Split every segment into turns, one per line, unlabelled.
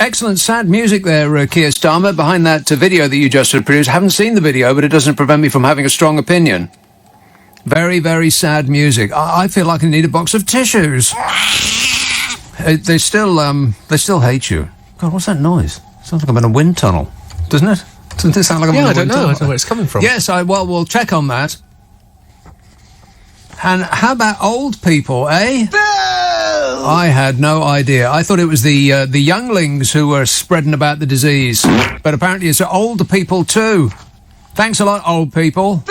Excellent sad music there, Keir Starmer, behind that video that you just produced. Haven't seen the video, but it doesn't prevent me from having a strong opinion. Very, very sad music. I feel like I need a box of tissues. They still hate you. God, what's that noise? Sounds like I'm in a wind tunnel, doesn't it? Doesn't it sound like I'm in a wind tunnel?
I don't know where it's coming from.
Yes, well, we'll check on that. And how about old people, eh? I had no idea. I thought it was the younglings who were spreading about the disease. But apparently it's older people too. Thanks a lot, old people.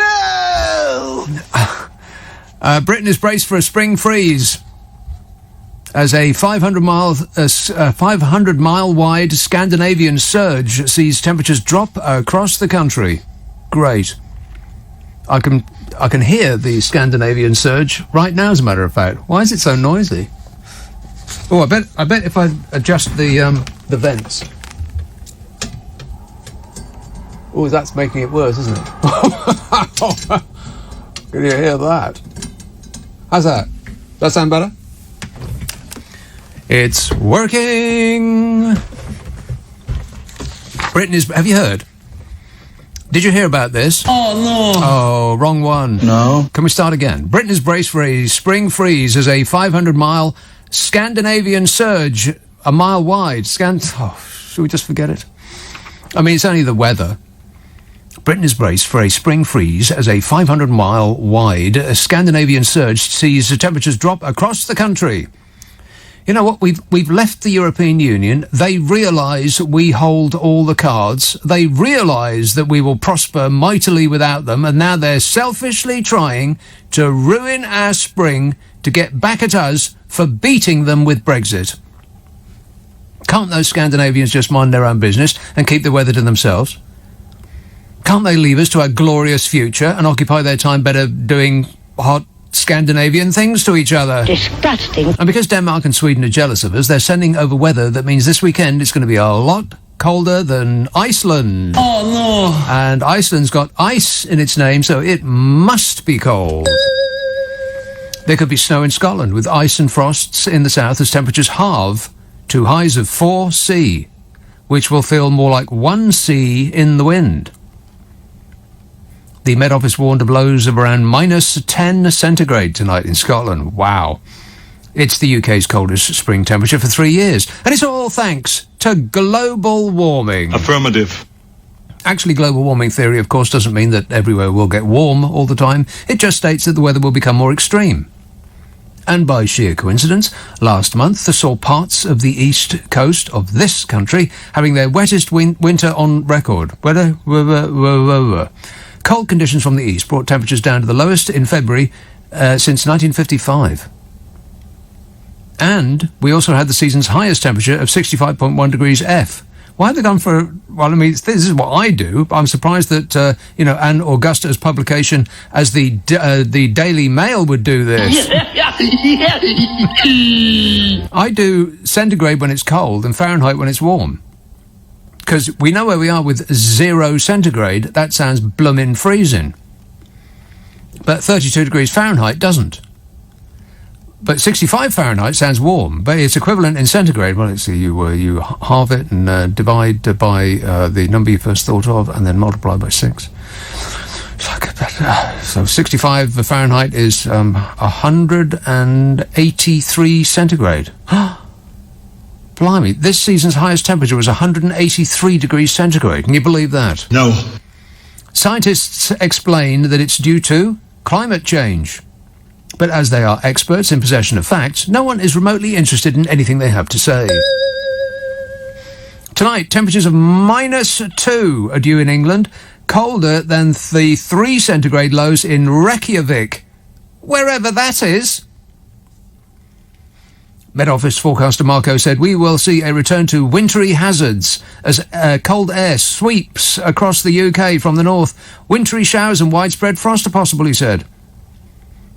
Britain is braced for a spring freeze as a 500-mile wide Scandinavian surge sees temperatures drop across the country. Great. I can hear the Scandinavian surge right now, as a matter of fact. Why is it so noisy? Oh, I bet if I adjust the vents. Oh, that's making it worse, isn't it? Can you hear that? How's that? Does that sound better? It's working. Britain is... Have you heard? Did you hear about this?
Oh, no.
Oh, wrong one.
No.
Can we start again? Britain is braced for a spring freeze as a 500-mile Scandinavian surge, a mile wide. Should we just forget it? I mean, it's only the weather. Britain is braced for a spring freeze as a 500-mile wide Scandinavian surge sees the temperatures drop across the country. You know what? We've left the European Union. They realise we hold all the cards. They realise that we will prosper mightily without them, and now they're selfishly trying to ruin our spring to get back at us for beating them with Brexit. Can't those Scandinavians just mind their own business and keep the weather to themselves? Can't they leave us to our glorious future and occupy their time better doing hot Scandinavian things to each other?
Disgusting.
And because Denmark and Sweden are jealous of us, they're sending over weather that means this weekend it's going to be a lot colder than Iceland.
Oh, no.
And Iceland's got ice in its name, so it must be cold. There could be snow in Scotland, with ice and frosts in the south as temperatures halve to highs of 4 C, which will feel more like 1 C in the wind. The Met Office warned of lows of around minus 10 centigrade tonight in Scotland. Wow. It's the UK's coldest spring temperature for 3 years. And it's all thanks to global warming.
Affirmative.
Actually, global warming theory, of course, doesn't mean that everywhere will get warm all the time. It just states that the weather will become more extreme. And by sheer coincidence, last month saw parts of the east coast of this country having their wettest winter on record. Cold conditions from the east brought temperatures down to the lowest in February since 1955. And we also had the season's highest temperature of 65.1 degrees F. Why have they gone for... Well, I mean, this is what I do. I'm surprised that, Anne Augusta's publication as the Daily Mail would do this. I do centigrade when it's cold and Fahrenheit when it's warm. Because we know where we are with 0 centigrade. That sounds bloomin' freezing. But 32 degrees Fahrenheit doesn't. But 65 Fahrenheit sounds warm, but it's equivalent in centigrade. Well, let's see, you halve it and divide by the number you first thought of, and then multiply by 6. So 65 Fahrenheit is 183 centigrade. Blimey, this season's highest temperature was 183 degrees centigrade. Can you believe that?
No.
Scientists explain that it's due to climate change. But as they are experts in possession of facts, no one is remotely interested in anything they have to say. Tonight, temperatures of -2 are due in England, colder than the 3 centigrade lows in Reykjavik, wherever that is. Met Office forecaster Marco said, "We will see a return to wintry hazards as cold air sweeps across the UK from the north. Wintry showers and widespread frost are possible," he said.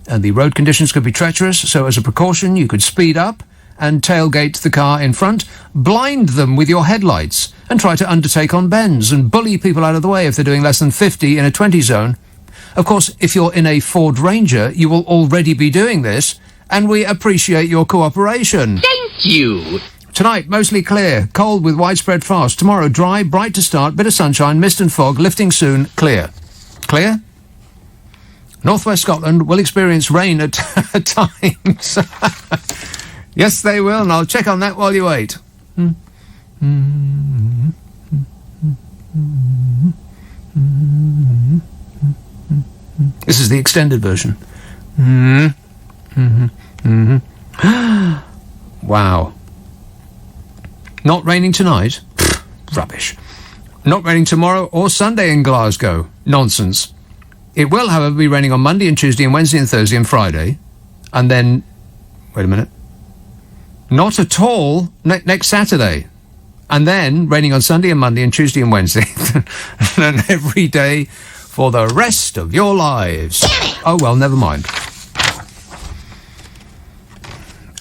And the road conditions could be treacherous, so as a precaution you could speed up and tailgate the car in front, blind them with your headlights and try to undertake on bends and bully people out of the way if they're doing less than 50 in a 20 zone. Of course, if you're in a Ford Ranger, you will already be doing this, and we appreciate your cooperation.
Thank you.
Tonight, mostly clear, cold with widespread frost. Tomorrow, dry, bright to start, bit of sunshine, mist and fog, lifting soon, clear. Clear? Northwest Scotland will experience rain at times. Yes, they will, and I'll check on that while you wait. This is the extended version. Wow. Not raining tonight? Pfft, rubbish. Not raining tomorrow or Sunday in Glasgow? Nonsense. It will, however, be raining on Monday and Tuesday and Wednesday and Thursday and Friday. And then, wait a minute. Not at all next Saturday. And then raining on Sunday and Monday and Tuesday and Wednesday. And every day for the rest of your lives. Oh, well, never mind.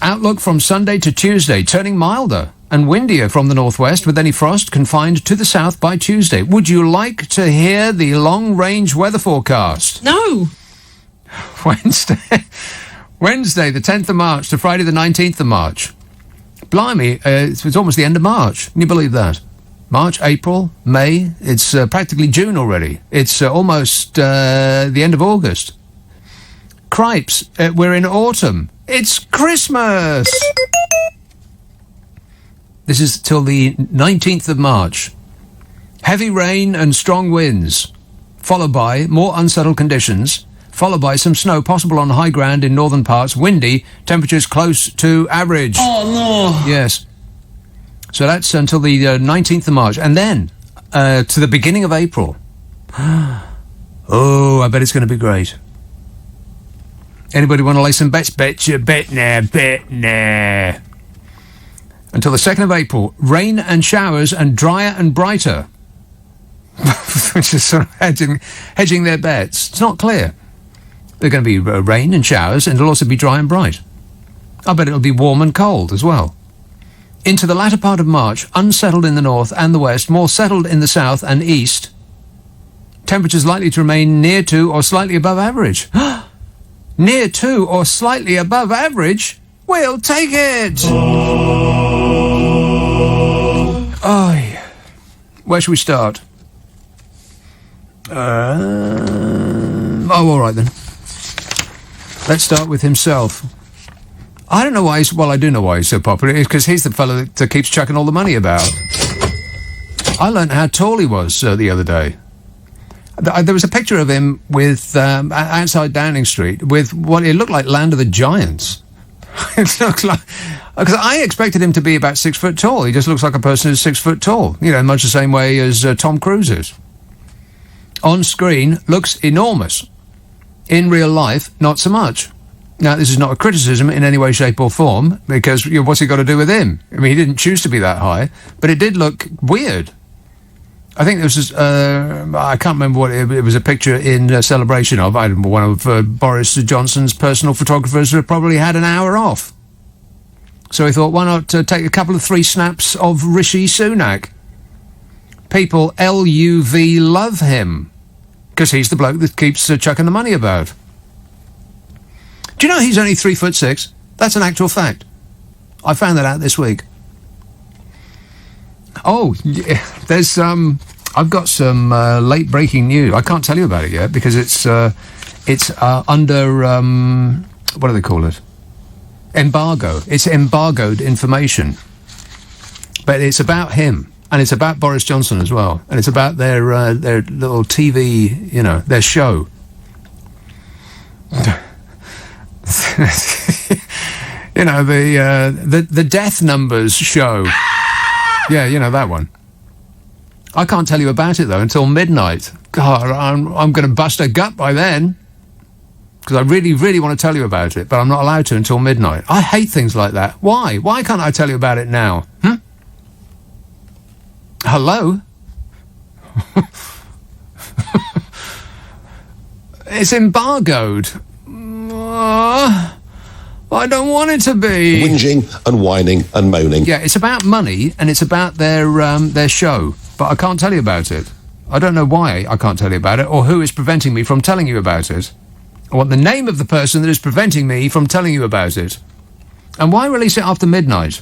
Outlook from Sunday to Tuesday, turning milder and windier from the northwest, with any frost confined to the south by Tuesday. Would you like to hear the long-range weather forecast?
No.
Wednesday, the 10th of March to Friday the 19th of March. Blimey, it's almost the end of March. Can you believe that? March, April, May, it's practically June already. It's almost the end of August. Cripes, we're in autumn. It's Christmas! This is till the 19th of March. Heavy rain and strong winds, followed by more unsettled conditions, followed by some snow possible on high ground in northern parts, windy, temperatures close to average.
Oh, no.
Yes. So that's until the 19th of March. And then to the beginning of April. Oh, I bet it's going to be great. Anybody want to lay some bets? Bet nah. Until the 2nd of April, rain and showers and drier and brighter. Which is sort of hedging their bets. It's not clear. They're going to be rain and showers, and it'll also be dry and bright. I bet it'll be warm and cold as well. Into the latter part of March, unsettled in the north and the west, more settled in the south and east. Temperatures likely to remain near to or slightly above average. Near to or slightly above average? We'll take it! Oh, yeah. Where should we start? All right then. Let's start with himself. I don't know why he's... Well, I do know why he's so popular. It's because he's the fellow that keeps chucking all the money about. I learned how tall he was the other day. There was a picture of him with outside Downing Street with what it looked like Land of the Giants. It looked like... Because I expected him to be about 6 foot tall. He just looks like a person who's 6 foot tall. You know, much the same way as Tom Cruise is. On screen, looks enormous. In real life, not so much. Now, this is not a criticism in any way, shape or form, because what's it got to do with him? I mean, he didn't choose to be that high, but it did look weird. I think there was this, I can't remember what it was, a picture in celebration of, I don't know, one of Boris Johnson's personal photographers who probably had an hour off. So he thought, why not take a couple of 3 snaps of Rishi Sunak? People LUV love him, because he's the bloke that keeps chucking the money about. Do you know he's only 3'6"? That's an actual fact. I found that out this week. Oh, yeah, there's I've got some late breaking news. I can't tell you about it yet because it's under what do they call it? Embargo. It's embargoed information, but it's about him and it's about Boris Johnson as well, and it's about their little TV, you know, their show. You know, the death numbers show. Yeah, you know that one. I can't tell you about it though until midnight. God, I'm going to bust a gut by then because I really, really want to tell you about it, but I'm not allowed to until midnight. I hate things like that. Why? Why can't I tell you about it now? Hello? It's embargoed. I don't want it to be.
Whinging and whining and moaning.
Yeah, it's about money and it's about their show, but I can't tell you about it. I don't know why I can't tell you about it or who is preventing me from telling you about it. I want the name of the person that is preventing me from telling you about it. And why release it after midnight?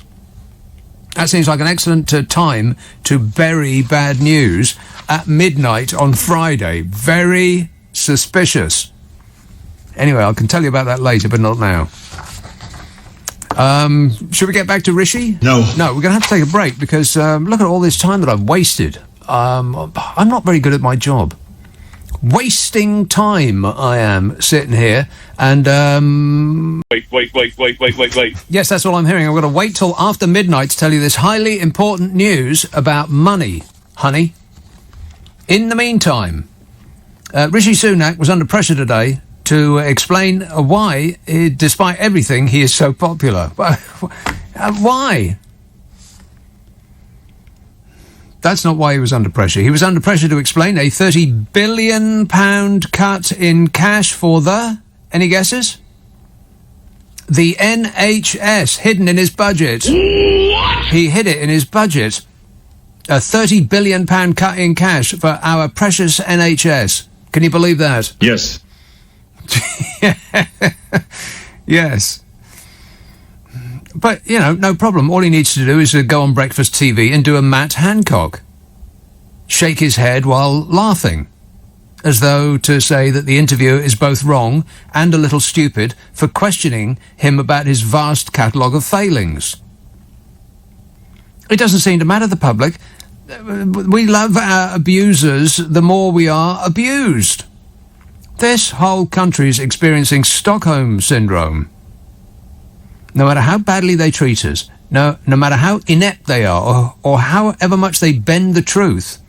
That seems like an excellent time to bury bad news at midnight on Friday. Very suspicious. Anyway, I can tell you about that later, but not now. Should we get back to Rishi?
No.
No, we're going to have to take a break because look at all this time that I've wasted. I'm not very good at my job. Wasting time, I am, sitting here, and,
Wait.
Yes, that's all I'm hearing. I'm going to wait till after midnight to tell you this highly important news about money, honey. In the meantime, Rishi Sunak was under pressure today to explain why, despite everything, he is so popular. Why? That's not why he was under pressure. He was under pressure to explain a £30 billion cut in cash for the... Any guesses? The NHS, hidden in his budget. What? He hid it in his budget. A £30 billion cut in cash for our precious NHS. Can you believe that?
Yes.
Yes. But, no problem. All he needs to do is to go on breakfast TV and do a Matt Hancock. Shake his head while laughing. As though to say that the interviewer is both wrong and a little stupid for questioning him about his vast catalogue of failings. It doesn't seem to matter the public. We love our abusers the more we are abused. This whole country's experiencing Stockholm Syndrome. No matter how badly they treat us, no matter how inept they are, or however much they bend the truth,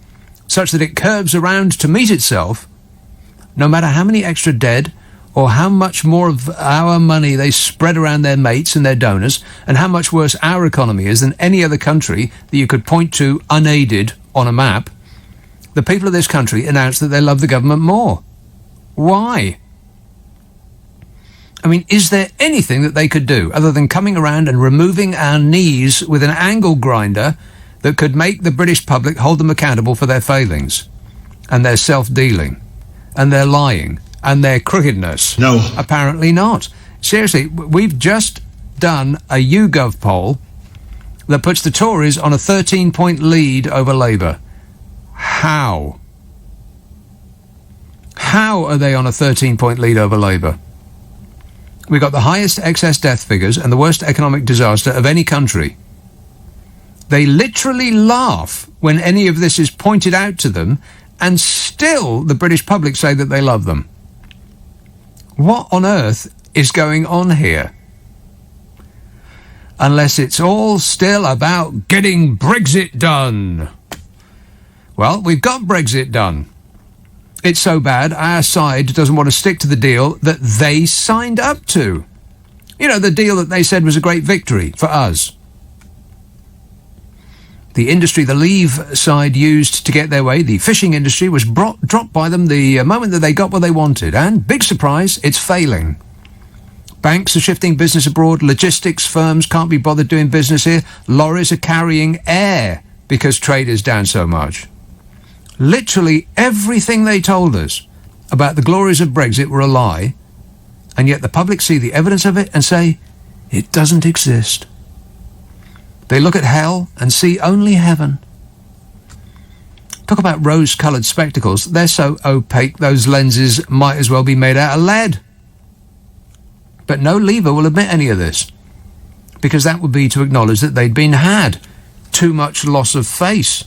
such that it curves around to meet itself, no matter how many extra dead, or how much more of our money they spread around their mates and their donors, and how much worse our economy is than any other country that you could point to unaided on a map, the people of this country announce that they love the government more. Why? I mean, is there anything that they could do other than coming around and removing our knees with an angle grinder that could make the British public hold them accountable for their failings and their self-dealing and their lying and their crookedness?
No.
Apparently not. Seriously, we've just done a YouGov poll that puts the Tories on a 13-point lead over Labour. How? How are they on a 13-point lead over Labour? We've got the highest excess death figures and the worst economic disaster of any country. They literally laugh when any of this is pointed out to them, and still the British public say that they love them. What on earth is going on here? Unless it's all still about getting Brexit done. Well, we've got Brexit done. It's so bad, our side doesn't want to stick to the deal that they signed up to. The deal that they said was a great victory for us. The industry the Leave side used to get their way, the fishing industry, was dropped by them the moment that they got what they wanted. And, big surprise, it's failing. Banks are shifting business abroad, logistics firms can't be bothered doing business here, lorries are carrying air because trade is down so much. Literally everything they told us about the glories of Brexit were a lie, and yet the public see the evidence of it and say, it doesn't exist. They look at hell and see only heaven. Talk about rose-coloured spectacles. They're so opaque those lenses might as well be made out of lead. But no Leaver will admit any of this, because that would be to acknowledge that they'd been had. Too much loss of face.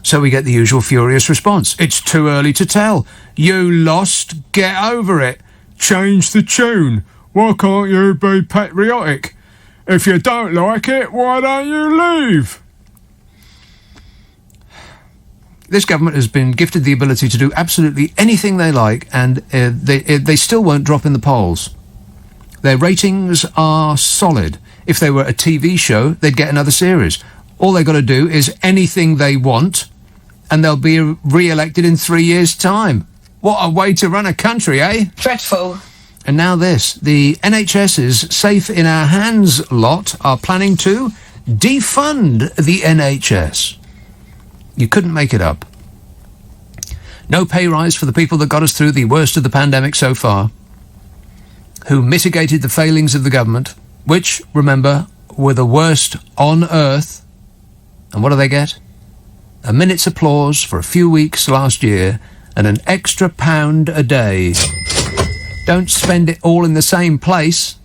So we get the usual furious response. It's too early to tell. You lost, get over it. Change the tune. Why can't you be patriotic? If you don't like it, why don't you leave? This government has been gifted the ability to do absolutely anything they like, and they still won't drop in the polls. Their ratings are solid. If they were a TV show, they'd get another series. All they've got to do is anything they want, and they'll be re-elected in 3 years' time. What a way to run a country, eh?
Dreadful.
And now this. The NHS's safe in our hands lot are planning to defund the NHS. You couldn't make it up. No pay rise for the people that got us through the worst of the pandemic so far, who mitigated the failings of the government, which, remember, were the worst on earth. And what do they get? A minute's applause for a few weeks last year and an extra £1 a day. Don't spend it all in the same place.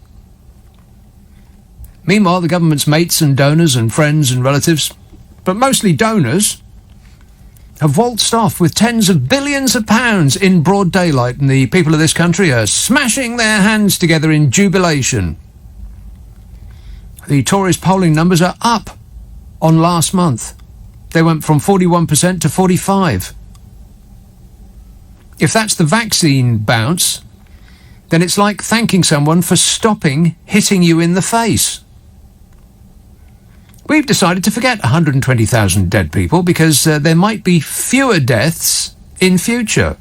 Meanwhile, the government's mates and donors and friends and relatives, but mostly donors, have waltzed off with tens of billions of pounds in broad daylight, and the people of this country are smashing their hands together in jubilation. The Tories' polling numbers are up on last month. They went from 41% to 45%. If that's the vaccine bounce, then it's like thanking someone for stopping hitting you in the face. We've decided to forget 120,000 dead people because there might be fewer deaths in future.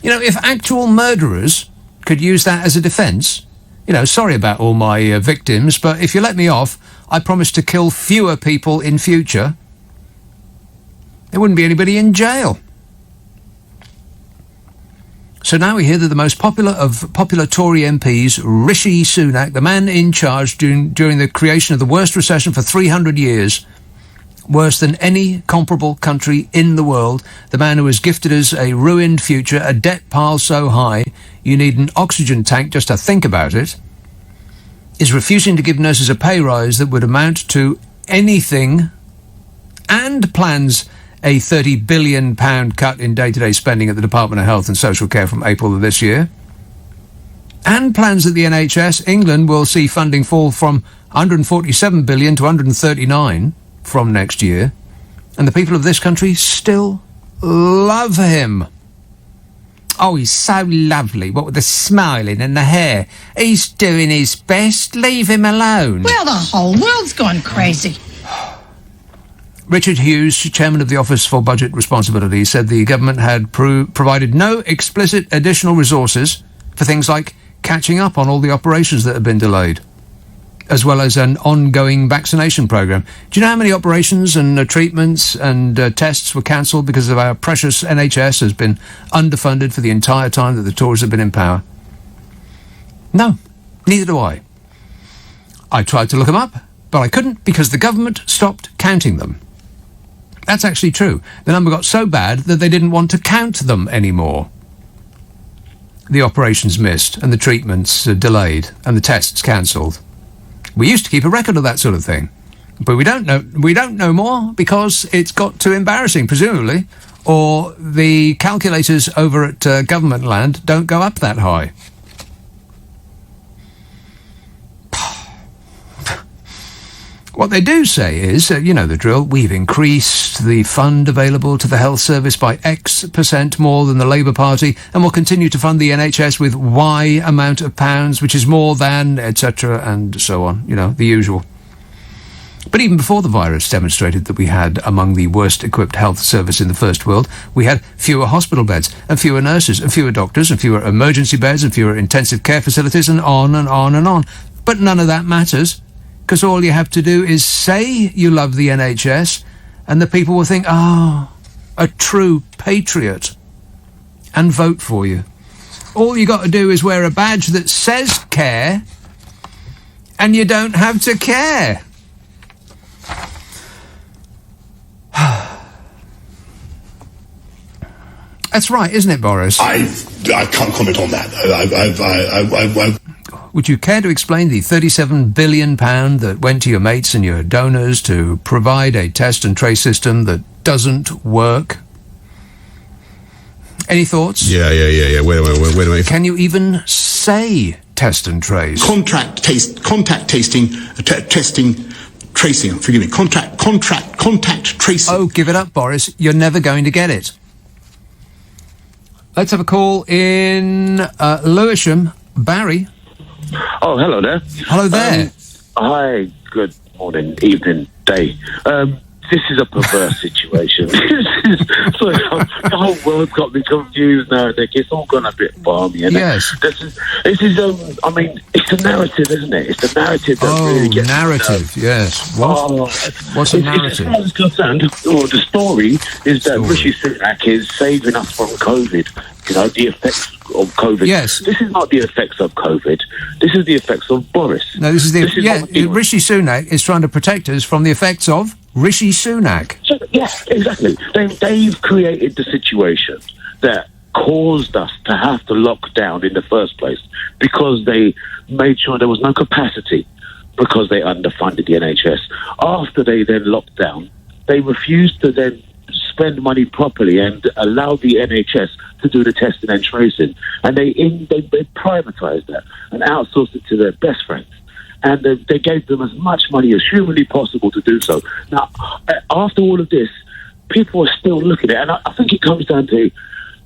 You know, if actual murderers could use that as a defence, you know, sorry about all my victims, but if you let me off, I promise to kill fewer people in future. There wouldn't be anybody in jail. So now we hear that the most popular of popular Tory MPs, Rishi Sunak, the man in charge during the creation of the worst recession for 300 years, worse than any comparable country in the world, the man who has gifted us a ruined future, a debt pile so high you need an oxygen tank just to think about it, is refusing to give nurses a pay rise that would amount to anything, and plans a £30 billion cut in day-to-day spending at the Department of Health and Social Care from April of this year, and plans that the NHS, England, will see funding fall from £147 billion to £139 from next year, and the people of this country still love him. Oh, he's so lovely, what with the smiling and the hair. He's doing his best, leave him alone.
Well, the whole world's gone crazy.
Richard Hughes, chairman of the Office for Budget Responsibility, said the government had provided no explicit additional resources for things like catching up on all the operations that have been delayed, as well as an ongoing vaccination programme. Do you know how many operations and treatments and tests were cancelled because of our precious NHS has been underfunded for the entire time that the Tories have been in power? No, neither do I. I tried to look them up, but I couldn't because the government stopped counting them. That's actually true. The number got so bad that they didn't want to count them anymore. The operations missed, and the treatments delayed, and the tests cancelled. We used to keep a record of that sort of thing, but we don't know more because it's got too embarrassing, presumably, or the calculators over at Government Land don't go up that high. What they do say is, you know the drill, we've increased the fund available to the health service by X% more than the Labour Party, and will continue to fund the NHS with Y amount of pounds, which is more than, etc., and so on, you know, the usual. But even before the virus demonstrated that we had among the worst equipped health service in the first world, we had fewer hospital beds, and fewer nurses, and fewer doctors, and fewer emergency beds, and fewer intensive care facilities, and on and on and on. But none of that matters, because all you have to do is say you love the NHS, and the people will think, oh, a true patriot, and vote for you. All you got to do is wear a badge that says care, and you don't have to care. That's right, isn't it, Boris?
I can't comment on that.
Would you care to explain the £37 billion that went to your mates and your donors to provide a test and trace system that doesn't work? Any thoughts?
Yeah. Wait a minute.
Can you even say test and trace?
Contact tracing. Forgive me. Contact tracing.
Oh, give it up, Boris. You're never going to get it. Let's have a call in Lewisham. Barry.
Oh, hello there.
Hello there.
Hi, good morning, evening, day. This is a perverse situation. The whole world's got me confused now, Nick. It's all gone a bit balmy.
Yes.
This is I mean, it's the narrative, isn't it? It's the narrative that really gets
narrative, yes. What? What's a narrative?
As far as concerned, the story is that Rishi Sunak is saving us from COVID. You know, the effects COVID.
Yes.
This is not the effects of COVID. This is the effects of Boris.
No, this is the...
what he wants.
Rishi Sunak is trying to protect us from the effects of Rishi Sunak.
So, yes, exactly. They've created the situation that caused us to have to lock down in the first place because they made sure there was no capacity because they underfunded the NHS. After they then locked down, they refused to then spend money properly and allow the NHS to do the testing and tracing. And they privatised that and outsourced it to their best friends. And they gave them as much money as humanly possible to do so. Now, after all of this, people are still looking at it. And I think it comes down to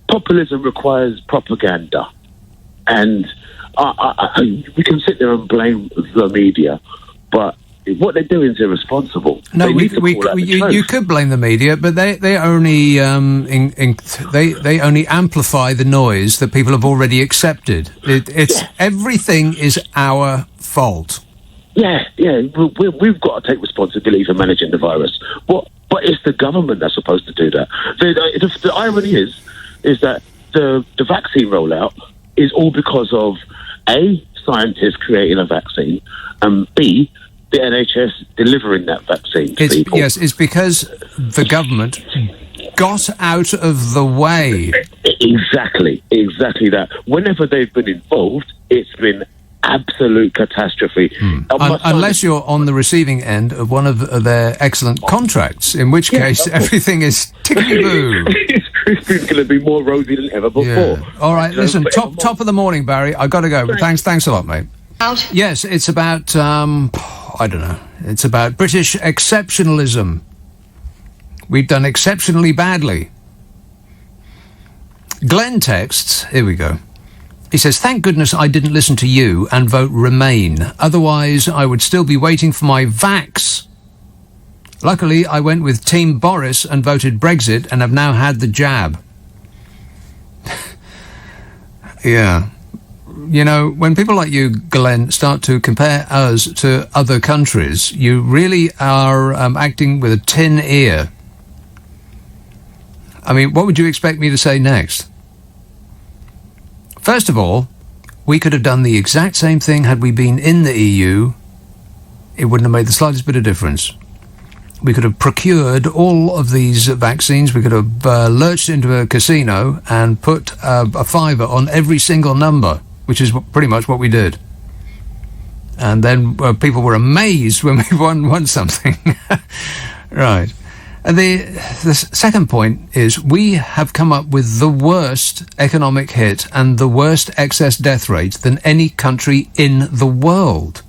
populism requires propaganda. And we can sit there and blame the media, but what they're doing is irresponsible.
No, you could blame the media, but they only they only amplify the noise that people have already accepted. Everything is our fault.
Yeah. We've got to take responsibility for managing the virus. But it's the government that's supposed to do that. The irony is that the vaccine rollout is all because of A, scientists creating a vaccine, and B, the NHS delivering that vaccine to people.
Yes, it's because the government got out of the way.
Exactly that. Whenever they've been involved, it's been absolute catastrophe.
Unless you're on the receiving end of one of their excellent contracts, in which case everything is tickety-boo.
It's going to be more rosy than ever before.
Yeah. All right, listen, top of the morning, Barry. I've got to go, but thanks a lot, mate. Yes, it's about, I don't know, it's about British exceptionalism. We've done exceptionally badly. Glenn texts, here we go. He says, thank goodness I didn't listen to you and vote Remain. Otherwise, I would still be waiting for my vax. Luckily, I went with Team Boris and voted Brexit and have now had the jab. Yeah. You know, when people like you, Glenn, start to compare us to other countries, you really are acting with a tin ear. I mean, what would you expect me to say next? First of all, we could have done the exact same thing had we been in the EU. It wouldn't have made the slightest bit of difference. We could have procured all of these vaccines. We could have lurched into a casino and put a fiver on every single number, which is pretty much what we did. And then people were amazed when we won something. Right. And the second point is we have come up with the worst economic hit and the worst excess death rate than any country in the world.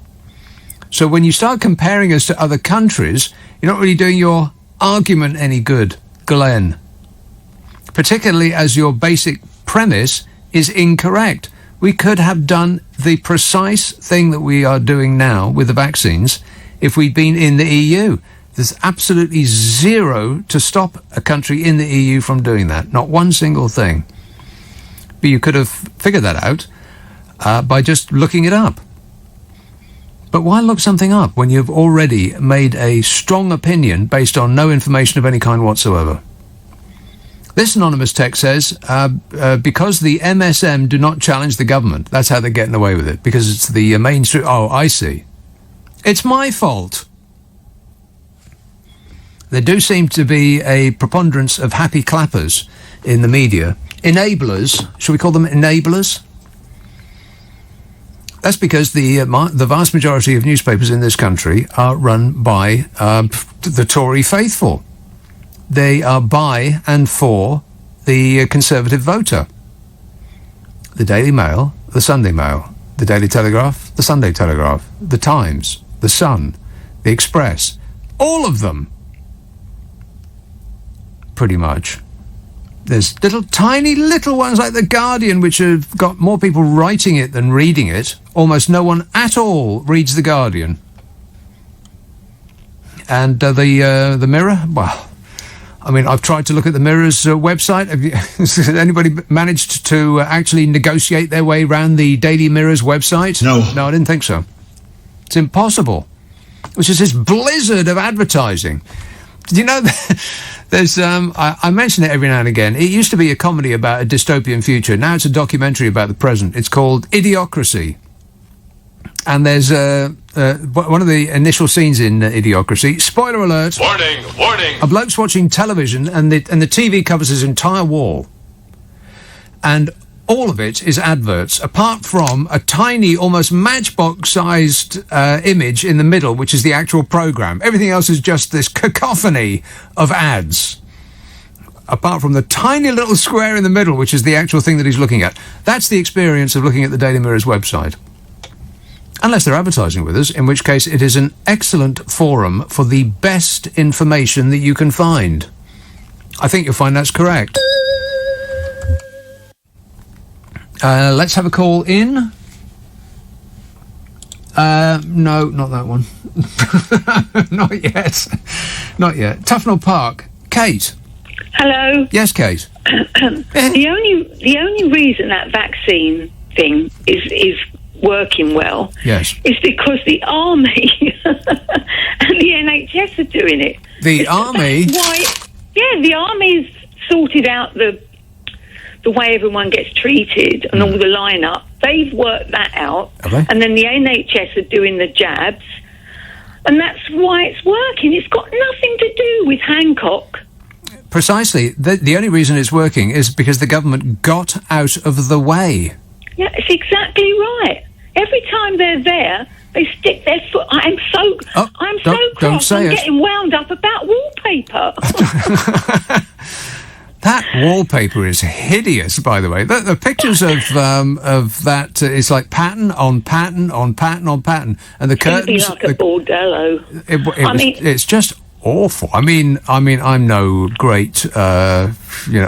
So when you start comparing us to other countries, you're not really doing your argument any good, Glenn. Particularly as your basic premise is incorrect. We could have done the precise thing that we are doing now with the vaccines if we'd been in the EU. There's absolutely zero to stop a country in the EU from doing that. Not one single thing. But you could have figured that out by just looking it up. But why look something up when you've already made a strong opinion based on no information of any kind whatsoever? This anonymous text says, because the MSM do not challenge the government. That's how they're getting away with it. Because it's the mainstream... Oh, I see. It's my fault. There do seem to be a preponderance of happy clappers in the media. Enablers. Should we call them enablers? That's because the vast majority of newspapers in this country are run by the Tory faithful. They are by and for the Conservative voter. The Daily Mail, the Sunday Mail, the Daily Telegraph, the Sunday Telegraph, the Times, the Sun, the Express, all of them. Pretty much. There's tiny little ones like The Guardian, which have got more people writing it than reading it. Almost no one at all reads The Guardian. And the Mirror? Well, I mean, I've tried to look at the Mirror's website. Has anybody managed to actually negotiate their way around the Daily Mirror's website? No, I didn't think so. It's impossible. It's just this blizzard of advertising. You know, there's I mention it every now and again. It used to be a comedy about a dystopian future. Now it's a documentary about the present. It's called Idiocracy. And there's one of the initial scenes in Idiocracy. Spoiler alert.
Warning, warning.
A bloke's watching television and the TV covers his entire wall. And all of it is adverts, apart from a tiny, almost matchbox-sized image in the middle, which is the actual programme. Everything else is just this cacophony of ads. Apart from the tiny little square in the middle, which is the actual thing that he's looking at. That's the experience of looking at the Daily Mirror's website. Unless they're advertising with us, in which case it is an excellent forum for the best information that you can find. I think you'll find that's correct. Let's have a call in. No, not that one. Not yet. Not yet. Tufnell Park. Kate.
Hello.
Yes, Kate.
The only reason that vaccine thing is working well,
yes,
is because the army and the NHS are doing it.
The army?
Why? Yeah, the army's sorted out the way everyone gets treated and all the lineup. They've worked that out, and then the NHS are doing the jabs, and that's why it's working. It's got nothing to do with Hancock.
Precisely. The only reason it's working is because the government got out of the way.
Yeah, it's exactly right. Every time they're there, they stick their foot. I'm so cross. I'm getting wound up about wallpaper.
That wallpaper is hideous, by the way. The pictures of that, it's like pattern on pattern on pattern on pattern, and the curtains.
It's like a bordello.
It's just awful. I mean, I'm no great,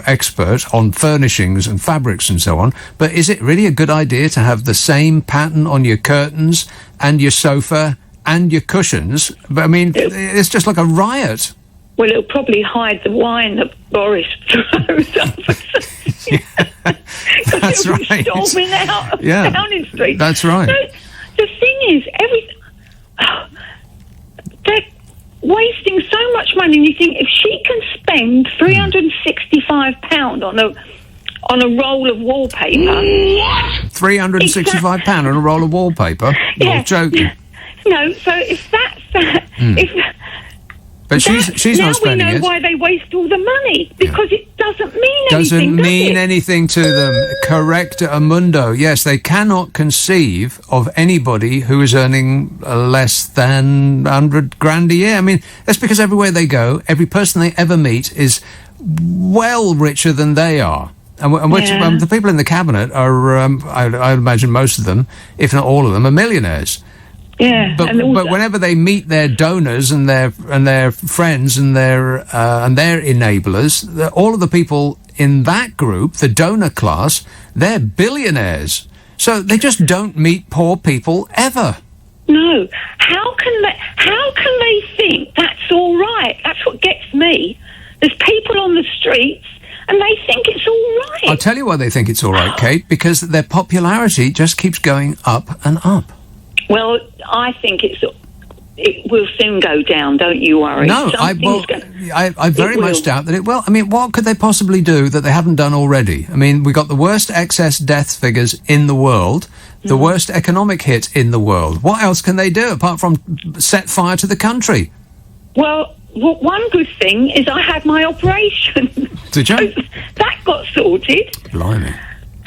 expert on furnishings and fabrics and so on, but is it really a good idea to have the same pattern on your curtains and your sofa and your cushions? But I mean, it's just like a riot.
Well, it'll probably hide the wine that Boris throws up.
That's right.
Storming out of Downing Street.
That's right.
So, the thing is, they're wasting so much money, and you think if she can spend £365 on a roll of wallpaper,
£365 on a roll of wallpaper? You're joking.
No, so if that's that,
but she's not spending it.
Now we know why they waste all the money, because it doesn't mean anything.
Doesn't mean anything to them. Correct, Amundo. Yes, they cannot conceive of anybody who is earning less than 100 grand a year. I mean, that's because everywhere they go, every person they ever meet is well richer than they are. And the people in the cabinet are, I imagine most of them, if not all of them, are millionaires.
Yeah,
but whenever they meet their donors and their friends and their enablers, all of the people in that group, the donor class, they're billionaires. So they just don't meet poor people ever.
No, how can they think that's all right? That's what gets me. There's people on the streets, and they think it's all right.
I'll tell you why they think it's all right, Kate, because their popularity just keeps going up and up.
Well, I think it will soon go down, don't you worry.
No, I very much doubt that it will. I mean, what could they possibly do that they haven't done already? I mean, we got the worst excess death figures in the world, the worst economic hit in the world. What else can they do apart from set fire to the country?
Well, one good thing is I had my operation.
Did you?
That got sorted.
Blimey.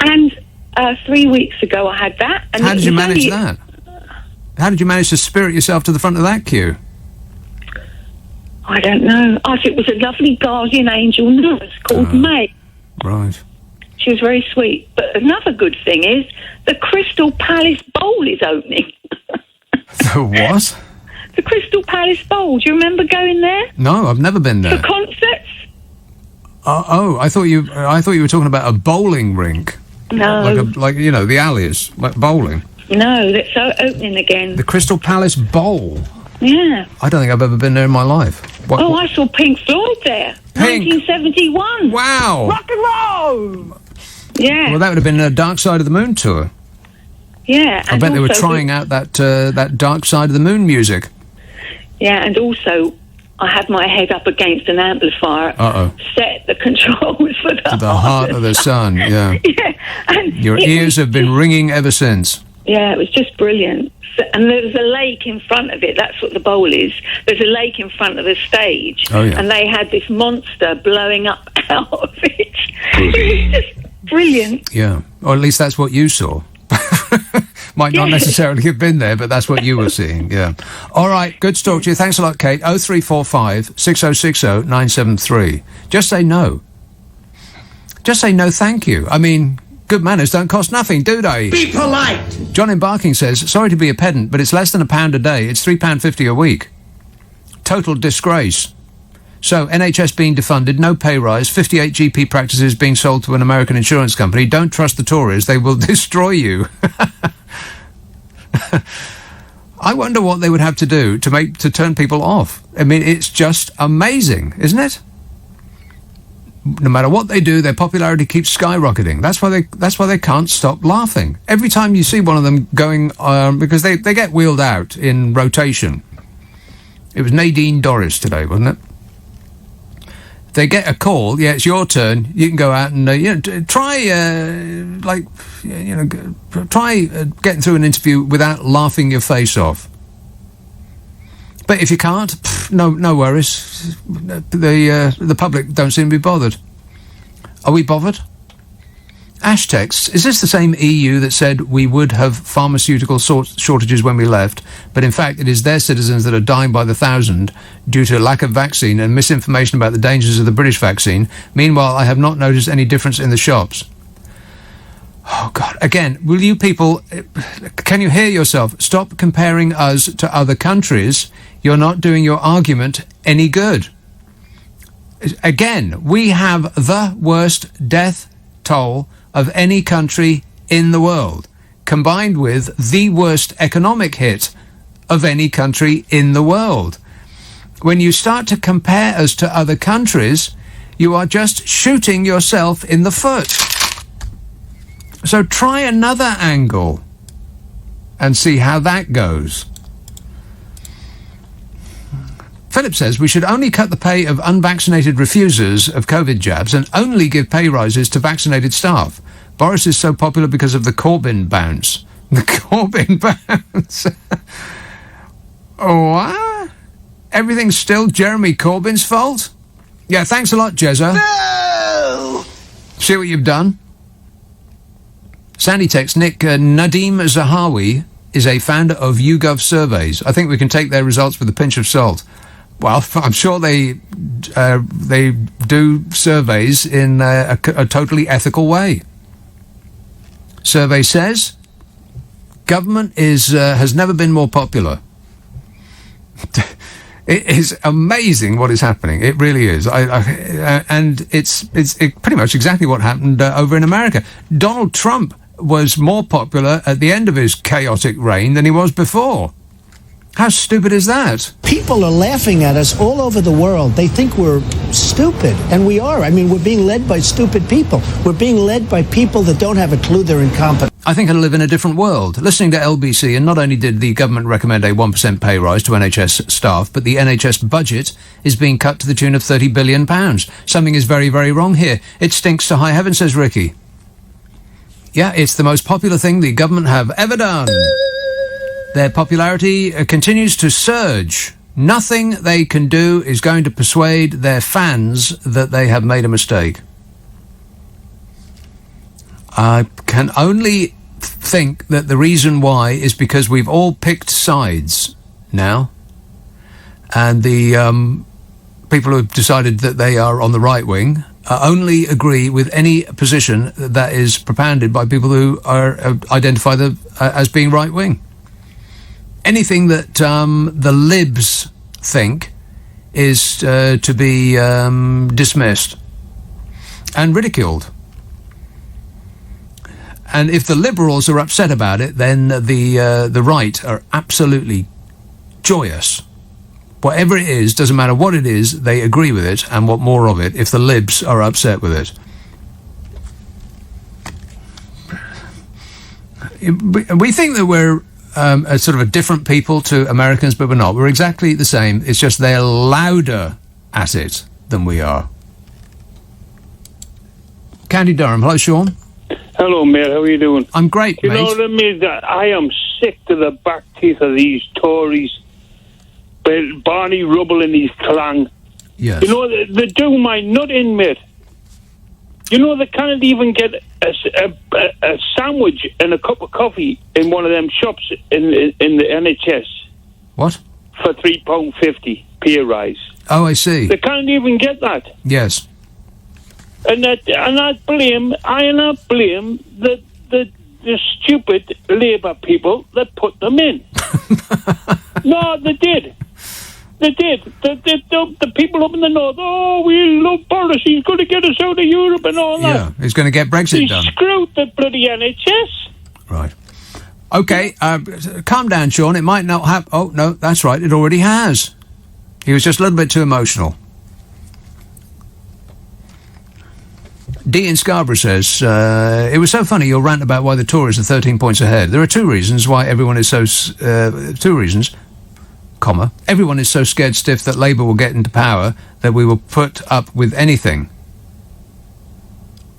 And 3 weeks ago I had that. And
how did you manage that? How did you manage to spirit yourself to the front of that queue?
I don't know. I think it was a lovely guardian angel nurse called May.
Right.
She was very sweet. But another good thing is the Crystal Palace Bowl is opening.
The what?
The Crystal Palace Bowl. Do you remember going there?
No, I've never been there.
For concerts?
I thought you were talking about a bowling rink.
No.
Like the alleys, like bowling.
No, that's opening again.
The Crystal Palace Bowl.
Yeah.
I don't think I've ever been there in my life.
I saw Pink Floyd there.
Pink.
1971.
Wow.
Rock and roll. Yeah.
Well, that would have been a Dark Side of the Moon tour.
Yeah.
I bet they were trying out that Dark Side of the Moon music.
Yeah, and also I had my head up against an amplifier, set the controls for
the heart of the sun. Yeah.
Yeah. And
your ears have been ringing ever since.
Yeah, it was just brilliant. And there was a lake in front of it. That's what the bowl is. There's a lake in front of the stage.
Oh, yeah.
And they had this monster blowing up out of it. It was just brilliant.
Yeah. Or at least that's what you saw. Might not necessarily have been there, but that's what you were seeing. Yeah. All right. Good to talk to you. Thanks a lot, Kate. 0345 6060 973. Just say no. Just say no, thank you. I mean, good manners don't cost nothing, do they?
Be polite.
John in Barking says, sorry to be a pedant, but it's less than £1 a day. It's £3.50 a week. Total disgrace. So, NHS being defunded, no pay rise, 58 GP practices being sold to an American insurance company. Don't trust the Tories, they will destroy you. I wonder what they would have to do to turn people off. I mean, it's just amazing, isn't it? No matter what they do, their popularity keeps skyrocketing. That's why they can't stop laughing. Every time you see one of them going, because they get wheeled out in rotation. It was Nadine Dorris today, wasn't it? They get a call, it's your turn. You can go out and try getting through an interview without laughing your face off. But if you can't, no worries. The public don't seem to be bothered. Are we bothered? Ash texts, is this the same EU that said we would have pharmaceutical shortages when we left, but in fact it is their citizens that are dying by the thousand due to lack of vaccine and misinformation about the dangers of the British vaccine? Meanwhile, I have not noticed any difference in the shops. Oh, God. Again, will you people... Can you hear yourself? Stop comparing us to other countries. You're not doing your argument any good. Again, we have the worst death toll of any country in the world, combined with the worst economic hit of any country in the world. When you start to compare us to other countries, you are just shooting yourself in the foot. So try another angle and see how that goes. Philip says we should only cut the pay of unvaccinated refusers of COVID jabs and only give pay rises to vaccinated staff. Boris is so popular because of the Corbyn bounce. The Corbyn bounce. What? Everything's still Jeremy Corbyn's fault? Yeah, thanks a lot, Jezza.
No!
See what you've done? Sandy text, Nick, Nadeem Zahawi is a founder of YouGov surveys. I think we can take their results with a pinch of salt. Well, I'm sure they do surveys in a totally ethical way. Survey says government has never been more popular. It is amazing what is happening. It really is. And it's pretty much exactly what happened over in America. Donald Trump was more popular at the end of his chaotic reign than he was before. How stupid is that?
People are laughing at us all over the world. They think we're stupid, and we are. I mean, we're being led by stupid people. We're being led by people that don't have a clue, they're incompetent.
I think I live in a different world. Listening to LBC, and not only did the government recommend a 1% pay rise to NHS staff, but the NHS budget is being cut to the tune of £30 billion. Something is very, very wrong here. It stinks to high heaven, says Ricky. Yeah, it's the most popular thing the government have ever done. Their popularity continues to surge. Nothing they can do is going to persuade their fans that they have made a mistake. I can only think that the reason why is because we've all picked sides now. And the people who have decided that they are on the right wing only agree with any position that is propounded by people who are identify as being right wing. Anything that the libs think is to be dismissed and ridiculed. And if the liberals are upset about it, then the right are absolutely joyous. Whatever it is, doesn't matter what it is, they agree with it and want more of it if the libs are upset with it. We think that we're sort of a different people to Americans, but we're not. We're exactly the same. It's just they're louder at it than we are. County Durham. Hello, Sean.
Hello, mate. How are you doing?
I'm great,
you
mate.
You know what I mean? I am sick to the back teeth of these Tories. Barney Rubble and his clan.
Yes.
You know, they do my nut in, mate. You know, they can't even get a sandwich and a cup of coffee in one of them shops in the NHS.
What?
For £3.50 pay rise.
Oh, I see.
They can't even get that.
Yes.
And I blame the stupid Labour people that put them in. No, they did. They did. The people up in the north, we love Boris, he's going to get us out of Europe and all that.
Yeah, he's going to get Brexit done.
He screwed the bloody NHS.
Right. Okay, calm down, Sean. It might not have... Oh, no, that's right. It already has. He was just a little bit too emotional. D in Scarborough says, it was so funny your rant about why the Tories are 13 points ahead. There are two reasons why everyone is so... everyone is so scared stiff that Labour will get into power that we will put up with anything.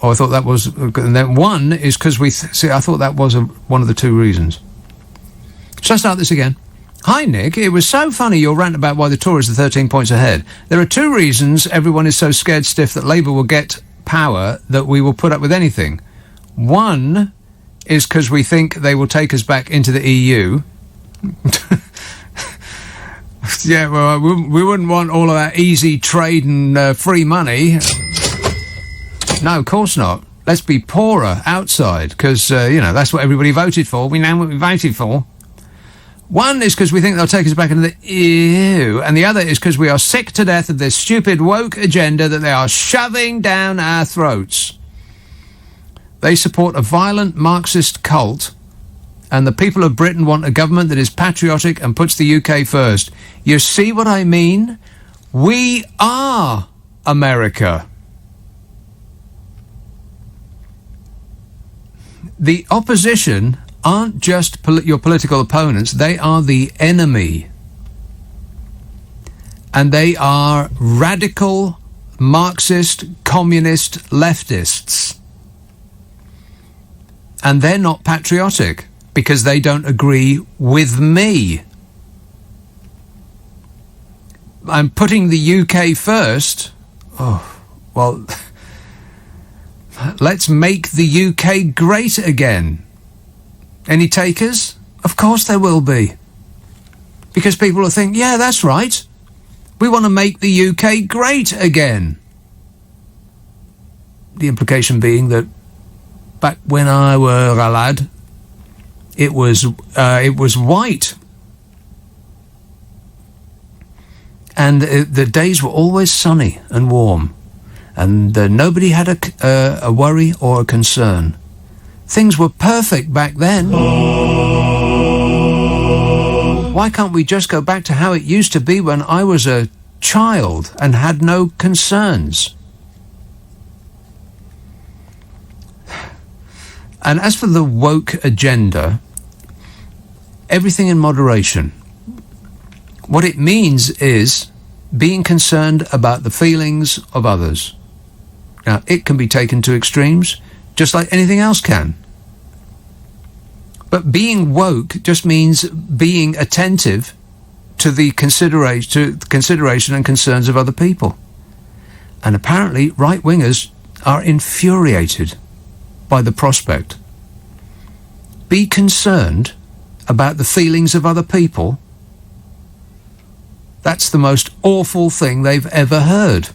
Oh, I thought that was... And then one is because we... See, I thought that was one of the two reasons. Shall I start this again? Hi, Nick. It was so funny your rant about why the Tories are 13 points ahead. There are two reasons everyone is so scared stiff that Labour will get power that we will put up with anything. One is because we think they will take us back into the EU. Yeah, well, we wouldn't want all of that easy trade and free money. No, of course not. Let's be poorer outside, because, that's what everybody voted for. We know what we voted for. One is because we think they'll take us back into the EU, and the other is because we are sick to death of this stupid woke agenda that they are shoving down our throats. They support a violent Marxist cult, and the people of Britain want a government that is patriotic and puts the UK first. You see what I mean? We are America. The opposition aren't just your political opponents, they are the enemy. And they are radical, Marxist, communist leftists. And they're not patriotic, because they don't agree with me. I'm putting the UK first. Oh, well, let's make the UK great again. Any takers? Of course there will be. Because people will think, yeah, that's right. We want to make the UK great again. The implication being that back when I were a lad, it was white. And the days were always sunny and warm. And nobody had a worry or a concern. Things were perfect back then. Why can't we just go back to how it used to be when I was a child and had no concerns? And as for the woke agenda, everything in moderation. What it means is being concerned about the feelings of others. Now, it can be taken to extremes, just like anything else can. But being woke just means being attentive to the consideration and concerns of other people. And apparently, right-wingers are infuriated by the prospect. Be concerned about the feelings of other people. That's the most awful thing they've ever heard.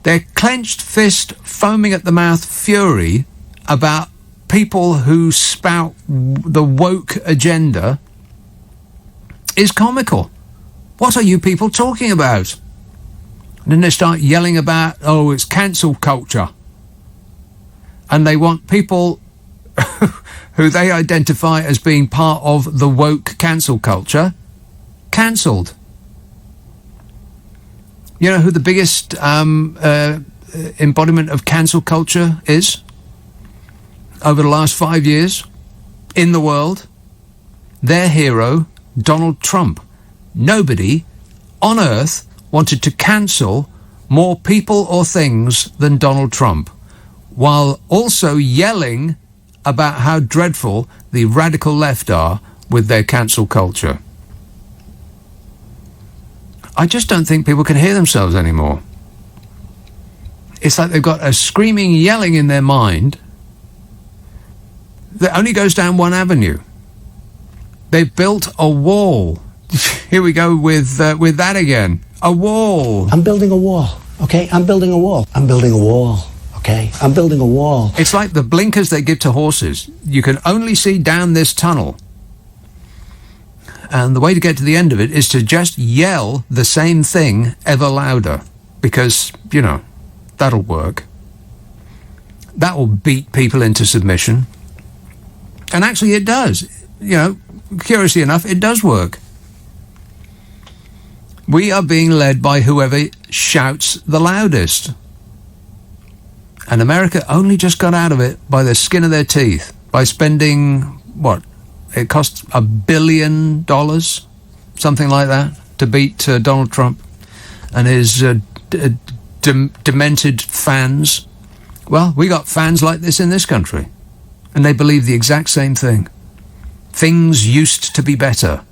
Their clenched fist, foaming at the mouth fury about people who spout the woke agenda is comical. What are you people talking about? And then they start yelling about, it's cancel culture. And they want people who they identify as being part of the woke cancel culture cancelled. You know who the biggest embodiment of cancel culture is over the last 5 years in the world? their hero, Donald Trump. Nobody on earth wanted to cancel more people or things than Donald Trump, while also yelling about how dreadful the radical left are with their cancel culture. I just don't think people can hear themselves anymore. It's like they've got a screaming, yelling in their mind that only goes down one avenue. They've built a wall. Here we go with that again. A wall.
I'm building a wall, okay? I'm building a wall. I'm building a wall, okay? I'm building a wall.
It's like the blinkers they give to horses. You can only see down this tunnel. And the way to get to the end of it is to just yell the same thing ever louder. Because, you know, that'll work. That will beat people into submission. And actually it does. You know, curiously enough, it does work. We are being led by whoever shouts the loudest. And America only just got out of it by the skin of their teeth. By spending, what? It costs $1 billion, something like that, to beat Donald Trump and his demented fans. Well, we got fans like this in this country, and they believe the exact same thing. Things used to be better.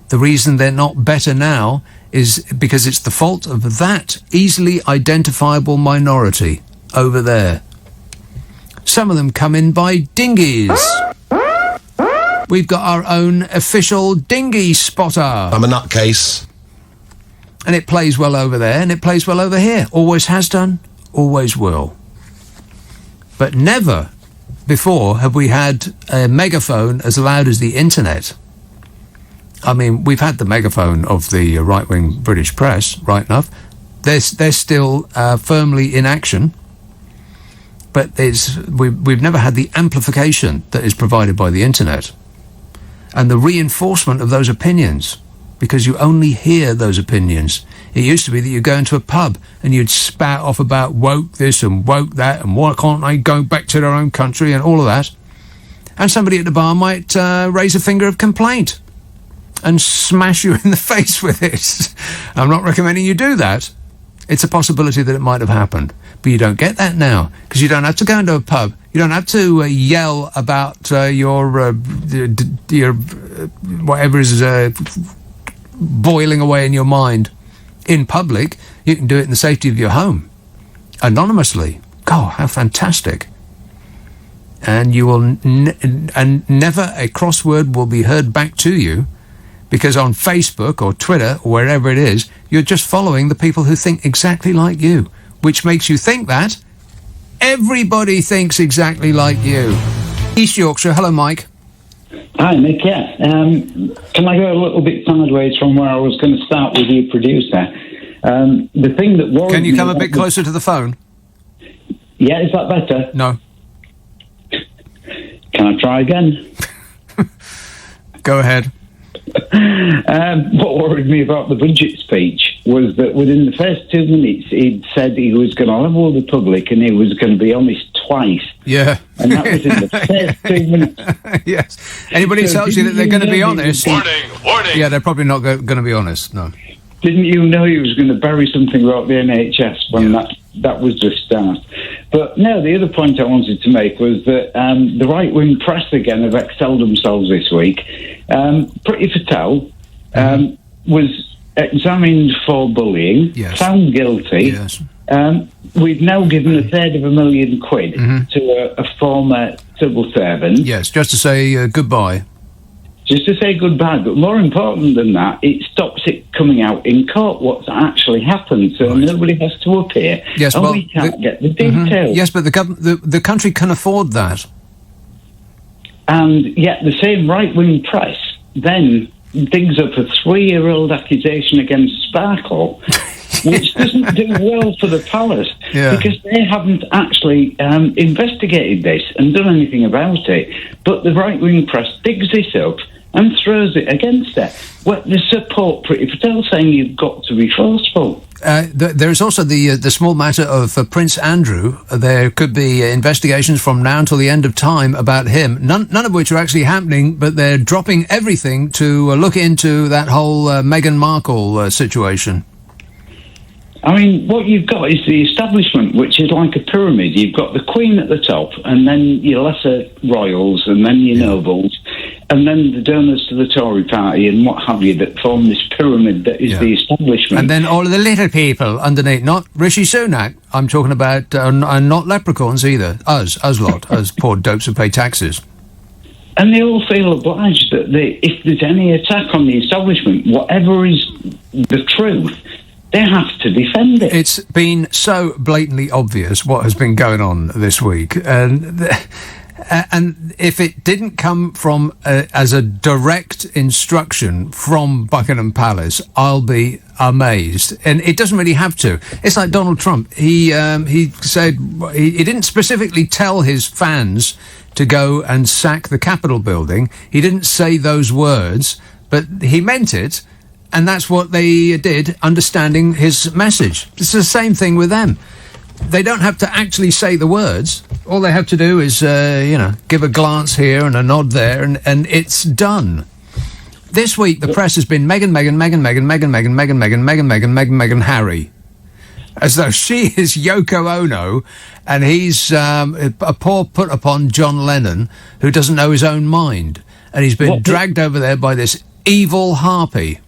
The reason they're not better now is because it's the fault of that easily identifiable minority over there. Some of them come in by dinghies. We've got our own official dinghy spotter.
I'm a nutcase.
And it plays well over there, and it plays well over here. Always has done, always will. But never before have we had a megaphone as loud as the internet. I mean, we've had the megaphone of the right-wing British press, right enough. They're still firmly in action. But we've never had the amplification that is provided by the internet. And the reinforcement of those opinions, because you only hear those opinions. It used to be that you go into a pub and you'd spout off about woke this and woke that and why can't they go back to their own country and all of that. And somebody at the bar might raise a finger of complaint and smash you in the face with it. I'm not recommending you do that. It's a possibility that it might have happened. But you don't get that now, because you don't have to go into a pub. You don't have to yell about your whatever is boiling away in your mind in public. You can do it in the safety of your home, anonymously. God, how fantastic. And you will and never a crossword will be heard back to you, because on Facebook or Twitter or wherever it is, you're just following the people who think exactly like you, which makes you think that everybody thinks exactly like you. East Yorkshire, hello, Mike.
Hi, Nick, yeah. Can I go a little bit sideways from where I was going to start with your producer? The thing that worries me...
Can you come a bit closer to the phone?
Yeah, is that better?
No.
Can I try again?
Go ahead.
What worried me about the budget speech was that within the first 2 minutes he'd said he was going to level the public and he was going to be honest twice.
Yeah.
And that was in the first 2 minutes.
Yes. Anybody tells you that they're going to be honest...
Warning!
Yeah, they're probably not going to be honest, no.
Didn't you know he was going to bury something about the NHS when that was the start? But no, the other point I wanted to make was that the right-wing press again have excelled themselves this week. Priti Patel was examined for bullying, found guilty.
Yes.
We've now given £350,000 to a former civil servant.
Yes, just to say goodbye.
Just to say goodbye, but more important than that, it stops it coming out in court what's actually happened, so nobody has to appear, and we can't get the details.
Yes, but the country can afford that.
And yet the same right-wing press then digs up a 3-year-old accusation against Sparkle, which doesn't do well for the palace, because they haven't actually investigated this and done anything about it. But the right-wing press digs this up and throws it against her. Well, they support Priti Patel saying you've got to be forceful.
There's also the small matter of Prince Andrew. There could be investigations from now until the end of time about him, none of which are actually happening, but they're dropping everything to look into that whole Meghan Markle situation.
I mean, what you've got is the establishment, which is like a pyramid. You've got the Queen at the top, and then your lesser royals, and then your nobles, and then the donors to the Tory party and what have you, that form this pyramid that is the establishment.
And then all of the little people underneath, not Rishi Sunak, I'm talking about, and not leprechauns either, us lot, us poor dopes who pay taxes.
And they all feel obliged that if there's any attack on the establishment, whatever is the truth, they have to defend it.
It's been so blatantly obvious what has been going on this week. And if it didn't come from as a direct instruction from Buckingham Palace, I'll be amazed. And it doesn't really have to. It's like Donald Trump. He said he didn't specifically tell his fans to go and sack the Capitol building. He didn't say those words, but he meant it. And that's what they did, understanding his message. It's the same thing with them. They don't have to actually say the words. All they have to do is, give a glance here and a nod there, and it's done. This week, the press has been Meghan, Harry. As though she is Yoko Ono, and he's a poor put upon John Lennon, who doesn't know his own mind. And he's been dragged over there by this evil harpy.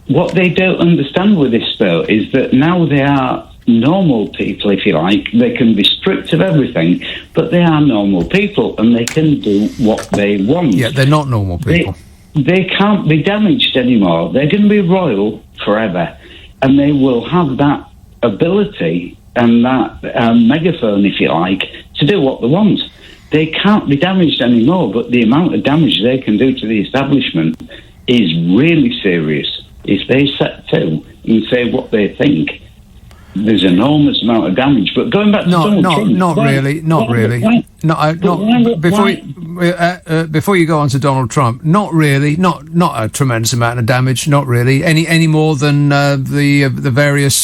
What they don't understand with this, though, is that now they are normal people, if you like. They can be stripped of everything, but they are normal people, and they can do what they want.
Yeah, they're not normal people.
They can't be damaged anymore. They're going to be royal forever, and they will have that ability and that megaphone, if you like, to do what they want. They can't be damaged anymore, but the amount of damage they can do to the establishment is really serious. If they set to and say what they think, there's an enormous amount of damage. But going back to Donald Trump,
not really. Before you go on to Donald Trump, not really, not a tremendous amount of damage, not really, any more than the various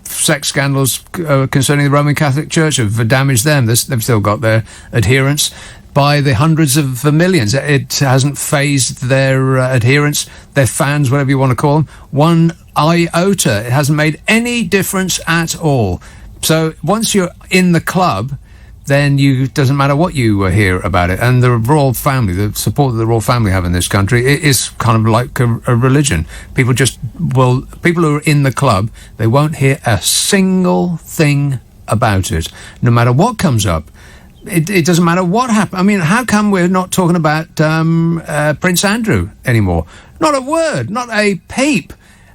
sex scandals concerning the Roman Catholic Church have damaged them. They've still got their adherents by the hundreds of millions. It hasn't phased their adherents, their fans, whatever you want to call them, one iota. It hasn't made any difference at all. So once you're in the club, then it doesn't matter what you hear about it. And the royal family, the support that the royal family have in this country, it is kind of like a religion. People who are in the club, they won't hear a single thing about it, no matter what comes up. It doesn't matter what happened. I mean, how come we're not talking about Prince Andrew anymore? Not a word, not a peep.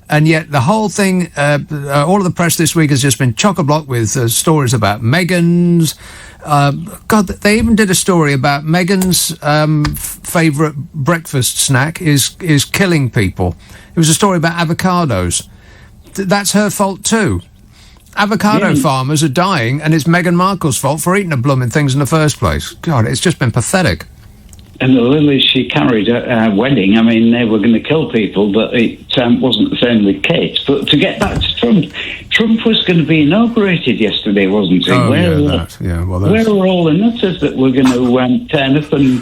And yet the whole thing, all of the press this week has just been chock-a-block with stories about Meghan's. God, they even did a story about Meghan's favourite breakfast snack is killing people. It was a story about avocados. That's her fault too. Avocado farmers are dying, and it's Meghan Markle's fault for eating the blooming things in the first place. God, it's just been pathetic.
And the lilies she carried at her wedding, I mean, they were going to kill people, but it wasn't the same with Kate. But to get back to Trump was going to be inaugurated yesterday, wasn't he?
Oh,
where were all the nutters that were going to turn up and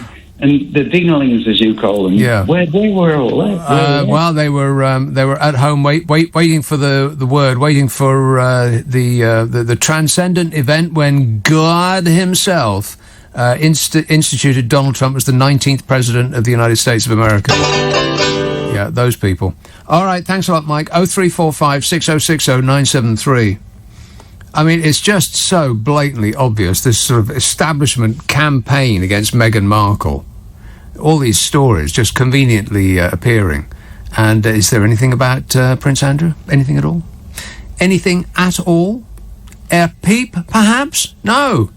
the dinglings, as you call them?
Yeah.
Where were all that?
Well, they were at home waiting for the word, waiting for the transcendent event when God himself instituted Donald Trump as the 19th president of the United States of America. Yeah, those people. All right, thanks a lot, Mike. 0345 6060 973. I mean, it's just so blatantly obvious, this sort of establishment campaign against Meghan Markle. All these stories just conveniently appearing. And is there anything about Prince Andrew? Anything at all? Anything at all? A peep, perhaps? No.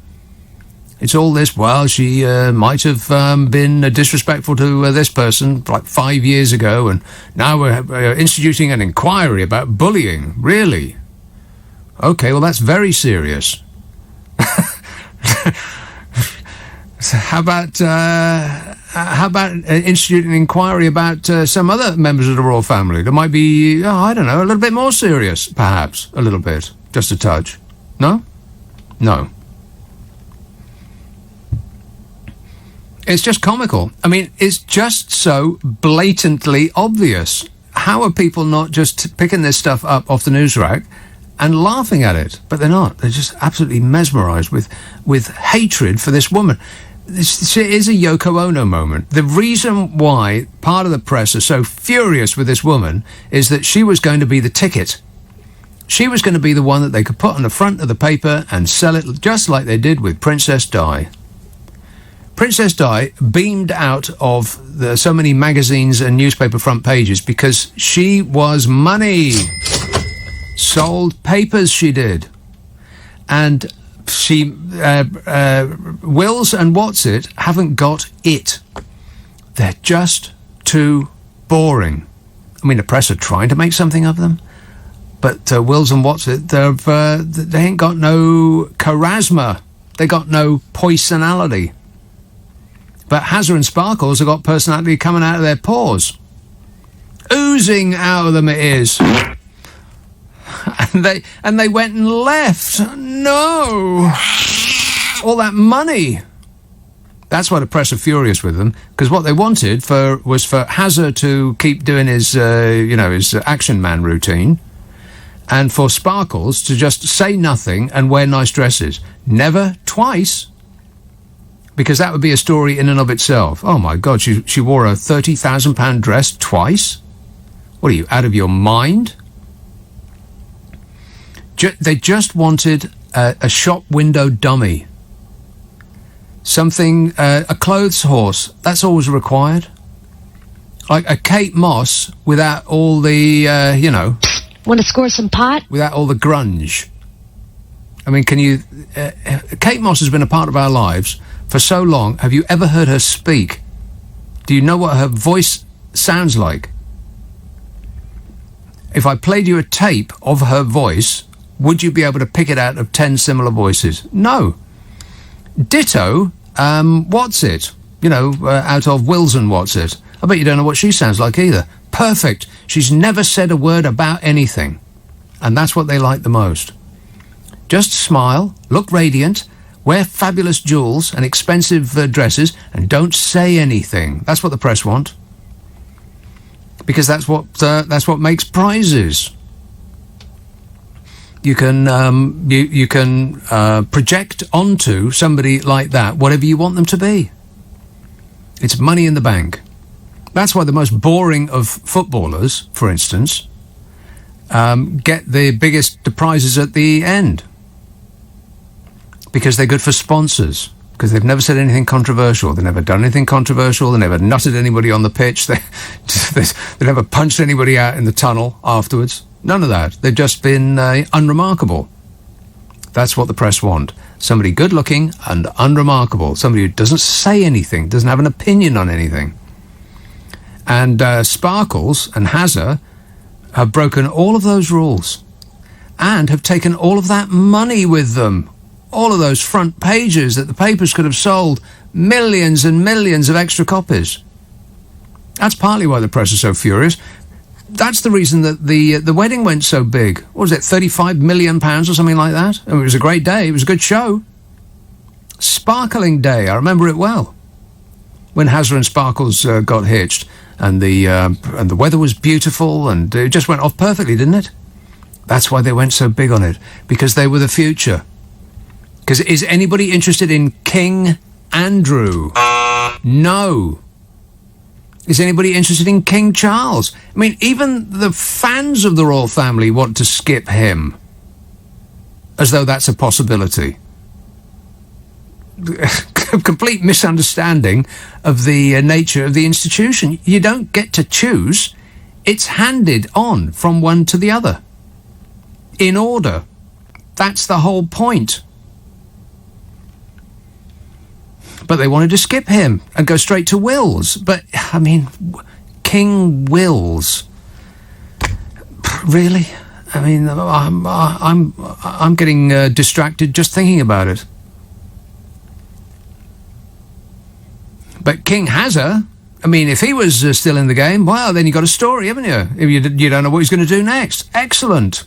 It's all this, well, she might have been disrespectful to this person like 5 years ago, and now we're instituting an inquiry about bullying. Really? Okay, well, that's very serious. So how about how about instituting an inquiry about some other members of the royal family that might be, I don't know, a little bit more serious, perhaps, a little bit, just a touch. No? No. It's just comical. I mean, it's just so blatantly obvious. How are people not just picking this stuff up off the news rack and laughing at it? But they're not. They're just absolutely mesmerised with hatred for this woman. This is a Yoko Ono moment. The reason why part of the press are so furious with this woman is that she was going to be the ticket. She was going to be the one that they could put on the front of the paper and sell it just like they did with Princess Di. Princess Di beamed out of so many magazines and newspaper front pages because she was money. Sold papers, she did. And she, Wills and Whatsit haven't got it. They're just too boring. I mean, the press are trying to make something of them. But Wills and Whatsit, they ain't got no charisma. They got no poisonality. But Hazza and Sparkles have got personality coming out of their pores. Oozing out of them it is. And they went and left. No! All that money. That's why the press are furious with them, because what they wanted was for Hazza to keep doing his Action Man routine, and for Sparkles to just say nothing and wear nice dresses. Never twice. Because that would be a story in and of itself. Oh, my God, she wore a £30,000 dress twice? What are you, out of your mind? They just wanted a shop window dummy. Something, a clothes horse. That's always required. Like a Kate Moss without all the,
Want to score some pot?
Without all the grunge. I mean, can you... Kate Moss has been a part of our lives for so long. Have you ever heard her speak? Do you know what her voice sounds like? If I played you a tape of her voice, would you be able to pick it out of 10 similar voices? No. Ditto, Whatsit? Out of Wills and Whatsit. I bet you don't know what she sounds like either. Perfect. She's never said a word about anything. And that's what they like the most. Just smile, look radiant, wear fabulous jewels and expensive dresses, and don't say anything. That's what the press want. Because that's what makes prizes. You can project onto somebody like that whatever you want them to be. It's money in the bank. That's why the most boring of footballers, for instance, get the biggest prizes at the end. Because they're good for sponsors. Because they've never said anything controversial. They've never done anything controversial. They never nutted anybody on the pitch. They never punched anybody out in the tunnel afterwards. None of that. They've just been unremarkable. That's what the press want. Somebody good-looking and unremarkable. Somebody who doesn't say anything, doesn't have an opinion on anything. And Sparkles and Hazza have broken all of those rules and have taken all of that money with them. All of those front pages that the papers could have sold millions and millions of extra copies. That's partly why the press is so furious. That's the reason that the wedding went so big. What was it, £35 million or something like that? It was a great day. It was a good show. Sparkling day. I remember it well. When Hazza and Sparkles got hitched, and the weather was beautiful, and it just went off perfectly, didn't it? That's why they went so big on it, because they were the future. Because is anybody interested in King Andrew? No. Is anybody interested in King Charles? I mean, even the fans of the royal family want to skip him. As though that's a possibility. Complete misunderstanding of the nature of the institution. You don't get to choose. It's handed on from one to the other. In order. That's the whole point. But they wanted to skip him and go straight to Wills. But, I mean, King Wills. Really? I mean, I'm getting distracted just thinking about it. But King has her. I mean, if he was still in the game, well, then you got a story, haven't you? You don't know what he's going to do next. Excellent.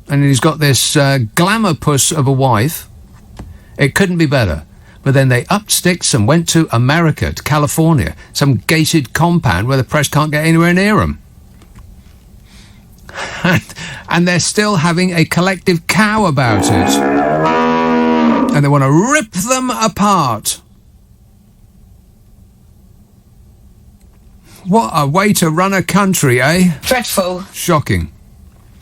And he's got this glamour puss of a wife. It couldn't be better. But then they upped sticks and went to America, to California, some gated compound where the press can't get anywhere near them. And they're still having a collective cow about it. And they want to rip them apart. What a way to run a country, eh?
Dreadful.
Shocking.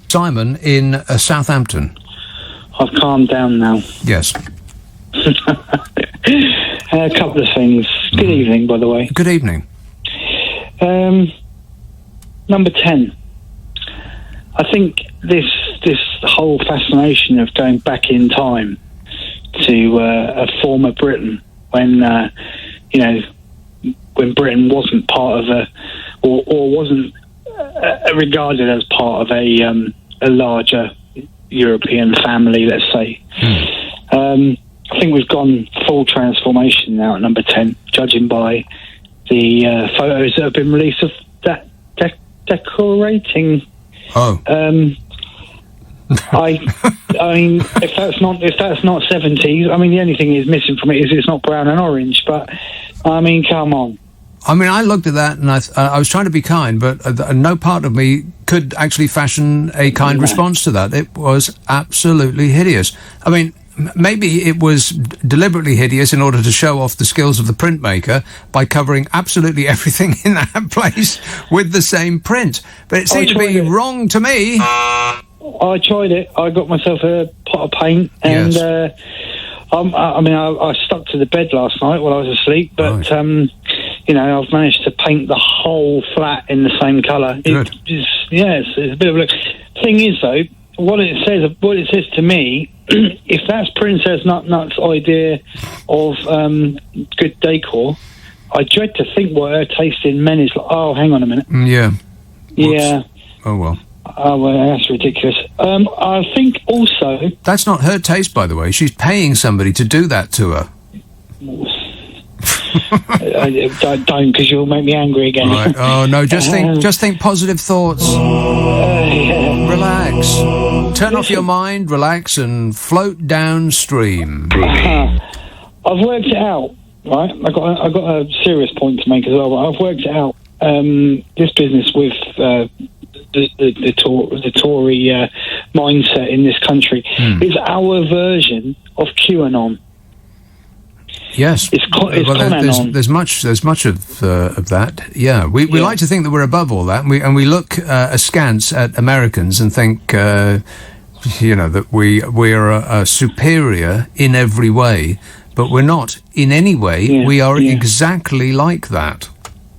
Simon in Southampton.
I've calmed down now.
Yes.
A couple of things. Good evening, by the way.
Good evening.
Number 10. I think this whole fascination of going back in time to a former Britain when when Britain wasn't part of or wasn't regarded as part of a larger European family, let's say. I think we've gone full transformation now at number 10, judging by the photos that have been released of that decorating.
Oh.
I mean, if that's not 70s, I mean, the only thing is missing from it is it's not brown and orange. But I mean, come on.
I mean, I looked at that and I was trying to be kind, but no part of me could actually fashion a kind response to that. It was absolutely hideous. I mean, maybe it was deliberately hideous in order to show off the skills of the printmaker by covering absolutely everything in that place with the same print. But it seemed to be wrong to me.
I tried it. I got myself a pot of paint and
Yes.
I stuck to the bed last night while I was asleep, but I've managed to paint the whole flat in the same colour.
Good.
It's a bit of a look. Thing is, though, what it says to me, if that's Princess Nut's idea of good decor, I dread to think what her taste in men is like. Oh, hang on a minute.
Yeah.
Yeah.
Oh, well.
Oh, well, that's ridiculous. I think also...
That's not her taste, by the way. She's paying somebody to do that to her.
Don't, because you'll make me angry again.
Right. Oh, no, just think positive thoughts. Relax. Turn off your mind, relax, and float downstream.
I've worked it out, right? I got a serious point to make as well, but I've worked it out. This business with the Tory mindset in this country is our version of QAnon.
Yes, there's much of that. Yeah, we like to think that we're above all that, and we look askance at Americans and think, that we are superior in every way, but we're not in any way.
Yeah,
we are exactly like that.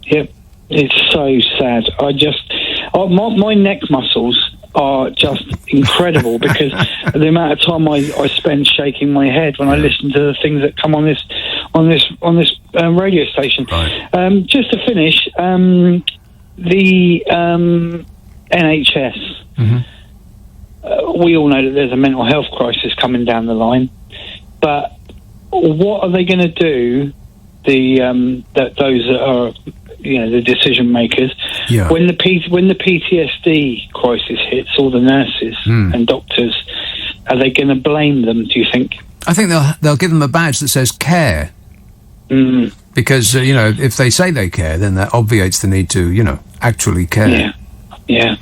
Yep, it's so sad. My neck muscles are just incredible because the amount of time I spend shaking my head when I listen to the things that come on this radio station.
Right.
Just to finish, the NHS.
Mm-hmm.
We all know that there's a mental health crisis coming down the line, but what are they going to do? Those that are the decision makers, when the PTSD crisis hits all the nurses and doctors, are they going to blame them, do you think?
I think they'll give them a badge that says care. Because if they say they care, then that obviates the need to actually care.
Yeah.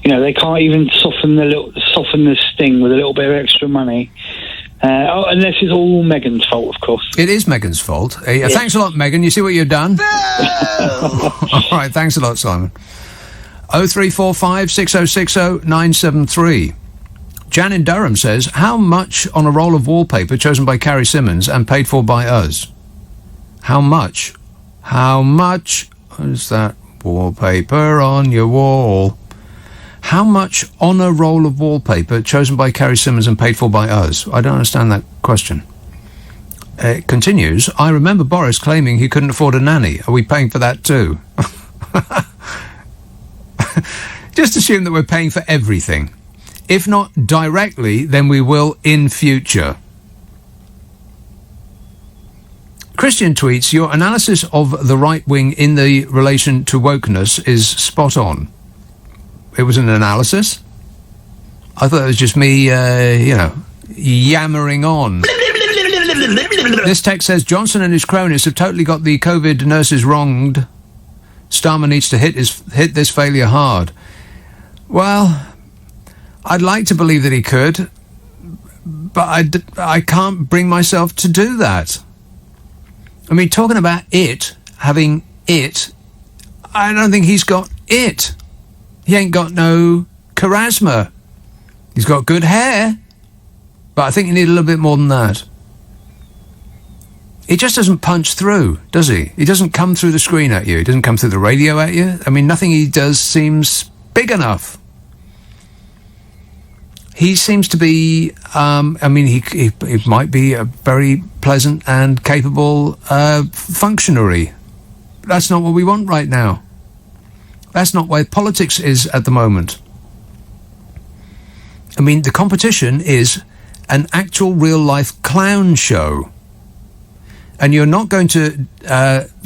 They can't even soften the sting with a little bit of extra money. Unless it's all Meghan's fault, of course.
It is Meghan's fault. Thanks a lot, Meghan. You see what you've done? All right, thanks a lot, Simon. 0345 6060 973. Jan in Durham says, how much on a roll of wallpaper chosen by Carrie Simmons and paid for by us? How much? How much is that wallpaper on your wall? How much on a roll of wallpaper chosen by Carrie Simmons and paid for by us? I don't understand that question. It continues, I remember Boris claiming he couldn't afford a nanny. Are we paying for that too? Just assume that we're paying for everything. If not directly, then we will in future. Christian tweets, your analysis of the right wing in the relation to wokeness is spot on. It was an analysis. I thought it was just me, yammering on. This text says, Johnson and his cronies have totally got the COVID nurses wronged. Starmer needs to hit this failure hard. Well, I'd like to believe that he could, but I can't bring myself to do that. I mean, talking about having it, I don't think he's got it. He ain't got no charisma. He's got good hair, but I think you need a little bit more than that. He just doesn't punch through, does he? He doesn't come through the screen at you. He doesn't come through the radio at you. I mean, nothing he does seems big enough. He seems to be, he might be a very pleasant and capable functionary. That's not what we want right now. That's not where politics is at the moment. I mean, the competition is an actual real-life clown show. And you're not going to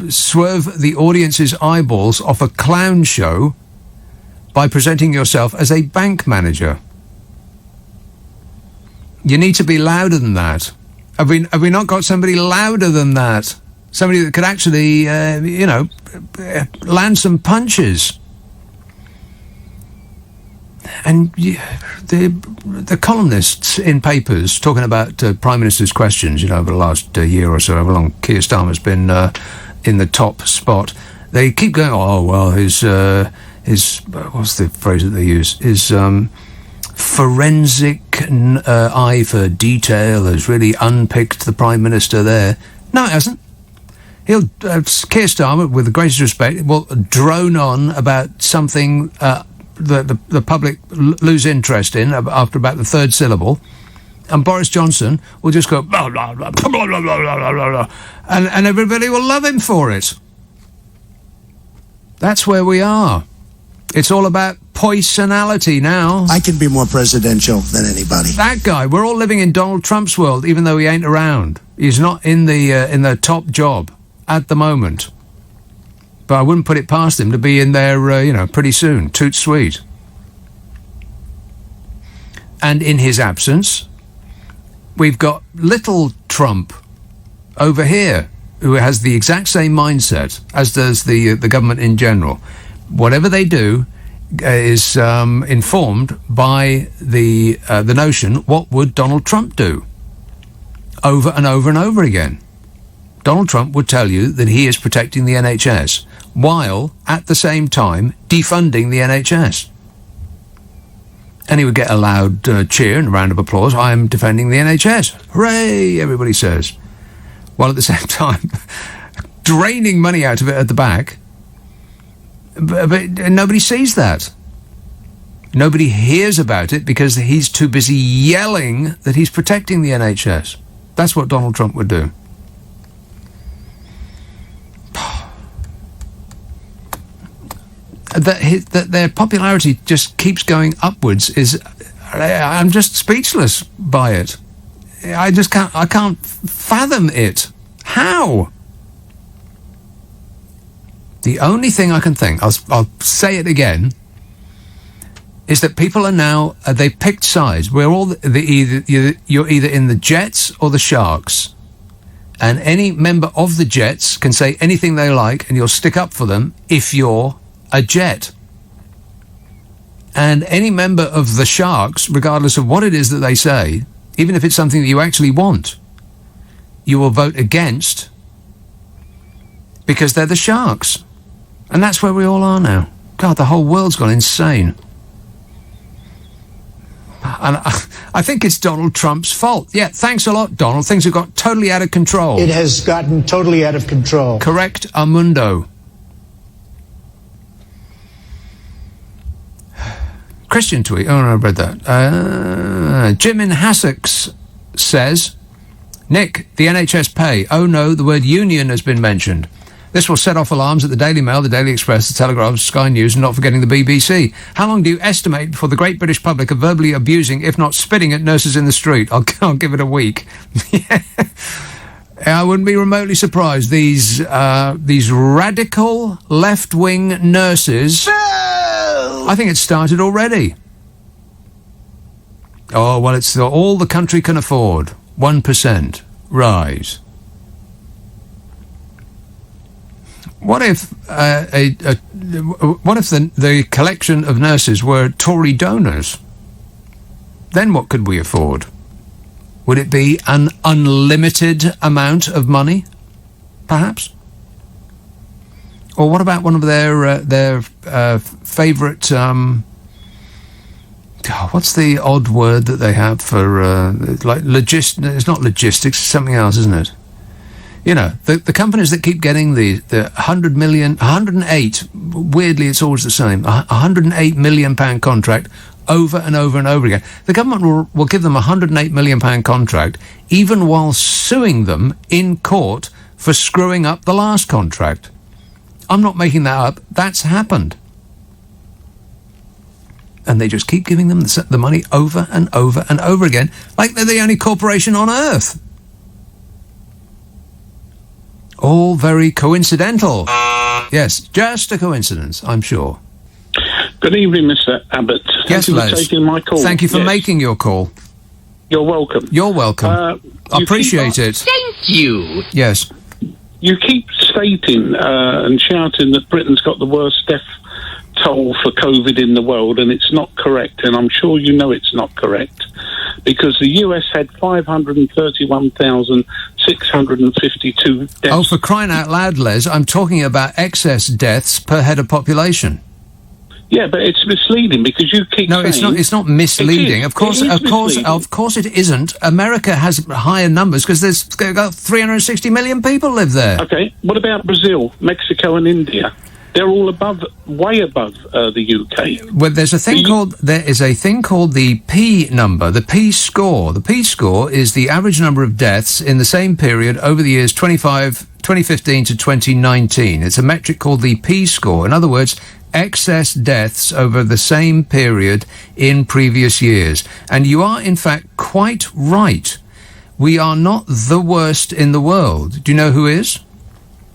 swerve the audience's eyeballs off a clown show by presenting yourself as a bank manager. You need to be louder than that. Have we not got somebody louder than that? Somebody that could actually, land some punches. And the columnists in papers talking about Prime Minister's questions, over the last year or so, however long Keir Starmer's been in the top spot, they keep going, oh, well, his what's the phrase that they use? His forensic eye for detail has really unpicked the Prime Minister there. No, it hasn't. Keir Starmer, with the greatest respect, will drone on about something the public lose interest in after about the third syllable, and Boris Johnson will just go blah, blah, blah, blah, blah, blah, blah, blah, blah, and everybody will love him for it. That's where we are. It's all about personality now.
I can be more presidential than anybody.
That guy, we're all living in Donald Trump's world, even though he ain't around. He's not in the top job at the moment. But I wouldn't put it past him to be in there, pretty soon. Toot sweet. And in his absence, we've got little Trump over here, who has the exact same mindset as does the government in general. Whatever they do is informed by the notion, what would Donald Trump do? Over and over and over again. Donald Trump would tell you that he is protecting the NHS, while, at the same time, defunding the NHS. And he would get a loud cheer and a round of applause. I am defending the NHS. Hooray, everybody says. While at the same time, draining money out of it at the back. But nobody sees that. Nobody hears about it because he's too busy yelling that he's protecting the NHS. That's what Donald Trump would do. That their popularity just keeps going upwards I'm just speechless by it. I can't fathom it. How? The only thing I can think, I'll say it again, is that people are now, they picked sides. We're all you're either in the Jets or the Sharks. And any member of the Jets can say anything they like and you'll stick up for them if you're a Jet. And any member of the Sharks, regardless of what it is that they say, even if it's something that you actually want, you will vote against because they're the Sharks. And that's where we all are now. God, the whole world's gone insane. And I think it's Donald Trump's fault. Yeah, thanks a lot, Donald. Things have got totally out of control.
It has gotten totally out of control.
Correct, Amundo. Christian tweet. Oh, no, I read that. Jim in Hassocks says, Nick, the NHS pay. Oh no, the word union has been mentioned. This will set off alarms at the Daily Mail, the Daily Express, the Telegraph, Sky News, and not forgetting the BBC. How long do you estimate before the great British public are verbally abusing, if not spitting at nurses in the street? I'll give it a week. Yeah. I wouldn't be remotely surprised. These radical left-wing nurses. I think it started already. Oh, well, it's all the country can afford. 1%. Right. What if the collection of nurses were Tory donors? Then what could we afford? Would it be an unlimited amount of money, perhaps? Or what about one of their favourite? What's the odd word that they have for like logistics? It's not logistics. It's something else, isn't it? You know, the companies that keep getting the 100 million, 108. Weirdly, it's always the same. 108 million pound contract. Over and over and over again. The government will give them a £108 million contract, even while suing them in court for screwing up the last contract. I'm not making that up. That's happened. And they just keep giving them the money over and over and over again, like they're the only corporation on earth. All very coincidental. Yes, just a coincidence, I'm sure.
Good evening, Mr. Abbott.
Yes,
Thank you
Les.
for taking my call.
Thank you for making your call.
You're welcome.
You're welcome. I appreciate it.
Thank you.
Yes.
You keep stating and shouting that Britain's got the worst death toll for COVID in the world, and it's not correct, and I'm sure you know it's not correct, because the US had 531,652 deaths.
Oh, for crying out loud, Les, I'm talking about excess deaths per head of population.
Yeah, but it's misleading because you keep saying...
No, it's not misleading. Of course it isn't. America has higher numbers because they've got 360 million people live there.
Okay, what about Brazil, Mexico and India? They're all way above the UK.
Well, there is a thing called the P number, the P score. The P score is the average number of deaths in the same period over the years 2015 to 2019. It's a metric called the P score. In other words, excess deaths over the same period in previous years. And you are, in fact, quite right. We are not the worst in the world. Do you know who is?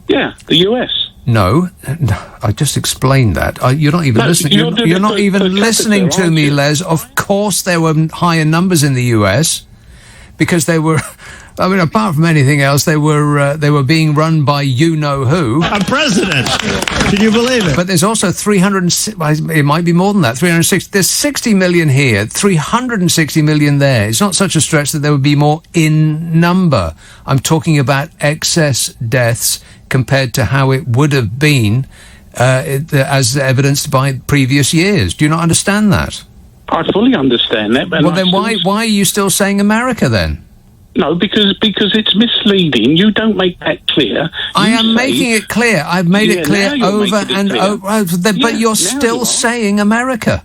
Yeah, the US.
No, I just explained that. You're not even listening. You're not even listening to me, Les. Of course there were higher numbers in the US because they were... I mean, apart from anything else, they were being run by you-know-who.
A president! Can you believe it?
But there's also 306... It might be more than that. 360... There's 60 million here, 360 million there. It's not such a stretch that there would be more in number. I'm talking about excess deaths compared to how it would have been as evidenced by previous years. Do you not understand that?
I fully understand that.
Well, then why are you still saying America, then?
No, because it's misleading. You don't make that clear.
I am making it clear. I've made it clear over and over. But you're still saying America.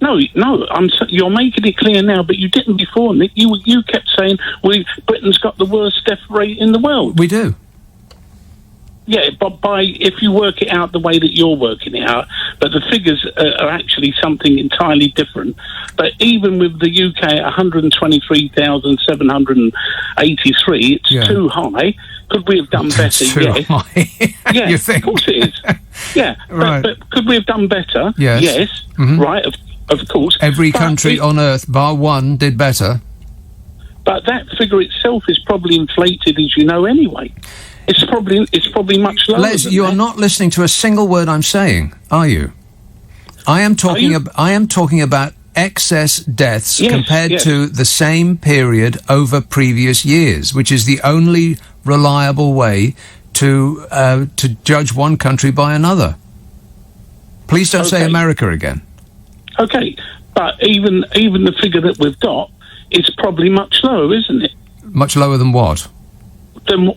No, you're making it clear now, but you didn't before, Nick. You kept saying Britain's got the worst death rate in the world.
We do.
Yeah, but if you work it out the way that you're working it out, but the figures are actually something entirely different. But even with the UK at 123,783, it's too high. Could we have done better?
It's too high.
Yeah,
You think?
Of course it is. Yeah,
Right.
but could we have done better?
Yes.
Yes, right, of course.
Every country on earth, bar one, did better.
But that figure itself is probably inflated, as you know, anyway. It's probably much lower.
Les, you are not listening to a single word I'm saying, are you? I am talking about excess deaths compared to the same period over previous years, which is the only reliable way to judge one country by another. Please don't say America again.
Okay, but even the figure that we've got is probably much lower, isn't it?
Much lower than what?
Than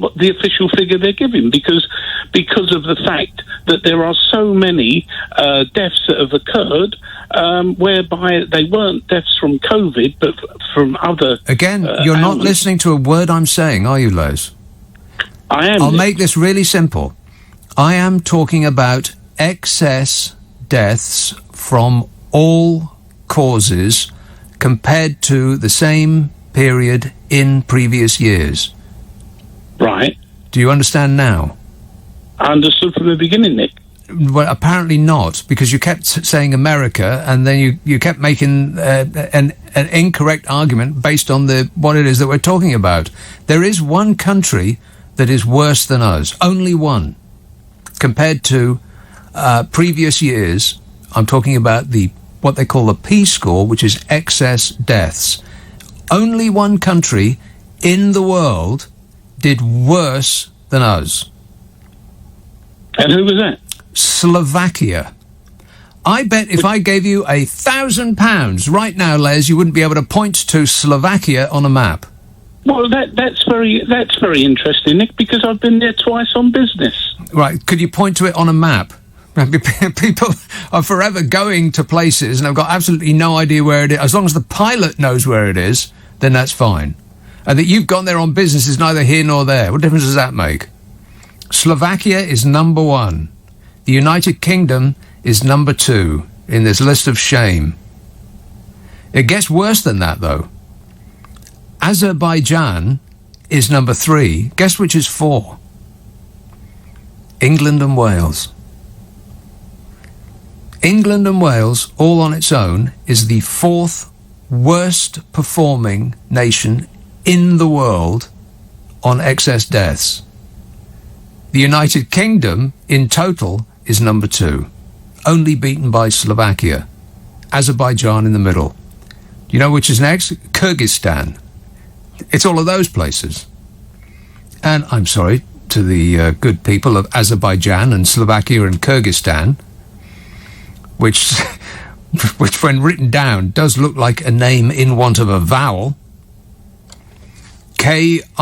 what the official figure they're giving, because of the fact that there are so many deaths that have occurred whereby they weren't deaths from COVID but from other...
Again, you're not listening to a word I'm saying, are you, Les?
I am.
I'll make this really simple. I am talking about excess deaths from all causes compared to the same period in previous years.
Right.
Do you understand now?
I understood from the beginning, Nick.
Well, apparently not, because you kept saying America, and then you kept making an incorrect argument based on what it is that we're talking about. There is one country that is worse than us. Only one. Compared to previous years, I'm talking about what they call the P-score, which is excess deaths. Only one country in the world did worse than us.
And who was that?
Slovakia. I bet if I gave you £1,000 right now, Les, you wouldn't be able to point to Slovakia on a map.
Well, that's very interesting, Nick, because I've been there twice on business.
Right, could you point to it on a map? People are forever going to places and have got absolutely no idea where it is. As long as the pilot knows where it is, then that's fine. And that you've gone there on business is neither here nor there. What difference does that make? Slovakia is number 1. The United Kingdom is number 2 in this list of shame. It gets worse than that, though. Azerbaijan is number 3. Guess which is 4? England and Wales. England and Wales, all on its own, is the 4th worst performing nation in the world on excess deaths. The United Kingdom, in total, is number 2, only beaten by Slovakia. Azerbaijan in the middle. You know which is next? Kyrgyzstan. It's all of those places. And I'm sorry to the good people of Azerbaijan and Slovakia and Kyrgyzstan, which when written down does look like a name in want of a vowel. Kyrgyzstan.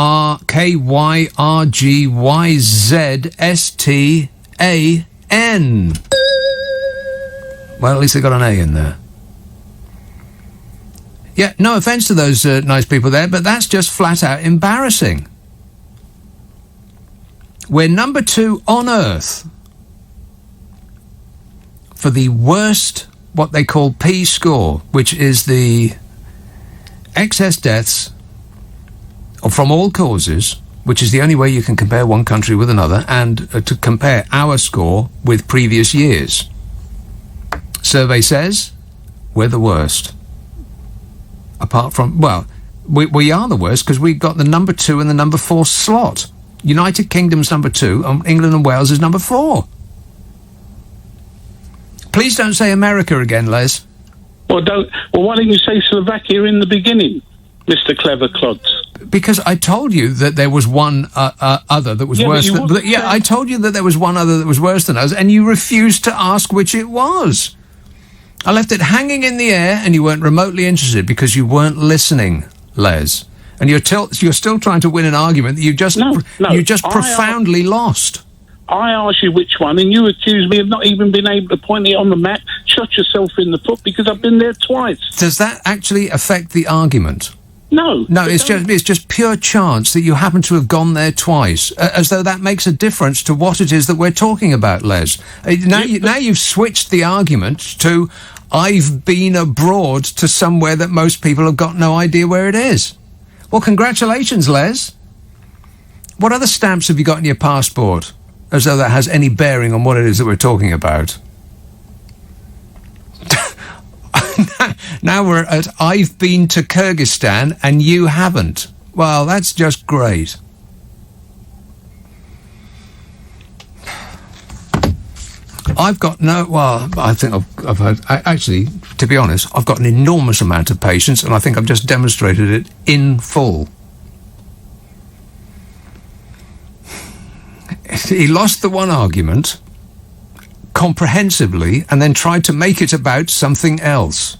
Well, at least they got an A in there. Yeah, no offence to those nice people there, but that's just flat out embarrassing. We're number 2 on Earth for the worst, what they call P-score, which is the excess deaths from all causes, which is the only way you can compare one country with another, and to compare our score with previous years. Survey says we're the worst. Apart from, well, we are the worst because we've got the number 2 and the number 4 slot. United Kingdom's number 2, and England and Wales is number 4. Please don't say America again, Les.
Well, why didn't you say Slovakia in the beginning, Mr. Clever Clods?
Because I told you that there was one other that was worse than... I told you that there was one other that was worse than us, and you refused to ask which it was. I left it hanging in the air, and you weren't remotely interested because you weren't listening, Les. And you're still trying to win an argument that you just profoundly lost.
I asked you which one, and you accused me of not even being able to point it on the map. Shot yourself in the foot because I've been there twice.
Does that actually affect the argument?
No.
No, it's just pure chance that you happen to have gone there twice, as though that makes a difference to what it is that we're talking about, Les. Now you've switched the argument to, I've been abroad to somewhere that most people have got no idea where it is. Well, congratulations, Les. What other stamps have you got in your passport, as though that has any bearing on what it is that we're talking about? Now we're at I've been to Kyrgyzstan and you haven't. Well, that's just great. I've got I think I've had... Actually, to be honest, I've got an enormous amount of patience, and I think I've just demonstrated it in full. He lost the one argument comprehensively and then tried to make it about something else.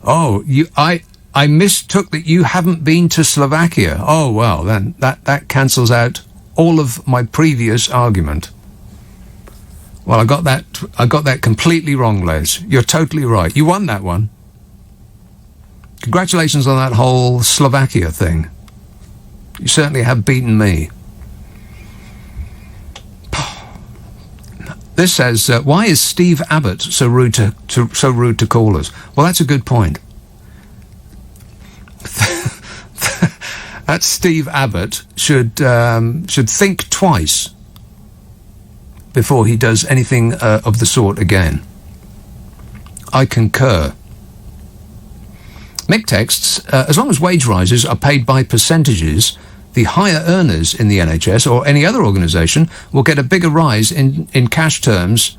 Oh, I mistook that you haven't been to Slovakia. Oh, well, then that cancels out all of my previous argument. Well, I got that completely wrong, Les. You're totally right. You won that one. Congratulations on that whole Slovakia thing. You certainly have beaten me. This says, why is Steve Abbott so rude to callers? Well, that's a good point. that Steve Abbott should think twice before he does anything of the sort again. I concur. Mick texts, as long as wage rises are paid by percentages, the higher earners in the NHS or any other organisation will get a bigger rise in cash terms.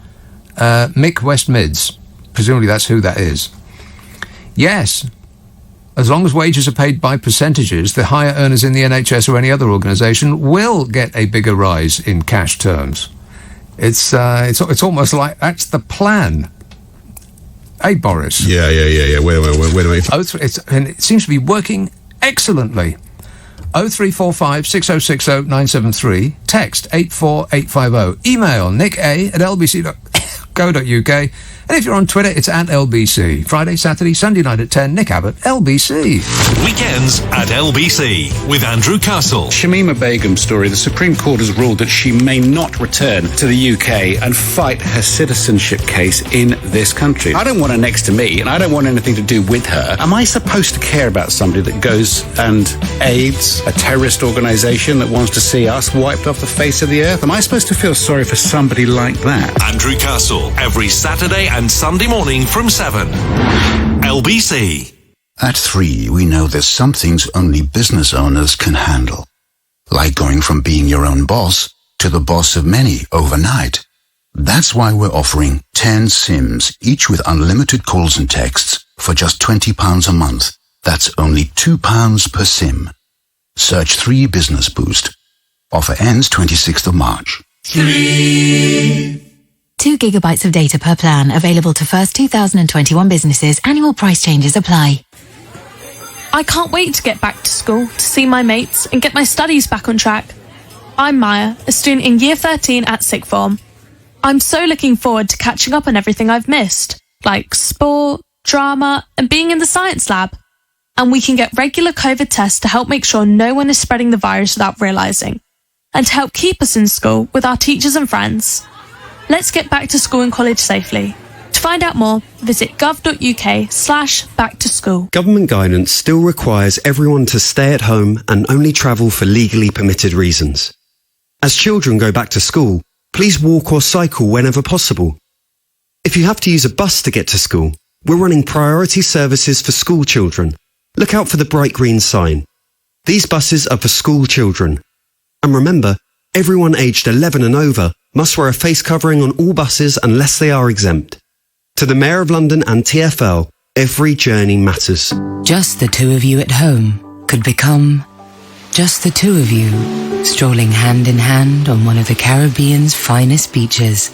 Mick West Mids. Presumably that's who that is. Yes, as long as wages are paid by percentages, the higher earners in the NHS or any other organisation will get a bigger rise in cash terms. It's almost like that's the plan. Hey, Boris.
Yeah. Wait a minute.
And it seems to be working excellently. 0345 6060 973. Text 84850. Email nicka@lbc.co.uk. And if you're on Twitter, it's @LBC. Friday, Saturday, Sunday night at 10, Nick Abbott, LBC.
Weekends at LBC with Andrew Castle.
Shamima Begum's story. The Supreme Court has ruled that she may not return to the UK and fight her citizenship case in this country. I don't want her next to me, and I don't want anything to do with her. Am I supposed to care about somebody that goes and aids a terrorist organisation that wants to see us wiped off the face of the earth? Am I supposed to feel sorry for somebody like that?
Andrew Castle, every Saturday and Sunday morning from 7. LBC.
At 3, we know there's some things only business owners can handle. Like going from being your own boss to the boss of many overnight. That's why we're offering 10 SIMs, each with unlimited calls and texts, for just £20 a month. That's only £2 per SIM. Search 3 Business Boost. Offer ends 26th of March.
3. 2 gigabytes of data per plan, available to first 2021 businesses. Annual price changes apply.
I can't wait to get back to school, to see my mates and get my studies back on track. I'm Maya, a student in Year 13 at Sixth Form. I'm so looking forward to catching up on everything I've missed, like sport, drama and being in the science lab. And we can get regular COVID tests to help make sure no one is spreading the virus without realising, and to help keep us in school with our teachers and friends. Let's get back to school and college safely. To find out more, visit gov.uk/backtoschool.
Government guidance still requires everyone to stay at home and only travel for legally permitted reasons. As children go back to school, please walk or cycle whenever possible. If you have to use a bus to get to school, we're running priority services for school children. Look out for the bright green sign. These buses are for school children. And remember, everyone aged 11 and over must wear a face covering on all buses unless they are exempt. To the Mayor of London and TfL, every journey matters.
Just the two of you at home could become just the two of you, strolling hand in hand on one of the Caribbean's finest beaches.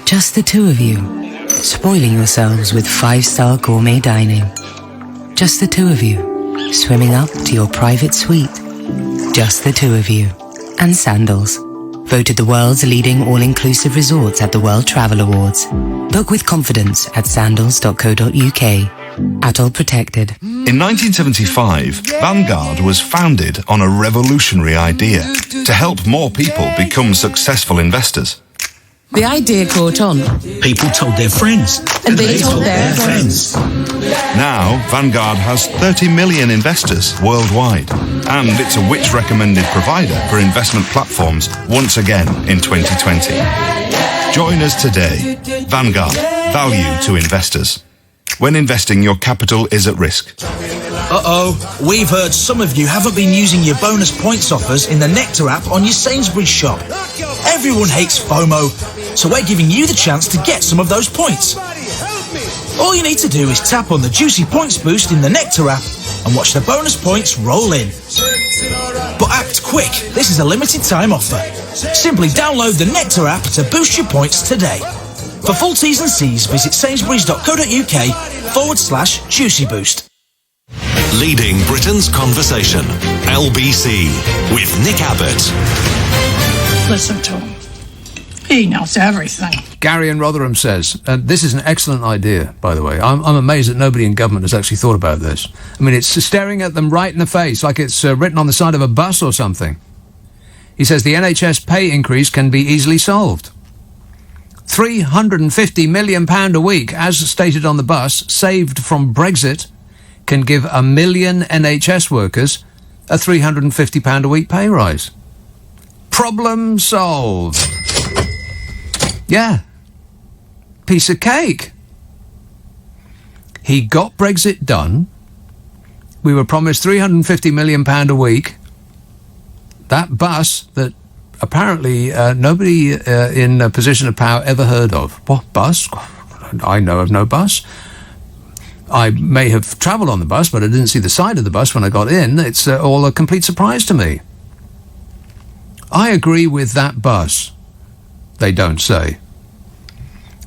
Just the two of you, spoiling yourselves with 5-star gourmet dining. Just the two of you, swimming up to your private suite. Just the two of you. And Sandals, voted the world's leading all-inclusive resorts at the World Travel Awards. Book with confidence at sandals.co.uk. Adult protected.
In 1975, Vanguard was founded on a revolutionary idea to help more people become successful investors.
The idea caught on.
People told their friends.
And they told their friends.
Now, Vanguard has 30 million investors worldwide. And it's a Which-recommended provider for investment platforms once again in 2020. Join us today. Vanguard. Value to investors. When investing, your capital is at risk.
Uh-oh, we've heard some of you haven't been using your bonus points offers in the Nectar app on your Sainsbury's shop. Everyone hates FOMO, so we're giving you the chance to get some of those points. All you need to do is tap on the Juicy Points boost in the Nectar app and watch the bonus points roll in. But act quick, this is a limited time offer. Simply download the Nectar app to boost your points today. For full T's and C's, visit sainsbury's.co.uk/Juicy Boost.
Leading Britain's conversation. LBC with Nick Abbott.
Listen to him. He knows everything.
Gary in Rotherham says, this is an excellent idea, by the way. I'm amazed that nobody in government has actually thought about this. I mean, it's staring at them right in the face, like it's written on the side of a bus or something. He says the NHS pay increase can be easily solved. £350 million a week, as stated on the bus, saved from Brexit, can give 1 million NHS workers a £350 a week pay rise. Problem solved. Yeah. Piece of cake. He got Brexit done. We were promised £350 million a week. That bus that apparently nobody in a position of power ever heard of. What bus? I know of no bus. I may have travelled on the bus, but I didn't see the side of the bus when I got in. It's all a complete surprise to me. I agree with that bus. They don't say.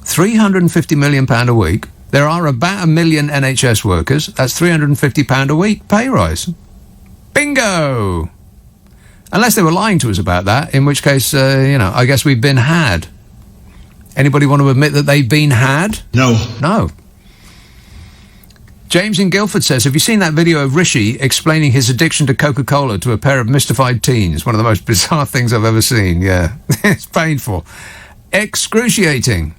£350 million a week. There are about 1 million NHS workers. That's £350 a week pay rise. Bingo! Unless they were lying to us about that, in which case, I guess we've been had. Anybody want to admit that they've been had?
No.
No. James in Guildford says, have you seen that video of Rishi explaining his addiction to Coca-Cola to a pair of mystified teens? One of the most bizarre things I've ever seen, yeah. It's painful. Excruciating.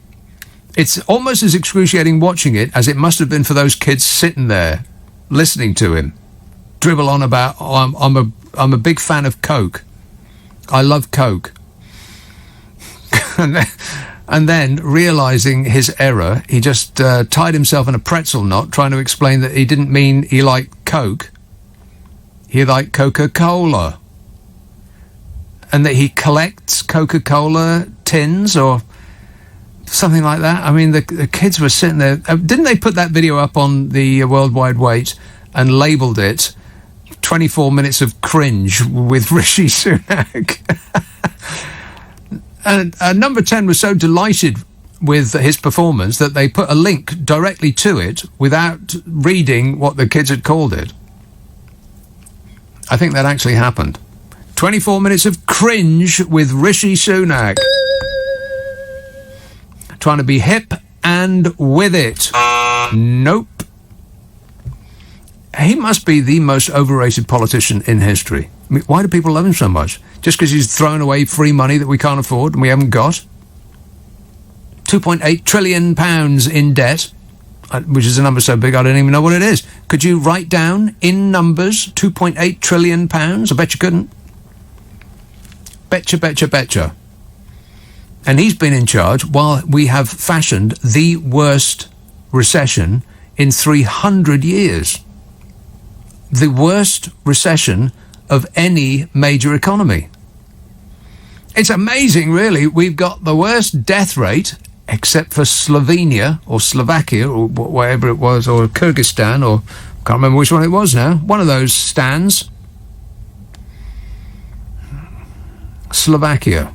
It's almost as excruciating watching it as it must have been for those kids sitting there, listening to him dribble on about, I'm a big fan of Coke. I love Coke. And then, realising his error, he just tied himself in a pretzel knot, trying to explain that he didn't mean he liked Coke. He liked Coca-Cola. And that he collects Coca-Cola tins or something like that. I mean, the kids were sitting there. Didn't they put that video up on the World Wide Wait and labelled it 24 minutes of cringe with Rishi Sunak? And Number 10 was so delighted with his performance that they put a link directly to it without reading what the kids had called it. I think that actually happened. 24 minutes of cringe with Rishi Sunak. Trying to be hip and with it. Nope. He must be the most overrated politician in history. I mean, why do people love him so much? Just because he's thrown away free money that we can't afford and we haven't got? £2.8 trillion in debt, which is a number so big I don't even know what it is. Could you write down in numbers £2.8 trillion? I bet you couldn't. Betcha. And he's been in charge while we have fashioned the worst recession in 300 years. The worst recession of any major economy. It's amazing, really. We've got the worst death rate, except for Slovenia or Slovakia or whatever it was, or Kyrgyzstan, or can't remember which one it was now. One of those stands. Slovakia.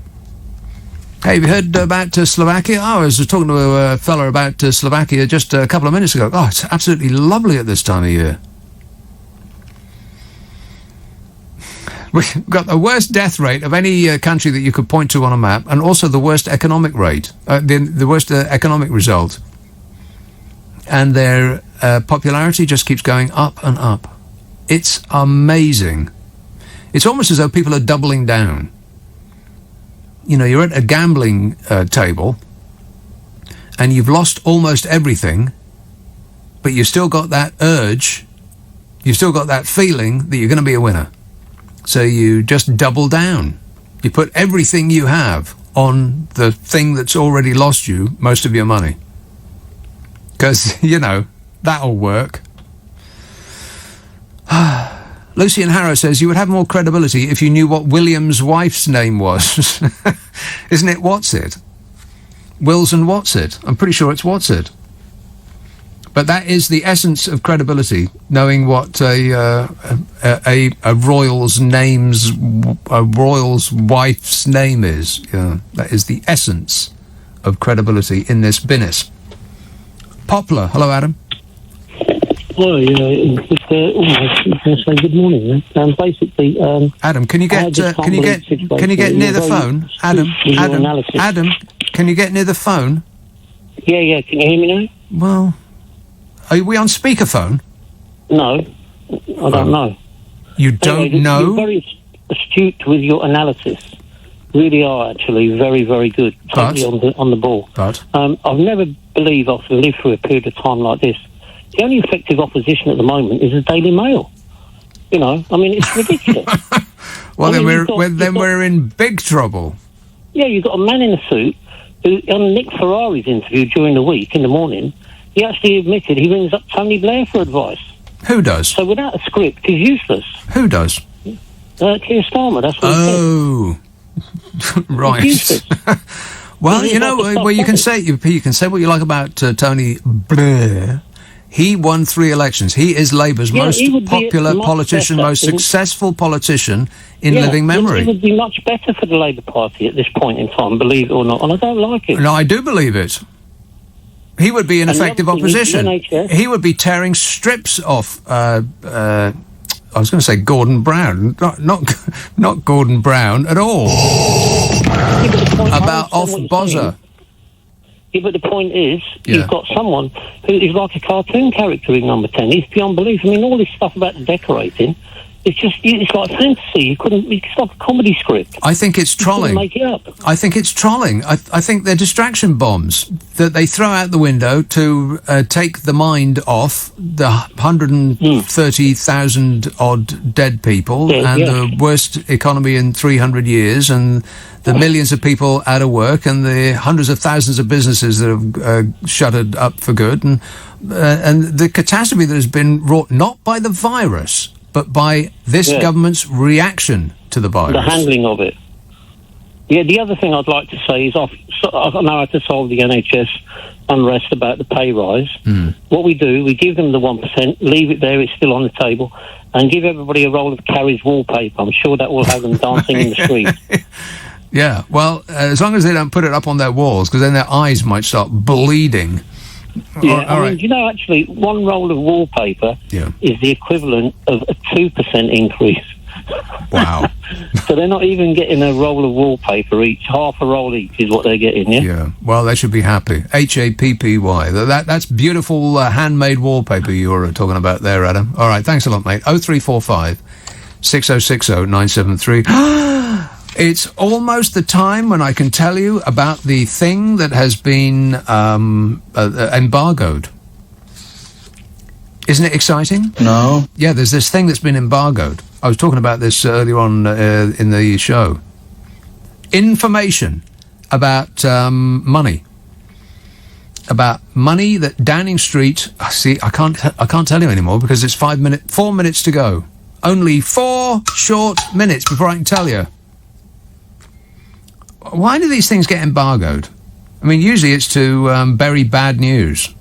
Hey, have you heard about Slovakia? I was talking to a fella about Slovakia just a couple of minutes ago. Oh, it's absolutely lovely at this time of year. We've got the worst death rate of any country that you could point to on a map, and also the worst economic rate, the worst economic result. And their popularity just keeps going up and up. It's amazing. It's almost as though people are doubling down. You know, you're at a gambling table, and you've lost almost everything, but you've still got that urge, you've still got that feeling that you're going to be a winner. So you just double down. You put everything you have on the thing that's already lost you most of your money. Because, that'll work. Lucy in Harrow says, you would have more credibility if you knew what William's wife's name was. Isn't it What's-It? Wills and What's-It. I'm pretty sure it's What's-It. But that is the essence of credibility, knowing what a royal's wife's name is. Yeah, that is the essence of credibility in this business. Poplar, hello, Adam.
Hello, say good morning. Basically,
Adam, can you get near the phone? Adam, can you get near the phone?
Yeah. Can you hear me now?
Well. Are we on speakerphone?
No, I don't know.
You don't know?
You're very astute with your analysis. Really are, actually. Very, very good. Totally on the ball.
But?
I've never believed I can live through a period of time like this. The only effective opposition at the moment is the Daily Mail. You know, I mean, it's ridiculous.
Well,
I mean,
then we're in big trouble.
Yeah, you've got a man in a suit who, on Nick Ferrari's interview during the week, in the morning, he actually admitted he rings up Tony Blair for advice.
Who does?
So without a script, he's useless.
Who does?
Keir Starmer, that's what he
said. Right.
He's useless.
Well, you know, well, you can say what you like about Tony Blair. He won 3 elections. He is Labour's most popular politician, most successful politician in living memory.
It would be much better for the Labour Party at this point in time, believe it or not, and I don't like it.
No, I do believe it. He would be an effective opposition. He would be tearing strips off. I was going to say Gordon Brown, not Gordon Brown at all. About off Bozza.
Yeah, but the point is, you've got someone who is like a cartoon character in Number 10. He's beyond belief. I mean, all this stuff about the decorating, it's like fantasy. It's like a comedy script.
I think it's trolling.
Make it up.
I think it's trolling. I think they're distraction bombs that they throw out the window to take the mind off the 130,000 odd dead people the worst economy in 300 years and the millions of people out of work and the hundreds of thousands of businesses that have shuttered up for good and the catastrophe that has been wrought not by the virus but by this government's reaction to the virus.
The handling of it. Yeah, the other thing I'd like to say is I know how to solve the NHS unrest about the pay rise. What we do, we give them the 1%, leave it there, it's still on the table, and give everybody a roll of Carrie's wallpaper. I'm sure that will have them dancing in the street.
Yeah, well, as long as they don't put it up on their walls, because then their eyes might start bleeding.
Yeah, I mean, you know, actually, one roll of wallpaper is the equivalent of a 2% increase.
Wow.
So they're not even getting a roll of wallpaper each. Half a roll each is what they're getting, yeah?
Yeah, well, they should be happy. HAPPY. That's beautiful handmade wallpaper you were talking about there, Adam. All right, thanks a lot, mate. 0345 6060 973. It's almost the time when I can tell you about the thing that has been embargoed. Isn't it exciting?
No.
Yeah, there's this thing that's been embargoed. I was talking about this earlier on in the show. Information about money. About money that Downing Street... See, I can't tell you anymore because it's 4 minutes to go. Only 4 short minutes before I can tell you. Why do these things get embargoed? I mean, usually it's to bury bad news.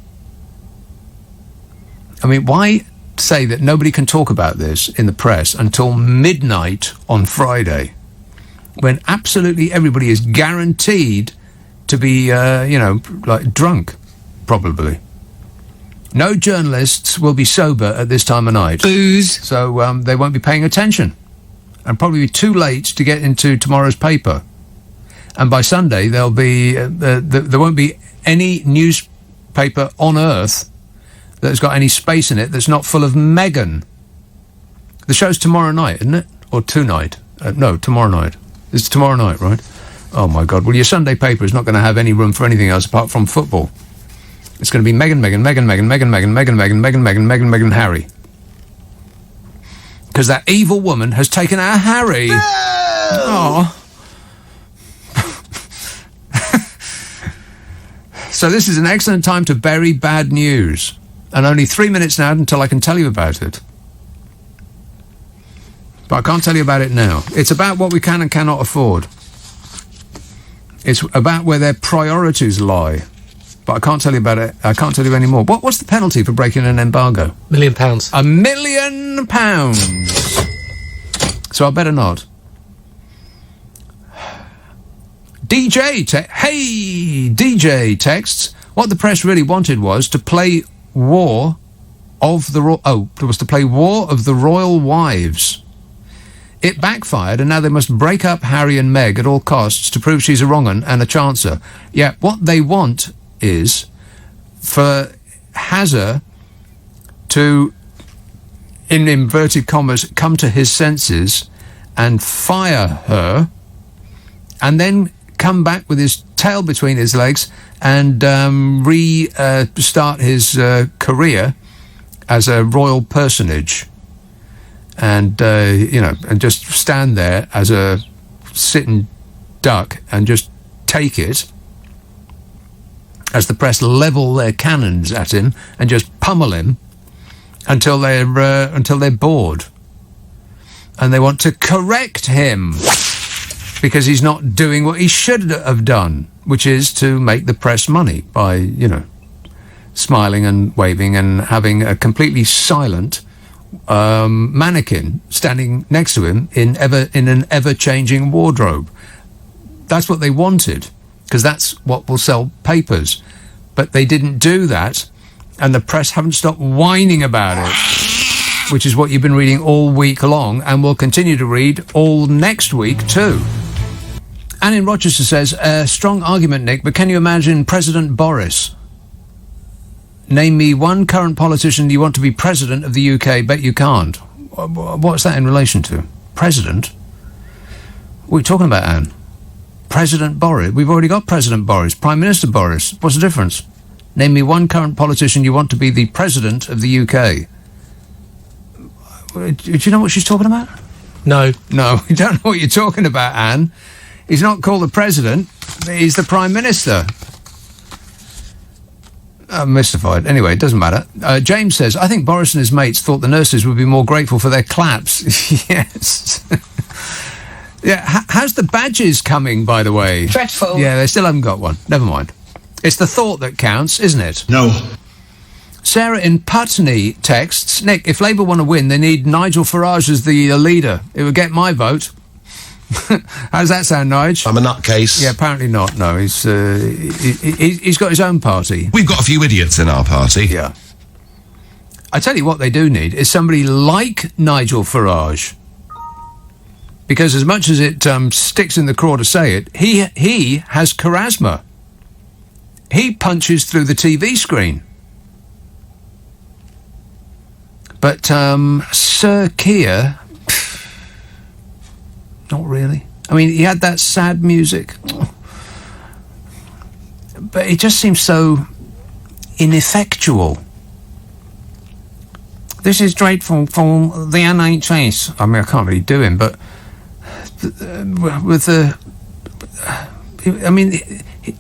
I mean, why say that nobody can talk about this in the press until midnight on Friday, when absolutely everybody is guaranteed to be, like drunk, probably. No journalists will be sober at this time of night.
Booze.
So they won't be paying attention. And probably be too late to get into tomorrow's paper. And by Sunday, there'll be there won't be any newspaper on earth that's got any space in it that's not full of Meghan. The show's tomorrow night, isn't it? Or tonight? No, tomorrow night. It's tomorrow night, right? Oh, my God. Well, your Sunday paper is not going to have any room for anything else apart from football. It's going to be Meghan, Harry. Because that evil woman has taken our Harry. No! Oh. So this is an excellent time to bury bad news. And only 3 minutes now until I can tell you about it. But I can't tell you about it now. It's about what we can and cannot afford. It's about where their priorities lie. But I can't tell you about it. I can't tell you any more. What's the penalty for breaking an embargo?
£1 million.
£1 million! So I better not. DJ texts. What the press really wanted was to play War of the Royal Wives. It backfired, and now they must break up Harry and Meg at all costs to prove she's a wrong 'un and a chancer. Yeah, what they want is for Hazza to, in inverted commas, come to his senses and fire her, and then come back with his tail between his legs and restart his career as a royal personage. and and just stand there as a sitting duck and just take it as the press level their cannons at him and just pummel him until they're bored, and they want to correct him because he's not doing what he should have done, which is to make the press money by smiling and waving and having a completely silent mannequin standing next to him in an ever-changing wardrobe. That's what they wanted, because that's what will sell papers. But they didn't do that, and the press haven't stopped whining about it, which is what you've been reading all week long and will continue to read all next week too. Anne in Rochester says, strong argument, Nick, but can you imagine President Boris? Name me one current politician you want to be president of the UK. Bet you can't. What's that in relation to? President? What are you talking about, Anne? President Boris? We've already got President Boris. Prime Minister Boris. What's the difference? Name me one current politician you want to be the president of the UK. Do you know what she's talking about? No, you don't know what you're talking about, Anne. He's not called the president. He's the prime minister. I'm mystified. Anyway, it doesn't matter. James says, I think Boris and his mates thought the nurses would be more grateful for their claps. Yes. Yeah, how's the badges coming, by the way?
Dreadful.
Yeah, they still haven't got one. Never mind. It's the thought that counts, isn't it?
No.
Sarah in Putney texts, Nick, if Labour want to win, they need Nigel Farage as the leader. It would get my vote. How's that sound, Nigel?
I'm a nutcase.
Yeah, apparently not. No, he's got his own party.
We've got a few idiots in our party.
Yeah. I tell you what they do need is somebody like Nigel Farage. Because as much as it sticks in the craw to say it, he has charisma. He punches through the TV screen. But Sir Keir, not really. I mean, he had that sad music. But it just seems so ineffectual. This is dreadful for the NHS. I mean, I can't really do him, but with the... I mean,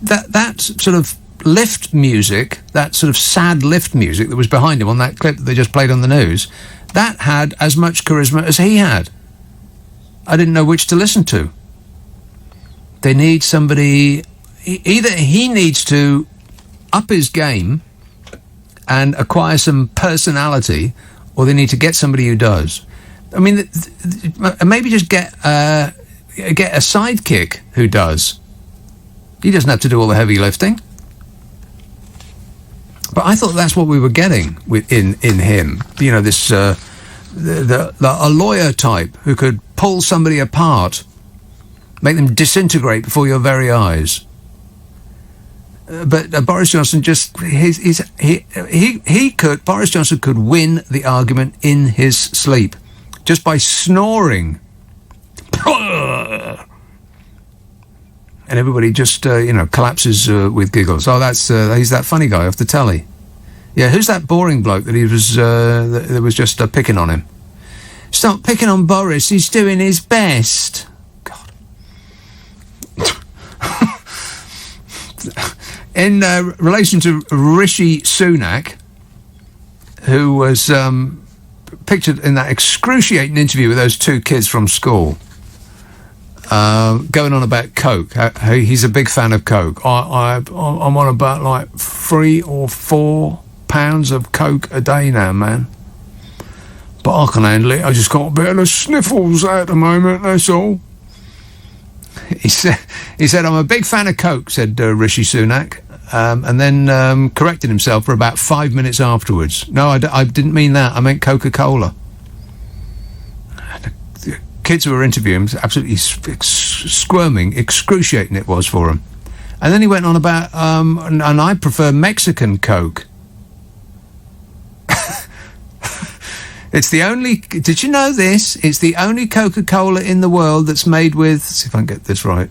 that sort of lift music, that sort of sad lift music that was behind him on that clip that they just played on the news, that had as much charisma as he had. I didn't know which to listen to. They need somebody... Either he needs to up his game and acquire some personality, or they need to get somebody who does. I mean, maybe just get a sidekick who does. He doesn't have to do all the heavy lifting. But I thought that's what we were getting in him. You know, this a lawyer type who could pull somebody apart, make them disintegrate before your very eyes. But Boris Johnson Boris Johnson could win the argument in his sleep just by snoring. And everybody just, collapses with giggles. Oh, he's that funny guy off the telly. Yeah, who's that boring bloke that he was, that was just picking on him? Stop picking on Boris, he's doing his best. God. In relation to Rishi Sunak, who was pictured in that excruciating interview with those two kids from school, going on about Coke. He's a big fan of Coke. I'm on about like 3 or 4 pounds of Coke a day now, man. But I can handle it. I just got a bit of the sniffles at the moment, that's all. He said, I'm a big fan of Coke, said Rishi Sunak, and then corrected himself for about 5 minutes afterwards. No, I didn't mean that. I meant Coca-Cola. The kids who were interviewing him, absolutely squirming, excruciating it was for him. And then he went on about, and I prefer Mexican Coke. It's the only... Did you know this? It's the only Coca-Cola in the world that's made with... Let's see if I can get this right.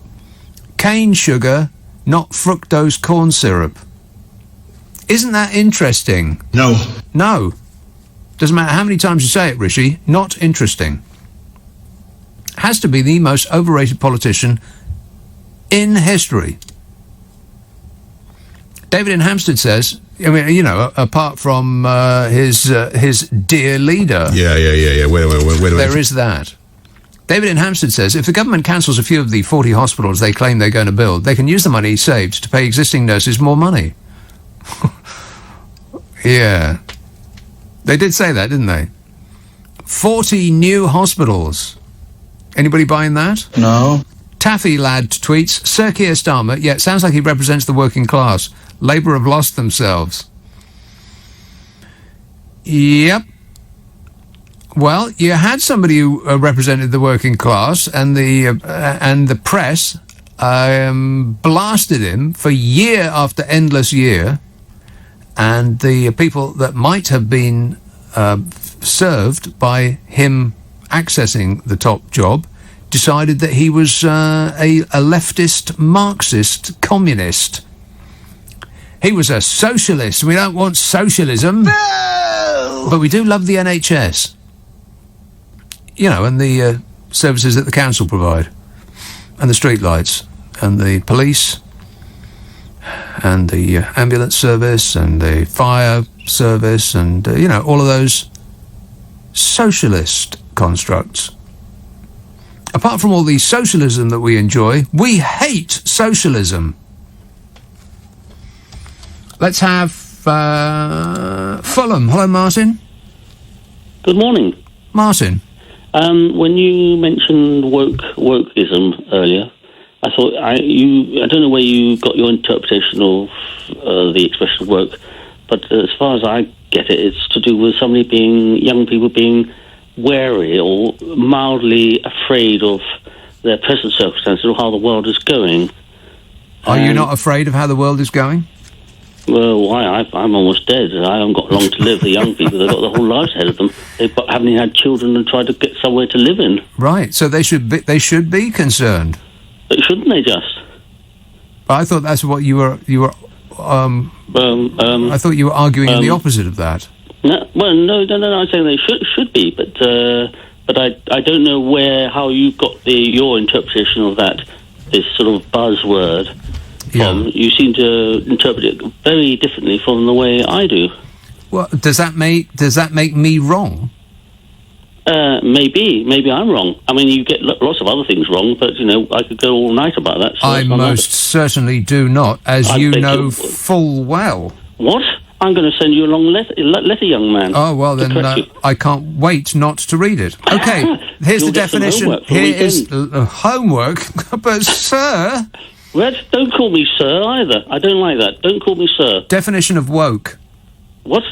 Cane sugar, not fructose corn syrup. Isn't that interesting?
No.
No. Doesn't matter how many times you say it, Rishi, not interesting. Has to be the most overrated politician in history. David in Hampstead says, I mean, you know, apart from his dear leader.
Yeah. Wait.
There is that. David in Hampstead says, if the government cancels a few of the 40 hospitals they claim they're going to build, they can use the money saved to pay existing nurses more money. Yeah. They did say that, didn't they? 40 new hospitals. Anybody buying that?
No.
Taffy Lad tweets, Sir Keir Starmer, yeah, it sounds like he represents the working class. Labour have lost themselves. Yep. Well, you had somebody who represented the working class, and the press blasted him for year after endless year, and the people that might have been served by him accessing the top job decided that he was a leftist, Marxist, communist. He was a socialist. We don't want socialism. No! But we do love the NHS. You know, and the services that the council provide. And the street lights. And the police. And the ambulance service. And the fire service. And, you know, all of those socialist constructs. Apart from all the socialism that we enjoy, we hate socialism. Let's have Fulham. Hello, Martin.
Good morning.
Martin.
When you mentioned wokeism earlier, I thought I don't know where you got your interpretation of the expression woke, but as far as I get it, it's to do with young people being wary or mildly afraid of their present circumstances or how the world is going.
Are you not afraid of how the world is going?
Well, why? I'm almost dead. I haven't got long to live. The young people, they've got their whole lives ahead of them. They haven't even had children and tried to get somewhere to live in.
Right, so they should be concerned.
But shouldn't they just?
But I thought that's what you were. I thought you were arguing in the opposite of that.
No, well, no. I'm saying they should be, but I don't know how you got your interpretation of that, this sort of buzzword. You seem to interpret it very differently from the way I do.
Well, does that make me wrong?
Maybe I'm wrong. I mean, you get lots of other things wrong, but you know, I could go all night about that. So
I most certainly do not, as you know full well.
What? I'm going to send you a long letter, young man.
Oh, well, then I can't wait not to read it. Okay, here's the definition. Here is homework. But, sir...
Red, don't call me sir either. I don't like that. Don't call me sir.
Definition of woke.
What?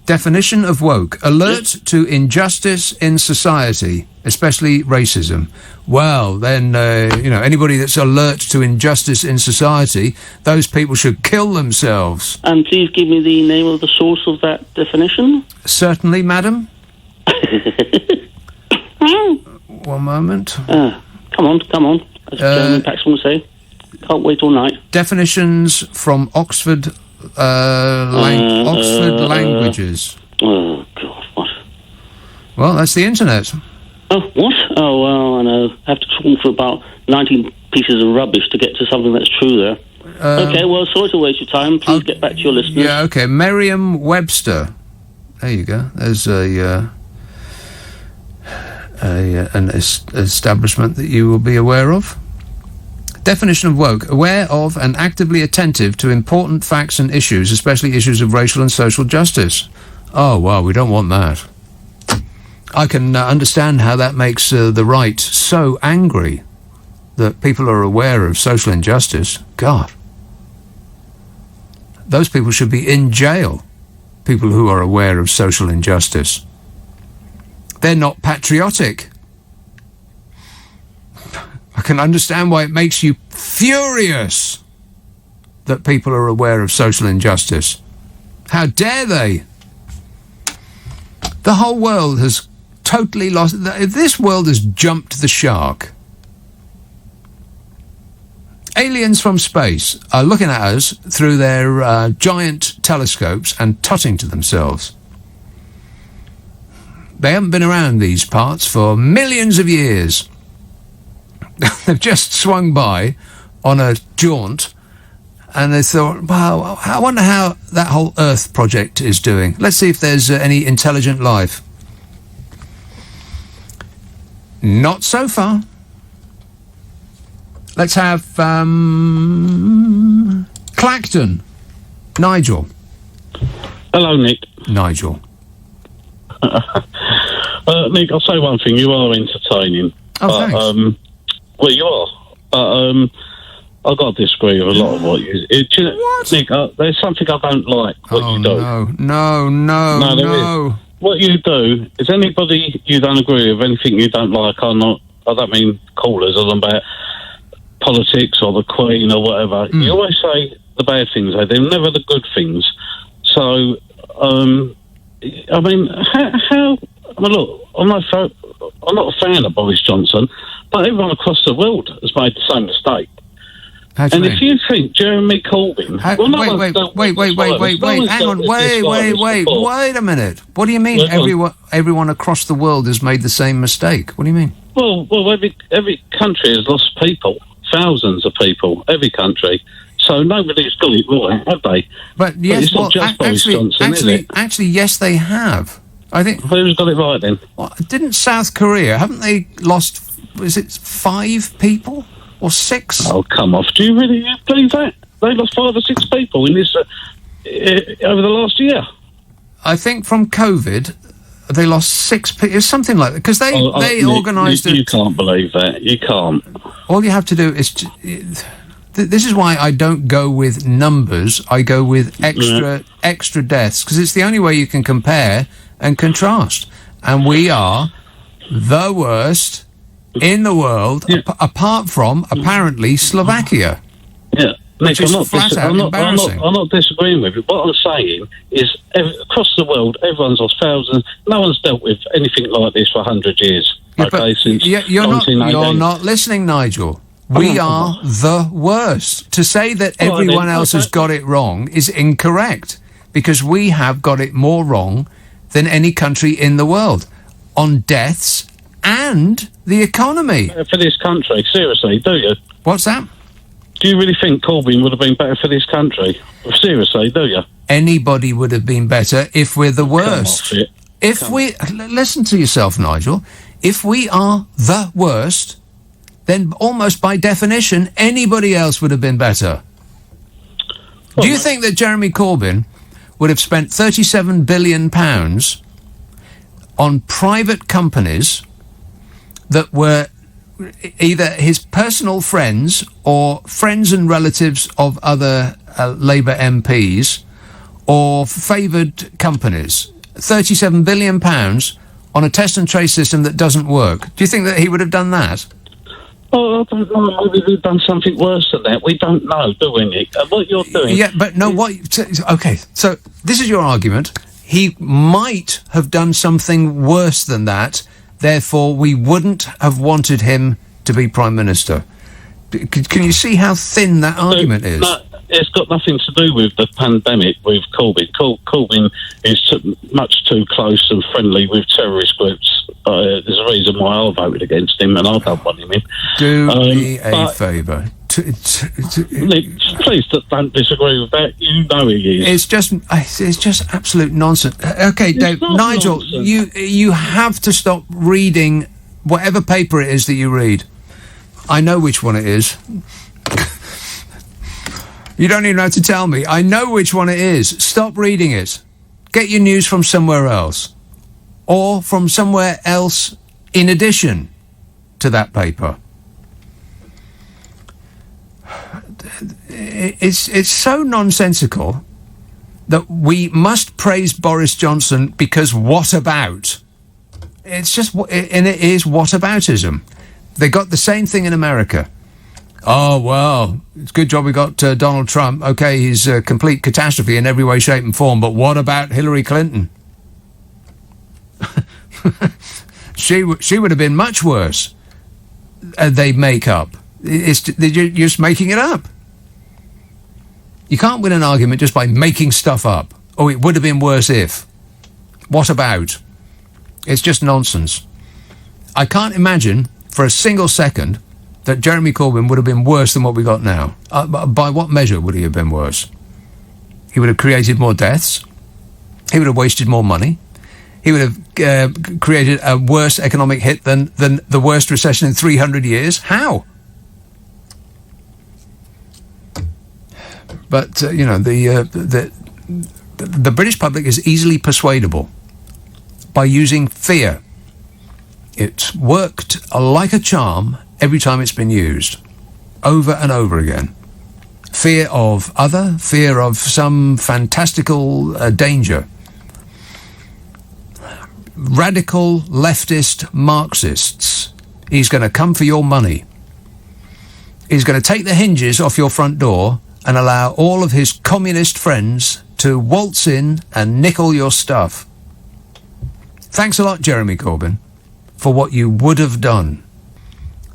Definition of woke. Alert to injustice in society, especially racism. Well, then, anybody that's alert to injustice in society, those people should kill themselves.
And please give me the name of the source of that definition.
Certainly, madam. One moment.
Come on. As German Paxman would say. Can't wait all night.
Definitions from Oxford languages.
Oh, God, what?
Well, that's the internet.
Oh, what? Oh, well, I know. I have to trawl for about 19 pieces of rubbish to get to something that's true there. Okay, well, sorry to waste your time. Please get back to your listeners.
Yeah, okay. Merriam-Webster. There you go. There's an establishment that you will be aware of. Definition of woke: aware of and actively attentive to important facts and issues, especially issues of racial and social justice. Oh, well, we don't want that. I can understand how that makes the right so angry, that people are aware of social injustice. God. Those people should be in jail, people who are aware of social injustice. They're not patriotic. I can understand why it makes you furious that people are aware of social injustice. How dare they? The whole world has totally lost... This world has jumped the shark. Aliens from space are looking at us through their giant telescopes and tutting to themselves. They haven't been around these parts for millions of years. They've just swung by on a jaunt, and they thought, wow, I wonder how that whole Earth project is doing. Let's see if there's any intelligent life. Not so far. Let's have Clacton. Nigel.
Hello, Nick.
Nigel.
Nick, I'll say one thing. You are entertaining.
Oh, thanks.
Well, you are. But I've got to disagree with a lot of what you... What? Nick, there's something I don't like what you do.
No, there is.
What you do is anybody you don't agree with, anything you don't like, I don't mean callers, I don't about politics or the Queen or whatever. You always say the bad things. They're never the good things. So, I mean, how... I mean, look, I'm not a fan of Boris Johnson, but everyone across the world has made the same mistake. And if you think Jeremy Corbyn... Wait
a minute. What do you mean everyone across the world has made the same mistake? What do you mean?
Well, every country has lost people, thousands of people, every country. So nobody's got it right, have they?
But yes,
it's not just Boris Johnson, is it?
Actually, yes, they have. I think...
Who's got it right, then?
Well, didn't South Korea, haven't they lost, is it 5 people? Or 6?
Oh, come off. Do you really believe that? They lost 5 or 6 people in this over the last year.
I think from COVID, they lost 6 people. It's something like that. Because they organised it.
You can't believe that. You can't.
All you have to do is... this is why I don't go with numbers. I go with extra deaths. Because it's the only way you can compare and contrast. And we are the worst... in the world, apart from, apparently, Slovakia.
Yeah.
Which is flat out embarrassing.
I'm not disagreeing with you. What I'm saying is, across the world, everyone's lost thousands. No one's dealt with anything like this for 100 years. Since
you're
1918.
You're not listening, Nigel. We are the worst. To say that everyone else has got it wrong is incorrect, because we have got it more wrong than any country in the world on deaths and the economy.
For this country, seriously, do you?
What's that?
Do you really think Corbyn would have been better for this country? Seriously, do you?
Anybody would have been better if we're the worst. Listen to yourself, Nigel. If we are the worst, then almost by definition, anybody else would have been better. Do you think that Jeremy Corbyn would have spent £37 billion on private companies that were either his personal friends or friends and relatives of other Labour MPs or favoured companies? £37 billion on a test and trace system that doesn't work. Do you think that he would have done that?
Oh, I don't know. Maybe we've done something worse than that. We don't know, do we, Nick? What you're doing...
Yeah, but no, okay, so this is your argument. He might have done something worse than that. Therefore, we wouldn't have wanted him to be Prime Minister. Can you see how thin that argument is?
No, it's got nothing to do with the pandemic with Corbyn. Corbyn is much too close and friendly with terrorist groups. There's a reason why I voted against him, and I don't want him in.
Do me a favour.
Nick, please don't disagree with that. You know he is.
It's just absolute nonsense. Okay, Dave, Nigel, nonsense. You have to stop reading whatever paper it is that you read. I know which one it is. You don't even have to tell me. I know which one it is. Stop reading it. Get your news from somewhere else. Or from somewhere else in addition to that paper. It's so nonsensical that we must praise Boris Johnson because what about? It's just, and it is whataboutism. They got the same thing in America. Oh, well, it's a good job we got Donald Trump. Okay, he's a complete catastrophe in every way, shape and form, but what about Hillary Clinton? She would have been much worse. They make up. You're just making it up. You can't win an argument just by making stuff up. Oh, it would have been worse if. What about? It's just nonsense. I can't imagine for a single second that Jeremy Corbyn would have been worse than what we got now. By what measure would he have been worse? He would have created more deaths. He would have wasted more money. He would have created a worse economic hit than the worst recession in 300 years. How? But, the British public is easily persuadable by using fear. It's worked like a charm every time it's been used, over and over again. Fear of other, fear of some fantastical danger. Radical leftist Marxists. He's going to come for your money. He's going to take the hinges off your front door and allow all of his communist friends to waltz in and nickel your stuff. Thanks a lot, Jeremy Corbyn, for what you would have done.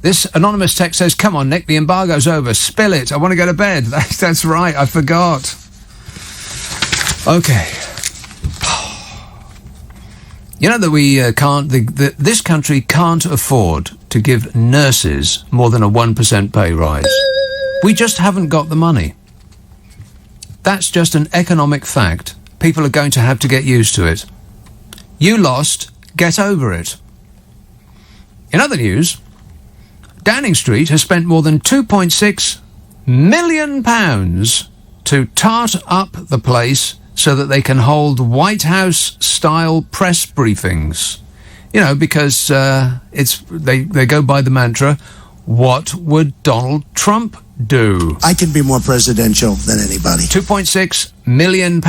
This anonymous text says, come on, Nick, the embargo's over. Spill it. I want to go to bed. That's right. I forgot. Okay. You know that we can't... this country can't afford to give nurses more than a 1% pay rise. We just haven't got the money. That's just an economic fact. People are going to have to get used to it. You lost. Get over it. In other news, Downing Street has spent more than £2.6 million to tart up the place so that they can hold White House-style press briefings. You know, because they go by the mantra, what would Donald Trump do?
I can be more presidential than anybody.
£2.6 million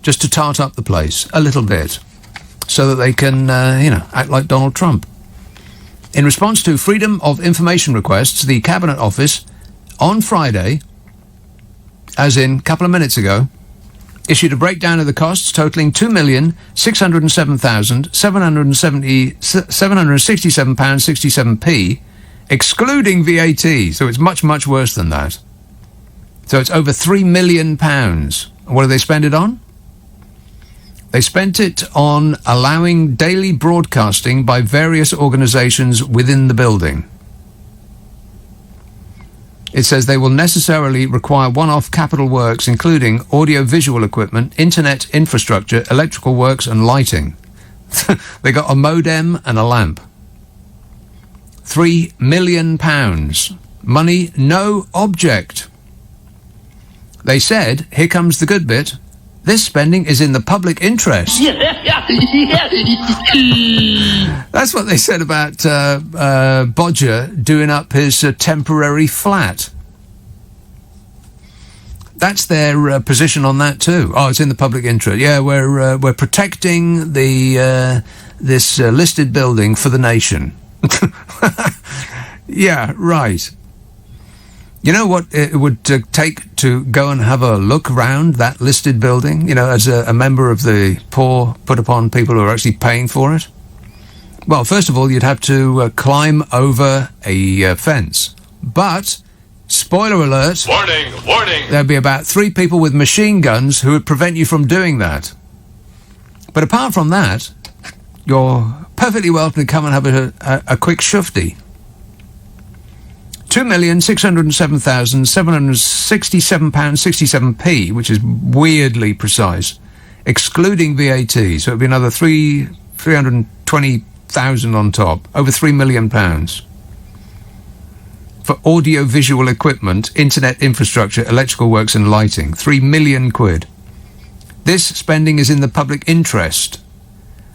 just to tart up the place a little bit so that they can, act like Donald Trump. In response to Freedom of Information requests, the Cabinet Office, on Friday, as in a couple of minutes ago, issued a breakdown of the costs totalling £2,607,767.67p, excluding VAT. So it's much, much worse than that. So it's over £3 million. And what do they spend it on? They spent it on allowing daily broadcasting by various organisations within the building. It says they will necessarily require one-off capital works, including audio-visual equipment, internet infrastructure, electrical works and lighting. They got a modem and a lamp. £3 million. Money, no object. They said, here comes the good bit, this spending is in the public interest. That's what they said about Bodger doing up his temporary flat. That's their position on that too. Oh, it's in the public interest. Yeah, we're protecting the this listed building for the nation. Yeah, right. You know what it would take to go and have a look around that listed building, you know, as a member of the poor put upon people who are actually paying for it? Well, first of all, you'd have to climb over a fence. But, spoiler alert...
Warning, warning!
There'd be about 3 people with machine guns who would prevent you from doing that. But apart from that, you're perfectly welcome to come and have a quick shufti. £2,607,767.67p, which is weirdly precise, excluding VAT. So it'd be another 320,000 on top, over £3 million for audio-visual equipment, internet infrastructure, electrical works and lighting. £3 million. This spending is in the public interest,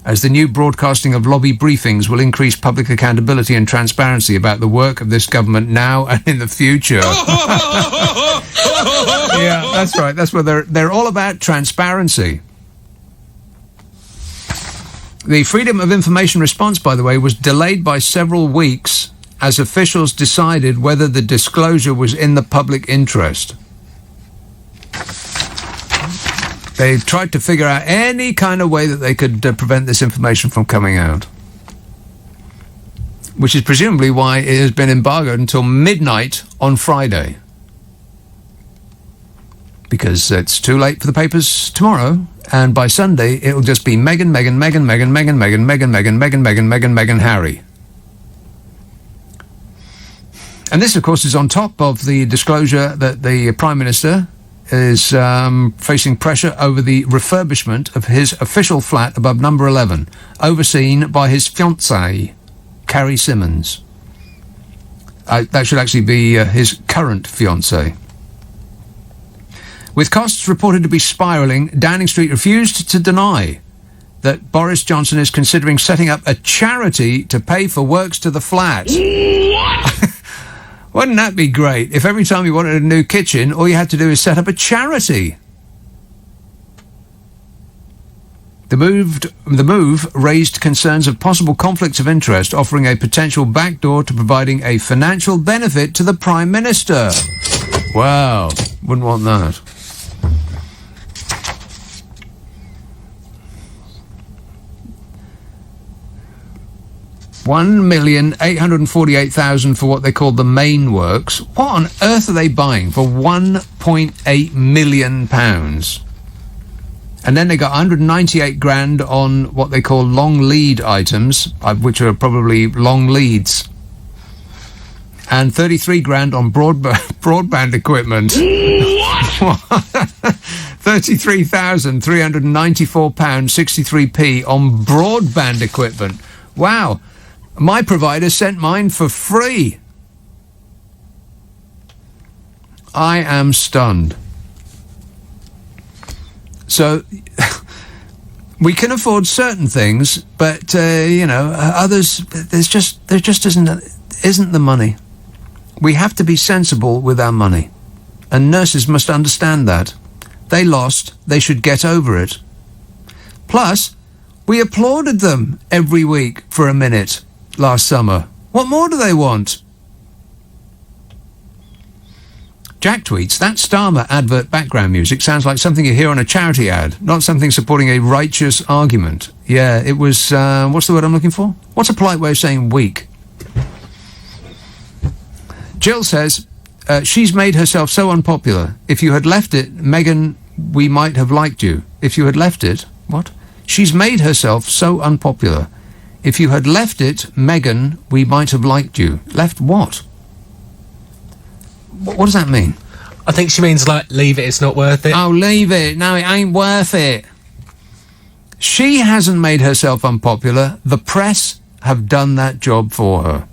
as the new broadcasting of lobby briefings will increase public accountability and transparency about the work of this government now and in the future. Yeah, that's right. That's what they're all about, transparency. The Freedom of Information response, by the way, was delayed by several weeks as officials decided whether the disclosure was in the public interest. They tried to figure out any kind of way that they could prevent this information from coming out. Which is presumably why it has been embargoed until midnight on Friday. Because it's too late for the papers tomorrow, And by Sunday, it'll just be Meghan, Harry. And this, of course, is on top of the disclosure that the Prime Minister is facing pressure over the refurbishment of his official flat above number 11, overseen by his fiancée, Carrie Simmons. That should actually be his current fiancée. With costs reported to be spiralling, Downing Street refused to deny that Boris Johnson is considering setting up a charity to pay for works to the flat. Wouldn't that be great if every time you wanted a new kitchen, all you had to do is set up a charity? The move raised concerns of possible conflicts of interest, offering a potential backdoor to providing a financial benefit to the Prime Minister. Wow, wouldn't want that. $1,848,000 for what they call the main works. What on earth are they buying for £1.8 million? And then they got 198 grand on what they call long lead items, which are probably long leads. And 33 grand on broadband equipment. £33,394.63 on broadband equipment. Wow. My provider sent mine for free. I am stunned. So, we can afford certain things, but, others, there just isn't the money. We have to be sensible with our money. And nurses must understand that. They lost, they should get over it. Plus, we applauded them every week for a minute last summer. What more do they want? Jack tweets, that Starmer advert background music sounds like something you hear on a charity ad, not something supporting a righteous argument. Yeah, it was, what's the word I'm looking for? What's a polite way of saying weak? Jill says, she's made herself so unpopular. If you had left it, Meghan, we might have liked you. If you had left it, what? She's made herself so unpopular. If you had left it, Meghan, we might have liked you. Left what? What does that mean?
I think she means, like, leave it, it's not worth it.
Oh, leave it. No, it ain't worth it. She hasn't made herself unpopular. The press have done that job for her.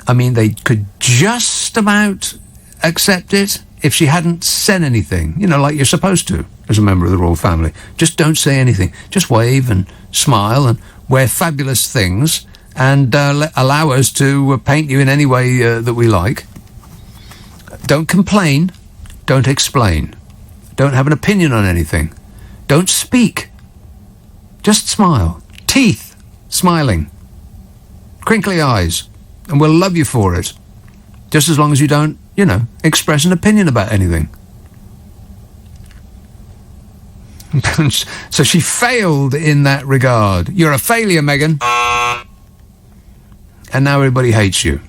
I mean, they could just about accept it if she hadn't said anything, like you're supposed to as a member of the royal family. Just don't say anything. Just wave and smile and wear fabulous things and allow us to paint you in any way that we like. Don't complain. Don't explain. Don't have an opinion on anything. Don't speak. Just smile. Teeth. Smiling. Crinkly eyes. And we'll love you for it. Just as long as you don't, express an opinion about anything. So she failed in that regard. You're a failure, Meghan. And now everybody hates you.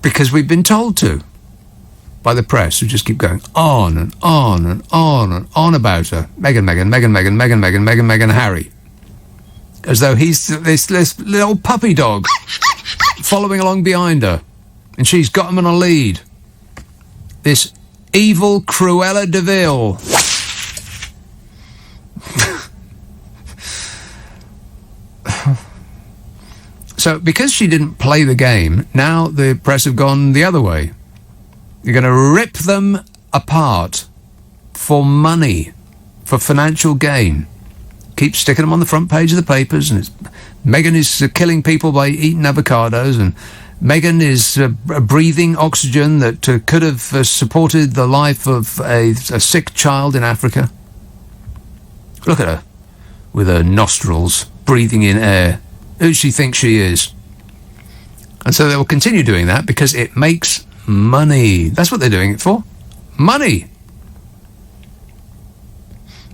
Because we've been told to. By the press, who just keep going on and on and on and on about her. Meghan, Harry. As though he's this little puppy dog following along behind her. And she's got him on a lead. This evil Cruella de Vil. So, because she didn't play the game, now the press have gone the other way. You're going to rip them apart for money, for financial gain. Keep sticking them on the front page of the papers, and Meghan is killing people by eating avocados, and Meghan is breathing oxygen that could have supported the life of a sick child in Africa. Look at her, with her nostrils, breathing in air. Who she thinks she is. And so they will continue doing that because it makes money. That's what they're doing it for. Money.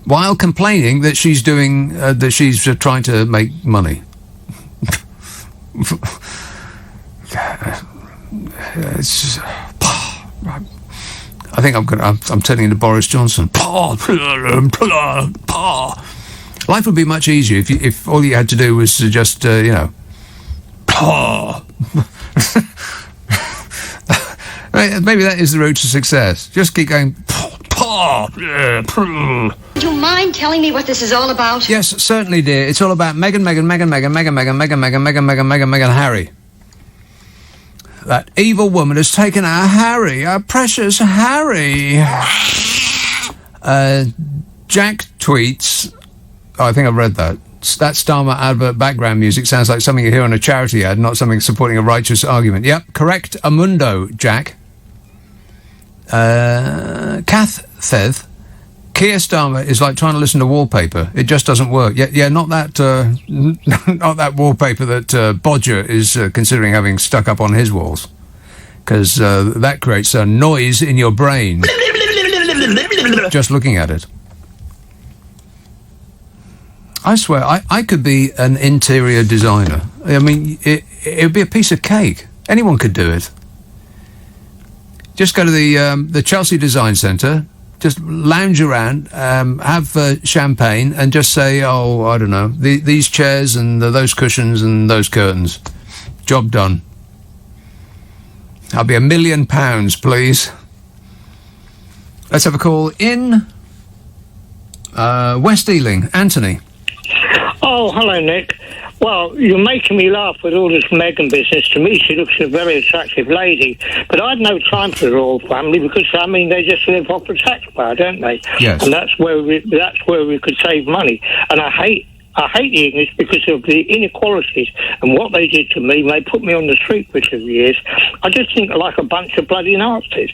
While complaining that she's doing, she's trying to make money. It's just, I think I'm turning into Boris Johnson. Life would be much easier if all you had to do was to just, maybe that is the route to success. Just keep going.
Do you mind telling me what this is all about?
Yes, certainly, dear. It's all about Meghan, Harry. That evil woman has taken our Harry, our precious Harry. Jack tweets... Oh, I think I've read that. That Starmer advert background music sounds like something you hear on a charity ad, not something supporting a righteous argument. Yep, correct Amundo, Jack. Kath Theth, Keir Starmer is like trying to listen to wallpaper. It just doesn't work. Yeah, not that not that wallpaper that Bodger is considering having stuck up on his walls, because that creates a noise in your brain just looking at it. I swear, I could be an interior designer. I mean, it would be a piece of cake. Anyone could do it. Just go to the Chelsea Design Centre, just lounge around, have champagne, and just say, oh, I don't know, these chairs and those cushions and those curtains. Job done. I'll be £1 million, please. Let's have a call in West Ealing. Anthony.
Oh, hello, Nick. Well, you're making me laugh with all this Meghan business. To me, she looks a very attractive lady. But I had no time for the royal family because, I mean, they just live off the taxpayer, don't they?
Yes.
And that's where we could save money. And I hate the English because of the inequalities and what they did to me. They put me on the street for 2 years. I just think they're like a bunch of bloody Nazis.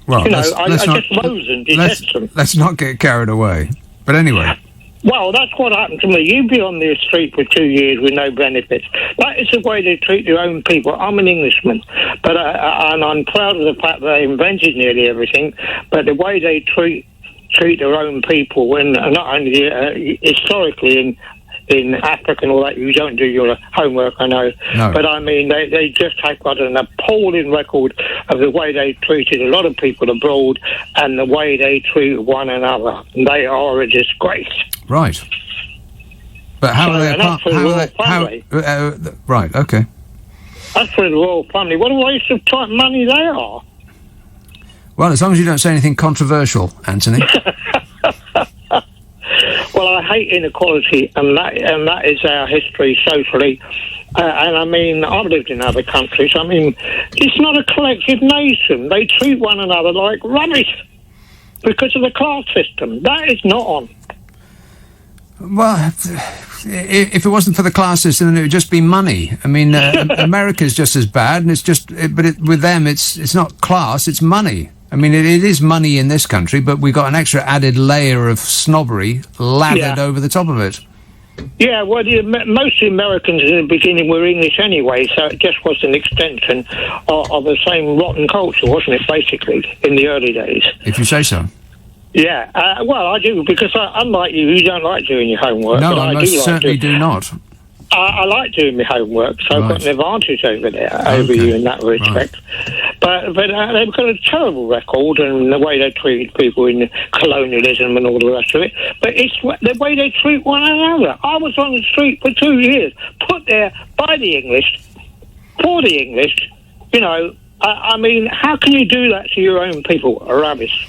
Well,
I just loathe and detest them.
Let's not get carried away. But anyway...
Well, that's what happened to me. You'd be on the street for 2 years with no benefits. That is the way they treat their own people. I'm an Englishman, but and I'm proud of the fact that they invented nearly everything. But the way they treat their own people, when not only historically in Africa and all that, you don't do your homework, I know.
No.
But I mean, they just have got an appalling record of the way they treated a lot of people abroad and the way they treat one another. They are a disgrace.
Right. But how are they apart? Right, okay.
That's for the royal family. What a waste of time, money they are.
Well, as long as you don't say anything controversial, Anthony.
Well, I hate inequality, and that is our history socially. And I mean, I've lived in other countries. I mean, it's not a collective nation. They treat one another like rubbish because of the class system. That is not on.
Well, if it wasn't for the class system, then it would just be money. I mean, America's just as bad, and it's just, with them, it's not class, it's money. I mean, it is money in this country, but we've got an extra added layer of snobbery lathered over the top of it.
Yeah, well, most Americans in the beginning were English anyway, so it just was an extension of the same rotten culture, wasn't it, basically, in the early days?
If you say so.
Yeah, well, I do, because unlike you don't like doing your homework.
No, I most certainly do not.
I like doing my homework, so I've got an advantage over you in that respect. Right. But they've got a terrible record and the way they treat people in colonialism and all the rest of it. But it's the way they treat one another. I was on the street for 2 years, put there by the English, for the English. You know, I mean, how can you do that to your own people? Rubbish.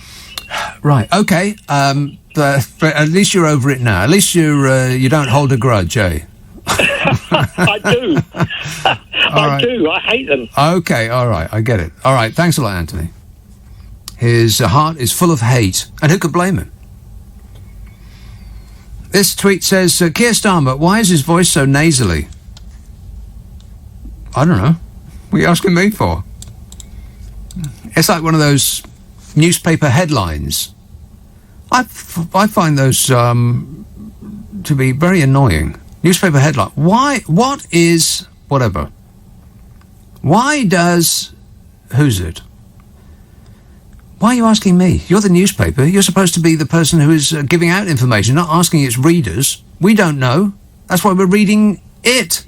Right, okay. But at least you're over it now. At least you don't hold a grudge, eh?
I do. I do. I hate them.
Okay, all right. I get it. All right. Thanks a lot, Anthony. His heart is full of hate. And who could blame him? This tweet says, Keir Starmer, why is his voice so nasally? I don't know. What are you asking me for? It's like one of those newspaper headlines. I find those to be very annoying. Newspaper headline. Why? What is whatever? Why does? Who's it? Why are you asking me? You're the newspaper. You're supposed to be the person who is giving out information, not asking its readers. We don't know. That's why we're reading it.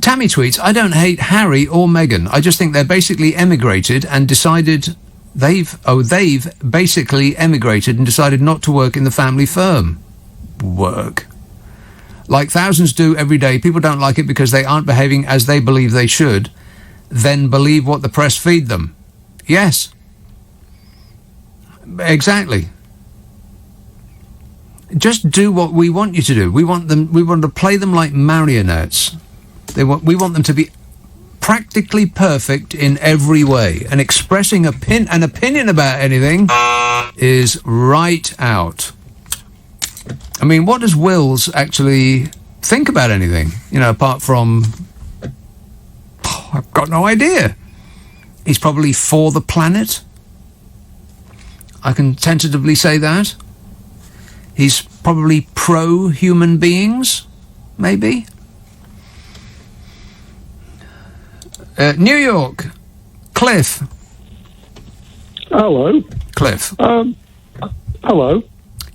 Tammy tweets, I don't hate Harry or Meghan. I just think they're basically emigrated and decided they've basically emigrated and decided not to work in the family firm. Work. Like thousands do every day. People don't like it because they aren't behaving as they believe they should. Then believe what the press feed them. Yes. Exactly. Just do what we want you to do. We want to play them like marionettes. We want them to be practically perfect in every way, and expressing an opinion about anything is right out. I mean, what does Wills actually think about anything? You know, apart from, I've got no idea. He's probably for the planet. I can tentatively say that. He's probably pro-human beings, maybe. New York, Cliff.
Hello,
Cliff.
Hello.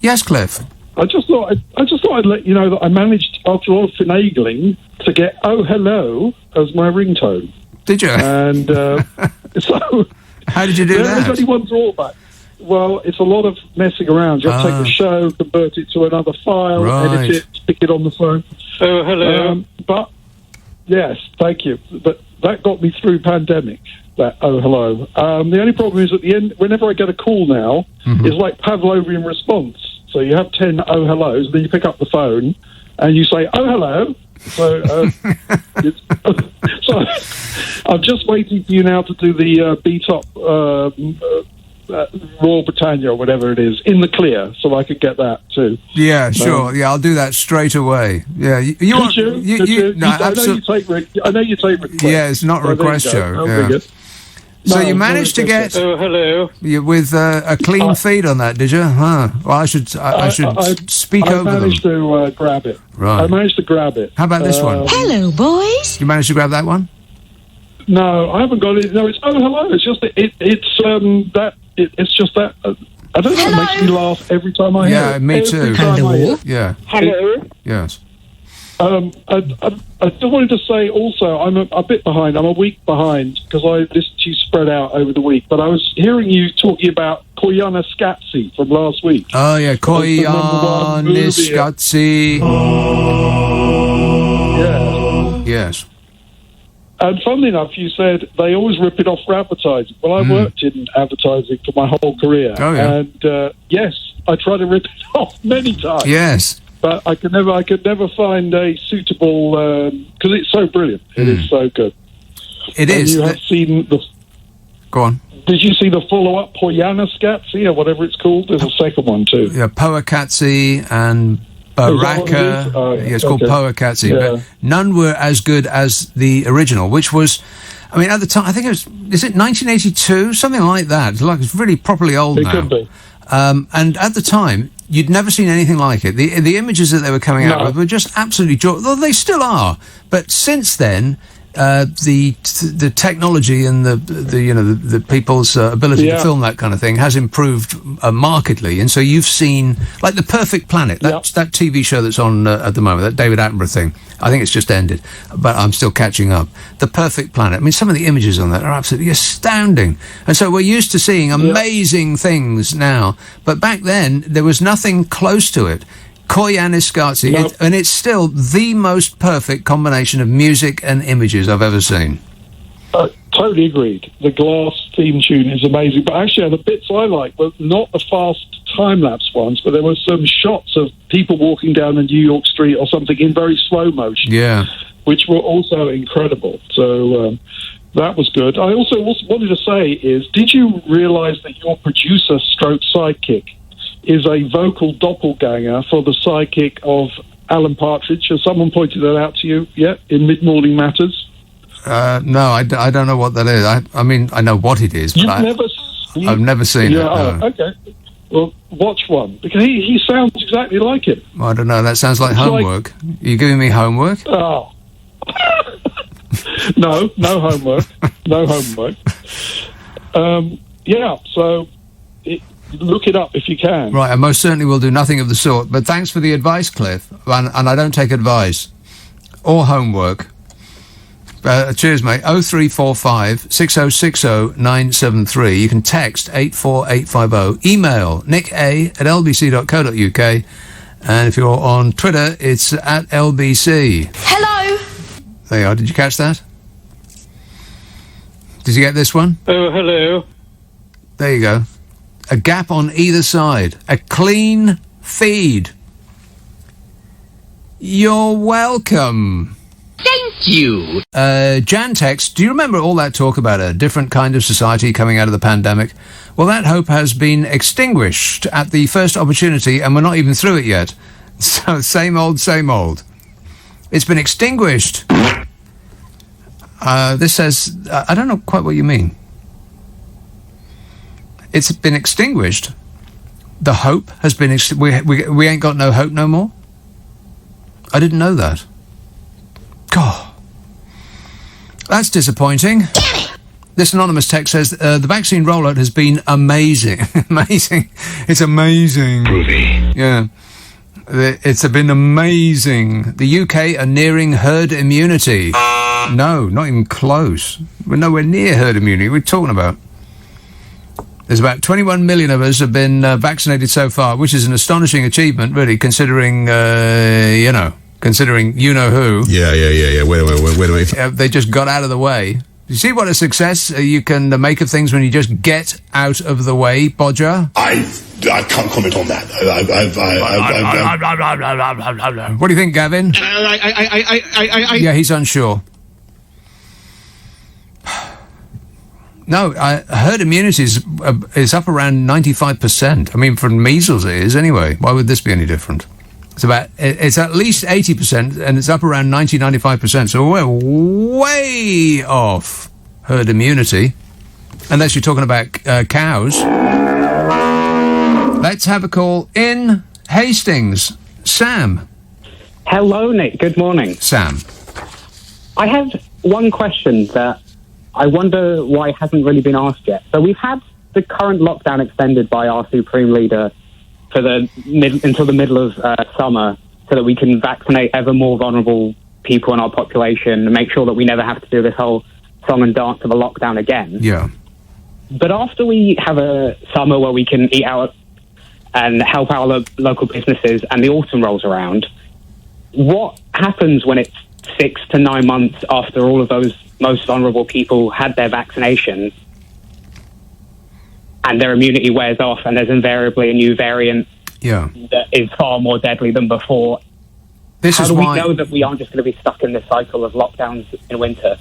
Yes, Cliff.
I just thought I'd let you know that I managed, after all finagling, to get "Oh Hello" as my ringtone.
Did you?
And so,
how did you do that?
There's only one drawback. Well, it's a lot of messing around. You have to take the show, convert it to another file, edit it, stick it on the phone.
Oh, hello.
But yes, thank you. But that got me through pandemic. That "Oh hello." The only problem is at the end, whenever I get a call now, it's like Pavlovian response. So you have 10 "Oh hellos," then you pick up the phone and you say "Oh hello." So, so I'm just waiting for you now to do the B-top Royal Britannia or whatever it is in the clear, so I could get that too.
Yeah, sure. Yeah, I'll do that straight away. Yeah, I
know you take requests.
Yeah, it's not a request show. Yeah. So you managed to get
hello
with a clean feed on that, did you? Huh? Well, I should speak over them.
I managed to grab it.
Right.
I managed to grab it.
How about this one?
Hello, boys.
You managed to grab that one?
No, I haven't got it. No, it's "Oh hello." It's just it's just that. I don't know. It makes me laugh every time I hear it.
Yeah, me too.
Hello.
Yeah.
Hello.
Yes.
I just wanted to say also, I'm a bit behind. I'm a week behind because I listened to you spread out over the week. But I was hearing you talking about Koyana Scatzi from last week.
Oh, yeah, Koyana Scatzi.
Yeah.
Yes.
And funnily enough, you said they always rip it off for advertising. Well, I worked in advertising for my whole career.
Oh, yeah.
And yes, I tried to rip it off many times.
Yes.
But I could never find a suitable, because it's so brilliant. It is so good.
It is.
You have seen the...
Go on.
Did you see the follow-up, Poyana Scatzi, or whatever it's called? There's a second one, too.
Yeah, Poakatsi and Baraka. It's called Poakatsi.
Yeah.
But none were as good as the original, which was... I mean, at the time, I think it was... Is it 1982? Something like that. It's really properly old now.
It could be.
And at the time, you'd never seen anything like it. The images that they were coming out with were just absolutely well, they still are. But since then, the technology and the people's ability to film that kind of thing has improved markedly. And so you've seen like The Perfect Planet, that TV show that's on at the moment, that David Attenborough thing. I think it's just ended, but I'm still catching up. The Perfect Planet. I mean, some of the images on that are absolutely astounding. And so we're used to seeing amazing things now, but back then there was nothing close to it. Koyana Scatzi, and it's still the most perfect combination of music and images I've ever seen.
Totally agreed. The Glass theme tune is amazing, but actually the bits I like were not the fast time-lapse ones, but there were some shots of people walking down a New York street or something in very slow motion, which were also incredible. So that was good. I also wanted to say is, did you realise that your producer stroke sidekick is a vocal doppelganger for the sidekick of Alan Partridge? Has someone pointed that out to you yet in Mid-Morning Matters?
No, I don't know what that is. I mean, I know what it is, but I've never seen it. No.
Okay. Well, watch one, because he sounds exactly like him.
Well, I don't know. That sounds like homework. Are you giving me homework?
Oh. No homework. No homework. So... look it up if you can.
Right, I most certainly will do nothing of the sort. But thanks for the advice, Cliff. And I don't take advice or homework. Cheers, mate. 0345 6060 973. You can text 84850. Email nicka@lbc.co.uk. And if you're on Twitter, it's at LBC.
Hello.
There you are. Did you catch that? Did you get this one?
Oh, hello.
There you go. A gap on either side. A clean feed. You're welcome.
Thank you.
Jan text, do you remember all that talk about a different kind of society coming out of the pandemic? Well, that hope has been extinguished at the first opportunity, and we're not even through it yet. So, same old, same old. It's been extinguished. This says, I don't know quite what you mean. It's been extinguished. The hope has been we ain't got no hope no more? I didn't know that. God. That's disappointing. This anonymous text says, the vaccine rollout has been amazing. Amazing. It's amazing.
Groovy.
Yeah. It's been amazing. The UK are nearing herd immunity. No, not even close. We're nowhere near herd immunity. What are we talking about? There's about 21 million of us have been vaccinated so far, which is an astonishing achievement, really, considering, considering you-know-who.
Yeah. Wait a minute.
They just got out of the way. You see what a success you can make of things when you just get out of the way, Bodger?
I can't comment on that.
What do you think, Gavin? Yeah, he's unsure. No, herd immunity is up around 95%. I mean, for measles it is anyway. Why would this be any different? It's at least 80%, and it's up around 95%. So we're way off herd immunity, unless you're talking about cows. Let's have a call in Hastings. Sam.
Hello, Nick. Good morning.
Sam.
I have one question that I wonder why it hasn't really been asked yet. So we've had the current lockdown extended by our Supreme Leader for until the middle of summer, so that we can vaccinate ever more vulnerable people in our population and make sure that we never have to do this whole song and dance of a lockdown again.
Yeah.
But after we have a summer where we can eat out and help our local businesses and the autumn rolls around, what happens when it's 6 to 9 months after all of those most vulnerable people had their vaccination and their immunity wears off and there's invariably a new variant that is far more deadly than before? How do we know that we aren't just going to be stuck in this cycle of lockdowns in winter?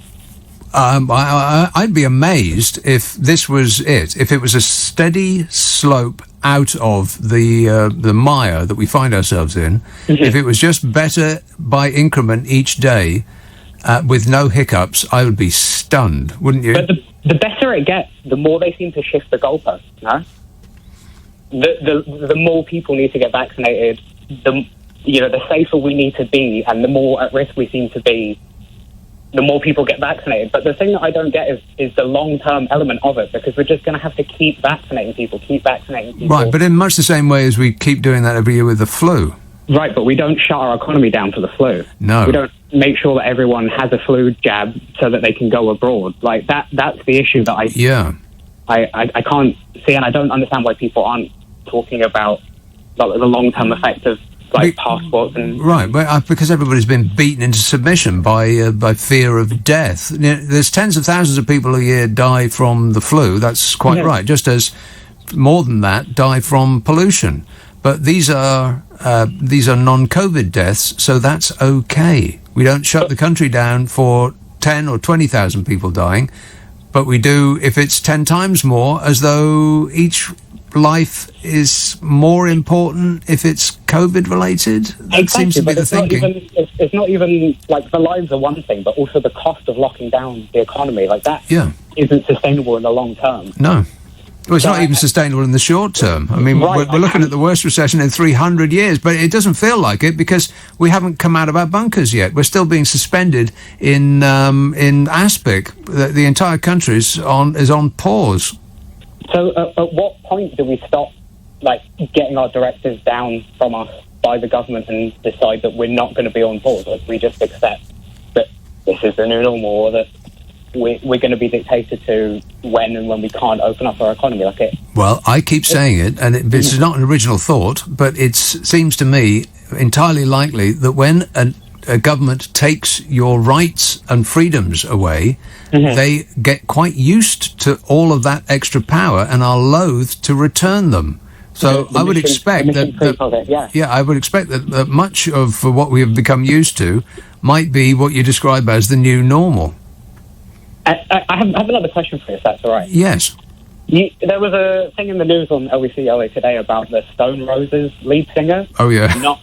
I'd be amazed if this was it. If it was a steady slope out of the mire that we find ourselves in, if it was just better by increment each day with no hiccups, I would be stunned, wouldn't you?
But the better it gets, the more they seem to shift the goalposts, no? The more people need to get vaccinated, the safer we need to be, and the more at risk we seem to be, the more people get vaccinated. But the thing that I don't get is the long-term element of it, because we're just going to have to keep vaccinating people.
Right, but in much the same way as we keep doing that every year with the flu.
Right, but we don't shut our economy down for the flu.
No.
We don't make sure that everyone has a flu jab so that they can go abroad. Like, that's the issue that I can't see, and I don't understand why people aren't talking about the long-term effect of passports and...
Right, but because everybody's been beaten into submission by fear of death. There's tens of thousands of people a year die from the flu, that's quite right, just as more than that die from pollution. But these are non-COVID deaths, so that's okay. We don't shut the country down for 10 or 20,000 people dying, but we do if it's 10 times more, as though each life is more important if it's COVID related. That seems to be the thinking.
It's not even like the lives are one thing, but also the cost of locking down the economy, like that isn't sustainable in the long term.
No. Well, it's not even sustainable in the short term. I mean, we're looking at the worst recession in 300 years, but it doesn't feel like it because we haven't come out of our bunkers yet. We're still being suspended in aspic. The entire country is on pause.
So at what point do we stop, getting our directives down from us by the government and decide that we're not going to be on pause? Like, we just accept that this is the new normal, or that we're going to be dictated to when and when we can't open up our economy.
Well, I keep saying it, and this is not an original thought, but it seems to me entirely likely that when a government takes your rights and freedoms away, they get quite used to all of that extra power and are loath to return them. So I would expect I would expect that much of what we have become used to might be what you describe as the new normal.
I have another question for you, if that's all right.
Yes.
There was a thing in the news on LBC earlier today about the Stone Roses lead singer.
Oh, yeah.
Not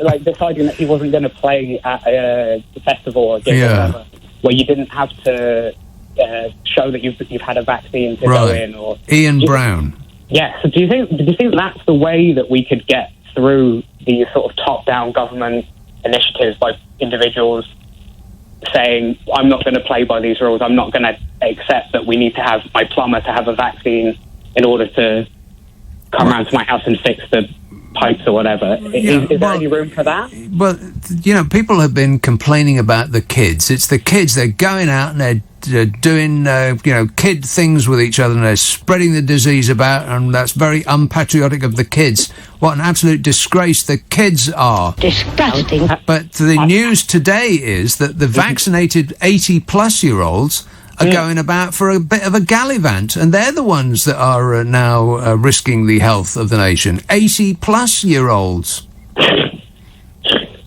like deciding that he wasn't going to play at a festival or gig or whatever, where you didn't have to show that you've had a vaccine to go in. Or
Ian Brown.
Yeah. So do you think that's the way that we could get through these sort of top-down government initiatives by individuals saying, I'm not going to play by these rules, I'm not going to accept that we need to have my plumber to have a vaccine in order to come around to my house and fix the pipes or whatever? Is there any room for that?
Well, people have been complaining about the kids. It's the kids, they're going out and they're doing, kid things with each other, and they're spreading the disease about, and that's very unpatriotic of the kids. What an absolute disgrace the kids are.
Disgusting.
But the news today is that the vaccinated 80-plus-year-olds are going about for a bit of a gallivant, and they're the ones that are now risking the health of the nation. 80-plus-year-olds.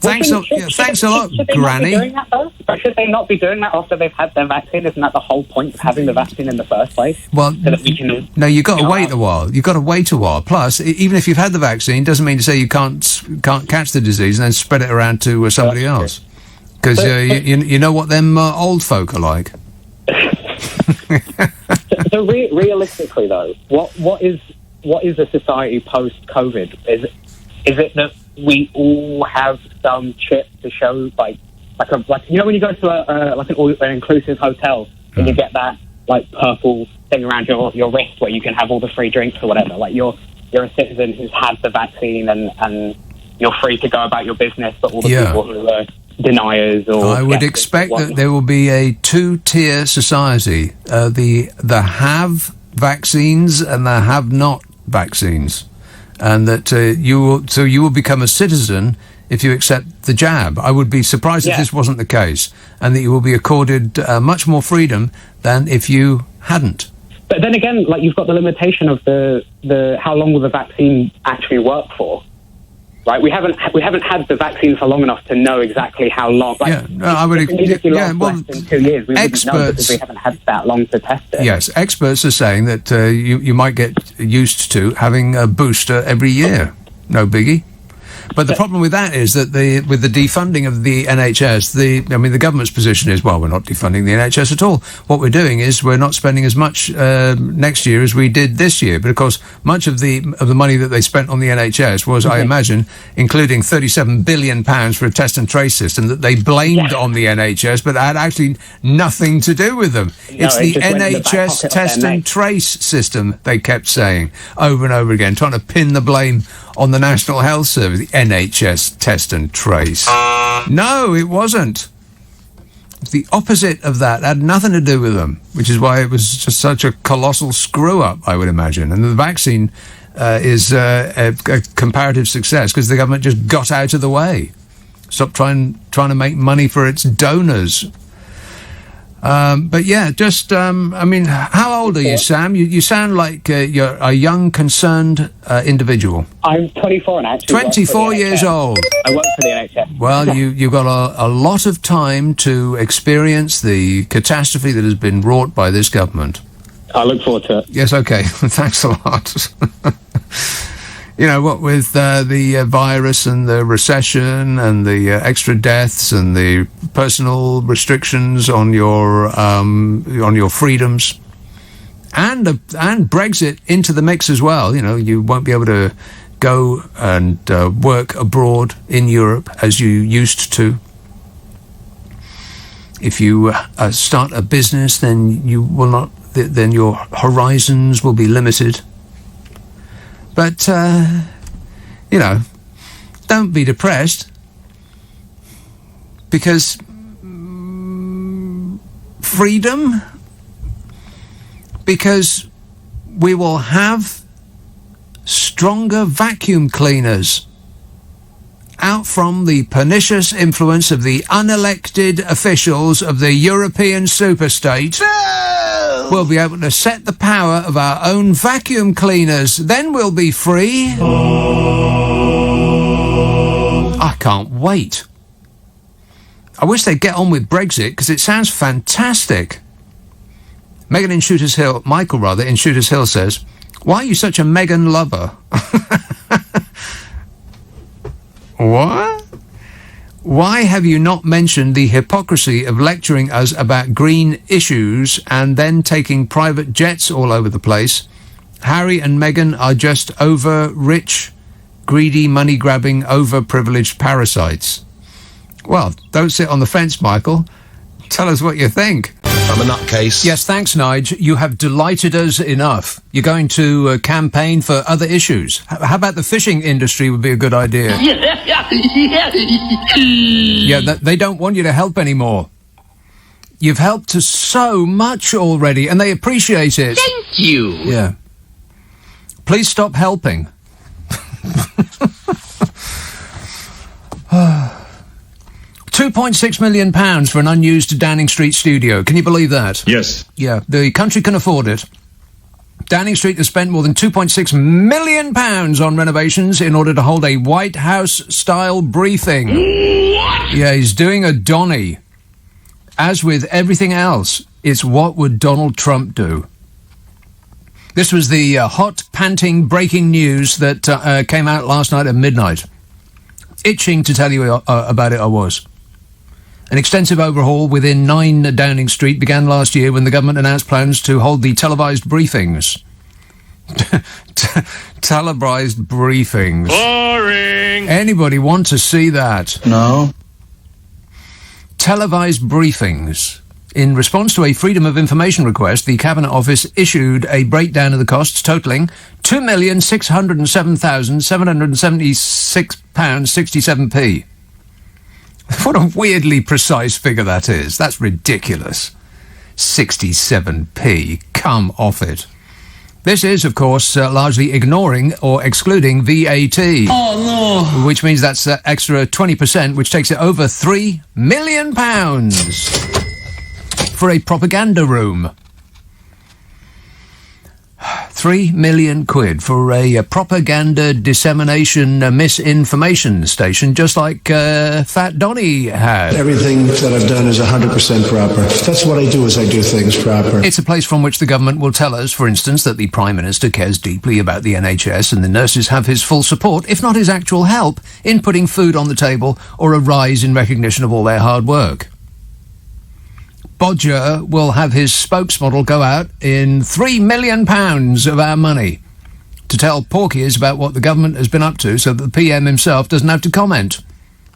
Thanks a lot, Granny.
Should they not be doing that after they've had their vaccine? Isn't that the whole point of having the vaccine in the first place?
Well,
so that we can,
no, you've got to wait a while. You've got to wait a while. Plus, even if you've had the vaccine, doesn't mean to say you can't catch the disease and then spread it around to somebody else. Because you know what them old folk are like.
So realistically, though, what is a society post-COVID? Is it that we all have some chip to show, like when you go to an inclusive hotel and you get that purple thing around your wrist where you can have all the free drinks or whatever. Like you're a citizen who's had the vaccine and you're free to go about your business, but all the people who are deniers or
I would expect that there will be a two-tier society: the have vaccines and the have not vaccines. And that you will become a citizen if you accept the jab. I would be surprised if this wasn't the case, and that you will be accorded much more freedom than if you hadn't.
But then again, you've got the limitation of the how long will the vaccine actually work for? Right, we haven't had the vaccine for long enough to know exactly how long.
I would.
Less than 2 years, we wouldn't know because we haven't had that long to test it.
Yes, experts are saying that you might get used to having a booster every year. No biggie. But the problem with that is that with the defunding of the NHS, the government's position is, well, we're not defunding the NHS at all. What we're doing is we're not spending as much next year as we did this year. But of course, much of the money that they spent on the NHS was, I imagine, including £37 billion for a test and trace system that they blamed on the NHS, but had actually nothing to do with them. It's the NHS test and trace system, they kept saying over and over again, trying to pin the blame on the National Health Service, the NHS test and trace. No, it wasn't. It's the opposite of that. It had nothing to do with them, which is why it was just such a colossal screw-up, I would imagine. And the vaccine is a comparative success because the government just got out of the way. Stopped trying to make money for its donors. But yeah, just, how old are you, Sam? You sound like you're a young, concerned individual.
I'm 24 and actually
24 years old.
I work for the NHS.
Well, you've got a lot of time to experience the catastrophe that has been wrought by this government.
I look forward to it.
Yes, okay. Thanks a lot. What with the virus and the recession and the extra deaths and the personal restrictions on your freedoms, and Brexit into the mix as well. You won't be able to go and work abroad in Europe as you used to. If you start a business, then you will not. Then your horizons will be limited. But, don't be depressed, because freedom? Because we will have stronger vacuum cleaners out from the pernicious influence of the unelected officials of the European superstate. No! We'll be able to set the power of our own vacuum cleaners. Then we'll be free. I can't wait. I wish they'd get on with Brexit, because it sounds fantastic. Michael in Shooters Hill says, "Why are you such a Meghan lover?" What? Why have you not mentioned the hypocrisy of lecturing us about green issues and then taking private jets all over the place? Harry and Meghan are just over-rich, greedy, money-grabbing, over-privileged parasites. Well, don't sit on the fence, Michael. Tell us what you think.
I'm a nutcase.
Yes, thanks, Nige. You have delighted us enough. You're going to campaign for other issues. How about the fishing industry would be a good idea? Yeah, they don't want you to help anymore. You've helped us so much already, and they appreciate it.
Thank you.
Yeah. Please stop helping. £2.6 million for an unused Downing Street studio. Can you believe that?
Yes.
Yeah, the country can afford it. Downing Street has spent more than £2.6 million on renovations in order to hold a White House-style briefing. What? Yeah, he's doing a Donny. As with everything else, it's what would Donald Trump do? This was the hot, panting, breaking news that came out last night at midnight. Itching to tell you about it, I was. An extensive overhaul within 9 Downing Street began last year when the government announced plans to hold the televised briefings. Televised briefings.
Boring.
Anybody want to see that?
No.
Televised briefings. In response to a Freedom of Information request, the Cabinet Office issued a breakdown of the costs totalling £2,607,776.67p. What a weirdly precise figure that is. That's ridiculous. 67p. Come off it. This is, of course, largely ignoring or excluding VAT.
Oh, no.
Which means that's extra 20%, which takes it over £3 million for a propaganda room. £3 million for a propaganda dissemination misinformation station, just like Fat Donny had.
Everything that I've done is 100% proper. That's what I do, is I do things proper.
It's a place from which the government will tell us, for instance, that the Prime Minister cares deeply about the NHS and the nurses have his full support, if not his actual help, in putting food on the table or a rise in recognition of all their hard work. Bodger will have his spokesmodel go out in £3 million of our money to tell porkies about what the government has been up to so that the PM himself doesn't have to comment.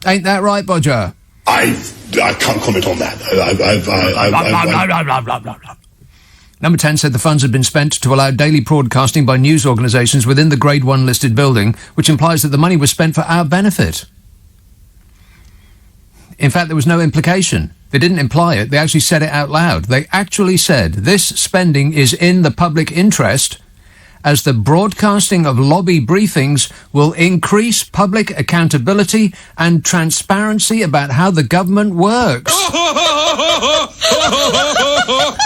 Ain't that right, Bodger?
I can't comment on that.
Number 10 said the funds had been spent to allow daily broadcasting by news organisations within the Grade 1 listed building, which implies that the money was spent for our benefit. In fact, there was no implication. They didn't imply it. They actually said it out loud. They actually said this spending is in the public interest as the broadcasting of lobby briefings will increase public accountability and transparency about how the government works.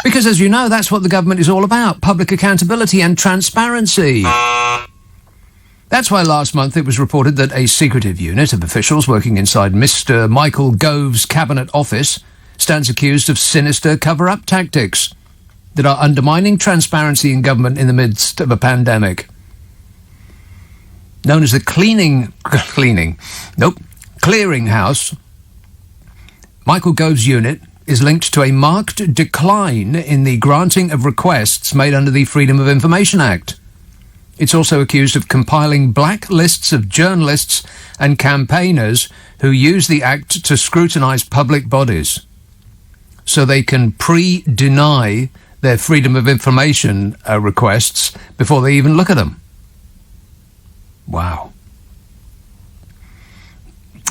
Because, as you know, that's what the government is all about, public accountability and transparency. That's why last month it was reported that a secretive unit of officials working inside Mr. Michael Gove's cabinet office stands accused of sinister cover-up tactics that are undermining transparency in government in the midst of a pandemic. Known as the Clearinghouse, Michael Gove's unit is linked to a marked decline in the granting of requests made under the Freedom of Information Act. It's also accused of compiling black lists of journalists and campaigners who use the act to scrutinise public bodies so they can pre-deny their Freedom of Information requests before they even look at them. Wow.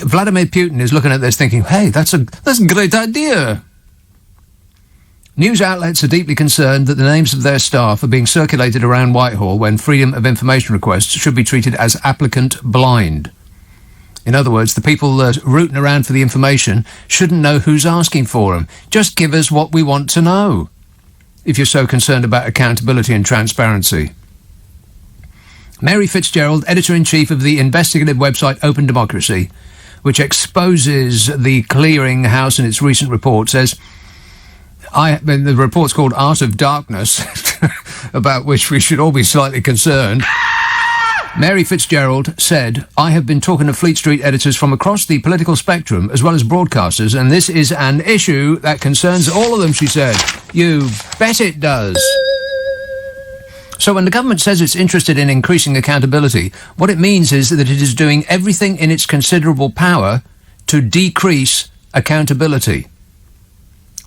Vladimir Putin is looking at this thinking, hey, that's a great idea. News outlets are deeply concerned that the names of their staff are being circulated around Whitehall when freedom of information requests should be treated as applicant blind. In other words, the people rooting around for the information shouldn't know who's asking for them. Just give us what we want to know, if you're so concerned about accountability and transparency. Mary Fitzgerald, editor-in-chief of the investigative website Open Democracy, which exposes the Clearing House in its recent report, says, the report's called Art of Darkness, about which we should all be slightly concerned. Mary Fitzgerald said, I have been talking to Fleet Street editors from across the political spectrum, as well as broadcasters, and this is an issue that concerns all of them, she said. You bet it does. So when the government says it's interested in increasing accountability, what it means is that it is doing everything in its considerable power to decrease accountability.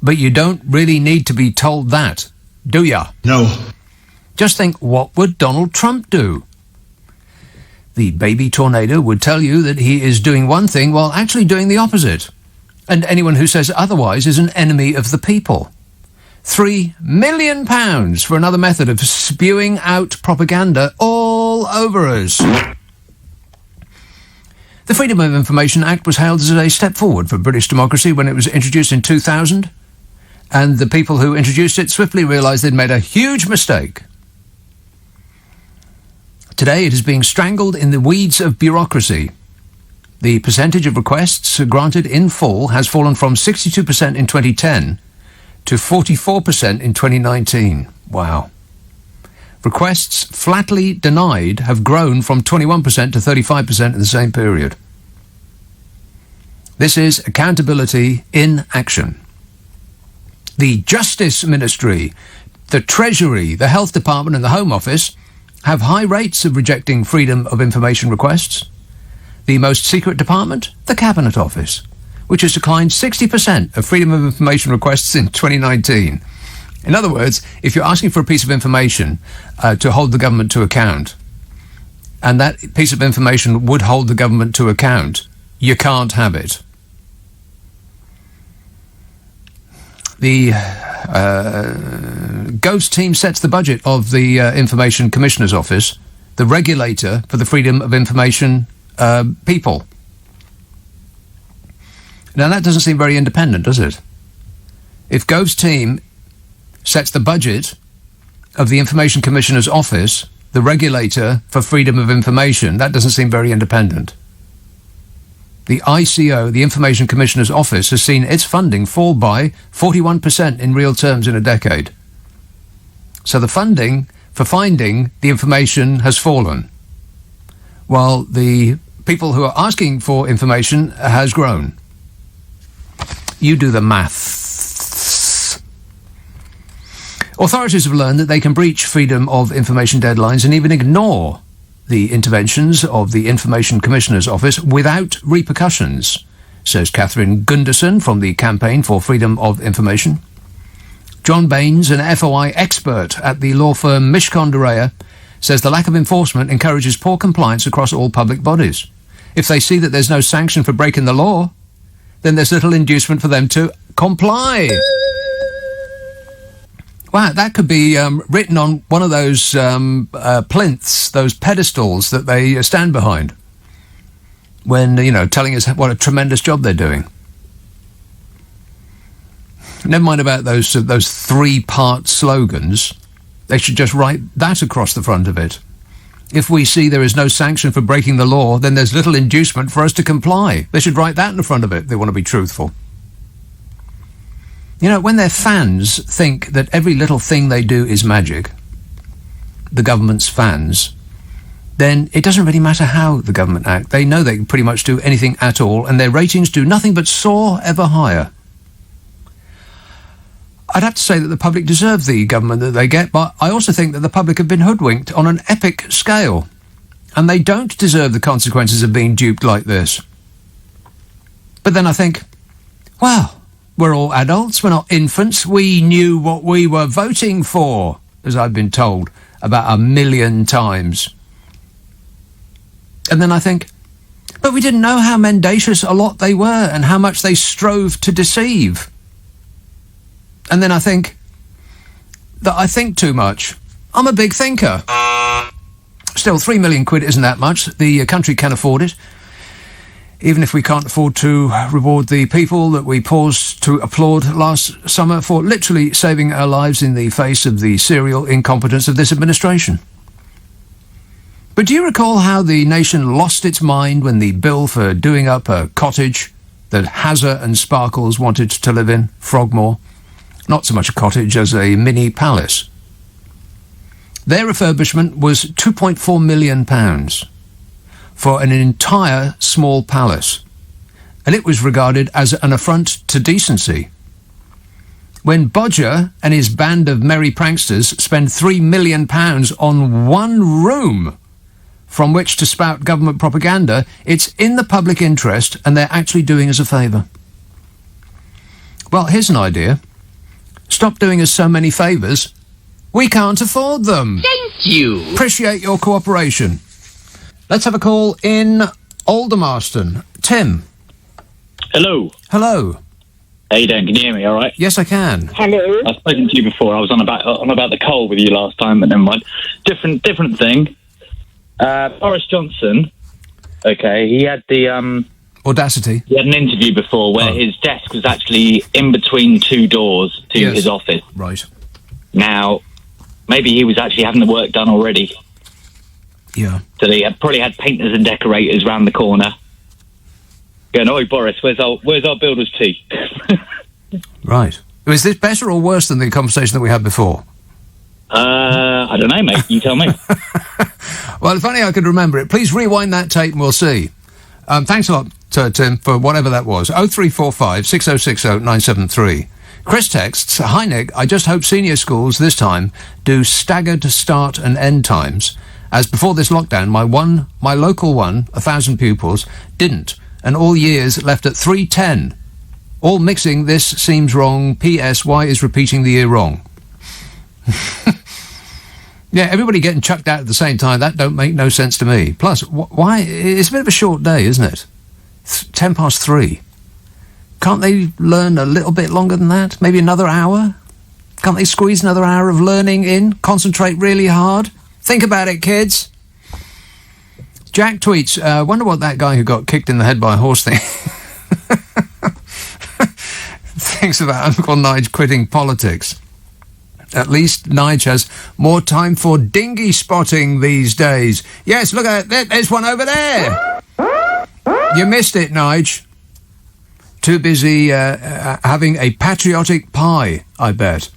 But you don't really need to be told that, do ya?
No.
Just think, what would Donald Trump do? The baby tornado would tell you that he is doing one thing while actually doing the opposite. And anyone who says otherwise is an enemy of the people. £3 million for another method of spewing out propaganda all over us. The Freedom of Information Act was hailed as a step forward for British democracy when it was introduced in 2000. And the people who introduced it swiftly realised they'd made a huge mistake. Today it is being strangled in the weeds of bureaucracy. The percentage of requests granted in full has fallen from 62% in 2010 to 44% in 2019. Wow. Requests flatly denied have grown from 21% to 35% in the same period. This is accountability in action. The Justice Ministry, the Treasury, the Health Department and the Home Office have high rates of rejecting freedom of information requests. The most secret department, the Cabinet Office, which has declined 60% of freedom of information requests in 2019. In other words, if you're asking for a piece of information to hold the government to account, and that piece of information would hold the government to account, you can't have it. The Gove's team sets the budget of the Information Commissioner's Office, the regulator for the freedom of information people. Now, that doesn't seem very independent, does it? If Gove's team sets the budget of the Information Commissioner's Office, the regulator for freedom of information, that doesn't seem very independent. The ICO, the Information Commissioner's Office, has seen its funding fall by 41% in real terms in a decade. So the funding for finding the information has fallen, while the people who are asking for information has grown. You do the maths. Authorities have learned that they can breach freedom of information deadlines and even ignore the interventions of the Information Commissioner's Office without repercussions, says Catherine Gunderson from the Campaign for Freedom of Information. John Baines, an FOI expert at the law firm Mishcon de Reya, says the lack of enforcement encourages poor compliance across all public bodies. If they see that there's no sanction for breaking the law, then there's little inducement for them to comply. Wow, that could be written on one of those plinths, those pedestals that they stand behind when, telling us what a tremendous job they're doing. Never mind about those three-part slogans. They should just write that across the front of it. If we see there is no sanction for breaking the law, then there's little inducement for us to comply. They should write that in the front of it if they want to be truthful. When their fans think that every little thing they do is magic, the government's fans, then it doesn't really matter how the government act. They know they can pretty much do anything at all, and their ratings do nothing but soar ever higher. I'd have to say that the public deserve the government that they get, but I also think that the public have been hoodwinked on an epic scale, and they don't deserve the consequences of being duped like this. But then I think, well, we're all adults, we're not infants, we knew what we were voting for, as I've been told about 1 million times. And then I think, but we didn't know how mendacious a lot they were and how much they strove to deceive. And then I think, that I think too much. I'm a big thinker. Still, 3 million quid isn't that much. The country can afford it. Even if we can't afford to reward the people that we paused to applaud last summer for literally saving our lives in the face of the serial incompetence of this administration. But do you recall how the nation lost its mind when the bill for doing up a cottage that Hazza and Sparkles wanted to live in, Frogmore? Not so much a cottage as a mini palace. Their refurbishment was £2.4 million for an entire small palace, and it was regarded as an affront to decency. When Bodger and his band of merry pranksters spend £3 million on one room from which to spout government propaganda, it's in the public interest, and they're actually doing us a favour. Well, here's an idea. Stop doing us so many favours. We can't afford them.
Thank you.
Appreciate your cooperation. Let's have a call in Aldermaston. Tim.
Hello.
Hello.
How you doing? Can you hear me all right?
Yes, I can.
Hello. I've spoken to you before. I was on about the coal with you last time, but never mind. Different thing. Boris Johnson, okay, he had the...
Audacity.
He had an interview before where his desk was actually in between two doors to his office.
Right.
Now, maybe he was actually having the work done already.
Yeah.
So they probably had painters and decorators round the corner. Going, oi, Boris, where's our builder's tea?
Right. Was this better or worse than the conversation that we had before?
I don't know, mate. You tell me.
Well, if only I could remember it. Please rewind that tape and we'll see. Thanks a lot, Tim, for whatever that was. 0345 6060 973. Chris texts, "Hi Nick, I just hope senior schools this time do staggered start and end times, as before this lockdown my local one, 1,000 pupils, didn't, and all years left at 3:10. All mixing, this seems wrong. P.S. Why is repeating the year wrong?" Yeah, everybody getting chucked out at the same time, that don't make no sense to me. Plus, why? It's a bit of a short day, isn't it? 3:10. Can't they learn a little bit longer than that? Maybe another hour? Can't they squeeze another hour of learning in? Concentrate really hard? Think about it, kids. Jack tweets, wonder what that guy who got kicked in the head by a horse thing thinks about Uncle Nige quitting politics. At least Nige has more time for dinghy spotting these days. Yes, look at it. There's one over there. You missed it, Nige. Too busy having a patriotic pie, I bet.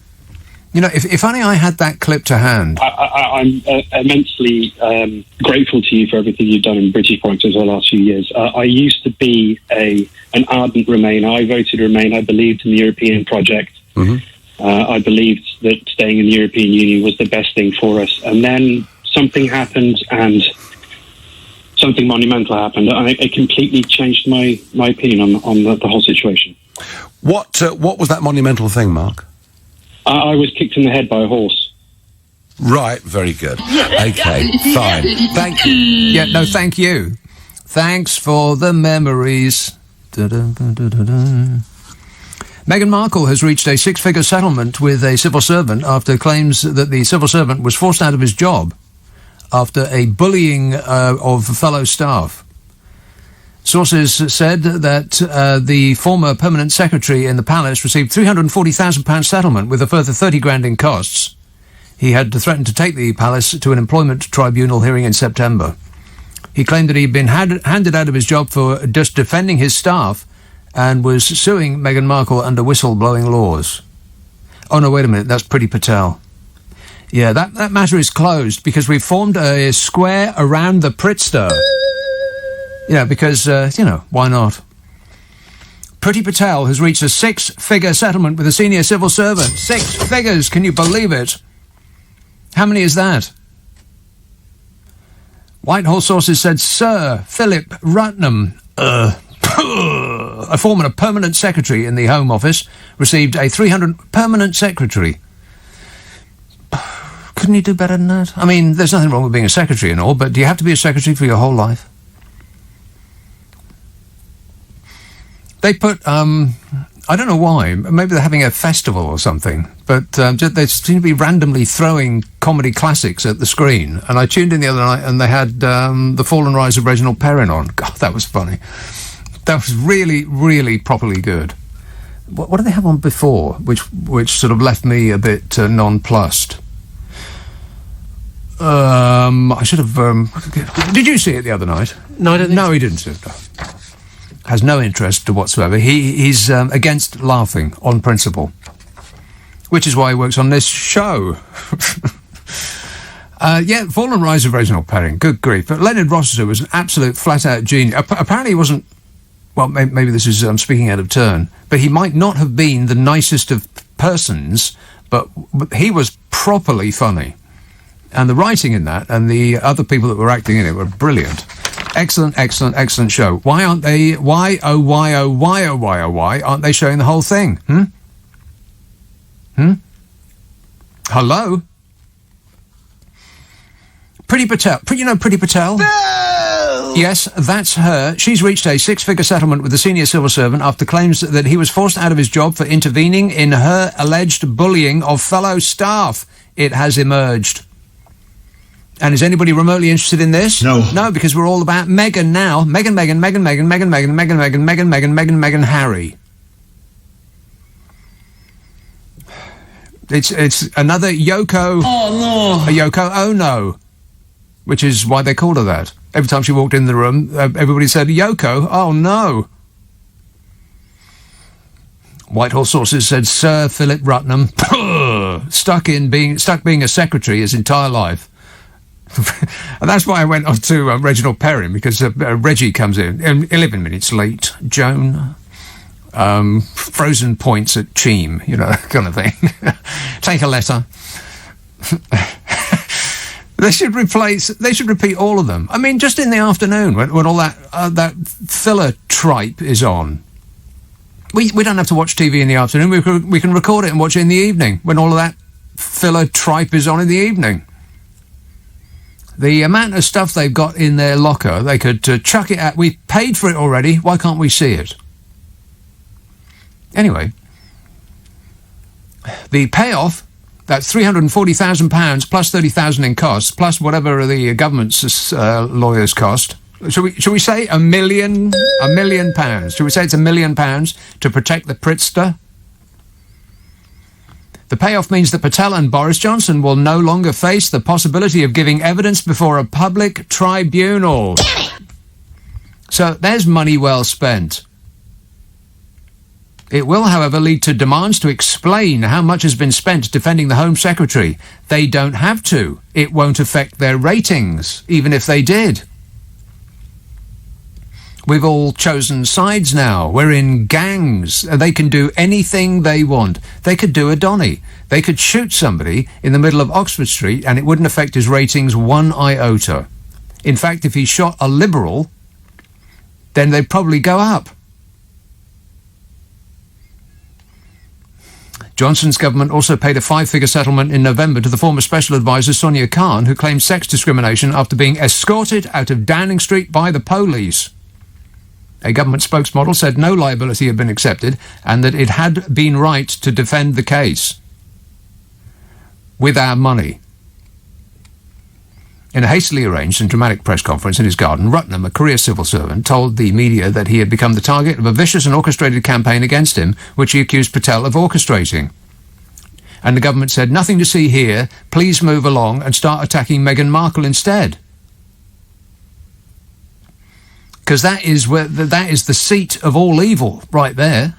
You know, if only I had that clip to hand.
I'm immensely grateful to you for everything you've done in British politics over the last few years. I used to be an ardent Remainer. I voted Remain. I believed in the European project. Mm-hmm. I believed that staying in the European Union was the best thing for us. And then something happened, and something monumental happened. It completely changed my opinion on the whole situation.
What was that monumental thing, Mark?
I was kicked in the head by a horse.
Right, very good. Okay, fine. Thank you.
Yeah, no, thank you. Thanks for the memories. Meghan Markle has reached a six-figure settlement with a civil servant after claims that the civil servant was forced out of his job after a bullying of fellow staff. Sources said that the former permanent secretary in the palace received £340,000 settlement with a further 30 grand in costs. He had threatened to take the palace to an employment tribunal hearing in September. He claimed that he'd been handed out of his job for just defending his staff and was suing Meghan Markle under whistleblowing laws. Oh, no, wait a minute, that's Priti Patel. Yeah, that matter is closed because we've formed a square around the Pritster. You know, because, why not? Priti Patel has reached a six-figure settlement with a senior civil servant. 6 figures, can you believe it? How many is that? Whitehall sources said Sir Philip Rutnam, a former permanent secretary in the Home Office, received a permanent secretary. Couldn't he do better than that? I mean, there's nothing wrong with being a secretary and all, but do you have to be a secretary for your whole life? They put I don't know why. Maybe they're having a festival or something. But they seem to be randomly throwing comedy classics at the screen. And I tuned in the other night and they had The Fall and Rise of Reginald Perrin on. God, that was funny. That was really, really properly good. What did they have on before, which sort of left me a bit nonplussed? I should have... did you see it the other night?
No, I didn't.
No, he didn't see it. No. Has no interest whatsoever. He's against laughing on principle, which is why he works on this show. Fall and Rise of Reginald Perrin. Good grief. But Leonard Rossiter was an absolute flat-out genius. Apparently he wasn't... Well, maybe this is speaking out of turn, but he might not have been the nicest of persons, but he was properly funny. And the writing in that and the other people that were acting in it were brilliant. Excellent, excellent, excellent show. Why aren't they... Why aren't they showing the whole thing? Hello? Priti Patel. You know Priti Patel? No! Yes, that's her. She's reached a six-figure settlement with the senior civil servant after claims that he was forced out of his job for intervening in her alleged bullying of fellow staff. It has emerged. And is anybody remotely interested in this?
No.
No, because we're all about Meghan now. Meghan, Harry. It's another Yoko...
Oh, no.
A Yoko Ono, which is why they called her that. Every time she walked in the room, everybody said, Yoko, oh, no. Whitehall sources said Sir Philip Rutnam, stuck being a secretary his entire life. And that's why I went on to Reginald Perrin, because Reggie comes in 11 minutes late, Joan, frozen points at Cheam, that kind of thing. Take a letter. They should repeat all of them. I mean, just in the afternoon when all that filler tripe is on. We don't have to watch TV in the afternoon. We can record it and watch it in the evening when all of that filler tripe is on in the evening. The amount of stuff they've got in their locker, they could chuck it at. We paid for it already. Why can't we see it? Anyway, the payoff, that's £340,000 plus £30,000 in costs, plus whatever the government's lawyers cost. Should we say £1 million? £1 million. Should we say it's £1 million to protect the Pritzker? The payoff means that Patel and Boris Johnson will no longer face the possibility of giving evidence before a public tribunal. So there's money well spent. It will, however, lead to demands to explain how much has been spent defending the Home Secretary. They don't have to. It won't affect their ratings, even if they did. We've all chosen sides now. We're in gangs. They can do anything they want. They could do a Donny. They could shoot somebody in the middle of Oxford Street and it wouldn't affect his ratings one iota. In fact, if he shot a Liberal, then they'd probably go up. Johnson's government also paid a 5-figure settlement in November to the former Special Advisor Sonia Khan, who claimed sex discrimination after being escorted out of Downing Street by the police. A government spokesmodel said no liability had been accepted and that it had been right to defend the case. With our money. In a hastily arranged and dramatic press conference in his garden, Rutnam, a career civil servant, told the media that he had become the target of a vicious and orchestrated campaign against him, which he accused Patel of orchestrating. And the government said, nothing to see here, please move along and start attacking Meghan Markle instead. Because that is the seat of all evil, right there.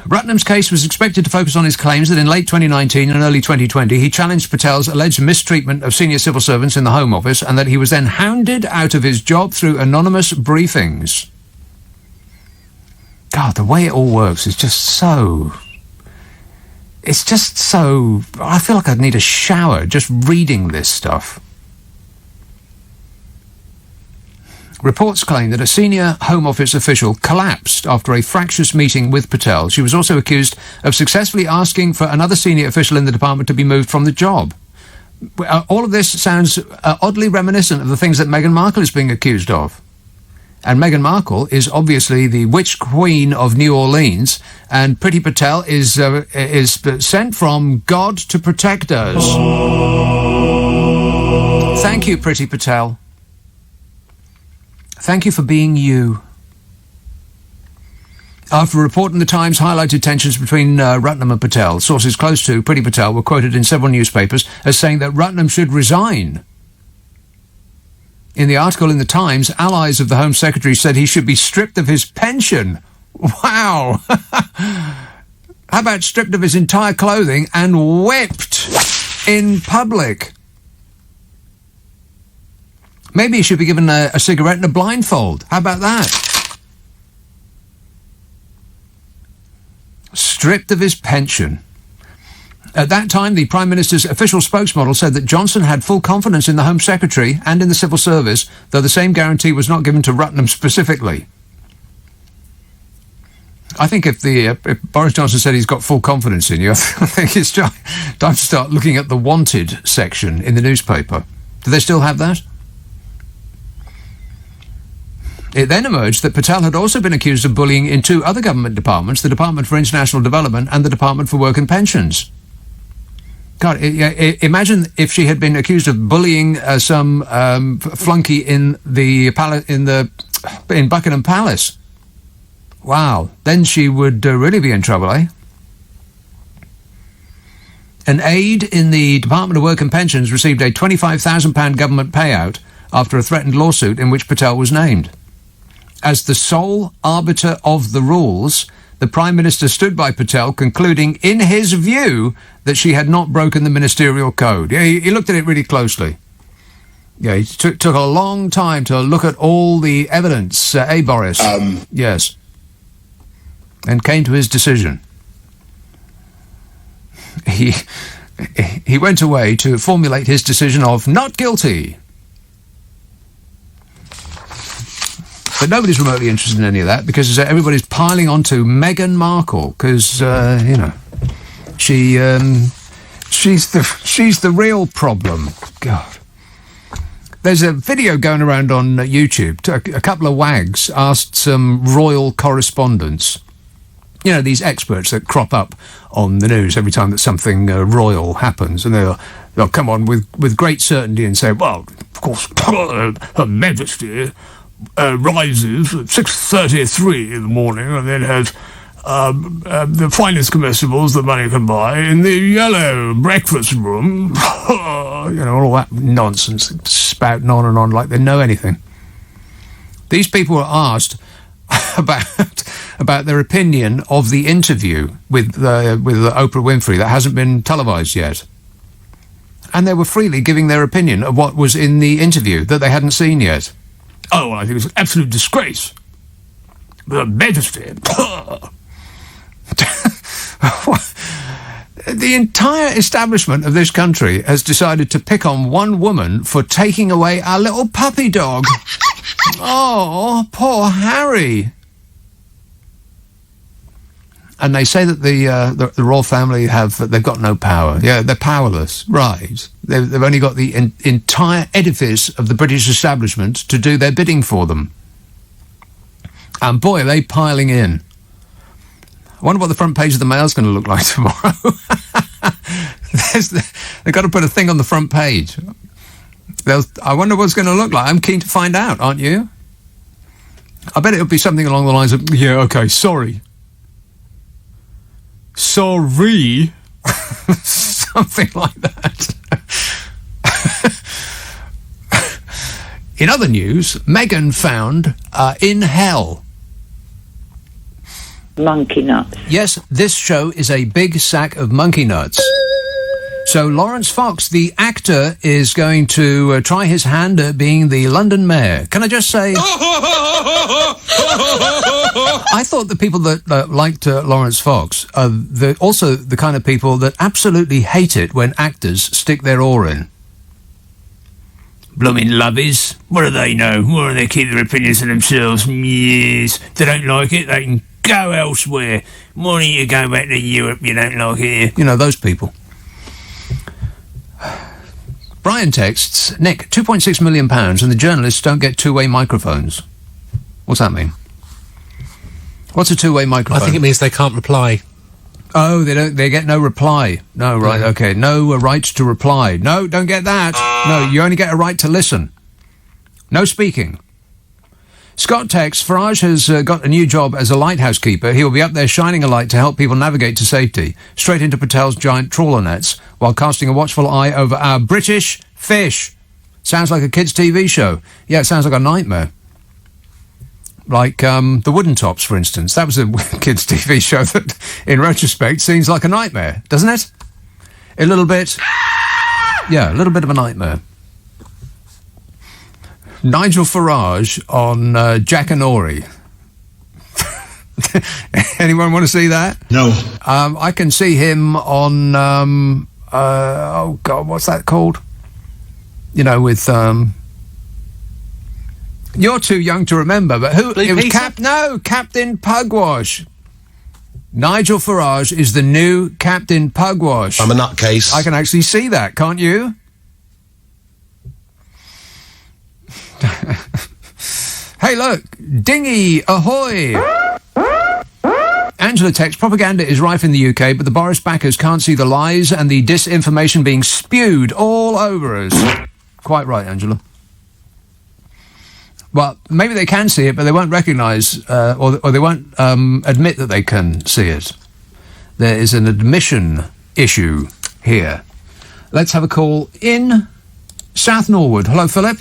Rutnam's case was expected to focus on his claims that in late 2019 and early 2020 he challenged Patel's alleged mistreatment of senior civil servants in the Home Office and that he was then hounded out of his job through anonymous briefings. God, the way it all works is just so... It's just so... I feel like I'd need a shower just reading this stuff. Reports claim that a senior Home Office official collapsed after a fractious meeting with Patel. She was also accused of successfully asking for another senior official in the department to be moved from the job. All of this sounds oddly reminiscent of the things that Meghan Markle is being accused of. And Meghan Markle is obviously the witch queen of New Orleans, and Priti Patel is sent from God to protect us. Thank you, Priti Patel. Thank you for being you. After a report in the Times highlighted tensions between Rutnam and Patel, sources close to Priti Patel were quoted in several newspapers as saying that Rutnam should resign. In the article in the Times, allies of the Home Secretary said he should be stripped of his pension. Wow! How about stripped of his entire clothing and whipped in public? Maybe he should be given a cigarette and a blindfold. How about that? Stripped of his pension. At that time, the Prime Minister's official spokesmodel said that Johnson had full confidence in the Home Secretary and in the civil service, though the same guarantee was not given to Rutnam specifically. I think if Boris Johnson said he's got full confidence in you, I think it's time to start looking at the wanted section in the newspaper. Do they still have that? It then emerged that Patel had also been accused of bullying in two other government departments, the Department for International Development and the Department for Work and Pensions. God, imagine if she had been accused of bullying some flunky in Buckingham Palace. Wow, then she would really be in trouble, eh? An aide in the Department of Work and Pensions received a £25,000 government payout after a threatened lawsuit in which Patel was named. As the sole arbiter of the rules, the Prime Minister stood by Patel, concluding, in his view, that she had not broken the ministerial code. Yeah, he looked at it really closely. Yeah, he took a long time to look at all the evidence, Boris? Yes. And came to his decision. He went away to formulate his decision of not guilty. But nobody's remotely interested in any of that because everybody's piling onto Meghan Markle because she's the real problem. God, there's a video going around on YouTube. A couple of wags asked some royal correspondents. You know, these experts that crop up on the news every time that something royal happens, and they'll come on with great certainty and say, "Well, of course, Her Majesty rises at 6:33 in the morning and then has the finest comestibles that money can buy in the yellow breakfast room." You know, all that nonsense, spouting on and on like they know anything. These people were asked about their opinion of the interview with Oprah Winfrey that hasn't been televised yet. And they were freely giving their opinion of what was in the interview that they hadn't seen yet. Oh, well, I think it was an absolute disgrace. Her Majesty. The entire establishment of this country has decided to pick on one woman for taking away our little puppy dog. Oh, poor Harry. And they say that the royal family they've got no power. Yeah, they're powerless. Right. They've only got the entire edifice of the British establishment to do their bidding for them. And boy, are they piling in. I wonder what the front page of the Mail's going to look like tomorrow. They've got to put a thing on the front page. I wonder what it's going to look like. I'm keen to find out, aren't you? I bet it'll be something along the lines of, yeah, okay, sorry. Sorry. Something like that. In other news, Meghan found in hell.
Monkey nuts.
Yes, this show is a big sack of monkey nuts. So Lawrence Fox, the actor, is going to try his hand at being the London mayor. Can I just say... I thought the people that liked Lawrence Fox are also the kind of people that absolutely hate it when actors stick their oar in. Blooming lovies. What do they know? Why do they keep their opinions to themselves? Yes. If they don't like it, they can go elsewhere. Why don't you go back to Europe? You don't like it here. You know, those people. Brian texts, Nick, £2.6 million and the journalists don't get two-way microphones. What's that mean? What's a two-way microphone?
I think it means they can't reply.
Oh, they get no reply. No, right, okay. No right to reply. No, don't get that. No, you only get a right to listen. No speaking. Scott texts, Farage has got a new job as a lighthouse keeper. He will be up there shining a light to help people navigate to safety, straight into Patel's giant trawler nets, while casting a watchful eye over our British fish. Sounds like a kid's TV show. Yeah, it sounds like a nightmare. Like the Wooden Tops, for instance. That was a kids' TV show that, in retrospect, seems like a nightmare, doesn't it? A little bit. Yeah, a little bit of a nightmare. Nigel Farage on Jack and Ori. Anyone want to see that?
No.
I can see him on, oh God, what's that called? You know, with, you're too young to remember, but who?
Blue
it was
Peter?
Captain Pugwash. Nigel Farage is the new Captain Pugwash.
I'm a nutcase.
I can actually see that, can't you? Hey, look, dinghy ahoy! Angela texts, propaganda is rife in the UK, but the Boris backers can't see the lies and the disinformation being spewed all over us. Quite right, Angela. Well, maybe they can see it, but they won't recognise, or they won't admit that they can see it. There is an admission issue here. Let's have a call in South Norwood. Hello, Philip.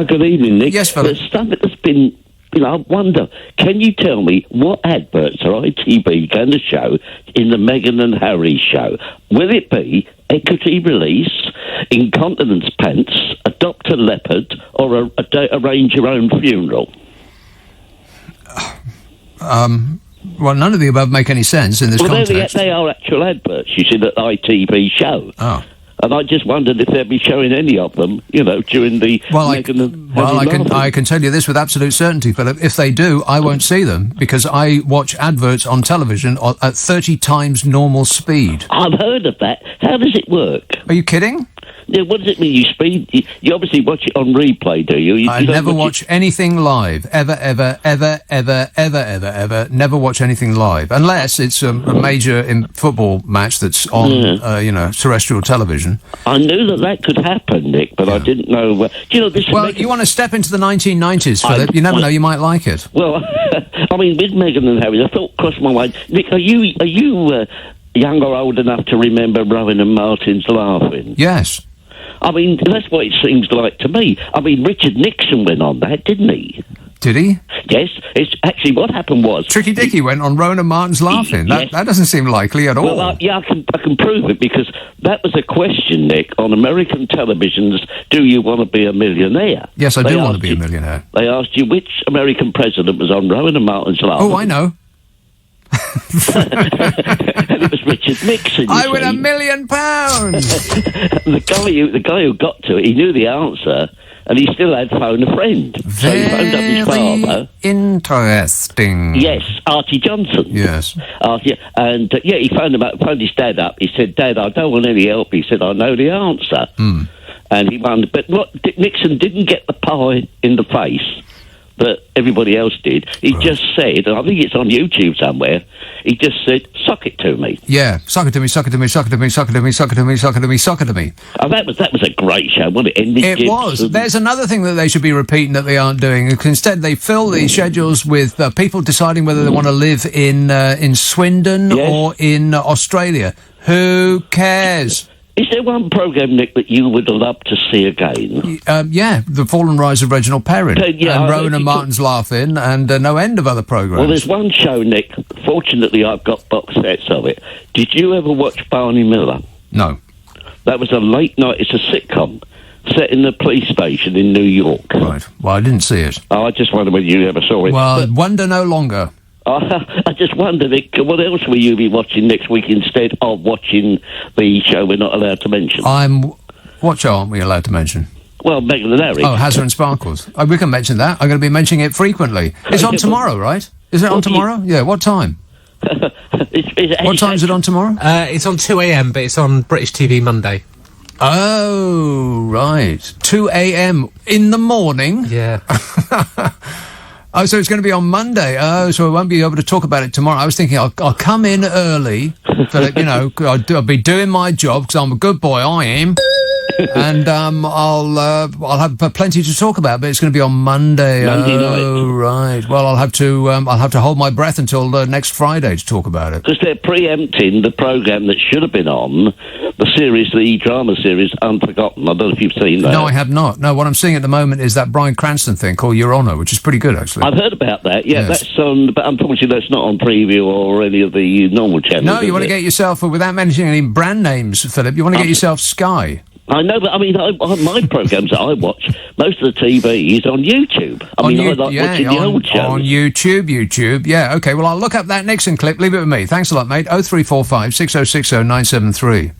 Good evening, Nick.
Yes, Philip.
There's stuff that's been, I wonder, can you tell me what adverts are ITV going to show in the Meghan and Harry show? Will it be equity release, incontinence pants, adopt a leopard, or arrange your own funeral?
Well, none of the above make any sense in this context.
They are actual adverts, you see, that ITV show.
Oh.
And I just wondered if they'd be showing any of them, during the Meghan and Harry
I can tell you this with absolute certainty, Philip. If they do, I won't see them, because I watch adverts on television at 30 times normal speed.
I've heard of that. How does it work?
Are you kidding?
Yeah, what does it mean? You obviously watch it on replay, do you?
I never watch anything live. Ever. Never watch anything live. Unless it's a major football match that's on, terrestrial television.
I knew that could happen, Nick, but I didn't know...
you want to step into the 1990s, Philip. You never know, you might like it.
Well, I mean, with Meghan and Harry, the thought crossed my mind. Nick, are you young or old enough to remember Rowan and Martin's Laughing?
Yes.
I mean, that's what it seems like to me. I mean, Richard Nixon went on that, didn't he?
Did he?
Yes. It's actually what happened was...
Tricky Dicky went on Rowan and Martin's Laughing.
Yes.
That doesn't seem likely at all.
Well, I can prove it, because that was a question, Nick, on American televisions, do you want to be a millionaire?
Yes, I do want to be a millionaire.
They asked you which American president was on Rowan and Martin's Laughing.
Oh, I know.
And it was Richard Nixon.
I win £1 million.
the guy who got to it, he knew the answer, and he still had phone a friend. So he phoned up his father.
Interesting.
Yes, Archie Johnson.
Yes.
Archie, and he phoned his dad up. He said, "Dad, I don't want any help." He said, "I know the answer." And he won. But Nixon didn't get the pie in the face that everybody else did. He just said, and I think it's on YouTube somewhere, he just said, "Suck it to me."
Yeah, suck it to me, suck it to me, suck it to me, suck it to me, suck it to me, suck it to me, suck it to me.
Oh, that was a great show, wasn't it?
It was. There's another thing that they should be repeating that they aren't doing. Instead, they fill the schedules with people deciding whether they want to live in Swindon or in Australia. Who cares?
Is there one programme, Nick, that you would love to see again?
Yeah, The Fall and Rise of Reginald Perrin. And Rowan and Martin's Laughing, and no end of other programmes.
Well, there's one show, Nick. Fortunately, I've got box sets of it. Did you ever watch Barney Miller?
No.
That was a late night. It's a sitcom set in the police station in New York.
Right. Well, I didn't see it.
Oh, I just wondered whether you ever saw it.
Well, wonder no longer.
I just wondered, Nick, what else will you be watching next week instead of watching the show we're not allowed to mention?
What show aren't we allowed to mention?
Well, Meghan and Harry.
Oh, Hazard and Sparkles. We can mention that. I'm going to be mentioning it frequently. It's on tomorrow, right? Is it on tomorrow? Yeah, what time? What time is it on tomorrow?
It's on 2 a.m, but it's on British TV Monday.
Oh, right. 2 a.m. in the morning?
Yeah.
Oh, so it's going to be on Monday. Oh, so I won't be able to talk about it tomorrow. I was thinking I'll come in early, so that, I'll be doing my job because I'm a good boy. I am. And I'll have plenty to talk about, but it's going to be on Monday.
Monday night.
Oh, right. Well, I'll have to hold my breath until next Friday to talk about it.
Because they're preempting the programme that should have been on, the drama series, Unforgotten. I don't know if you've seen that.
No, I have not. No, what I'm seeing at the moment is that Bryan Cranston thing called Your Honour, which is pretty good, actually.
I've heard about that, yeah.
Yes.
That's on, but unfortunately that's not on Preview or any of the normal channels.
No, you want to get yourself, without mentioning any brand names, Philip, you want to get yourself Sky.
I know, but I mean, my programmes that I watch, most of the TV is on YouTube. I like watching the old shows.
On YouTube. Yeah, okay. Well, I'll look up that Nixon clip. Leave it with me. Thanks a lot, mate. 0345 6060 973.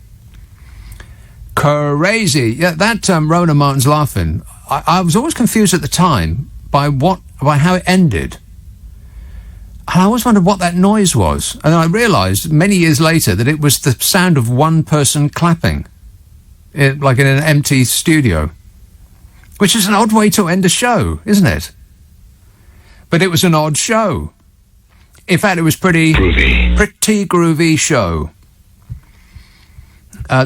Crazy. Yeah, that Rona Martin's laughing. I was always confused at the time by how it ended. And I always wondered what that noise was. And then I realised many years later that it was the sound of one person clapping. Like in an empty studio, which is an odd way to end a show, isn't it? But it was an odd show. In fact, it was pretty groovy show.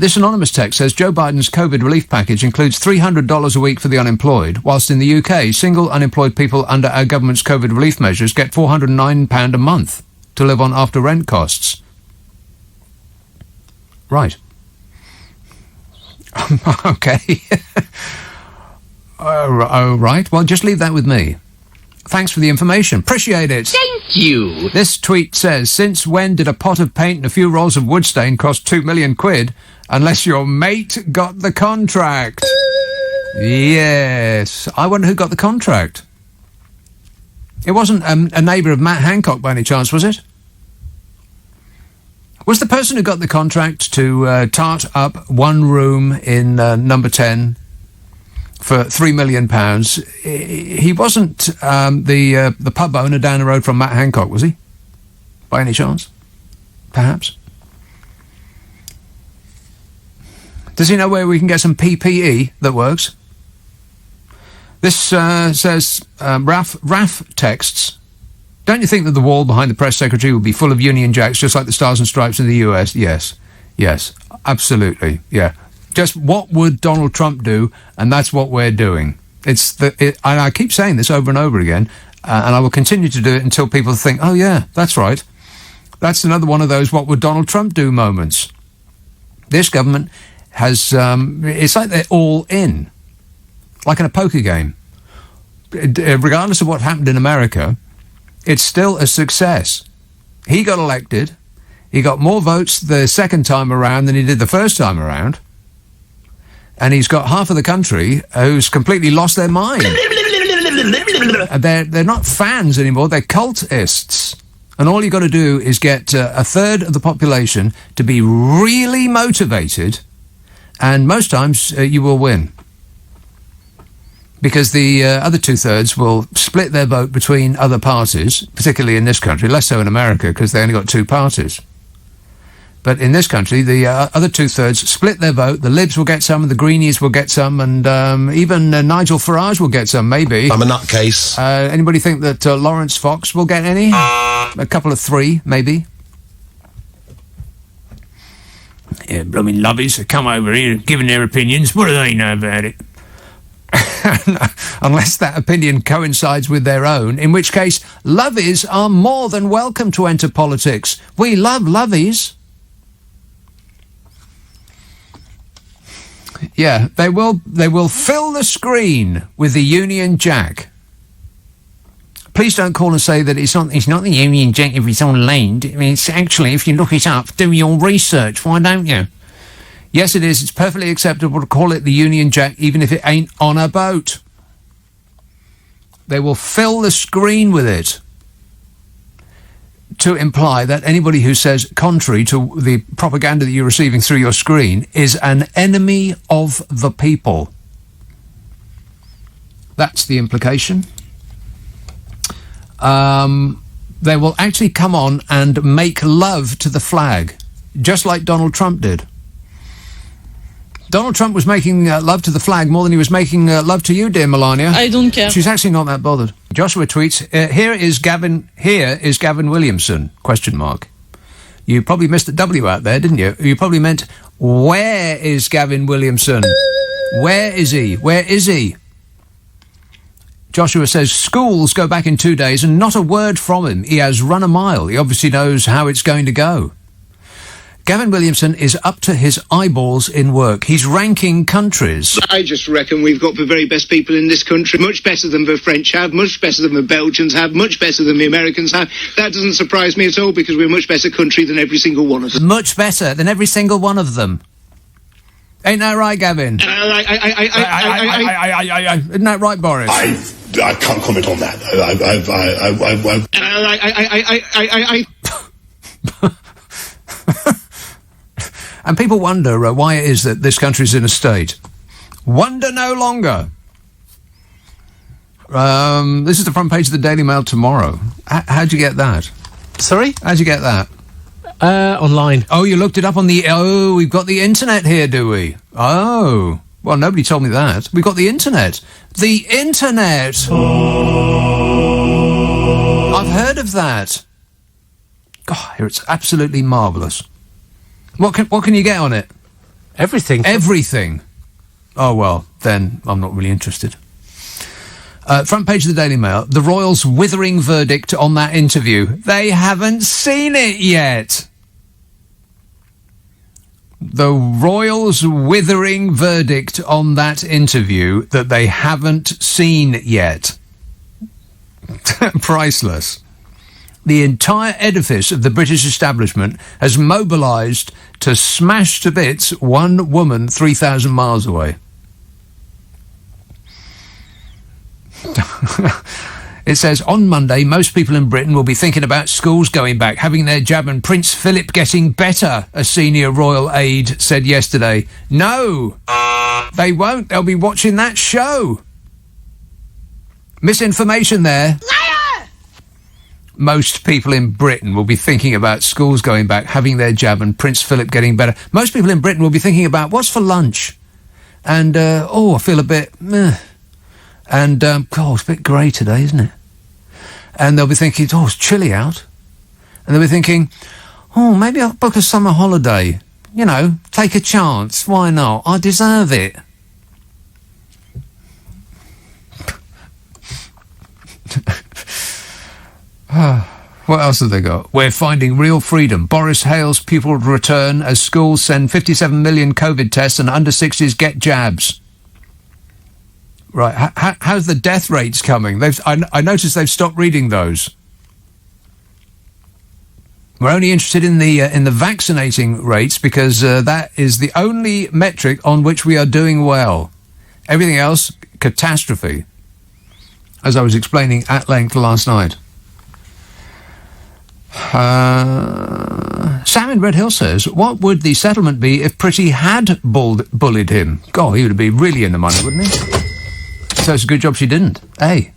This anonymous text says Joe Biden's COVID relief package includes $300 a week for the unemployed, whilst in the UK, single unemployed people under our government's COVID relief measures get £409 a month to live on after rent costs. Right. Okay. Oh, right. Well, just leave that with me. Thanks for the information. Appreciate it.
Thank you.
This tweet says, since when did a pot of paint and a few rolls of wood stain cost £2 million unless your mate got the contract? Yes. I wonder who got the contract. It wasn't a neighbour of Matt Hancock by any chance, was it? Was the person who got the contract to tart up one room in number 10 for £3 million, he wasn't the pub owner down the road from Matt Hancock, was he? By any chance? Perhaps? Does he know where we can get some PPE that works? This says, Raf texts, don't you think that the wall behind the press secretary would be full of Union Jacks, just like the Stars and Stripes in the US? Yes, absolutely, yeah. Just what would Donald Trump do? And that's what we're doing. And I keep saying this over and over again, and I will continue to do it until people think, oh yeah, that's right. That's another one of those what would Donald Trump do moments. This government has, it's like they're all in, like in a poker game. Regardless of what happened in America, it's still a success. He got elected. He got more votes the second time around than he did the first time around. And he's got half of the country who's completely lost their mind. They're not fans anymore. They're cultists. And all you've got to do is get a third of the population to be really motivated. And most times you will win. Because the other two-thirds will split their vote between other parties, particularly in this country, less so in America, because they only got two parties. But in this country, the other two-thirds split their vote. The Libs will get some, and the Greenies will get some, and even Nigel Farage will get some, maybe.
I'm a nutcase.
Anybody think that Lawrence Fox will get any? A couple of three, maybe. Yeah, blooming lovies that come over here giving their opinions. What do they know about it? Unless that opinion coincides with their own, in which case lovies are more than welcome to enter politics. We love lovies. Yeah, they will fill the screen with the Union Jack. Please don't call and say that it's not the Union Jack if it's on land. I mean, it's actually, if you look it up, do your research. Why don't you? Yes, it is. It's perfectly acceptable to call it the Union Jack, even if it ain't on a boat. They will fill the screen with it to imply that anybody who says contrary to the propaganda that you're receiving through your screen is an enemy of the people. That's the implication. They will actually come on and make love to the flag, just like Donald Trump did. Donald Trump was making love to the flag more than he was making love to you, dear Melania.
I don't care.
She's actually not that bothered. Joshua tweets, here is Gavin Williamson, ? You probably missed the W out there, didn't you? You probably meant, where is Gavin Williamson? Where is he? Where is he? Joshua says, schools go back in 2 days and not a word from him. He has run a mile. He obviously knows how it's going to go. Gavin Williamson is up to his eyeballs in work. He's ranking countries.
I just reckon we've got the very best people in this country, much better than the French have, much better than the Belgians have, much better than the Americans have. That doesn't surprise me at all, because we're a much better country than every single one of them.
Much better than every single one of them. Ain't that right, Gavin? Isn't that right, Boris?
I can't comment on that.
And people wonder why it is that this country's in a state. Wonder no longer. This is the front page of the Daily Mail tomorrow. How'd you get that?
Sorry?
How'd you get that?
Online.
Oh, you looked it up on the... Oh, we've got the internet here, do we? Oh. Well, nobody told me that. We've got the internet. The internet! I've heard of that. God, it's absolutely marvellous. What can you get on it?
Everything.
Everything. Oh, well, then I'm not really interested. Front page of the Daily Mail. The Royals' withering verdict on that interview. They haven't seen it yet. The Royals' withering verdict on that interview that they haven't seen yet. Priceless. The entire edifice of the British establishment has mobilised to smash to bits one woman 3,000 miles away. It says, on Monday, most people in Britain will be thinking about schools going back, having their jab, and Prince Philip getting better, a senior royal aide said yesterday. No, they won't. They'll be watching that show. Misinformation there. Most people in Britain will be thinking about schools going back, having their jab, and Prince Philip getting better. Most people in Britain will be thinking about what's for lunch. And, I feel a bit meh. And, it's a bit grey today, isn't it? And they'll be thinking, it's chilly out. And they'll be thinking, maybe I'll book a summer holiday. You know, take a chance. Why not? I deserve it. What else have they got? We're finding real freedom. Boris hails people return as schools send 57 million COVID tests and under 60s get jabs. Right, how's the death rates coming? I noticed they've stopped reading those. We're only interested in the vaccinating rates because that is the only metric on which we are doing well. Everything else, catastrophe. As I was explaining at length last night. Sam in Red Hill says, what would the settlement be if Pretty had bullied him? God, he would be really in the money, wouldn't he? So it's a good job she didn't. Hey.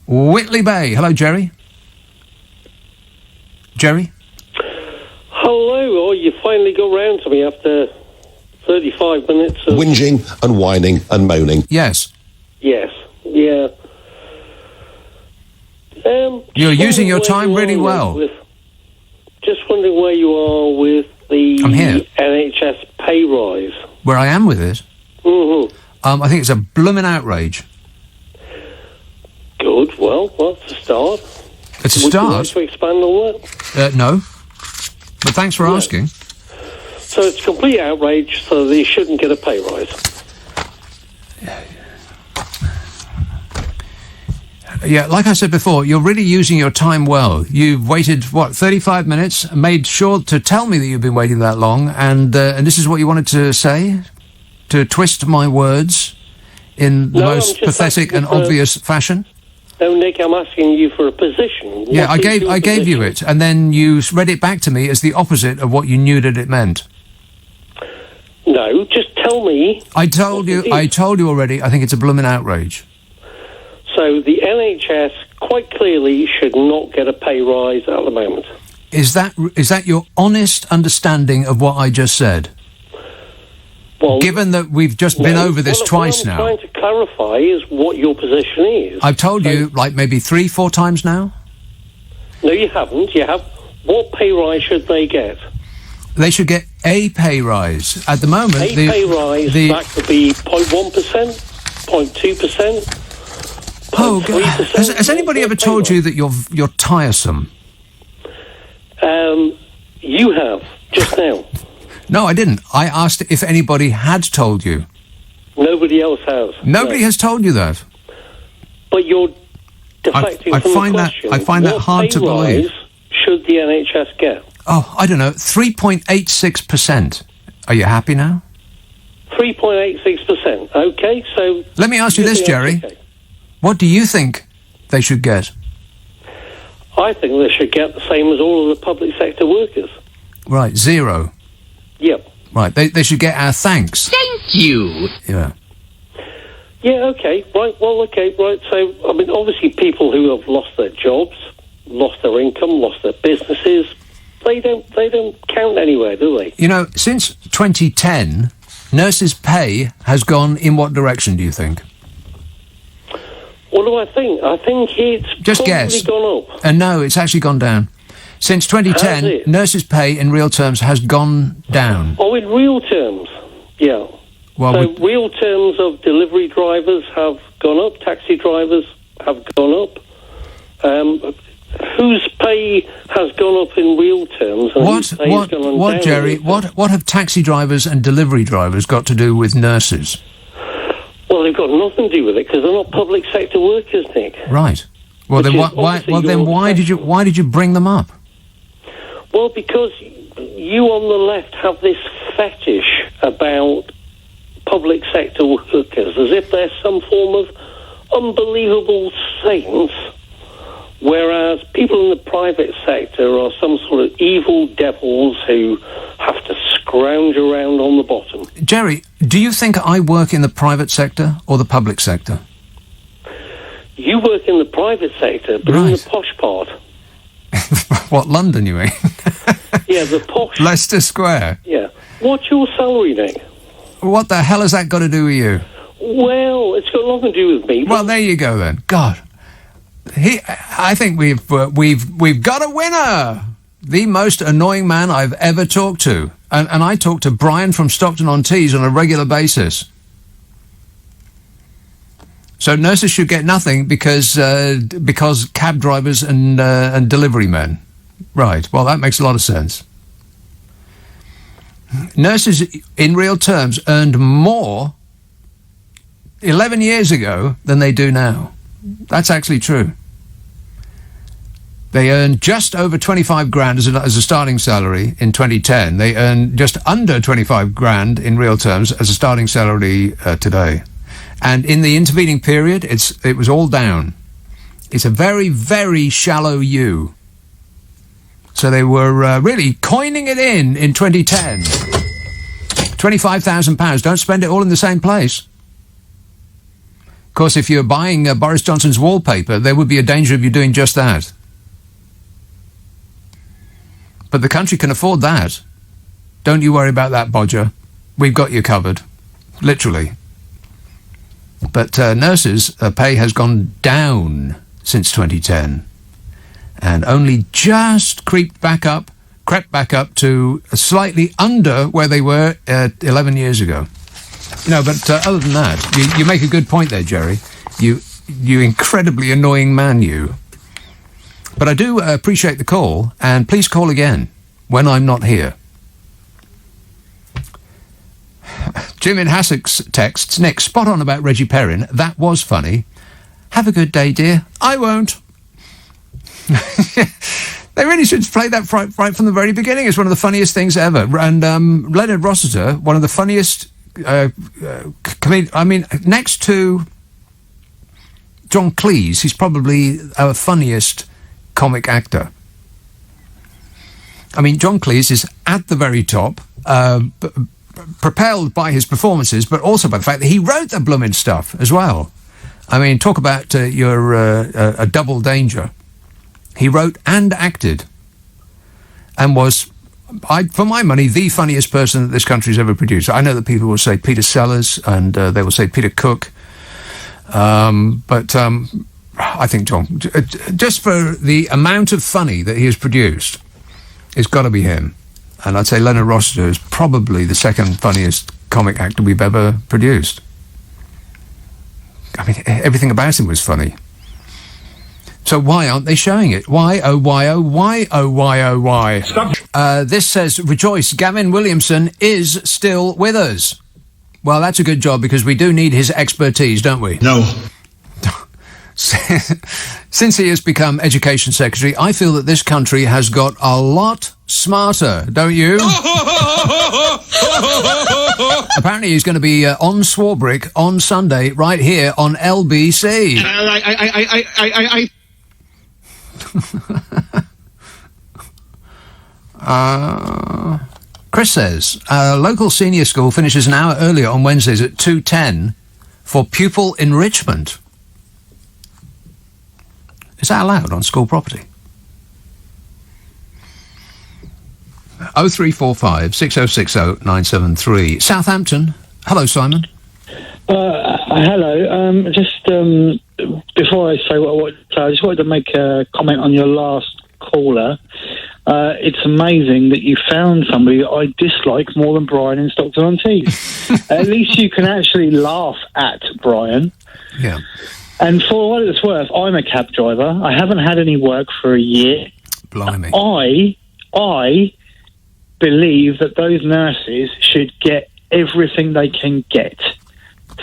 Whitley Bay. Hello, Jerry. Jerry?
Hello. Oh, you finally got round to me after 35 minutes of...
whinging and whining and moaning.
Yes.
Yes. Yeah.
You're using your time really well.
Just wondering where you are with the NHS pay rise.
Where I am with it?
Mm-hmm.
I think it's a blooming outrage.
Good. Well, that's a start.
It's a start?
Would you like to expand on that?
No. But thanks for asking.
So it's complete outrage, so they shouldn't get a pay rise.
Yeah, like I said before, you're really using your time well. You've waited, 35 minutes, made sure to tell me that you've been waiting that long, and this is what you wanted to say? To twist my words in the most pathetic and obvious fashion?
No, Nick, I'm asking you for a position.
Yeah, I gave you it, and then you read it back to me as the opposite of what you knew that it meant.
No, just tell me.
I told you already, I think it's a blooming outrage.
So the NHS quite clearly should not get a pay rise at the moment.
Is that your honest understanding of what I just said?
Well,
given that we've just been over this twice now.
What I'm trying to clarify is what your position is.
I've told you, like, maybe 3-4 times now?
No, you haven't. You have. What pay rise should they get?
They should get a pay rise. At the moment,
A pay rise, that could be 0.1%, 0.2%.
Oh, God. Has anybody ever told you that you're tiresome?
You have, just now.
No, I didn't. I asked if anybody had told you.
Nobody else has.
Nobody has told you that.
But you're deflecting
I
from
find
the
that
question.
I find that hard to believe.
What pay rise should the NHS get?
Oh, I don't know, 3.86%. Are you happy now?
3.86%. Okay, so...
Let me ask you this, Jerry.
Okay.
What do you think they should get?
I think they should get the same as all of the public sector workers.
Right, 0.
Yep.
Right, they should get our thanks.
Thank you.
Yeah.
Yeah, okay, right, well, okay, right, so, I mean, obviously people who have lost their jobs, lost their income, lost their businesses, they don't count anywhere, do they?
You know, since 2010, nurses' pay has gone in what direction, do you think?
What do I think? I think it's
Just
probably
guess.
gone up.
No, it's actually gone down. Since
Has
2010,
it?
nurses' pay in real terms has gone down.
Oh, in real terms, yeah.
Well,
so real terms of delivery drivers have gone up, taxi drivers have gone up. Whose pay has gone up in real terms? And whose pay has gone
what,
down
Jerry?
in real terms?
What have taxi drivers and delivery drivers got to do with nurses?
Well, they've got nothing to do with it because they're not public sector workers, Nick.
Right. Well, then why did you bring them up?
Well, because you on the left have this fetish about public sector workers as if they're some form of unbelievable saints, whereas people in the private sector are some sort of evil devils who have to scrounge around on the bottom.
Jerry, do you think I work in the private sector or the public sector?
You work in the private sector, but in the posh part.
What, London, you mean?
Yeah, the posh...
Leicester Square.
Yeah. What's your salary, Nick?
What the hell has that got to do with you?
Well, it's got nothing to do with me.
Well, there you go then. God. I think we've got a winner. The most annoying man I've ever talked to. And I talk to Brian from Stockton-on-Tees on a regular basis. So nurses should get nothing because cab drivers and delivery men. Right. Well, that makes a lot of sense. Nurses, in real terms, earned more 11 years ago than they do now. That's actually true. They earned just over 25 grand as a starting salary in 2010. They earned just under 25 grand in real terms as a starting salary today. And in the intervening period, it was all down. It's a very, very shallow U. So they were really coining it in 2010. £25,000. Don't spend it all in the same place. Of course, if you're buying Boris Johnson's wallpaper, there would be a danger of you doing just that. But the country can afford that. Don't you worry about that, Bodger. We've got you covered. Literally. But nurses' pay has gone down since 2010. And only just crept back up to slightly under where they were 11 years ago. No, but other than that, you make a good point there, Jerry. You incredibly annoying man, you. But I do appreciate the call, and please call again when I'm not here. Jim in Hassock's texts, Nick, spot on about Reggie Perrin. That was funny. Have a good day, dear. I won't. They really should play that right from the very beginning. It's one of the funniest things ever. And Leonard Rossiter, one of the funniest I mean, next to John Cleese, he's probably our funniest comic actor. I mean, John Cleese is at the very top, propelled by his performances, but also by the fact that he wrote the blooming stuff as well. I mean, talk about a double danger. He wrote and acted, and was for my money, the funniest person that this country's ever produced. I know that people will say Peter Sellers, and they will say Peter Cook, but I think John, just for the amount of funny that he has produced, it's got to be him. And I'd say Leonard Rossiter is probably the second funniest comic actor we've ever produced. I mean, everything about him was funny. So why aren't they showing it? Why, oh, why, oh, why, oh, why, oh, why? This says, rejoice, Gavin Williamson is still with us. Well, that's a good job, because we do need his expertise, don't we?
No.
Since he has become Education Secretary, I feel that this country has got a lot smarter, don't you? Apparently he's going to be on Swarbrick on Sunday, right here on LBC. Chris says, local senior school finishes an hour earlier on Wednesdays at 2:10 for pupil enrichment. Is that allowed on school property? 0345 6060 973. Southampton. Hello, Simon.
Hello. Just before I say what I just wanted to make a comment on your last caller. It's amazing that you found somebody that I dislike more than Brian in Stockton-on-Tees. At least you can actually laugh at Brian.
Yeah.
And for what it's worth, I'm a cab driver. I haven't had any work for a year.
Blimey.
I believe that those nurses should get everything they can get.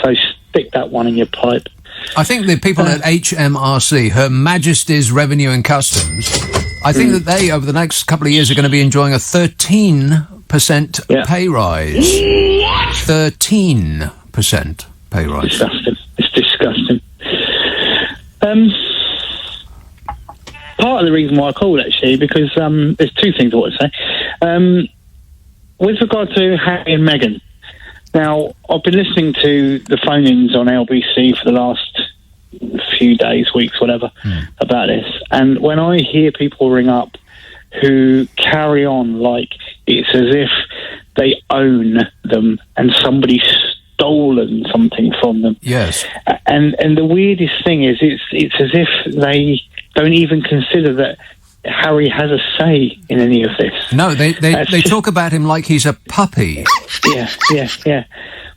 So stick that one in your pipe.
I think the people at HMRC, Her Majesty's Revenue and Customs, I think that they, over the next couple of years, are going to be enjoying a 13% pay rise. 13% pay rise.
Disgusting. It's disgusting. Part of the reason why I called, actually, because there's two things I want to say. With regard to Harry and Meghan, now, I've been listening to the phone-ins on LBC for the last few days, weeks, whatever, about this. And when I hear people ring up who carry on like it's as if they own them and somebody's stolen something from them.
Yes.
And the weirdest thing is it's as if they don't even consider that Harry has a say in any of this.
No, they talk about him like he's a puppy.
Yeah.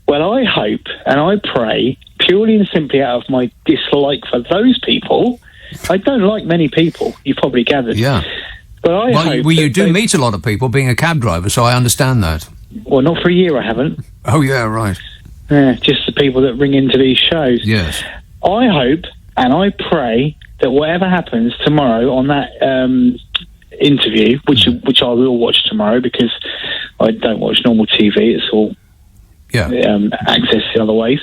Well, I hope and I pray, purely and simply out of my dislike for those people, I don't like many people, you've probably gathered.
Yeah.
But I hope...
Well, you do meet a lot of people being a cab driver, so I understand that.
Well, not for a year I haven't.
Oh, yeah, right.
Yeah, just the people that ring into these shows.
Yes.
I hope and I pray that whatever happens tomorrow on that interview, which I will watch tomorrow because I don't watch normal TV, it's all accessed in other ways,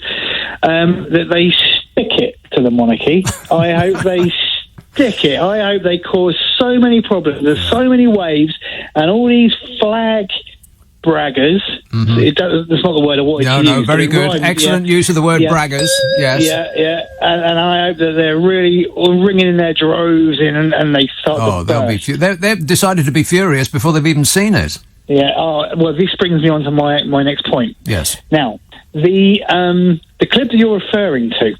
that they stick it to the monarchy. I hope they stick it. I hope they cause so many problems. There's so many waves and all these flag braggers. That's not the word I wanted to use.
No, very good. Excellent use of the word braggers. Yes.
Yeah. And I hope that they're really ringing in their droves in and they start to burst.
They've decided to be furious before they've even seen it.
Yeah. Well, this brings me on to my next point.
Yes.
Now, the clip that you're referring to.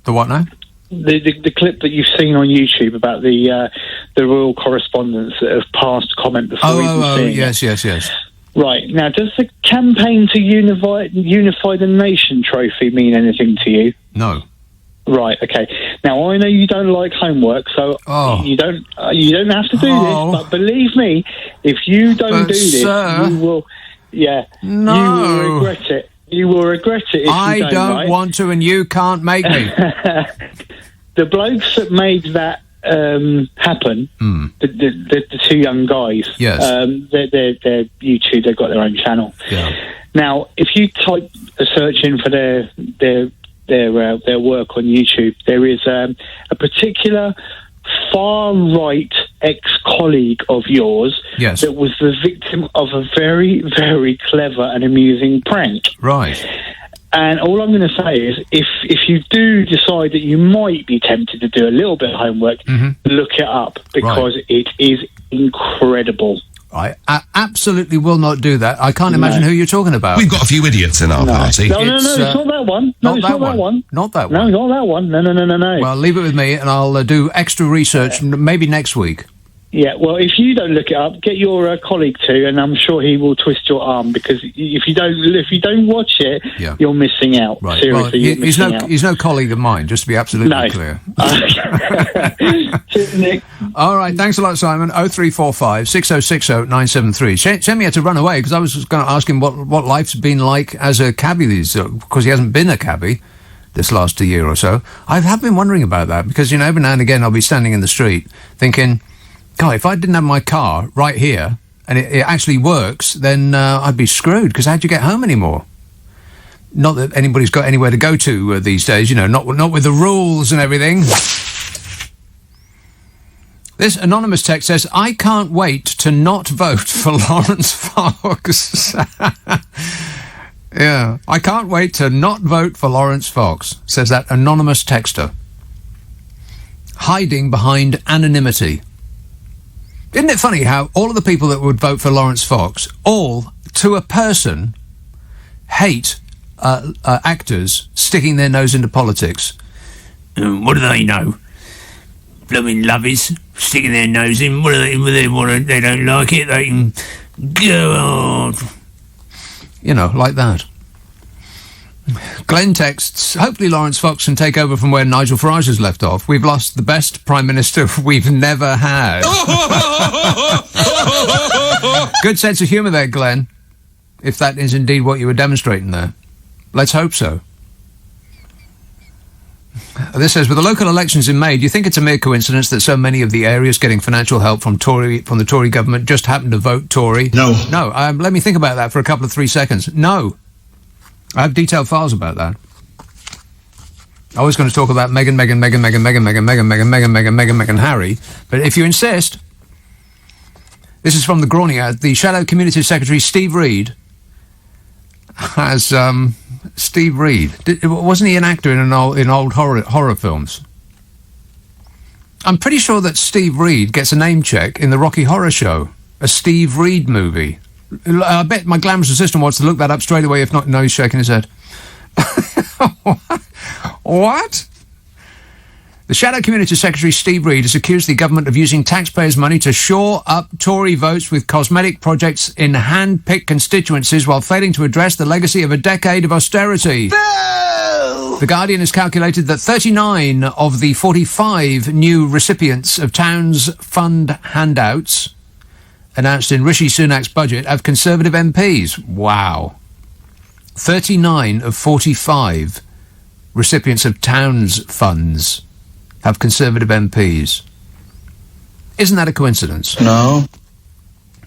The what now?
The clip that you've seen on YouTube about the royal correspondence that have passed comment before even seeing it.
Yes.
Right. Now, does the campaign to unify the nation trophy mean anything to you?
No.
Right. Okay. Now, I know you don't like homework, so you don't have to do this. But believe me, if you don't do this, you will. Yeah.
No.
You will regret it. You will regret it if
I
you
don't want to, and you can't make me.
The blokes that made that happen, the two young guys,
yes,
they're YouTube, they've got their own channel.
Yeah.
Now, if you type a search in for their work on YouTube, there is a particular far-right ex-colleague of yours that was the victim of a very, very clever and amusing prank.
Right.
And all I'm going to say is, if you do decide that you might be tempted to do a little bit of homework, look it up, because it is incredible.
right? I absolutely will not do that. I can't imagine who you're talking about.
We've got a few idiots in our party.
No, it's not that one. No, it's not that one.
Not that
No,
one.
not that one. No.
Well, leave it with me, and I'll do extra research maybe next week.
Yeah, well, if you don't look it up, get your colleague to, and I'm sure he will twist your arm, because if you don't watch it, you're missing out.
Right.
Seriously,
Well,
you're missing out.
he's no colleague of mine, just to be absolutely clear.
Cheers, Nick.
All right, thanks a lot, Simon. 0345 6060 973. Send me had to run away, because I was going to ask him what life's been like as a cabbie, because he hasn't been a cabbie this last year or so. I have been wondering about that, because, every now and again I'll be standing in the street thinking, God, if I didn't have my car right here, and it actually works, then I'd be screwed, because how'd you get home anymore? Not that anybody's got anywhere to go to these days, not with the rules and everything. This anonymous text says, I can't wait to not vote for Lawrence Fox. Yeah, I can't wait to not vote for Lawrence Fox, says that anonymous texter. Hiding behind anonymity. Isn't it funny how all of the people that would vote for Lawrence Fox, all, to a person, hate actors sticking their nose into politics? What do they know? Blooming lovies sticking their nose in. What do they want? They don't like it. They can go on. Like that. Glenn texts, hopefully Lawrence Fox can take over from where Nigel Farage has left off. We've lost the best Prime Minister we've never had. Good sense of humour there, Glenn, if that is indeed what you were demonstrating there. Let's hope so. This says, with the local elections in May, do you think it's a mere coincidence that so many of the areas getting financial help from the Tory government just happen to vote Tory?
No.
No, let me think about that for a couple of 3 seconds. No. I have detailed files about that. I was going to talk about Meghan, Harry, but if you insist, this is from the Grawny ad. The Shadow Community Secretary, Steve Reed, has, Steve Reed, wasn't he an actor in old horror films? I'm pretty sure that Steve Reed gets a name check in the Rocky Horror Show, a Steve Reed movie. I bet my glamorous assistant wants to look that up straight away. If not, no, he's shaking his head. What? The Shadow Community Secretary, Steve Reed, has accused the government of using taxpayers' money to shore up Tory votes with cosmetic projects in hand-picked constituencies while failing to address the legacy of a decade of austerity. The Guardian has calculated that 39 of the 45 new recipients of Towns Fund handouts announced in Rishi Sunak's budget have Conservative MPs. Wow. 39 of 45 recipients of Towns funds have Conservative MPs. Isn't that a coincidence?
No.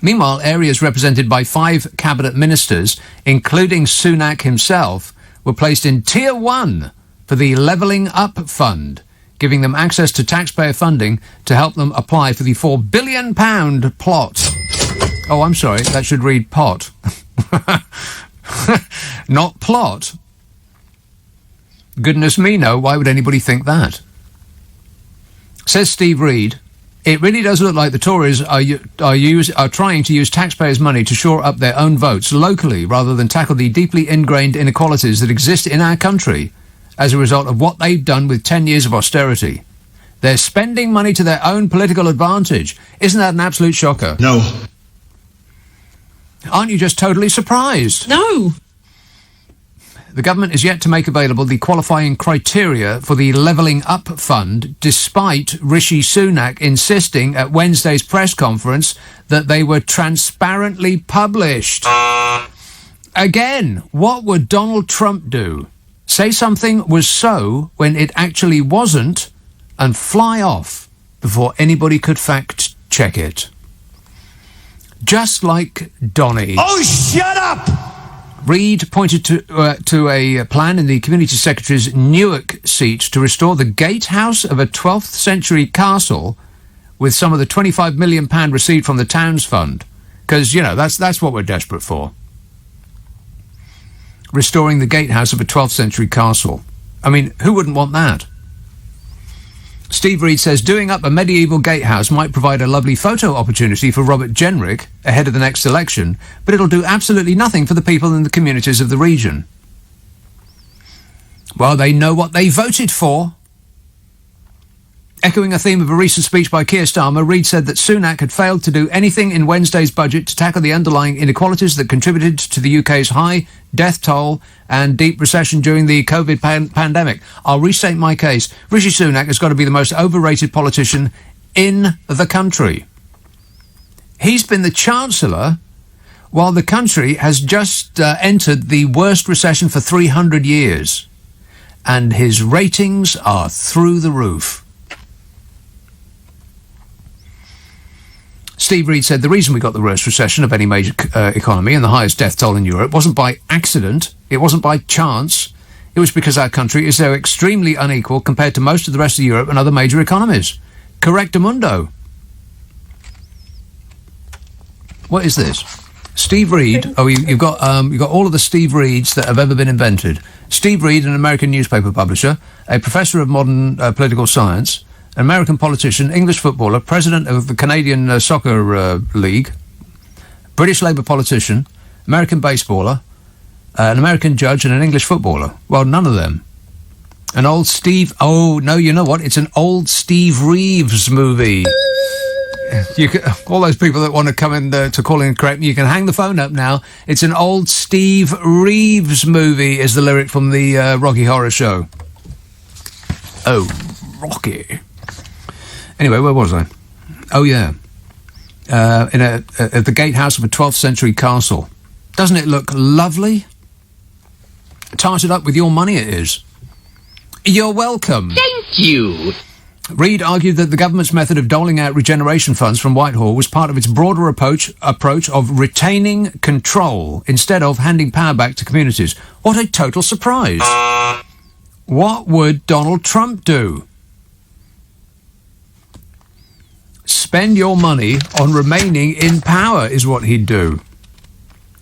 Meanwhile, areas represented by 5 cabinet ministers, including Sunak himself, were placed in Tier 1 for the Levelling Up Fund, giving them access to taxpayer funding to help them apply for the £4 billion plot. Oh, I'm sorry, that should read pot. Not plot. Goodness me, no, why would anybody think that? Says Steve Reed, it really does look like the Tories are trying to use taxpayers' money to shore up their own votes locally rather than tackle the deeply ingrained inequalities that exist in our country as a result of what they've done with 10 years of austerity. They're spending money to their own political advantage. Isn't that an absolute shocker?
No.
Aren't you just totally surprised?
No.
The government is yet to make available the qualifying criteria for the Levelling Up Fund, despite Rishi Sunak insisting at Wednesday's press conference that they were transparently published. Again, what would Donald Trump do? Say something was so when it actually wasn't, and fly off before anybody could fact-check it. Just like Donny.
Oh, shut up!
Reid pointed to a plan in the Community Secretary's Newark seat to restore the gatehouse of a 12th century castle with some of the £25 million received from the Towns Fund. Because, that's what we're desperate for. Restoring the gatehouse of a 12th century castle. I mean, who wouldn't want that? Steve Reed says doing up a medieval gatehouse might provide a lovely photo opportunity for Robert Jenrick ahead of the next election, but it'll do absolutely nothing for the people in the communities of the region. Well, they know what they voted for. Echoing a theme of a recent speech by Keir Starmer, Reid said that Sunak had failed to do anything in Wednesday's budget to tackle the underlying inequalities that contributed to the UK's high death toll and deep recession during the COVID pandemic. I'll restate my case. Rishi Sunak has got to be the most overrated politician in the country. He's been the Chancellor while the country has just entered the worst recession for 300 years. And his ratings are through the roof. Steve Reed said the reason we got the worst recession of any major economy and the highest death toll in Europe wasn't by accident, it wasn't by chance, it was because our country is so extremely unequal compared to most of the rest of Europe and other major economies. Correctamundo. What is this? Steve Reed. Oh, you've got all of the Steve Reeds that have ever been invented. Steve Reed, an American newspaper publisher, a professor of modern political science, an American politician, English footballer, president of the Canadian Soccer League, British Labour politician, American baseballer, an American judge, and an English footballer. Well, none of them. An old Steve... Oh, no, you know what? It's an old Steve Reeves movie. All those people that want to come in to call in and correct me, you can hang the phone up now. It's an old Steve Reeves movie, is the lyric from the Rocky Horror Show. Oh, Rocky. Anyway, where was I? Oh, yeah. At the gatehouse of a 12th century castle. Doesn't it look lovely? Tarted up with your money it is. You're welcome.
Thank you.
Reid argued that the government's method of doling out regeneration funds from Whitehall was part of its broader approach of retaining control instead of handing power back to communities. What a total surprise. What would Donald Trump do? Spend your money on remaining in power is what he'd do.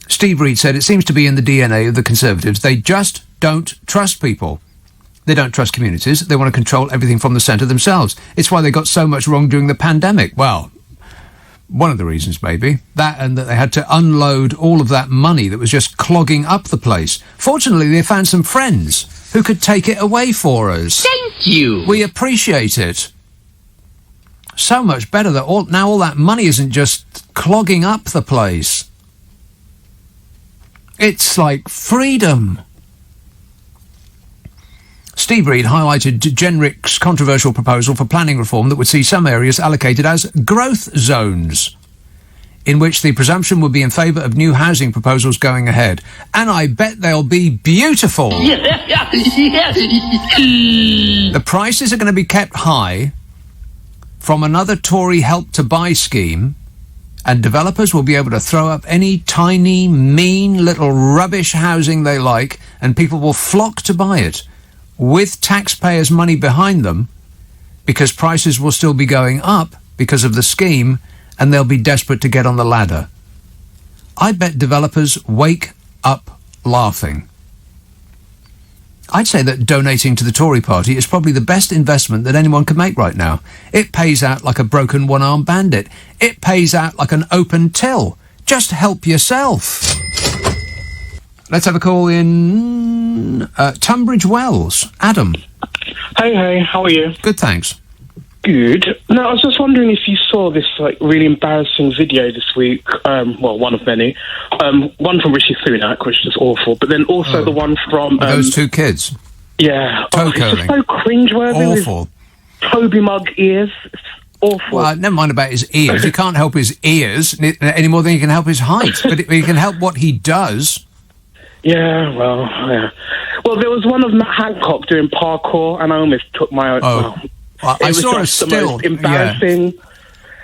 Steve Reed said it seems to be in the DNA of the Conservatives. They just don't trust people. They don't trust communities. They want to control everything from the centre themselves. It's why they got so much wrong during the pandemic. Well, one of the reasons maybe. That and that they had to unload all of that money that was just clogging up the place. Fortunately, they found some friends who could take it away for us.
Thank you.
We appreciate it. So much better that all that money isn't just clogging up the place. It's like freedom. Steve Reed highlighted Jenrick's controversial proposal for planning reform that would see some areas allocated as growth zones, in which the presumption would be in favour of new housing proposals going ahead. And I bet they'll be beautiful. The prices are going to be kept high from another Tory Help to Buy scheme, and developers will be able to throw up any tiny, mean little rubbish housing they like, and people will flock to buy it with taxpayers' money behind them, because prices will still be going up because of the scheme, and they'll be desperate to get on the ladder. I bet developers wake up laughing. I'd say that donating to the Tory party is probably the best investment that anyone can make right now. It pays out like a broken one-armed bandit. It pays out like an open till. Just help yourself. Let's have a call in Tunbridge Wells. Adam.
Hey, how are you?
Good, thanks.
Good. Now, I was just wondering if you saw this really embarrassing video this week. Well, one of many. One from Rishi Sunak, which is awful, but then also the one from
those two kids.
Yeah,
toe
it's
curling.
just so cringeworthy.
Awful.
Toby Mug ears. It's awful.
Well, never mind about his ears. You can't help his ears any more than you can help his height. But you can help what he does.
Yeah, well. There was one of Matt Hancock doing parkour, and I almost took my own.
Oh. I saw a still.
Embarrassing. Yeah.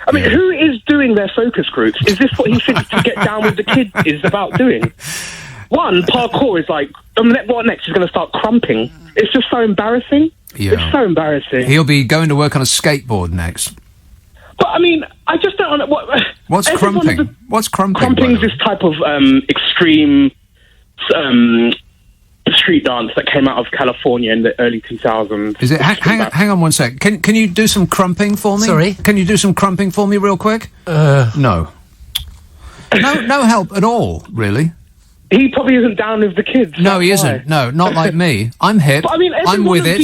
I mean, who is doing their focus groups? Is this what he thinks to get down with the kids is about doing? One, parkour is like, what next? He's going to start crumping. It's just so embarrassing.
Yeah.
It's so embarrassing.
He'll be going to work on a skateboard next.
But, I mean, I just don't know.
What's crumping? What's crumping?
Crumping is this type of extreme street dance that came out of California in the early 2000s.
Is it? Hang on one sec. Can you do some crumping for me?
Sorry?
Can you do some crumping for me real quick? No. No help at all, really.
He probably isn't down with the kids.
No, he isn't. No, not like me. I'm hip.
But, I mean,
I'm with it.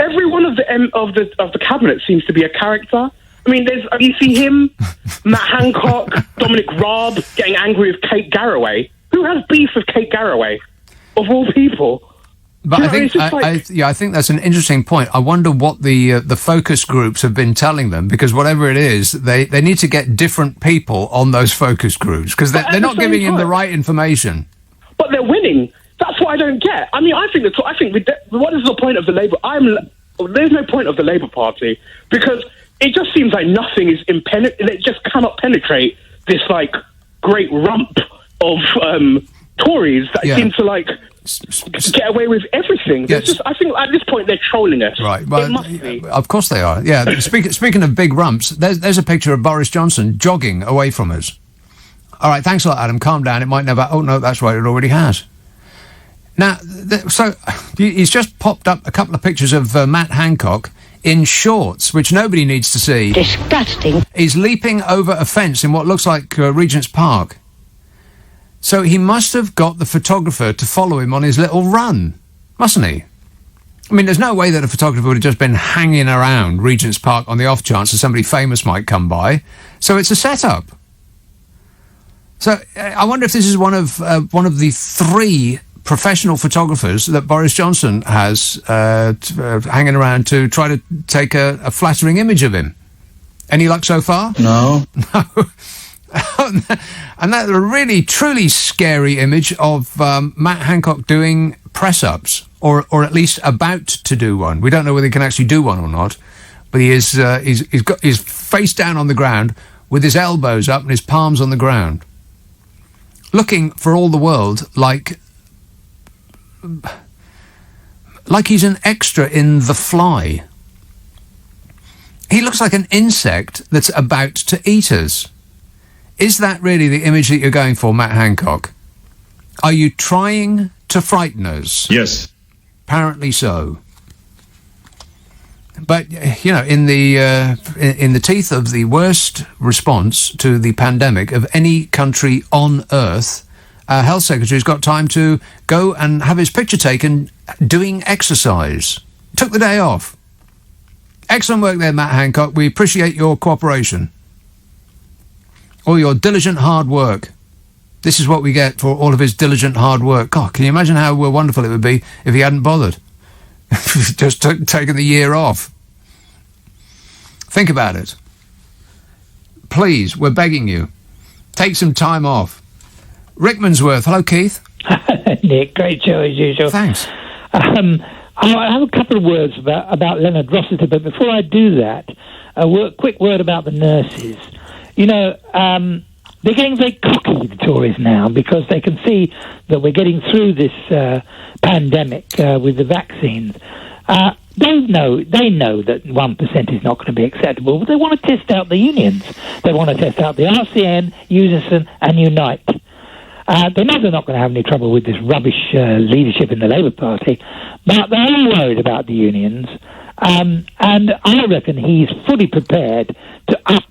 Every one of the cabinet seems to be a character. I mean, you see him, Matt Hancock, Dominic Raab getting angry with Kate Garraway. Who has beef with Kate Garraway, of all people?
But I think that's an interesting point. I wonder what the focus groups have been telling them, because whatever it is, they need to get different people on those focus groups, because they're not giving him the right information.
But they're winning. That's what I don't get. I mean, what is the point of the Labour? There's no point of the Labour Party, because it just seems like nothing is it just cannot penetrate this like great rump of Tories that seem to get away with everything.
Yes.
I think at this point they're trolling us.
Right. Well,
it must be.
Of course they are. Yeah. Speaking of big rumps, there's a picture of Boris Johnson jogging away from us. All right. Thanks a lot, Adam. Calm down. It might never. Oh no, that's right. It already has. Now, so he's just popped up a couple of pictures of Matt Hancock in shorts, which nobody needs to see.
Disgusting. He's
leaping over a fence in what looks like Regent's Park. So he must have got the photographer to follow him on his little run, mustn't he? I mean, there's no way that a photographer would have just been hanging around Regent's Park on the off chance that somebody famous might come by. So it's a setup. So I wonder if this is one of the three professional photographers that Boris Johnson has hanging around to try to take a flattering image of him. Any luck so far?
No.
No. And that's a really, truly scary image of Matt Hancock doing press-ups, or at least about to do one. We don't know whether he can actually do one or not, but he's got his face down on the ground with his elbows up and his palms on the ground, looking for all the world like he's an extra in The Fly. He looks like an insect that's about to eat us. Is that really the image that you're going for, Matt Hancock? Are you trying to frighten us?
Yes.
Apparently so. But, you know, in the teeth of the worst response to the pandemic of any country on earth, our health secretary's got time to go and have his picture taken doing exercise. Took the day off. Excellent work there, Matt Hancock. We appreciate your cooperation. All your diligent hard work. This is what we get for all of his diligent hard work. God, can you imagine how wonderful it would be if he hadn't bothered? Just taken the year off. Think about it. Please, we're begging you. Take some time off. Rickmansworth. Hello, Keith.
Nick, great show as usual.
Thanks.
I have a couple of words about Leonard Rossiter, but before I do that, quick word about the nurses. You know, they're getting very cocky, the Tories now, because they can see that we're getting through this pandemic with the vaccines. They know that 1% is not going to be acceptable, but they want to test out the unions. They want to test out the RCN, Unison and Unite. They know they're not going to have any trouble with this rubbish leadership in the Labour Party, but they're all worried about the unions. And I reckon he's fully prepared to up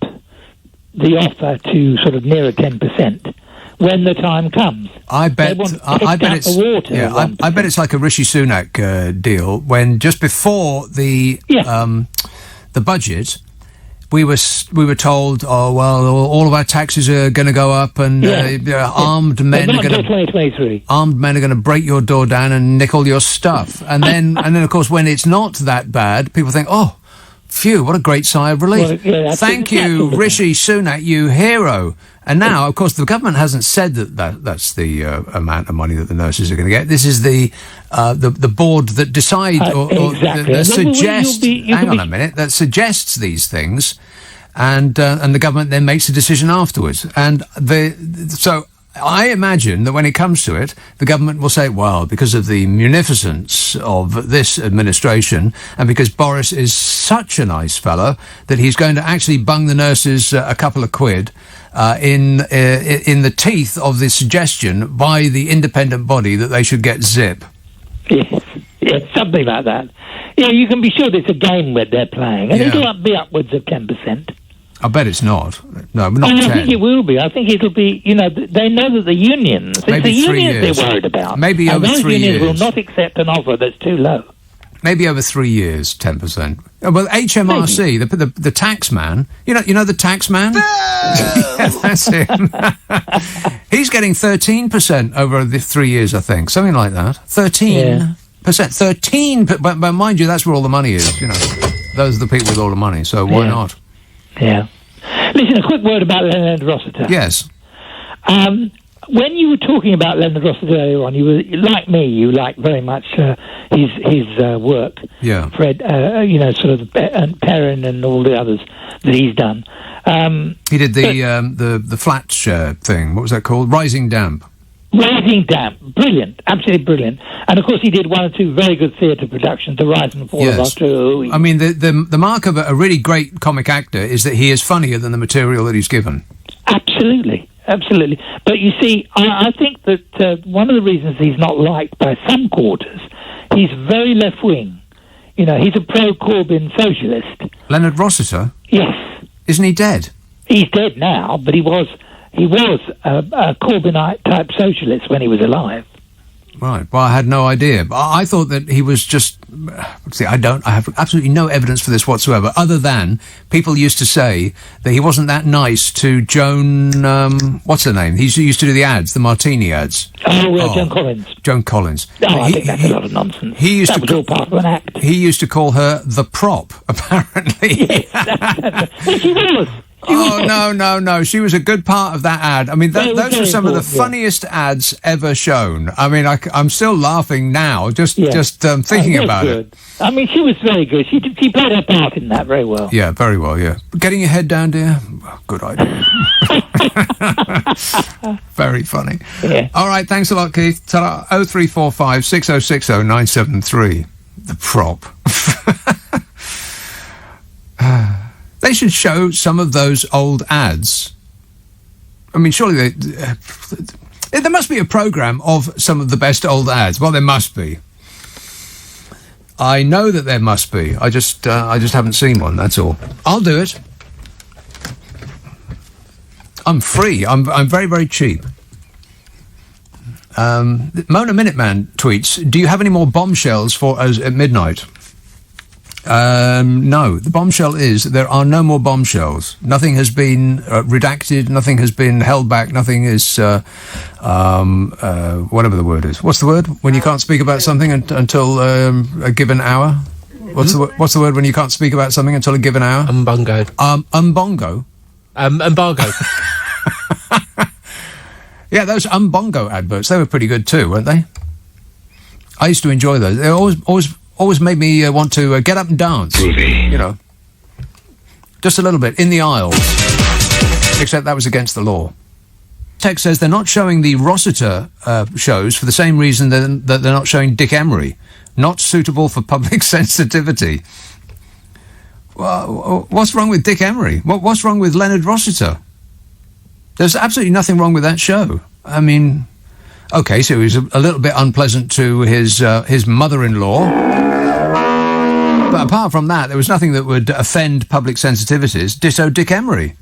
the offer to sort of nearer 10% when the time comes. I bet it's I bet it's like a Rishi Sunak deal, when just before the budget we were told, oh well, all of our taxes are going to go up, and armed men are going to break your door down and nick all your stuff, and then of course when it's not that bad, people think, oh, phew, what a great sigh of relief. Well, thank you, Rishi Sunak, you hero. And now, of course, the government hasn't said that's the amount of money that the nurses are going to get. This is the board that decide that suggests. Hang on a minute, that suggests these things, and the government then makes a decision afterwards. And so
I imagine that when it comes to it, the government will say, well, because of the munificence of this administration and because Boris is such a nice fellow that he's going to actually bung the nurses a couple of quid in the teeth of the suggestion by the independent body that they should get zip.
Yes, something like that. Yeah, you can be sure there's a game where they're playing, and it'll be upwards of 10%.
I bet it's not. No, not 10.
I think it will be. I think it'll be, they know that the unions, it's
Maybe
the
3
unions
years.
they're worried about.
Maybe over
those
3
unions
years.
will not accept an offer that's too low.
Maybe over 3 years, 10%. Well, HMRC, the tax man, you know the tax man? Yeah, that's him. He's getting 13% over the 3 years, I think. Something like that. 13%. 13%. But mind you, that's where all the money is, Those are the people with all the money, so why not?
Yeah. Listen, a quick word about Leonard Rossiter.
Yes.
When you were talking about Leonard Rossiter earlier on, you were like me. You liked very much his work.
Yeah.
Fred, sort of Perrin and all the others that he's done.
He did the flat share thing. What was that called? Rising Damp.
Rising Damp, brilliant, absolutely brilliant. And of course, he did one or two very good theatre productions, The Rise and Fall of Arturo.
I mean, the mark of a really great comic actor is that he is funnier than the material that he's given.
Absolutely. But you see, I think that one of the reasons he's not liked by some quarters, he's very left-wing. He's a pro-Corbyn socialist.
Leonard Rossiter?
Yes.
Isn't he dead?
He's dead now, but he was a Corbynite-type socialist when he was alive.
Right. Well, I had no idea. But I thought that he was just... See, I have absolutely no evidence for this whatsoever, other than people used to say that he wasn't that nice to Joan... what's her name? He used to do the ads, the martini ads.
Joan Collins.
Joan Collins.
I think that's a lot of nonsense. That was all part of an act.
He used to call her the prop, apparently.
Yes, well, she was.
No. She was a good part of that ad. I mean, those were some of the funniest ads ever shown. I mean, I'm still laughing now, just thinking about it.
I mean, she was very good. She played her part in that very well.
Yeah, very well, yeah. Getting your head down, dear? Good idea. Very funny.
Yeah.
All right, thanks a lot, Keith. 0345 6060 973. The prop. They should show some of those old ads. I mean, surely there must be a programme of some of the best old ads. Well, there must be. I know that there must be. I just haven't seen one, that's all. I'll do it. I'm free. I'm very, very cheap. Mona Minuteman tweets, do you have any more bombshells for us at midnight? No. The bombshell is there are no more bombshells. Nothing has been redacted. Nothing has been held back. Nothing is whatever the word is. What's the word when you can't speak about something until a given hour? What's the word when you can't speak about something until a given hour?
Umbongo.
Umbongo.
Embargo.
Yeah, those Umbongo adverts, they were pretty good too, weren't they? I used to enjoy those. They always made me want to get up and dance. Groovy. Just a little bit, in the aisles. Except that was against the law. Text says they're not showing the Rossiter shows for the same reason that they're not showing Dick Emery. Not suitable for public sensitivity. Well, what's wrong with Dick Emery? What's wrong with Leonard Rossiter? There's absolutely nothing wrong with that show. I mean, okay, so he was a little bit unpleasant to his mother-in-law. But apart from that, there was nothing that would offend public sensitivities. Ditto Dick Emery.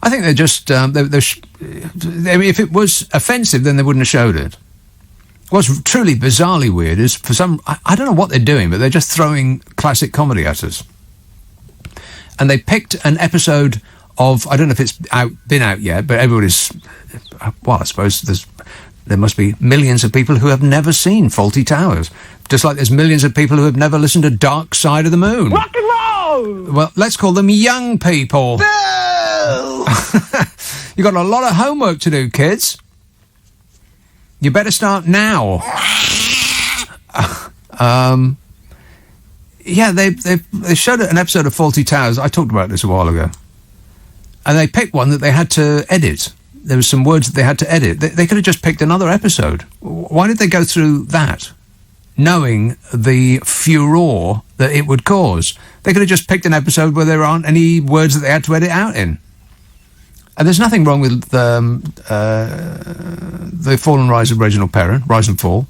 I think they're just... if it was offensive, then they wouldn't have showed it. What's truly bizarrely weird is for some... I don't know what they're doing, but they're just throwing classic comedy at us. And they picked an episode of... I don't know if it's been out yet, but everybody's... Well, I suppose there must be millions of people who have never seen Fawlty Towers. Just like there's millions of people who have never listened to Dark Side of the Moon.
Rock and roll!
Well, let's call them young people.
Bill!
You've got a lot of homework to do, kids. You better start now. Yeah, they showed an episode of Fawlty Towers. I talked about this a while ago. And they picked one that they had to edit. there were some words that they had to edit. They could have just picked another episode. Why did they go through that, knowing the furore that it would cause? They could have just picked an episode where there aren't any words that they had to edit out in. And there's nothing wrong with the Fall and Rise of Reginald Perrin, Rise and Fall.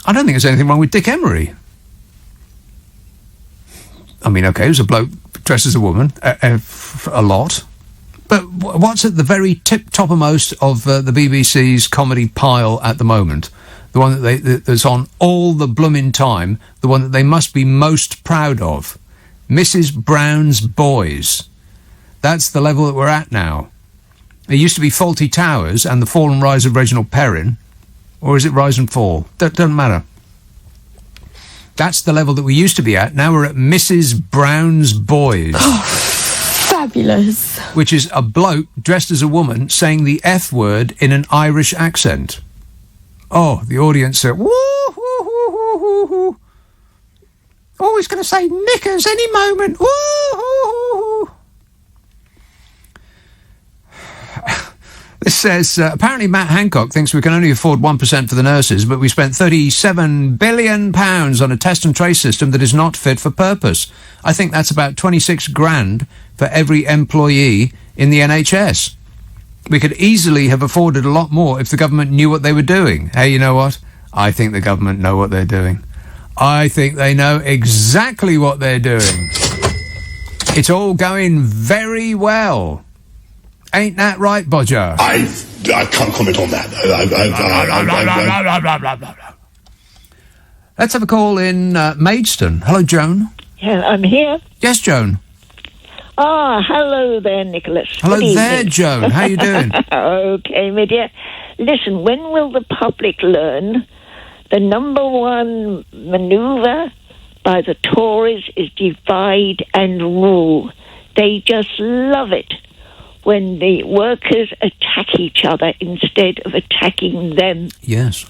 I don't think there's anything wrong with Dick Emery. I mean, okay, he was a bloke dressed as a woman, a lot. But what's at the very toppermost of the BBC's comedy pile at the moment? The one that's on all the blooming time, the one that they must be most proud of. Mrs. Brown's Boys. That's the level that we're at now. It used to be Fawlty Towers and the Fall and Rise of Reginald Perrin. Or is it Rise and Fall? Doesn't matter. That's the level that we used to be at. Now we're at Mrs. Brown's Boys.
Fabulous.
Which is a bloke dressed as a woman saying the F word in an Irish accent. Oh, the audience said, woo, woo, woo, woo, woo, woo. Oh, he's going to say knickers any moment. Woo, woo, woo, woo. This says, apparently Matt Hancock thinks we can only afford 1% for the nurses, but we spent £37 billion on a test and trace system that is not fit for purpose. I think that's about 26 grand for every employee in the NHS. We could easily have afforded a lot more if the government knew what they were doing. Hey, you know what? I think the government know what they're doing. I think they know exactly what they're doing. It's all going very well. Ain't that right, Bodger?
I can't comment on that.
Let's have a call in Maidstone. Hello, Joan.
Yeah, I'm here.
Yes, Joan.
Hello there, Nicholas.
Hello
Good
there,
evening.
Joan. How you doing?
Okay, my dear. Listen, when will the public learn the number one manoeuvre by the Tories is divide and rule? They just love it when the workers attack each other instead of attacking them.
Yes.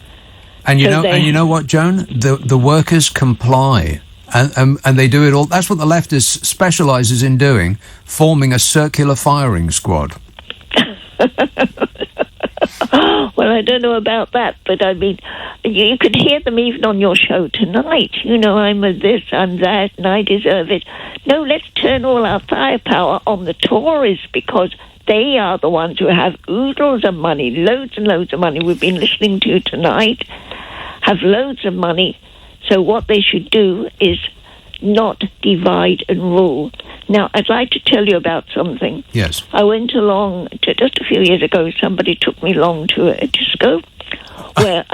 And you know what, Joan? The workers comply. And they do it all. That's what the left specialises in doing, forming a circular firing squad.
Well, I don't know about that, but I mean, you could hear them even on your show tonight. You know, I'm a this, I'm that, and I deserve it. No, let's turn all our firepower on the Tories, because they are the ones who have oodles of money, loads and loads of money. We've been listening to tonight, have loads of money. So what they should do is not divide and rule. Now, I'd like to tell you about something.
Yes.
I went along to, just a few years ago, somebody took me along to a disco. Where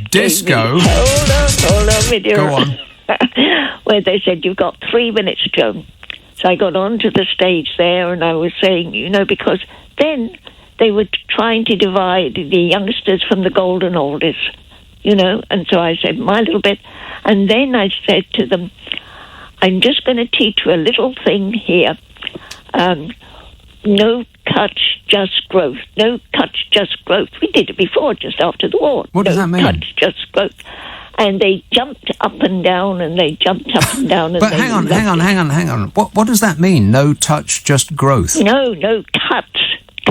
disco?
Hold on, my dear.
Go on.
Where they said, you've got 3 minutes, Joan. So I got onto the stage there and I was saying, you know, because then they were trying to divide the youngsters from the golden oldies, you know. And so I said my little bit. And then I said to them, I'm just going to teach you a little thing here. No cuts, just growth. No cuts, just growth. We did it before, just after the war.
What does that mean?
No cuts, just growth. And they jumped up and down, and they jumped up and down. And
But hang on. What does that mean? No touch, just growth?
No cuts.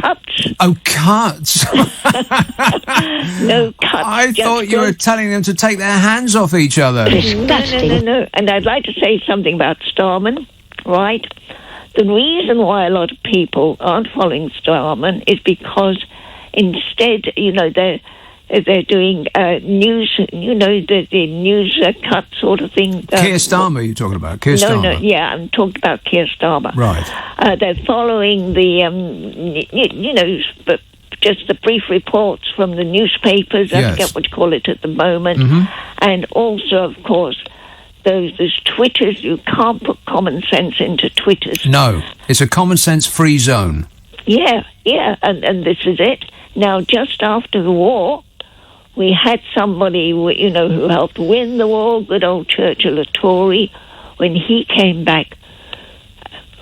Cuts.
Oh, cuts.
No cuts.
I thought you were telling them to take their hands off each other.
No. And I'd like to say something about Starman, right? The reason why a lot of people aren't following Starman is because instead, you know, they're doing news, you know, the news cut sort of thing.
Keir Starmer, you're talking about? Keir Starmer?
No, yeah, I'm talking about Keir Starmer.
Right.
They're following the, you know, just the brief reports from the newspapers. I forget what you call it at the moment.
Mm-hmm.
And also, of course, those Twitters. You can't put common sense into Twitters.
No, it's a common sense free zone.
Yeah, and this is it. Now, just after the war, we had somebody, you know, who helped win the war, good old Churchill, a Tory. When he came back,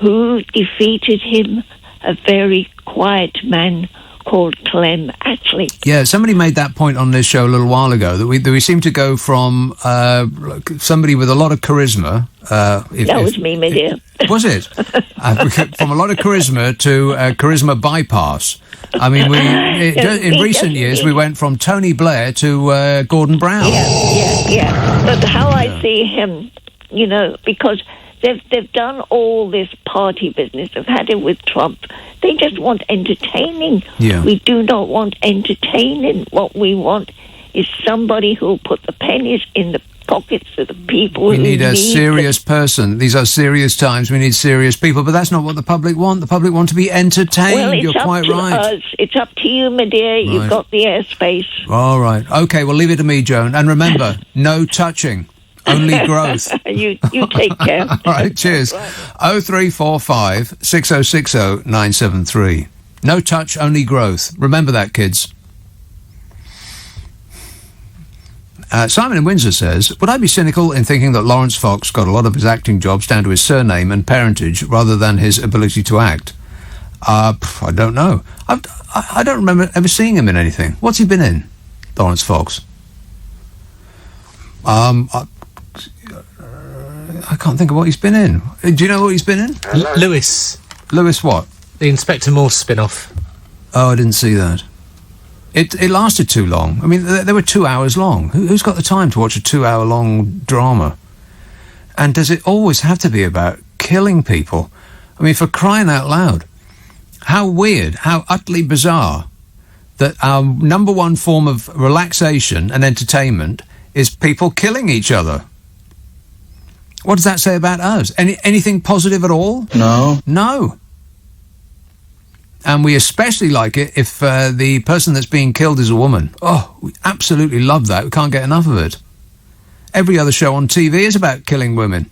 who defeated him? A very quiet man called Clem Attlee.
Yeah, somebody made that point on this show a little while ago, that we seem to go from somebody with a lot of charisma...
that was me, my dear.
Was it? From a lot of charisma to charisma bypass. I mean, in recent years, we went from Tony Blair to Gordon Brown.
Yeah. But how I see him, you know, because they've done all this party business. They've had it with Trump. They just want entertaining.
Yeah.
We do not want entertaining. What we want is somebody who'll put the pennies in the pockets of the people
We
who
need a serious person. These are serious times. We need serious people. But that's not what the public want. The public want to be entertained.
Well, it's
You're
up
quite
to
right.
us. It's up to you, my dear.
Right.
You've got the airspace.
All right. Okay, well, leave it to me, Joan. And remember, no touching. Only growth.
you take care.
All right, cheers. 0345 6060 973. No touch, only growth. Remember that, kids. Simon in Windsor says, would I be cynical in thinking that Lawrence Fox got a lot of his acting jobs down to his surname and parentage rather than his ability to act? I don't know. I don't remember ever seeing him in anything. What's he been in, Lawrence Fox? I can't think of what he's been in. Do you know what he's been in?
Lewis.
Lewis what?
The Inspector Morse spin-off.
Oh, I didn't see that. It lasted too long. I mean, they were 2 hours long. Who's got the time to watch a 2 hour long drama? And does it always have to be about killing people? I mean, for crying out loud. How weird, how utterly bizarre that our number one form of relaxation and entertainment is people killing each other. What does that say about us? Anything positive at all?
No.
No. And we especially like it if the person that's being killed is a woman. Oh, we absolutely love that. We can't get enough of it. Every other show on TV is about killing women.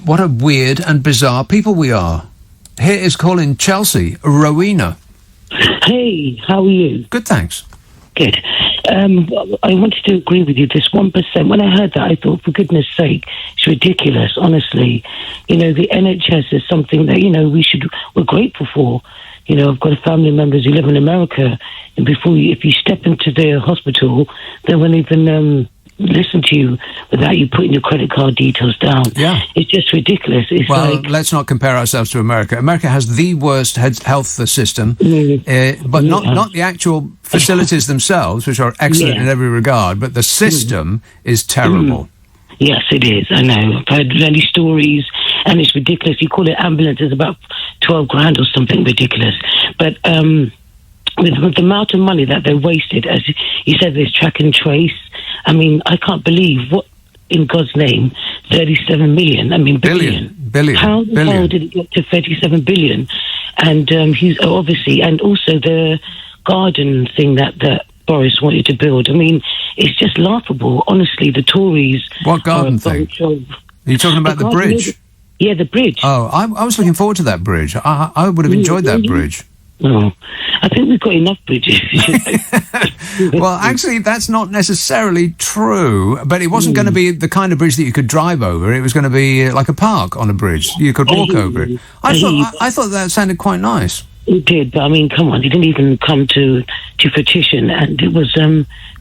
What a weird and bizarre people we are. Here is calling Chelsea, Rowena.
Hey, how are you?
Good, thanks.
Good. I wanted to agree with you. This 1%. When I heard that, I thought, for goodness' sake, it's ridiculous. Honestly, you know, the NHS is something that we're grateful for. You know, I've got family members who live in America, and if you step into their hospital, they won't even listen to you without you putting your credit card details down.
Yeah.
It's just ridiculous. It's
let's not compare ourselves to America. America has the worst health system, but not the actual facilities themselves, which are excellent in every regard, but the system is terrible.
Yes, it is. I know. I've heard many stories, and it's ridiculous. You call it ambulance, it's about 12 grand or something ridiculous. But with the amount of money that they're wasted, as you said, there's track and trace. I mean, I can't believe what, in God's name, 37 million. I mean, billion. How the hell did it get to 37 billion? And he's obviously, and also the garden thing that Boris wanted to build. I mean, it's just laughable. Honestly, the Tories.
What garden thing? Are you talking about the bridge?
Yeah, the bridge.
Oh, I was looking forward to that bridge. I would have enjoyed that bridge.
No, I think we've got enough bridges.
Well, actually, that's not necessarily true, but it wasn't going to be the kind of bridge that you could drive over. It was going to be like a park on a bridge. You could walk over it. I thought that sounded quite nice.
It did, but I mean, come on, it didn't even come to fruition, and it was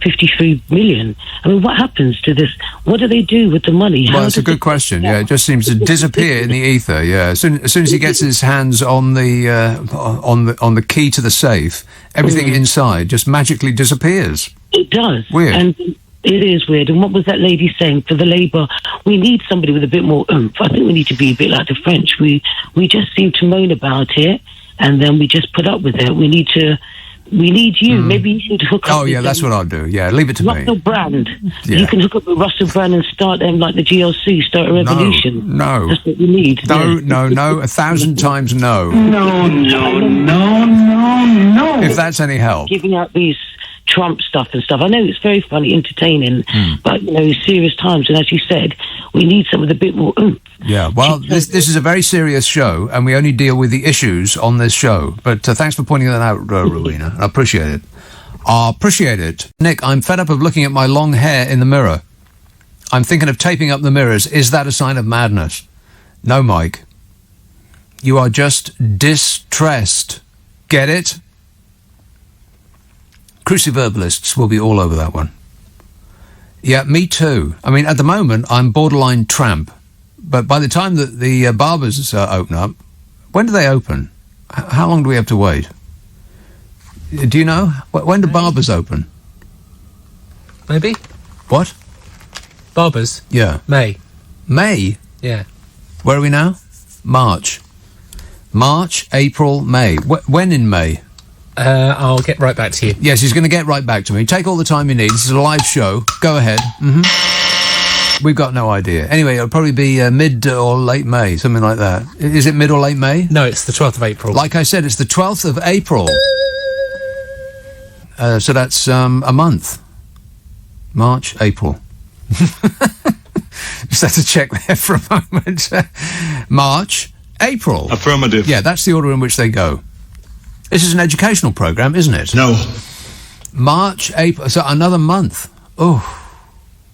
53 million. I mean, what happens to this? What do they do with the money?
Well, it's a good question. Yeah, it just seems to disappear in the ether. Yeah, as soon as he gets his hands on the key to the safe, everything inside just magically disappears.
It does.
Weird.
And it is weird. And what was that lady saying? For the Labour, we need somebody with a bit more oomph. I think we need to be a bit like the French. We just seem to moan about it, and then we just put up with it. We need you. Maybe you should hook up.
Oh, yeah, that's what I'll do. Yeah, leave it to
Russell
me.
Brand.
Yeah.
You can hook up with Russell Brand and start them like the GLC, start a revolution.
No.
That's what we need.
No, 1,000 times no.
No.
If that's any help.
Giving out these Trump stuff and stuff. I know it's very funny, entertaining, but, you know, serious times. And as you said, we need some with a bit more oomph.
Yeah, well, this is a very serious show, and we only deal with the issues on this show. But thanks for pointing that out, Rowena. I appreciate it. I appreciate it. Nick, I'm fed up of looking at my long hair in the mirror. I'm thinking of taping up the mirrors. Is that a sign of madness? No, Mike. You are just distressed. Get it? Cruciverbalists will be all over that one. Yeah, me too. I mean, at the moment, I'm borderline tramp. But by the time that the barbers open up, when do they open? How long do we have to wait? Do you know? When do barbers open?
Maybe.
What?
Barbers?
Yeah.
May.
May?
Yeah.
Where are we now? March. March, April, May. When in May?
I'll get right back to you.
Yes, he's going to get right back to me. Take all the time you need. This is a live show. Go ahead. We've got no idea. Anyway, it'll probably be mid or late May, something like that. Is it mid or late May?
No, it's the 12th of April.
Like I said, it's the 12th of April. So that's a month. March, April. Just had to check there for a moment. March, April.
Affirmative.
Yeah, that's the order in which they go. This is an educational programme, isn't it?
No.
March, April, so another month. Oh,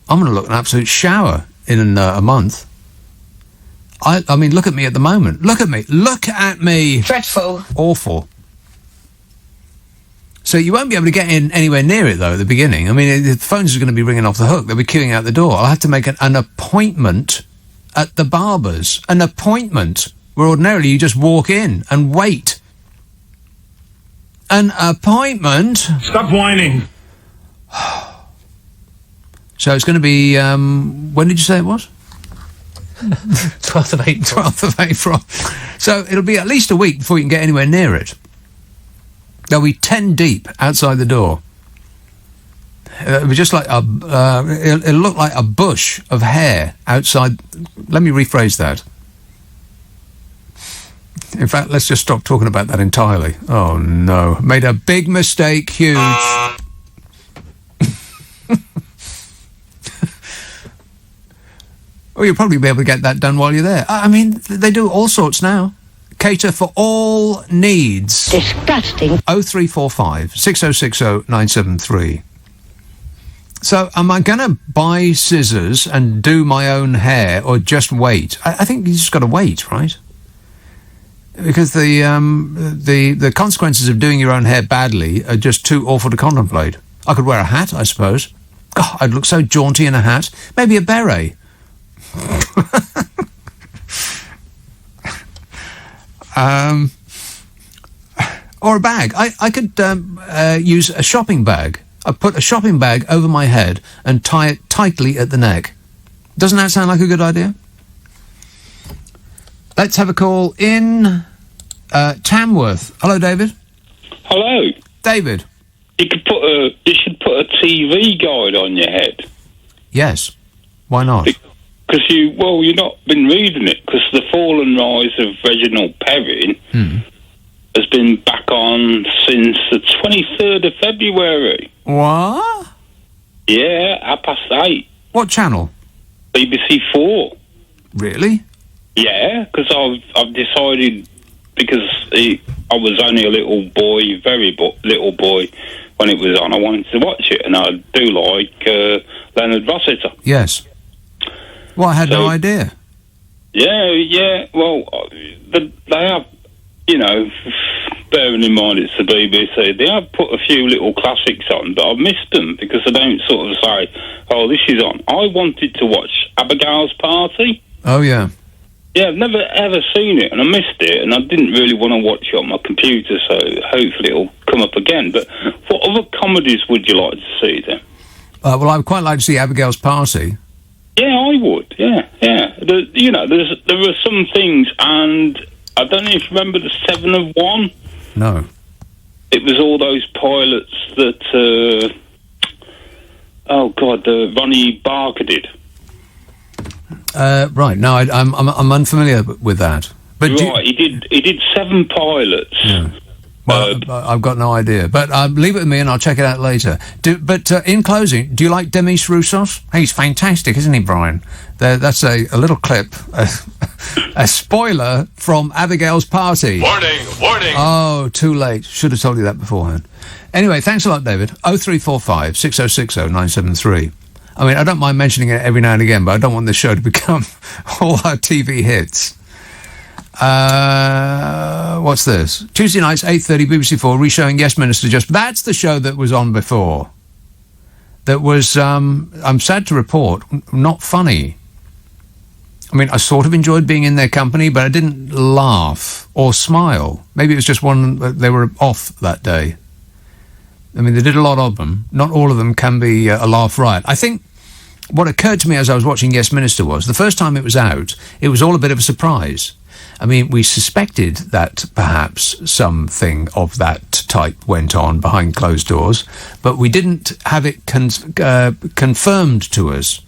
I'm going to look an absolute shower in a month. I mean, look at me at the moment. Look at me. Look at me.
Dreadful.
Awful. So you won't be able to get in anywhere near it, though, at the beginning. I mean, the phones are going to be ringing off the hook. They'll be queuing out the door. I'll have to make an appointment at the barber's. An appointment where ordinarily you just walk in and wait. An appointment?
Stop whining.
So it's going to be, when did you say it was?
12th of April.
12th of April. So it'll be at least a week before you can get anywhere near it. There'll be 10 deep outside the door. It'll be just like it'll look like a bush of hair outside. Let me rephrase that. In fact, let's just stop talking about that entirely. Oh, no. Made a big mistake, huge. Well, you'll probably be able to get that done while you're there. I mean, they do all sorts now. Cater for all needs.
Disgusting.
0345 6060 973. So, am I going to buy scissors and do my own hair or just wait? I think you just got to wait, right? Because the consequences of doing your own hair badly are just too awful to contemplate. I could wear a hat, I suppose. God, I'd look so jaunty in a hat. Maybe a beret. Or a bag. I could use a shopping bag. I'd put a shopping bag over my head and tie it tightly at the neck. Doesn't that sound like a good idea? Let's have a call in Tamworth. Hello, David.
Hello.
David.
You should put a TV guide on your head.
Yes. Why not?
Because you've not been reading it, because the fall and rise of Reginald Perrin has been back on since the 23rd of February.
What?
Yeah, 8:30.
What channel?
BBC 4.
Really?
Yeah, because I've decided, because I was only a little boy, little boy, when it was on, I wanted to watch it, and I do like Leonard Rossiter.
Yes. Well, I had no idea.
Yeah, well, they have, bearing in mind it's the BBC, they have put a few little classics on, but I've missed them because they don't sort of say, oh, this is on. I wanted to watch Abigail's Party.
Oh, yeah.
Yeah, I've never ever seen it, and I missed it, and I didn't really want to watch it on my computer, so hopefully it'll come up again. But what other comedies would you like to see then?
Well, I would quite like to see Abigail's Party.
Yeah, I would. Yeah. There were some things, and I don't know if you remember the 7 of 1.
No.
It was all those pilots that, Ronnie Barker did.
Right. No, I'm unfamiliar with that. But
he did 7 pilots.
Yeah. Well, I've got no idea. But leave it with me and I'll check it out later. But in closing, do you like Demis Roussos? He's fantastic, isn't he, Brian? That's a little clip, a spoiler from Abigail's Party.
Warning!
Oh, too late. Should have told you that beforehand. Anyway, thanks a lot, David. 0345 6060 973. I mean, I don't mind mentioning it every now and again, but I don't want this show to become all our TV hits. What's this? Tuesday nights, 8:30, BBC4, re-showing Yes Minister Just... That's the show that was on before. That was, I'm sad to report, not funny. I mean, I sort of enjoyed being in their company, but I didn't laugh or smile. Maybe it was just they were off that day. I mean, they did a lot of them. Not all of them can be a laugh riot. I think what occurred to me as I was watching Yes Minister was, the first time it was out, it was all a bit of a surprise. I mean, we suspected that perhaps something of that type went on behind closed doors, but we didn't have it confirmed to us.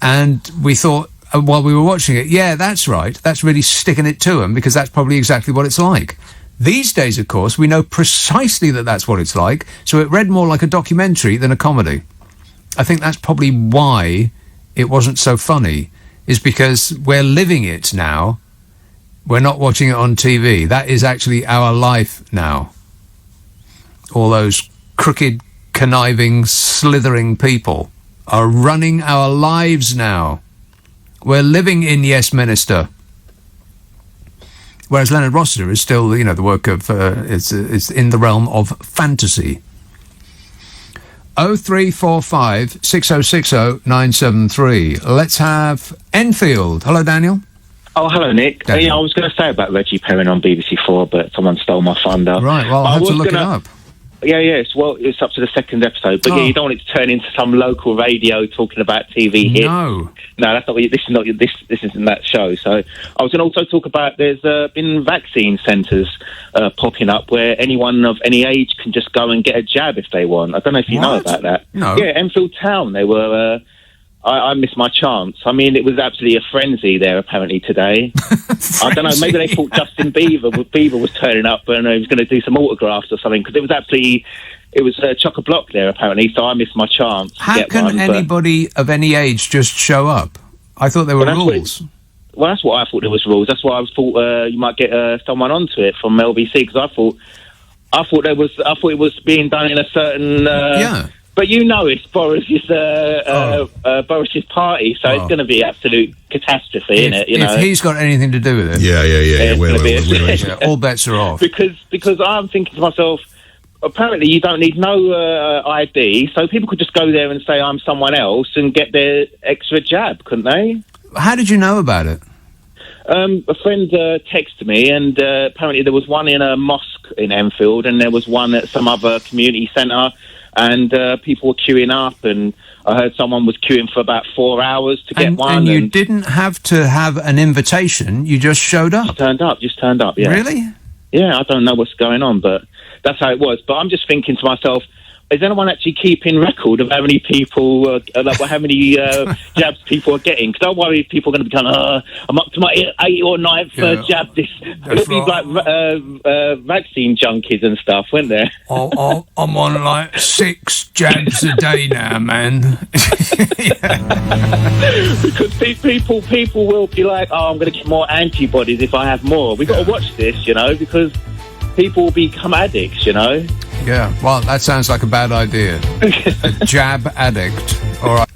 And we thought, while we were watching it, yeah, that's right, that's really sticking it to them, because that's probably exactly what it's like. These days, of course, we know precisely that that's what it's like, so it read more like a documentary than a comedy. I think that's probably why it wasn't so funny, is because we're living it now. We're not watching it on TV. That is actually our life now. All those crooked, conniving, slithering people are running our lives now. We're living in Yes Minister. Whereas Leonard Rossiter is still, the work of, it's in the realm of fantasy. 0345 6060 973. Let's have Enfield. Hello, Daniel.
Oh, hello, Nick.
Daniel.
I was going to say about Reggie Perrin on BBC4, but someone stole my thunder.
Right, well, I'll have to look it up.
Yeah, it's up to the second episode. But yeah, you don't want it to turn into some local radio talking about TV hits. No, that's not. This isn't that show. So I was going to also talk about. There's been vaccine centres popping up where anyone of any age can just go and get a jab if they want. I don't know if you know about that.
No.
Yeah, Enfield Town. They were. I missed my chance. I mean, it was absolutely a frenzy there, apparently, today. I don't know, maybe they thought Justin Bieber was turning up and he was going to do some autographs or something, because it was chock-a-block there, apparently, so I missed my chance.
How can anybody of any age just show up? I thought there were rules.
That's what I thought there was rules. That's why I thought you might get someone onto it from LBC, because I thought it was being done in a certain...
yeah.
But it's Boris's party, so it's going to be absolute catastrophe, isn't it?
If he's got anything to do with it,
yeah.
All bets are off.
Because I'm thinking to myself, apparently you don't need no ID, so people could just go there and say I'm someone else and get their extra jab, couldn't they?
How did you know about it?
A friend texted me, and apparently there was one in a mosque in Enfield, and there was one at some other community centre. And people were queuing up, and I heard someone was queuing for about 4 hours to get one.
And you didn't have to have an invitation, you just showed up?
Just turned up, yeah.
Really?
Yeah, I don't know what's going on, but that's how it was. But I'm just thinking to myself, is anyone actually keeping record of how many people, how many jabs people are getting? Because I worry if people are going to become, I'm up to my 8th or 9th jab. It'll be like vaccine junkies and stuff, won't there?
I'm on like 6 jabs a day now, man.
Because people will be like, I'm going to get more antibodies if I have more. We've got to watch this, because people will become addicts,
Yeah, well, that sounds like a bad idea. A jab addict. All right.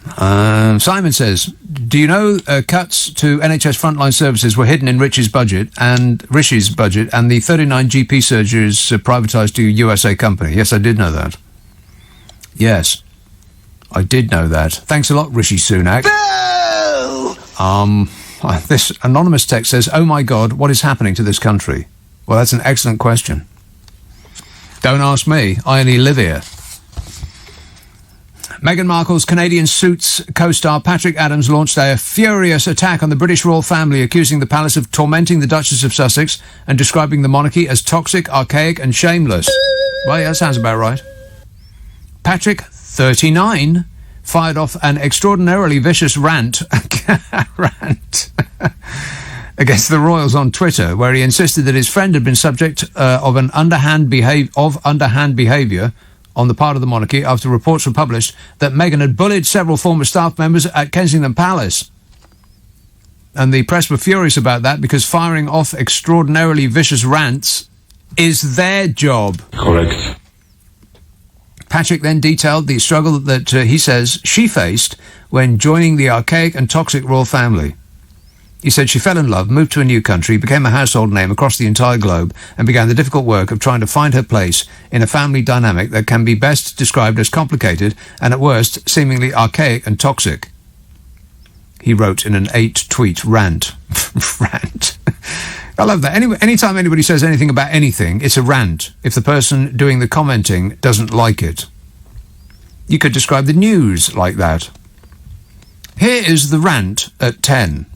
Simon says, do you know cuts to NHS frontline services were hidden in Rishi's budget, and the 39 GP surgeries privatised to a USA company? Yes, I did know that. Yes, I did know that. Thanks a lot, Rishi Sunak. This anonymous text says, oh my God, what is happening to this country? Well, that's an excellent question. Don't ask me. I only live here. Meghan Markle's Canadian Suits co-star Patrick Adams launched a furious attack on the British royal family, accusing the palace of tormenting the Duchess of Sussex and describing the monarchy as toxic, archaic and shameless. Well, yeah, that sounds about right. Patrick, 39, fired off an extraordinarily vicious rant against the royals on Twitter, where he insisted that his friend had been subject of underhand behaviour on the part of the monarchy after reports were published that Meghan had bullied several former staff members at Kensington Palace. And the press were furious about that because firing off extraordinarily vicious rants is their job.
Correct.
Patrick then detailed the struggle that he says she faced when joining the archaic and toxic royal family. He said she fell in love, moved to a new country, became a household name across the entire globe, and began the difficult work of trying to find her place in a family dynamic that can be best described as complicated and, at worst, seemingly archaic and toxic. He wrote in an 8-tweet rant. Rant. I love that. Anytime anybody says anything about anything, it's a rant if the person doing the commenting doesn't like it. You could describe the news like that. Here is the rant at 10.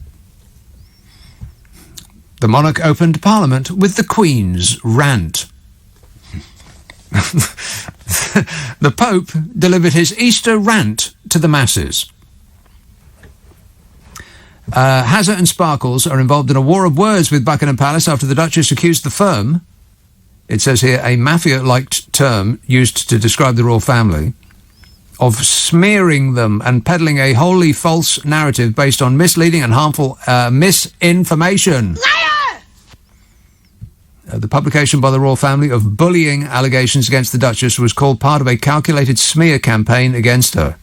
The monarch opened Parliament with the Queen's rant. The Pope delivered his Easter rant to the masses. Hazard and Sparkles are involved in a war of words with Buckingham Palace after the Duchess accused the firm, it says here a mafia-like term used to describe the royal family, of smearing them and peddling a wholly false narrative based on misleading and harmful misinformation. Liar! The publication by the royal family of bullying allegations against the Duchess was called part of a calculated smear campaign against her.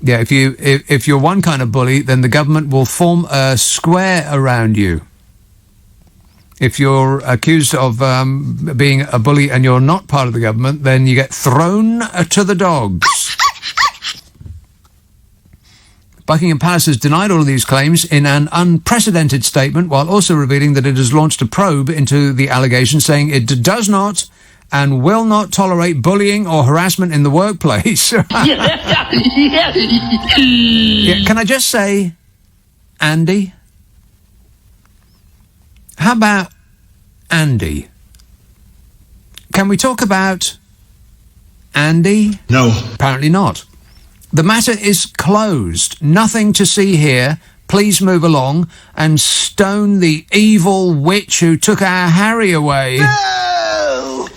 Yeah, if you're one kind of bully, then the government will form a square around you. If you're accused of being a bully and you're not part of the government, then you get thrown to the dogs. Buckingham Palace has denied all of these claims in an unprecedented statement, while also revealing that it has launched a probe into the allegations, saying it does not and will not tolerate bullying or harassment in the workplace. Yeah, can I just say, Andy? How about Andy? Can we talk about Andy?
No.
Apparently not. The matter is closed. Nothing to see here. Please move along and stone the evil witch who took our Harry away. No!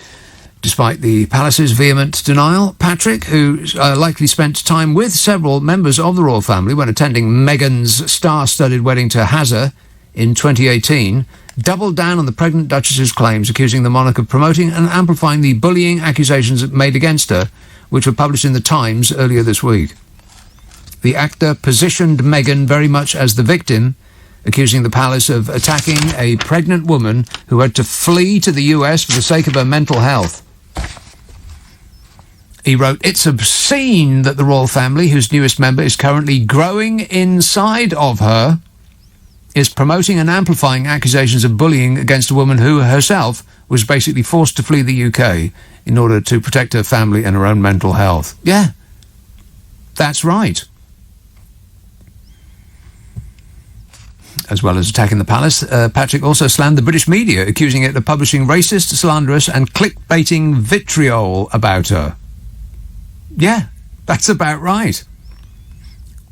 Despite the palace's vehement denial, Patrick, who likely spent time with several members of the royal family when attending Meghan's star-studded wedding to Hazard in 2018, doubled down on the pregnant Duchess's claims, accusing the monarch of promoting and amplifying the bullying accusations made against her, which were published in the Times earlier this week. The actor positioned Meghan very much as the victim, accusing the palace of attacking a pregnant woman who had to flee to the US for the sake of her mental health. He wrote, "It's obscene that the royal family, whose newest member is currently growing inside of her, is promoting and amplifying accusations of bullying against a woman who herself was basically forced to flee the UK in order to protect her family and her own mental health." Yeah, that's right. As well as attacking the palace, Patrick also slammed the British media, accusing it of publishing racist, slanderous and clickbaiting vitriol about her. Yeah, that's about right.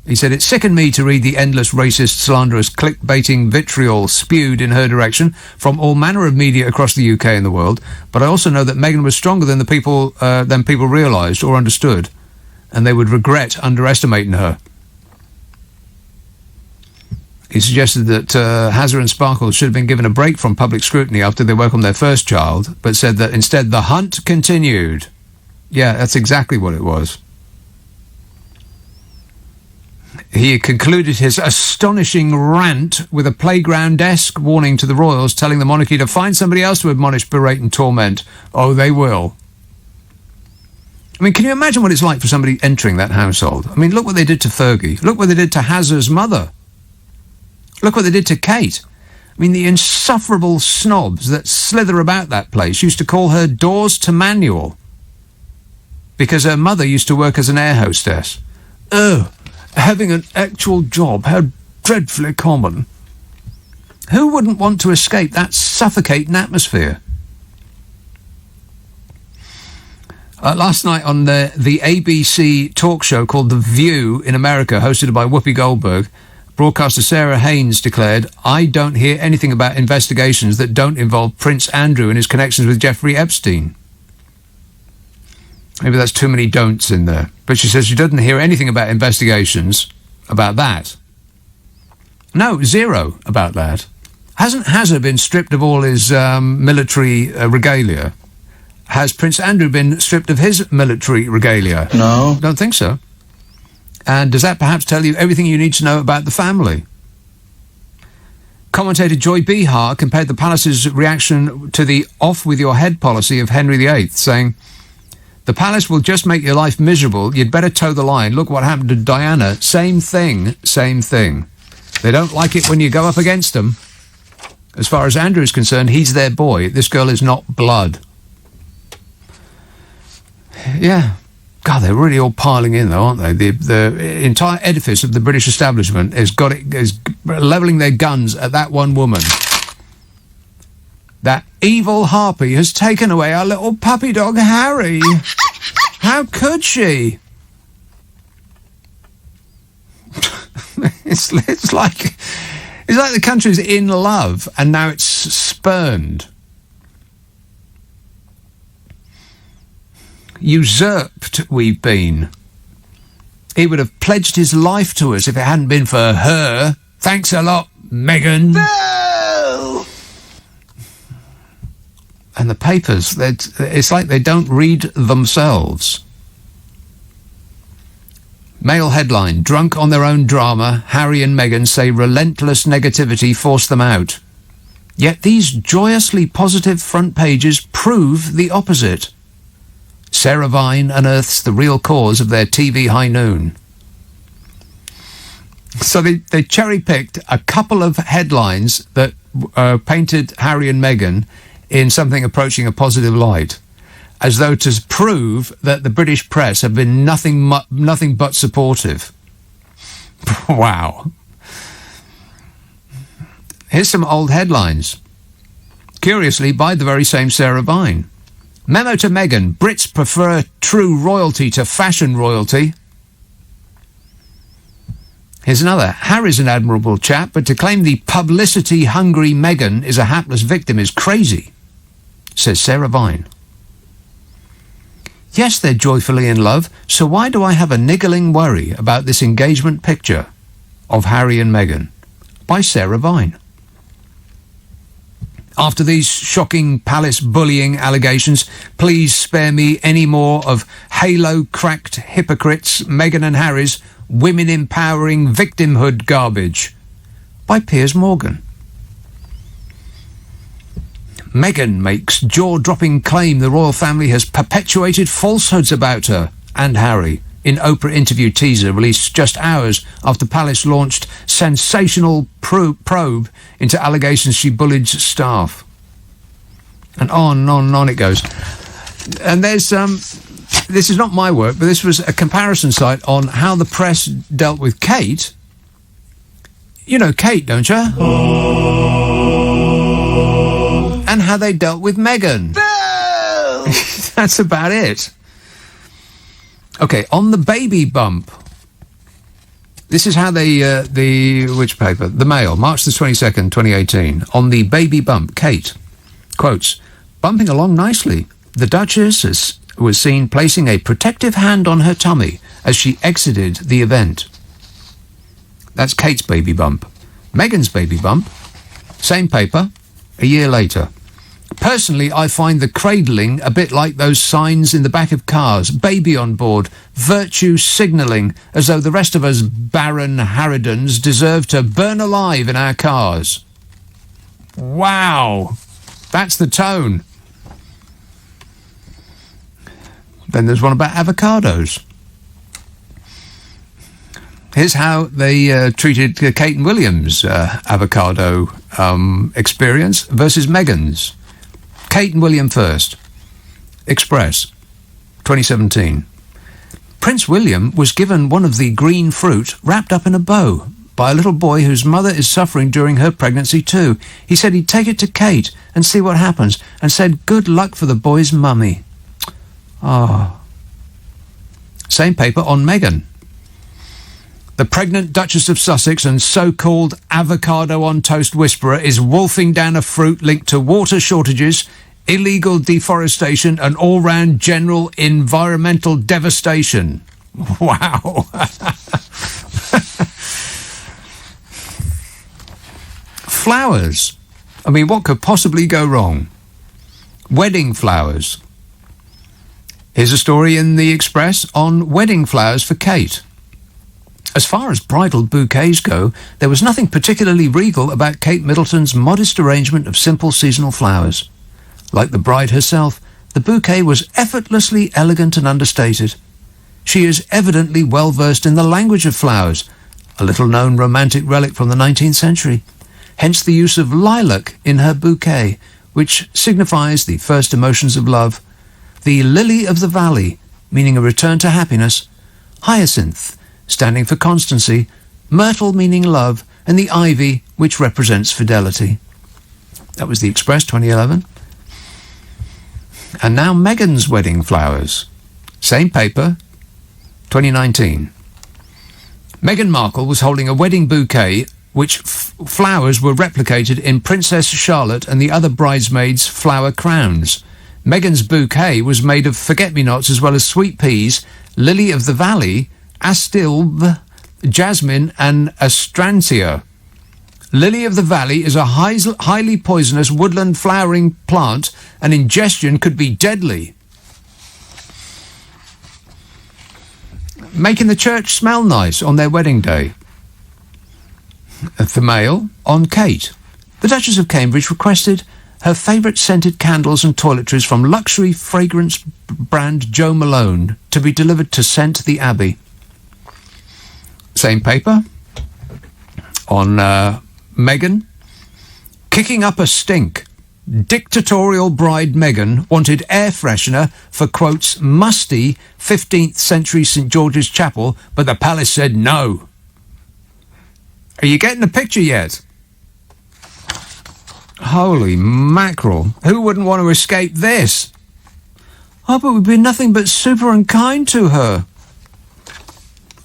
He said, "It sickened me to read the endless racist, slanderous, clickbaiting vitriol spewed in her direction from all manner of media across the UK and the world, but I also know that Meghan was stronger than people realised or understood, and they would regret underestimating her." He suggested that Hazard and Sparkles should have been given a break from public scrutiny after they welcomed their first child, but said that instead the hunt continued. Yeah, that's exactly what it was. He concluded his astonishing rant with a playground-esque warning to the royals, telling the monarchy to find somebody else to admonish, berate and torment. Oh, they will. I mean, can you imagine what it's like for somebody entering that household? I mean, look what they did to Fergie. Look what they did to Hazard's mother. Look what they did to Kate. I mean, the insufferable snobs that slither about that place used to call her Doors to Manual because her mother used to work as an air hostess. Ugh. Having an actual job, how dreadfully common. Who wouldn't want to escape that suffocating atmosphere? Last night on the ABC talk show called The View in America, hosted by Whoopi Goldberg, broadcaster Sarah Haynes declared, "I don't hear anything about investigations that don't involve Prince Andrew and his connections with Jeffrey Epstein." Maybe that's too many don'ts in there. But she says she doesn't hear anything about investigations about that. No, zero about that. Hasn't Hazard been stripped of all his military regalia? Has Prince Andrew been stripped of his military regalia?
No.
Don't think so. And does that perhaps tell you everything you need to know about the family? Commentator Joy Behar compared the palace's reaction to the off with your head policy of Henry VIII, saying, "The palace will just make your life miserable. You'd better toe the line. Look what happened to Diana. Same thing, same thing. They don't like it when you go up against them. As far as Andrew is concerned, he's their boy. This girl is not blood." Yeah. God, they're really all piling in, though, aren't they? The entire edifice of the British establishment is levelling their guns at that one woman. That evil harpy has taken away our little puppy dog, Harry. How could she? It's like the country's in love and now it's spurned. Usurped we've been. He would have pledged his life to us if it hadn't been for her. Thanks a lot, Meghan.
No!
And the papers, it's like they don't read themselves. Mail headline, drunk on their own drama, Harry and Meghan say relentless negativity forced them out. Yet these joyously positive front pages prove the opposite. Sarah Vine unearths the real cause of their TV high noon. So they cherry-picked a couple of headlines that painted Harry and Meghan in something approaching a positive light, as though to prove that the British press have been nothing but supportive. Wow. Here's some old headlines. Curiously, by the very same Sarah Vine. Memo to Meghan, Brits prefer true royalty to fashion royalty. Here's another. Harry's an admirable chap, but to claim the publicity-hungry Meghan is a hapless victim is crazy, says Sarah Vine. Yes, they're joyfully in love, so why do I have a niggling worry about this engagement picture of Harry and Meghan? By Sarah Vine. After these shocking palace bullying allegations, please spare me any more of halo-cracked hypocrites Meghan and Harry's women-empowering victimhood garbage. By Piers Morgan. Meghan makes jaw-dropping claim the royal family has perpetuated falsehoods about her and Harry in Oprah interview teaser released just hours after Palace launched sensational probe into allegations she bullied staff. And on it goes. And there's this is not my work, but this was a comparison site on how the press dealt with Kate. You know Kate, don't you? And how they dealt with Meghan.
No!
That's about it. Okay, on the baby bump. This is how they, which paper? The Mail, March the 22nd, 2018. On the baby bump, Kate, quotes, bumping along nicely. The Duchess was seen placing a protective hand on her tummy as she exited the event. That's Kate's baby bump. Meghan's baby bump, same paper, a year later. Personally, I find the cradling a bit like those signs in the back of cars. Baby on board, virtue signalling, as though the rest of us barren harridans deserve to burn alive in our cars. Wow. That's the tone. Then there's one about avocados. Here's how they treated Kate and William's avocado experience versus Meghan's. Kate and William first. Express, 2017. Prince William was given one of the green fruit wrapped up in a bow by a little boy whose mother is suffering during her pregnancy too. He said he'd take it to Kate and see what happens, and said good luck for the boy's mummy. Ah. Same paper on Meghan. The pregnant Duchess of Sussex and so-called avocado-on-toast whisperer is wolfing down a fruit linked to water shortages, illegal deforestation and all-round general environmental devastation. Wow. Flowers. I mean, what could possibly go wrong? Wedding flowers. Here's a story in the Express on wedding flowers for Kate. As far as bridal bouquets go, there was nothing particularly regal about Kate Middleton's modest arrangement of simple seasonal flowers. Like the bride herself, the bouquet was effortlessly elegant and understated. She is evidently well versed in the language of flowers, a little-known romantic relic from the 19th century. Hence the use of lilac in her bouquet, which signifies the first emotions of love, the lily of the valley, meaning a return to happiness, hyacinth, standing for constancy, myrtle meaning love, and the ivy, which represents fidelity. That was the Express 2011. And now Meghan's wedding flowers. Same paper, 2019. Meghan Markle was holding a wedding bouquet which flowers were replicated in Princess Charlotte and the other bridesmaids' flower crowns. Meghan's bouquet was made of forget-me-nots as well as sweet peas, lily of the valley, astilbe, jasmine and astrantia. Lily of the valley is a highly poisonous woodland flowering plant, and ingestion could be deadly. Making the church smell nice on their wedding day. The Mail on Kate. The Duchess of Cambridge requested her favourite scented candles and toiletries from luxury fragrance brand Jo Malone to be delivered to St. the Abbey. Same paper. On Meghan. Kicking up a stink. Dictatorial bride Meghan wanted air freshener for, quotes, musty 15th century St. George's Chapel, but the palace said no. Are you getting the picture yet? Holy mackerel. Who wouldn't want to escape this? Oh, but we've been nothing but super unkind to her.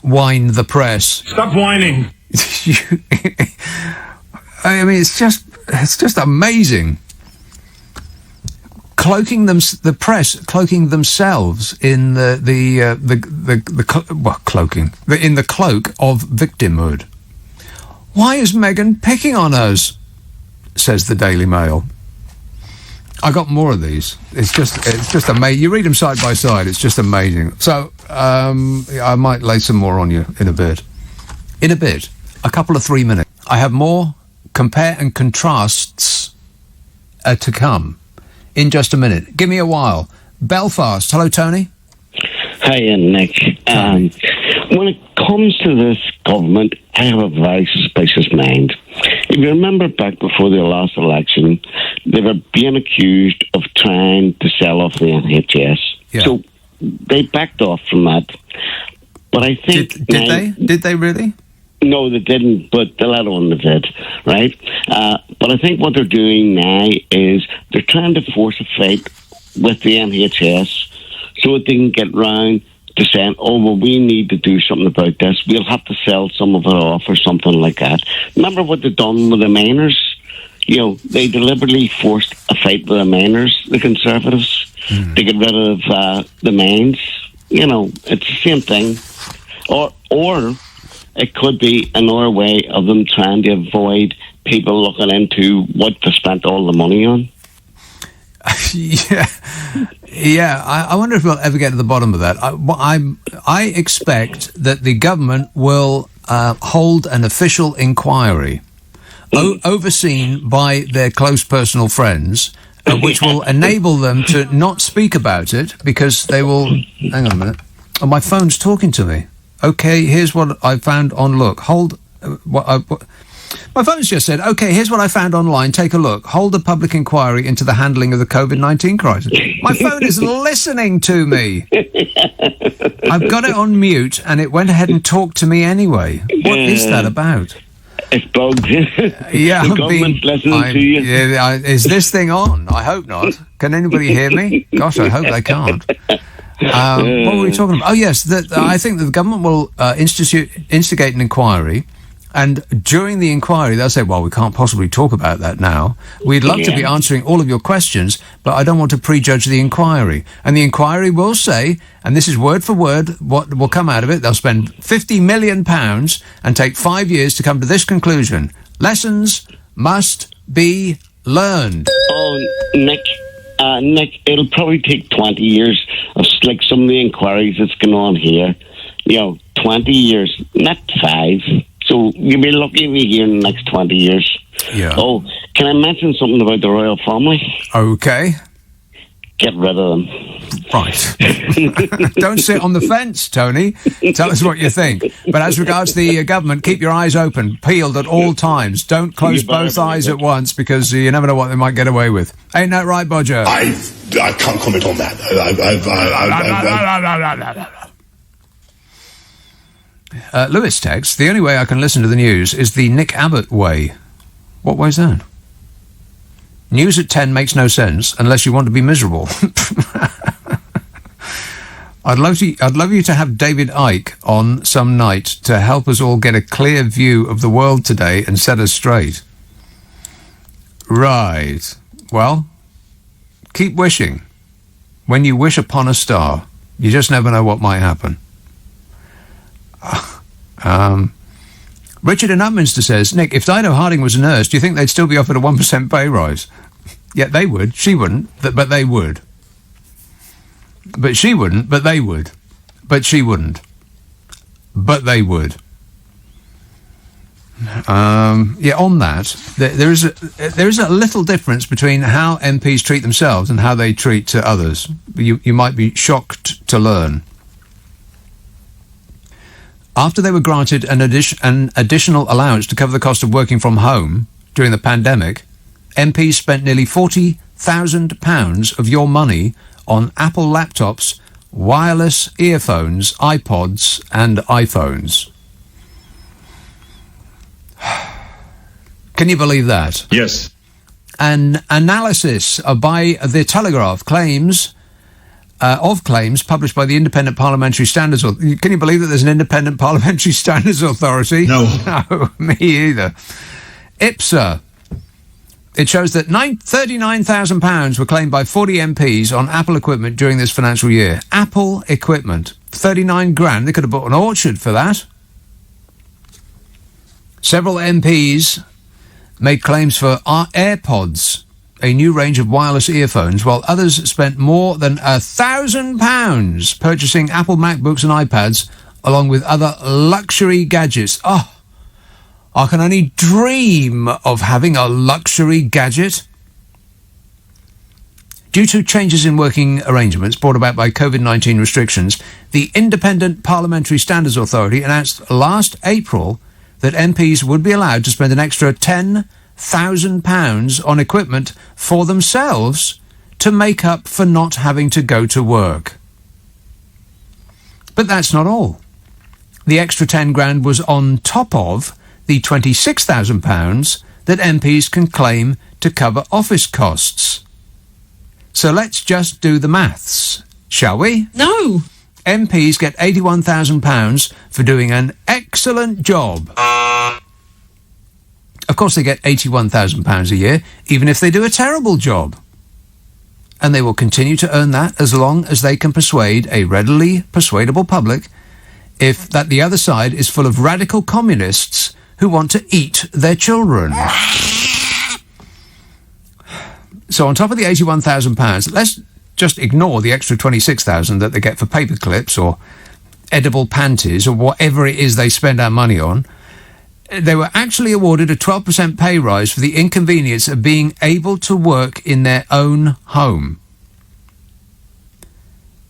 Whine the press.
Stop whining.
I mean, it's just amazing. Cloaking the press cloaking themselves in in the cloak of victimhood. Why is Meghan picking on us? Says the Daily Mail. I got more of these. It's just amazing. You read them side by side. It's just amazing. So I might lay some more on you in a bit. In a bit, a couple of 3 minutes. I have more compare and contrasts to come in just a minute. Give me a while. Belfast. Hello, Tony.
Hi, Nick. When it comes to this government, I have a very suspicious mind. If you remember back before the last election, they were being accused of trying to sell off the NHS. Yeah. So they backed off from that. But I think...
Did they really?
No, they didn't, but the latter one they did, right? But I think what they're doing now is they're trying to force a fight with the NHS so that they can get round to saying, oh, well, we need to do something about this. We'll have to sell some of it off or something like that. Remember what they've done with the miners? You know, they deliberately forced a fight with the miners, the Conservatives, to get rid of the mines. You know, it's the same thing. Or it could be another way of them trying to avoid people looking into what they spent all the money on.
Yeah. I wonder if we'll ever get to the bottom of that. I expect that the government will hold an official inquiry overseen by their close personal friends, which will enable them to not speak about it because they will... Hang on a minute. Oh, my phone's talking to me. Okay, here's what I found on Look. Hold... My phone's just said, okay, here's what I found online. Take a look. Hold a public inquiry into the handling of the COVID-19 crisis. My phone is listening to me. I've got it on mute, and it went ahead and talked to me anyway. What is that about?
It's bugged.
Yeah,
the government's listening to you.
Yeah, is this thing on? I hope not. Can anybody hear me? Gosh, I hope they can't. What were we talking about? Oh, yes, I think that the government will instigate an inquiry, and during the inquiry, they'll say, well, we can't possibly talk about that now. We'd love to be answering all of your questions, but I don't want to prejudge the inquiry. And the inquiry will say, and this is word for word what will come out of it, they'll spend £50 million and take 5 years to come to this conclusion. Lessons must be learned.
Oh, Nick, it'll probably take 20 years of like some of the inquiries that's going on here. You know, 20 years, not 5. So you'll be lucky if you hear in the next 20 years.
Yeah.
Oh, can I mention something about the royal family?
Okay.
Get rid of them.
Right. Don't sit on the fence, Tony. Tell us what you think. But as regards the government, keep your eyes open, peeled at all times. Don't close both eyes at once, because you never know what they might get away with. Ain't that right, Bodger?
I can't comment on that.
Lewis texts, the only way I can listen to the news is the Nick Abbott way. What way's that? News at 10 makes no sense unless you want to be miserable. I'd love you to have David Icke on some night to help us all get a clear view of the world today and set us straight. Right. Well, keep wishing. When you wish upon a star, you just never know what might happen. Richard in Upminster says, Nick, if Dido Harding was a nurse, do you think they'd still be offered a 1% pay rise? Yeah, they would. She wouldn't, but they would. But she wouldn't, but they would. But she wouldn't. But they would. Yeah, on that, there is a little difference between how MPs treat themselves and how they treat others. You might be shocked to learn. After they were granted an additional allowance to cover the cost of working from home during the pandemic, MPs spent nearly £40,000 of your money on Apple laptops, wireless earphones, iPods and iPhones. Can you believe that?
Yes.
An analysis by The Telegraph claims published by the Independent Parliamentary Standards Authority. Can you believe that there's an Independent Parliamentary Standards Authority?
No.
No, me either. IPSA. It shows that £39,000 were claimed by 40 MPs on Apple equipment during this financial year. Apple equipment. 39 grand. They could have bought an orchard for that. Several MPs made claims for AirPods, a new range of wireless earphones, while others spent more than £1,000 purchasing Apple MacBooks and iPads, along with other luxury gadgets. Oh, I can only dream of having a luxury gadget. Due to changes in working arrangements brought about by COVID-19 restrictions, the Independent Parliamentary Standards Authority announced last April that MPs would be allowed to spend an extra £10,000 on equipment for themselves to make up for not having to go to work. But that's not all. The extra 10 grand was on top of the £26,000 that MPs can claim to cover office costs. So let's just do the maths, shall we?
No.
MPs get £81,000 for doing an excellent job. Of course, they get £81,000 a year, even if they do a terrible job. And they will continue to earn that as long as they can persuade a readily persuadable public that the other side is full of radical communists who want to eat their children. So on top of the £81,000, let's just ignore the extra £26,000 that they get for paper clips or edible panties or whatever it is they spend our money on. They were actually awarded a 12% pay rise for the inconvenience of being able to work in their own home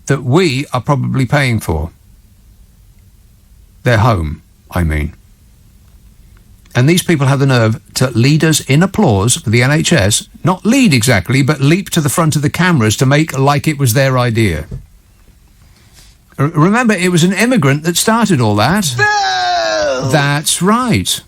that we are probably paying for. Their home, I mean. And these people have the nerve to lead us in applause for the NHS, not lead exactly, but leap to the front of the cameras to make like it was their idea. Remember, it was an immigrant that started all that.
No!
That's right.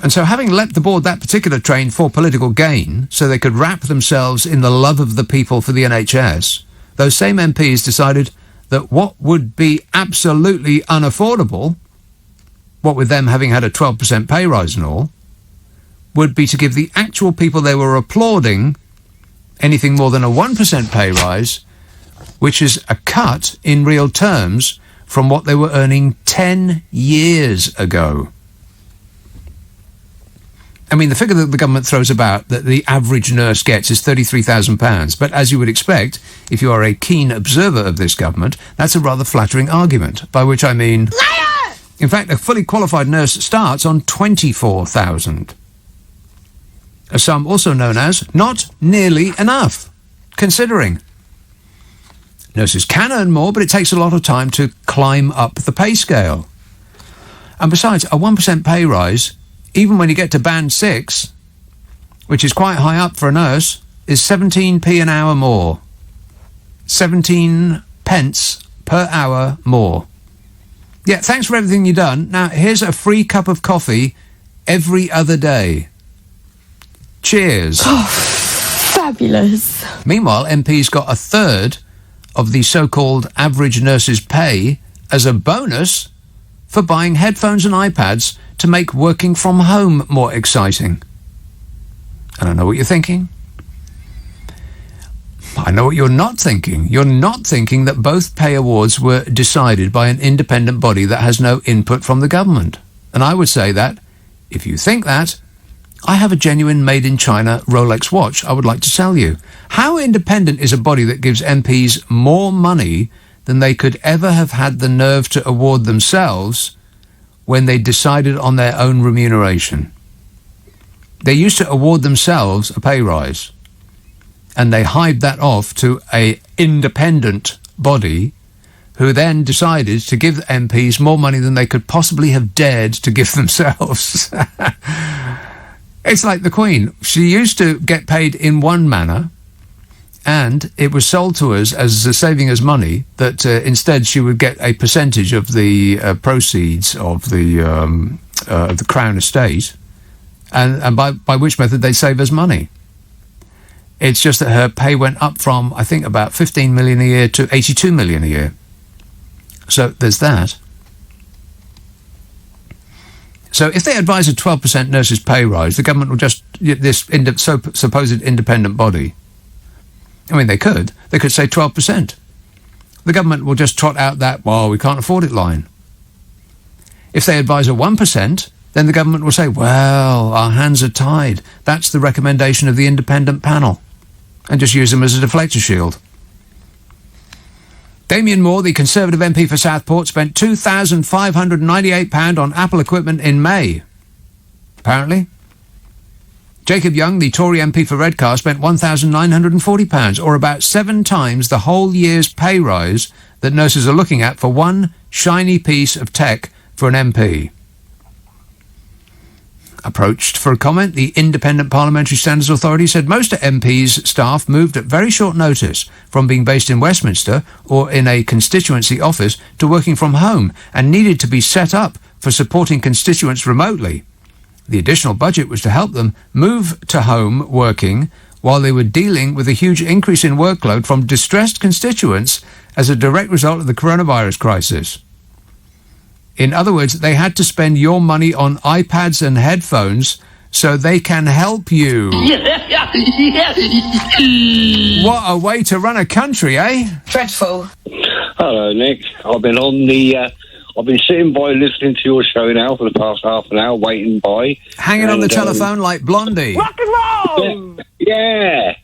And so having leapt aboard that particular train for political gain, so they could wrap themselves in the love of the people for the NHS, those same MPs decided that what would be absolutely unaffordable, what with them having had a 12% pay rise and all, would be to give the actual people they were applauding anything more than a 1% pay rise, which is a cut in real terms from what they were earning 10 years ago. I mean, the figure that the government throws about that the average nurse gets is £33,000. But as you would expect, if you are a keen observer of this government, that's a rather flattering argument, by which I mean... Liar! In fact, a fully qualified nurse starts on £24,000. A sum also known as not nearly enough, considering. Nurses can earn more, but it takes a lot of time to climb up the pay scale. And besides, a 1% pay rise, even when you get to band 6, which is quite high up for a nurse, is 17p an hour more. 17 pence per hour more. Yeah, thanks for everything you've done. Now, here's a free cup of coffee every other day. Cheers.
Oh, fabulous.
Meanwhile, MPs got a third of the so-called average nurse's pay as a bonus for buying headphones and iPads to make working from home more exciting. And I know what you're thinking. I know what you're not thinking. You're not thinking that both pay awards were decided by an independent body that has no input from the government. And I would say that, if you think that, I have a genuine made-in-China Rolex watch I would like to sell you. How independent is a body that gives MPs more money than they could ever have had the nerve to award themselves when they decided on their own remuneration? They used to award themselves a pay rise, and they hived that off to an independent body who then decided to give MPs more money than they could possibly have dared to give themselves. It's like the Queen. She used to get paid in one manner, and it was sold to us as saving us money, that instead she would get a percentage of the proceeds of the Crown estate, and by which method they save us money. It's just that her pay went up from, I think, about 15 million a year to 82 million a year. So there's that. So if they advise a 12% nurses' pay rise, the government will just, this supposed independent body, I mean, they could say 12%. The government will just trot out that, well, we can't afford it line. If they advise a 1%, then the government will say, well, our hands are tied. That's the recommendation of the independent panel. And just use them as a deflector shield. Damien Moore, the Conservative MP for Southport, spent £2,598 on Apple equipment in May. Apparently. Jacob Young, the Tory MP for Redcar, spent £1,940, or about 7 times the whole year's pay rise that nurses are looking at for one shiny piece of tech for an MP. Approached for a comment, the Independent Parliamentary Standards Authority said most MPs' staff moved at very short notice from being based in Westminster or in a constituency office to working from home and needed to be set up for supporting constituents remotely. The additional budget was to help them move to home working while they were dealing with a huge increase in workload from distressed constituents as a direct result of the coronavirus crisis. In other words, they had to spend your money on iPads and headphones so they can help you. What a way to run a country, eh?
Dreadful.
Hello, Nick. I've been sitting by listening to your show now for the past half an hour, waiting by.
Hanging on the telephone like Blondie.
Rock and roll! Yeah.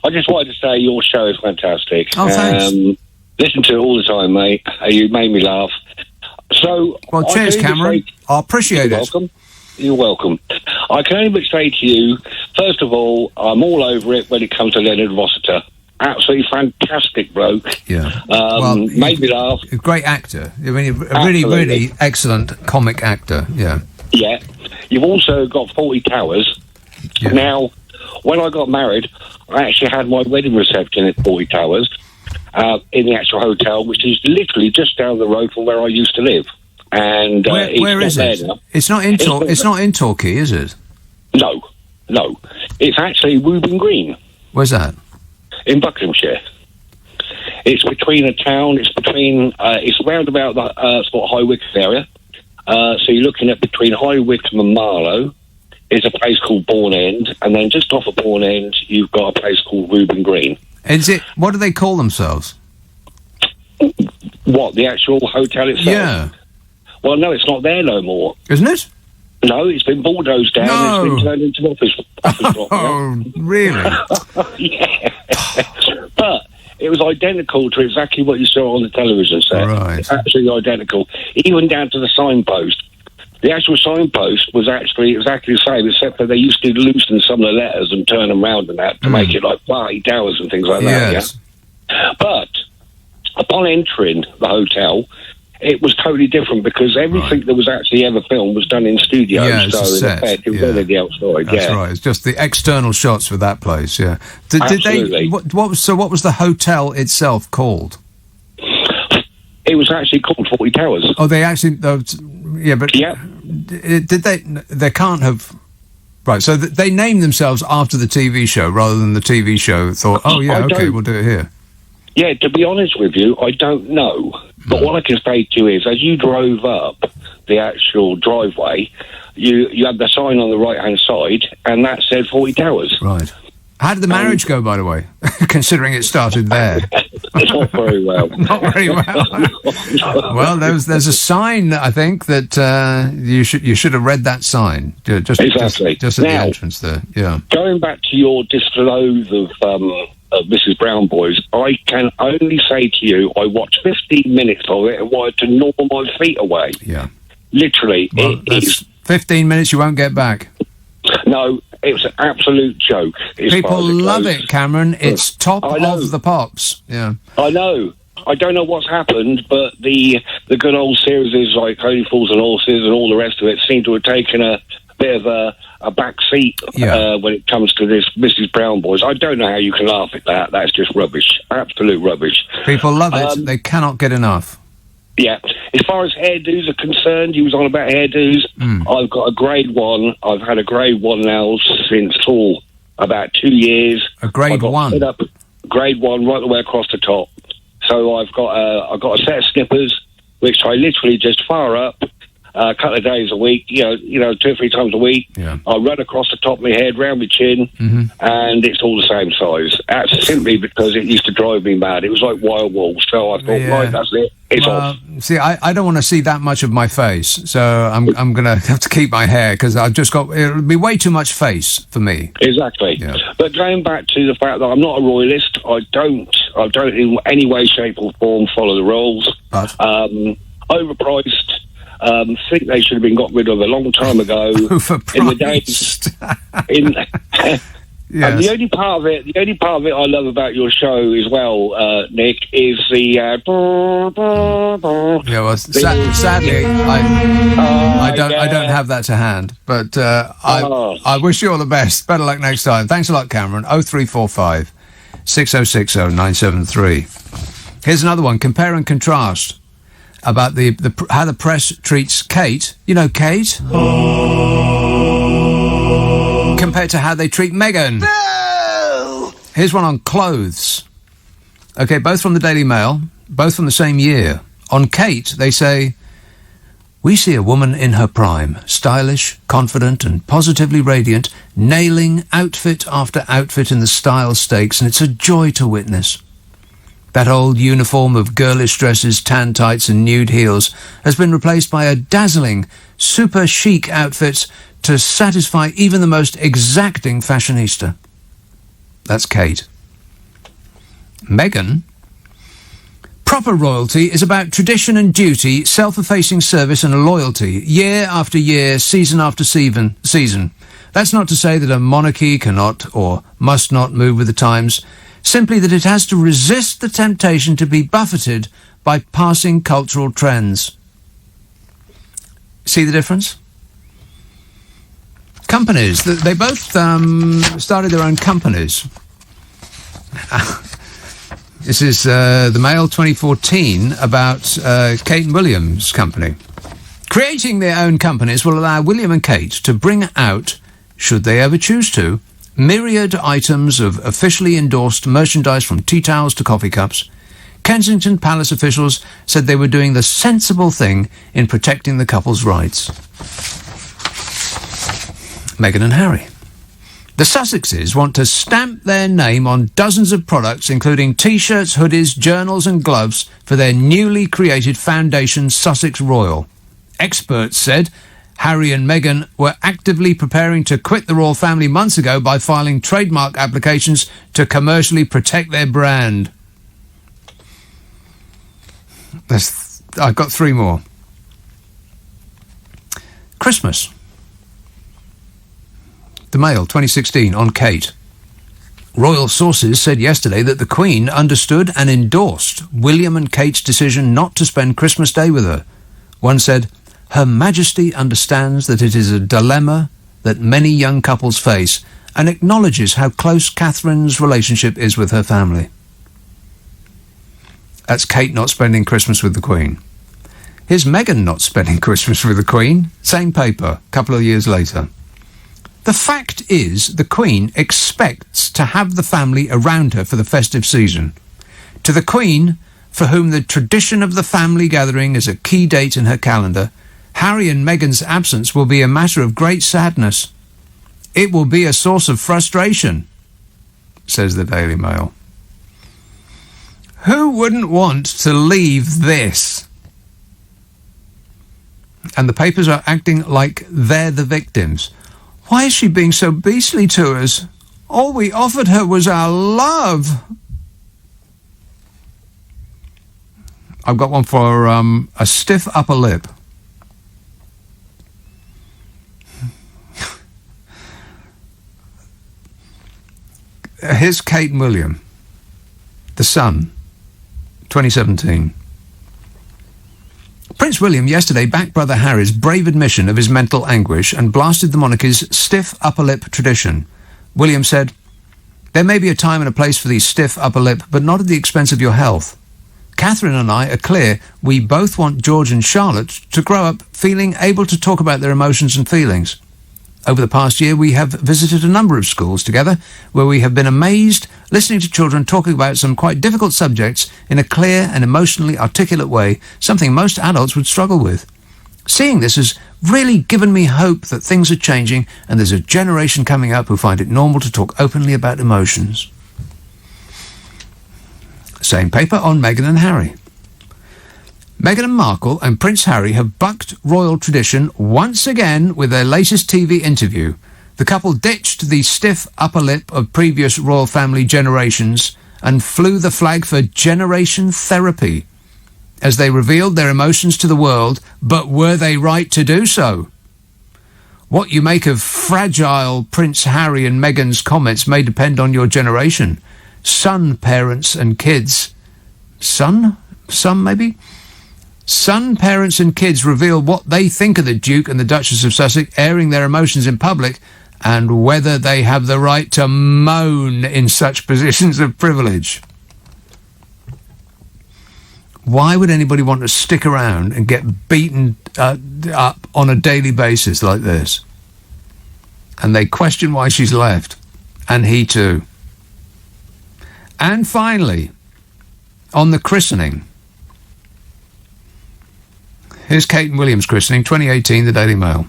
I just wanted to say your show is fantastic.
Oh, thanks.
Listen to it all the time, mate. You made me laugh. So,
well, cheers, Cameron. I appreciate it.
You're welcome. I can only but say to you, first of all, I'm all over it when it comes to Leonard Rossiter. Absolutely fantastic bloke.
Yeah.
Made me laugh.
A great actor. I mean, a really, really excellent comic actor. Yeah.
Yeah. You've also got 40 Towers. Yeah. Now, when I got married, I actually had my wedding reception at 40 Towers. In the actual hotel, which is literally just down the road from where I used to live. And
where is it? Now. It's not in Torquay, is it?
No. It's actually Reuben Green.
Where's that?
In Buckinghamshire. It's between a town. It's round about the sort of High Wycombe area. So you're looking at between High Wycombe and Marlow is a place called Bourne End, and then just off of Bourne End you've got a place called Reuben Green.
What do they call themselves?
What, the actual hotel itself?
Yeah.
Well, no, it's not there no more.
Isn't it?
No, it's been bulldozed down.
No.
It's been turned into office block.
Oh, really?
Yeah. But it was identical to exactly what you saw on the television set.
Right.
It's absolutely identical, even down to the signpost. The actual signpost was actually exactly the same, except that they used to loosen some of the letters and turn them round and that to make it like party towers and things like that.
Yes.
Yeah? But upon entering the hotel, it was totally different because everything that was actually ever filmed was done in studios.
Yeah, it's
so
a
in
set,
effect, it was
yeah.
only the outside.
That's
yeah.
right. It's just the external shots for that place. Yeah. Did they?
Absolutely.
What was the hotel itself called?
It was actually called 40 Towers.
Oh, they actually. Yeah, but did they? They can't have. Right. So they named themselves after the TV show rather than the TV show thought, oh yeah, okay, we'll do it here.
Yeah, to be honest with you, I don't know. But what I can say to you is, as you drove up the actual driveway, you had the sign on the right-hand side, and that said 40 Towers.
Right. How did the marriage go, by the way, considering it started there?
Not very well.
Not very well. Well, there's a sign, I think, that you should have read that sign. Just
Exactly.
Just at the
Now,
entrance there, yeah.
Going back to your disclose of Mrs. Brown Boys, I can only say to you, I watched 15 minutes of it and wanted to gnaw my feet away.
Yeah.
Literally.
Well, that's 15 minutes you won't get back.
No, it was an absolute joke.
People love it, Cameron. It's top of the pops. Yeah.
I know. I don't know what's happened, but the good old series like Only Fools and Horses and all the rest of it seem to have taken a bit of a back seat when it comes to this Mrs. Brown Boys. I don't know how you can laugh at that. That's just rubbish. Absolute rubbish.
People love it. They cannot get enough.
Yeah. As far as hairdos are concerned, you was on about hairdos. I've got a grade 1. I've had a grade 1 now since about 2 years.
A grade 1?
Set up grade 1 right the way across the top. So I've got a set of snippers, which I literally just fire up a couple of days a week, you know, 2 or 3 times a week.
Yeah.
I run across the top of my head, round my chin, and it's all the same size. That's simply because it used to drive me mad. It was like wild wolves. So I thought, right, that's it. It's off.
See, I don't want to see that much of my face, so I'm going to have to keep my hair because I've just got. It'll be way too much face for me.
Exactly.
Yeah.
But going back to the fact that I'm not a royalist, I don't in any way, shape, or form follow the rules. Overpriced. Think they should have been got rid of a long time ago.
Overpriced.
In the days.
Yes.
And the only part of it I love about your show as well, Nick, is the.
Yeah, well, sadly, I don't have that to hand. But I wish you all the best. Better luck next time. Thanks a lot, Cameron. 0345 6060 973. Here's another one. Compare and contrast about how the press treats Kate. You know Kate. Compared to how they treat Meghan. No! Here's one on clothes. Okay, both from the Daily Mail, both from the same year. On Kate, they say, we see a woman in her prime, stylish, confident and positively radiant, nailing outfit after outfit in the style stakes, and it's a joy to witness. That old uniform of girlish dresses, tan tights and nude heels has been replaced by a dazzling, super chic outfit to satisfy even the most exacting fashionista. That's Kate. Meghan. Proper royalty is about tradition and duty, self-effacing service and loyalty, year after year, season after season. That's not to say that a monarchy cannot or must not move with the times, simply that it has to resist the temptation to be buffeted by passing cultural trends. See the difference? Companies. They both started their own companies. This is the Mail 2014 about Kate and William's company. Creating their own companies will allow William and Kate to bring out, should they ever choose to, myriad items of officially endorsed merchandise from tea towels to coffee cups. Kensington Palace officials said they were doing the sensible thing in protecting the couple's rights. Meghan and Harry. The Sussexes want to stamp their name on dozens of products, including T-shirts, hoodies, journals and gloves for their newly created foundation, Sussex Royal. Experts said Harry and Meghan were actively preparing to quit the royal family months ago by filing trademark applications to commercially protect their brand. I've got 3 more. Christmas. The Mail, 2016, on Kate. Royal sources said yesterday that the Queen understood and endorsed William and Kate's decision not to spend Christmas Day with her. One said, "Her Majesty understands that it is a dilemma that many young couples face and acknowledges how close Catherine's relationship is with her family." That's Kate not spending Christmas with the Queen. Here's Meghan not spending Christmas with the Queen. Same paper, a couple of years later. The fact is, the Queen expects to have the family around her for the festive season. To the Queen, for whom the tradition of the family gathering is a key date in her calendar, Harry and Meghan's absence will be a matter of great sadness. It will be a source of frustration, says the Daily Mail. Who wouldn't want to leave this? And the papers are acting like they're the victims. Why is she being so beastly to us? All we offered her was our love. I've got one for a stiff upper lip. Here's Kate and William. The Sun, 2017. Prince William yesterday backed brother Harry's brave admission of his mental anguish and blasted the monarchy's stiff upper lip tradition. William said, "There may be a time and a place for the stiff upper lip, but not at the expense of your health. Catherine and I are clear we both want George and Charlotte to grow up feeling able to talk about their emotions and feelings. Over the past year, we have visited a number of schools together where we have been amazed listening to children talking about some quite difficult subjects in a clear and emotionally articulate way, something most adults would struggle with. Seeing this has really given me hope that things are changing and there's a generation coming up who find it normal to talk openly about emotions." Same paper on Meghan and Harry. Meghan Markle and Prince Harry have bucked royal tradition once again with their latest TV interview. The couple ditched the stiff upper lip of previous royal family generations and flew the flag for generation therapy as they revealed their emotions to the world, but were they right to do so? What you make of fragile Prince Harry and Meghan's comments may depend on your generation. Son parents and kids. Son, maybe? Son parents and kids reveal what they think of the Duke and the Duchess of Sussex airing their emotions in public and whether they have the right to moan in such positions of privilege. Why would anybody want to stick around and get beaten up on a daily basis like this? And they question why she's left. And he too. And finally, on the christening. Here's Kate and William's christening, 2018, the Daily Mail.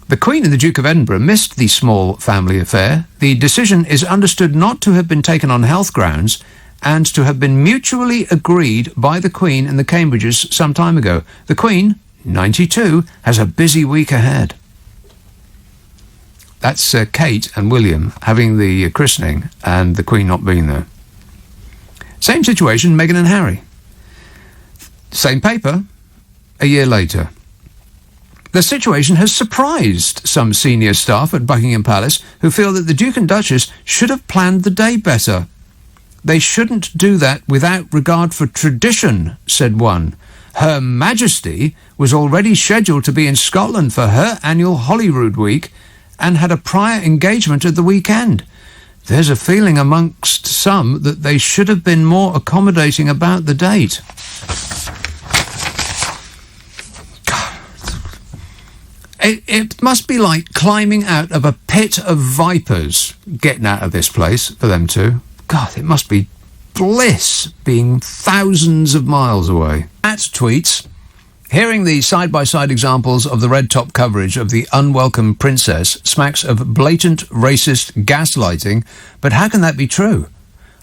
The Queen and the Duke of Edinburgh missed the small family affair. The decision is understood not to have been taken on health grounds and to have been mutually agreed by the Queen and the Cambridges some time ago. The Queen, 92, has a busy week ahead. That's Kate and William having the christening and the Queen not being there. Same situation, Meghan and Harry. Same paper, a year later. The situation has surprised some senior staff at Buckingham Palace who feel that the Duke and Duchess should have planned the day better. They shouldn't do that without regard for tradition, said one. Her Majesty was already scheduled to be in Scotland for her annual Holyrood Week and had a prior engagement at the weekend. There's a feeling amongst some that they should have been more accommodating about the date. It must be like climbing out of a pit of vipers, getting out of this place for them two. God, it must be bliss being thousands of miles away. At tweets, hearing the side-by-side examples of the red top coverage of the unwelcome princess smacks of blatant racist gaslighting, but how can that be true?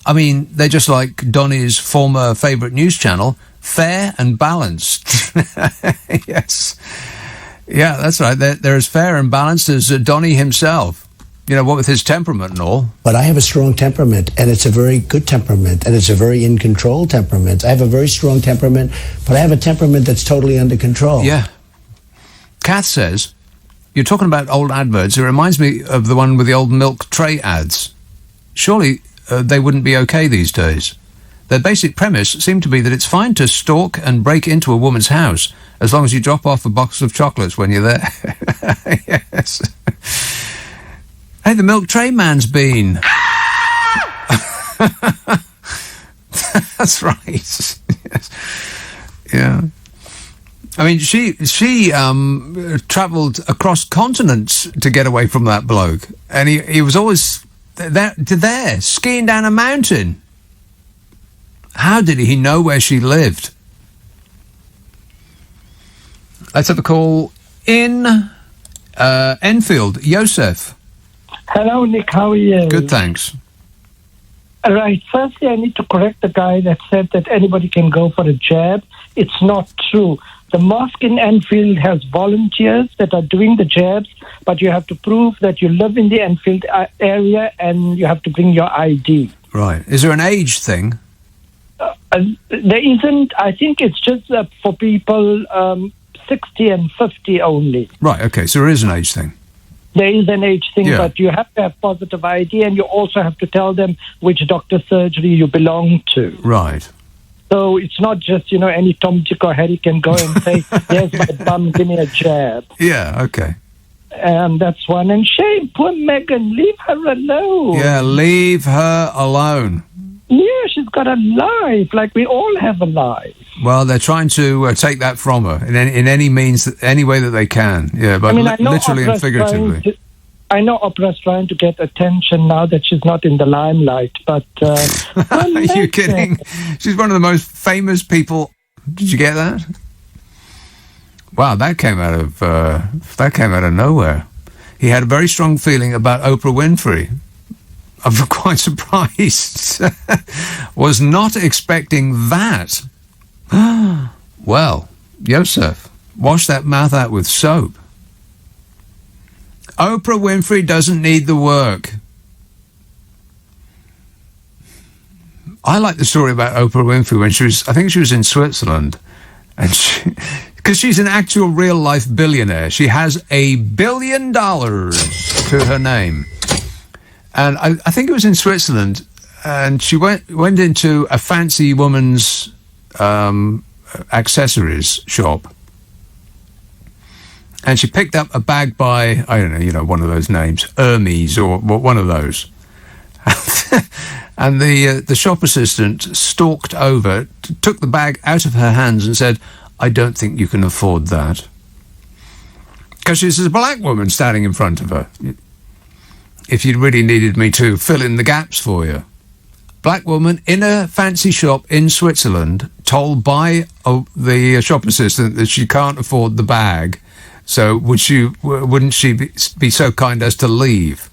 I mean, they're just like Donny's former favourite news channel, fair and balanced. Yes. Yeah, that's right. They're as fair and balanced as Donny himself. You know, what with his temperament and all.
But I have a strong temperament, and it's a very good temperament, and it's a very in-control temperament. I have a very strong temperament, but I have a temperament that's totally under control.
Yeah. Kath says, you're talking about old adverts. It reminds me of the one with the old milk tray ads. Surely they wouldn't be okay these days. Their basic premise seemed to be that it's fine to stalk and break into a woman's house as long as you drop off a box of chocolates when you're there. Yes. Hey, the milk tray man's been. That's right. Yes. Yeah. I mean, she travelled across continents to get away from that bloke, and he was always there skiing down a mountain. How did he know where she lived? Let's have a call in Enfield. Joseph.
Hello, Nick. How are you?
Good, thanks.
All right. Firstly, I need to correct the guy that said that anybody can go for a jab. It's not true. The mosque in Enfield has volunteers that are doing the jabs, but you have to prove that you live in the Enfield area and you have to bring your ID.
Right. Is there an age thing?
There isn't. I think it's just for people 60 and 50 only.
Right, okay, so there is an age thing.
There is an age thing,
Yeah.
but you have to have positive ID, and you also have to tell them which doctor's surgery you belong to.
Right.
So it's not just, any Tom, Dick or Harry can go and say, here's my bum, give me a jab.
Yeah, okay.
And that's one. And shame, poor Megan, leave her alone.
Yeah, leave her alone.
Yeah, she's got a life, like we all have a life.
Well, they're trying to take that from her in any means, any way that they can. Yeah, but
I know
literally and
Oprah's
figuratively.
I know Oprah's trying to get attention now that she's not in the limelight, but...
Are you kidding? She's one of the most famous people. Did you get that? Wow, that came out of nowhere. He had a very strong feeling about Oprah Winfrey. I'm quite surprised. Was not expecting that. Well, Joseph, wash that mouth out with soap. Oprah Winfrey doesn't need the work. I like the story about Oprah Winfrey when I think she was in Switzerland, and because she's an actual real life billionaire. She has $1 billion to her name. And I think it was in Switzerland, and she went into a fancy woman's accessories shop, and she picked up a bag by, I don't know, one of those names, Hermes or one of those. And the shop assistant stalked over, took the bag out of her hands and said, "I don't think you can afford that." Because she's a black woman standing in front of her. If you really needed me to fill in the gaps for you. Black woman in a fancy shop in Switzerland, told by the shop assistant that she can't afford the bag. So wouldn't she be so kind as to leave?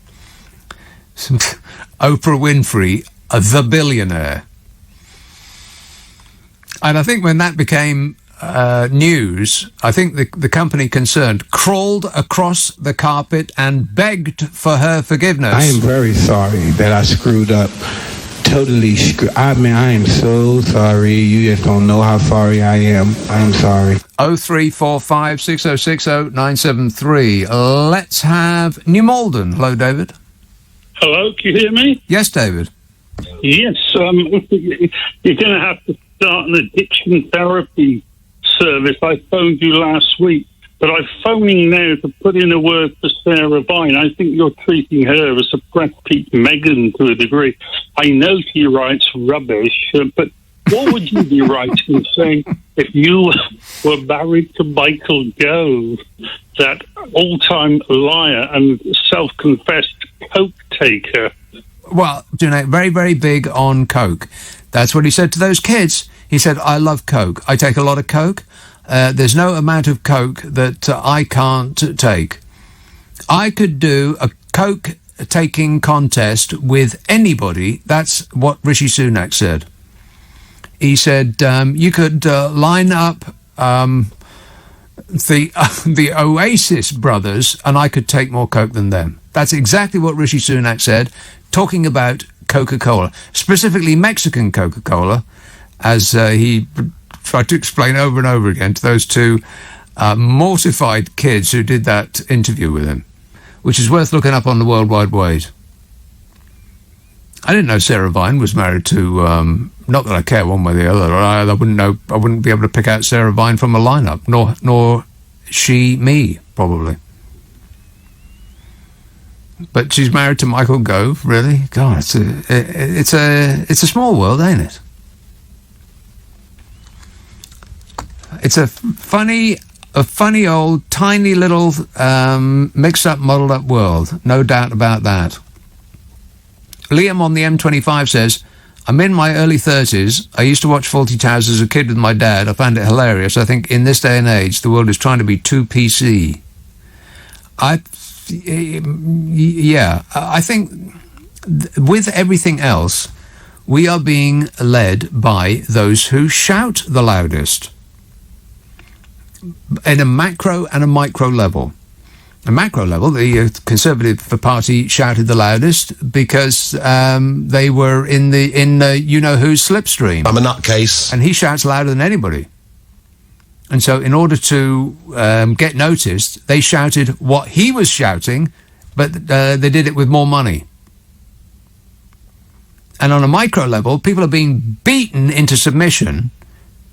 Oprah Winfrey, the billionaire. And I think when that became news, I think the company concerned crawled across the carpet and begged for her forgiveness.
I am very sorry that I screwed up. Totally screwed. I mean, I am so sorry. You just don't know how sorry I am. I am sorry.
0345 6060 973. Let's have New Malden. Hello, David.
Hello, can you hear me?
Yes, David.
Yes, you're going to have to start an addiction therapy service. I phoned you last week, but I'm phoning now to put in a word for Sarah Vine. I think you're treating her as a Brad Pitt Meghan to a degree. I know she writes rubbish, but what would you be writing saying if you were married to Michael Gove, that all-time liar and self-confessed coke taker?
Well, very, very big on coke. That's what he said to those kids. He said, "I love coke. I take a lot of coke. There's no amount of coke that I can't take. I could do a coke-taking contest with anybody." That's what Rishi Sunak said. He said, you could line up the Oasis brothers, and I could take more coke than them. That's exactly what Rishi Sunak said, talking about Coca-Cola, specifically Mexican Coca-Cola, as he tried to explain over and over again to those two mortified kids who did that interview with him, which is worth looking up on the World Wide Wide. I didn't know Sarah Vine was married to, not that I care one way or the other, I wouldn't be able to pick out Sarah Vine from a lineup, nor she me, probably. But she's married to Michael Gove, really? God, it's a small world, ain't it? It's a funny old, tiny little, mixed up, muddled up world. No doubt about that. Liam on the M25 says, I'm in my early 30s. I used to watch Fawlty Towers as a kid with my dad. I found it hilarious. I think in this day and age, the world is trying to be too PC. I think with everything else, we are being led by those who shout the loudest. In a macro and a micro level. A macro level, the Conservative Party shouted the loudest because they were in the you-know-who's slipstream.
I'm a nutcase.
And he shouts louder than anybody. And so in order to get noticed, they shouted what he was shouting, but they did it with more money. And on a micro level, people are being beaten into submission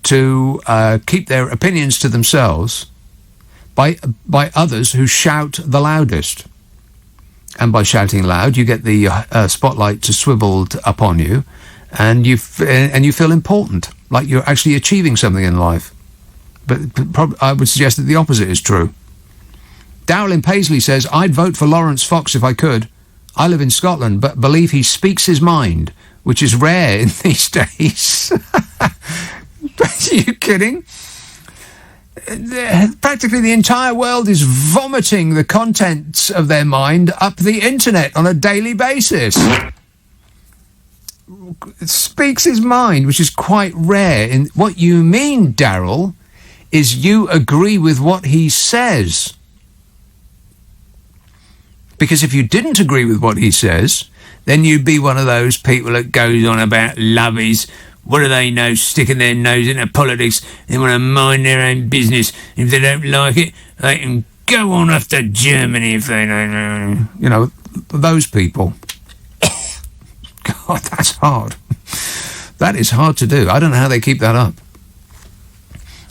to keep their opinions to themselves by others who shout the loudest. And by shouting loud, you get the spotlight swiveled upon you, and you feel important, like you're actually achieving something in life. But I would suggest that the opposite is true. Darrell in Paisley says, I'd vote for Lawrence Fox if I could. I live in Scotland, but believe he speaks his mind, which is rare in these days. Are you kidding? Practically the entire world is vomiting the contents of their mind up the internet on a daily basis. It speaks his mind, which is quite rare. And what you mean, Darrell, is you agree with what he says. Because if you didn't agree with what he says, then you'd be one of those people that goes on about lovies. What do they know, sticking their nose into politics? They want to mind their own business. If they don't like it, they can go on off to Germany if they don't know. You know, those people. God, that's hard. That is hard to do. I don't know how they keep that up.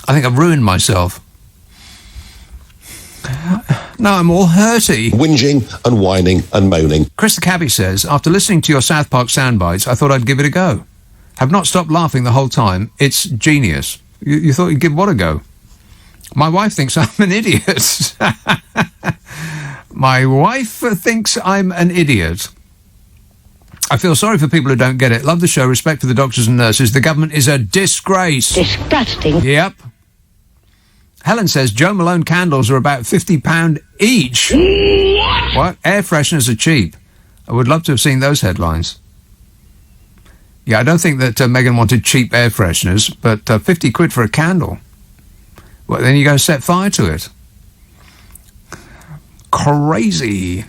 I think I've ruined myself. Now I'm all hurty.
Whinging and whining and moaning.
Chris the Cabbie says, after listening to your South Park soundbites, I thought I'd give it a go. Have not stopped laughing the whole time. It's genius. You thought you'd give what a go? My wife thinks I'm an idiot. My wife thinks I'm an idiot. I feel sorry for people who don't get it. Love the show. Respect for the doctors and nurses. The government is a disgrace.
Disgusting.
Yep. Helen says Joe Malone candles are about £50 each. What? Air fresheners are cheap. I would love to have seen those headlines. Yeah, I don't think that Meghan wanted cheap air fresheners, but 50 quid for a candle. Well, then you're going to set fire to it. Crazy.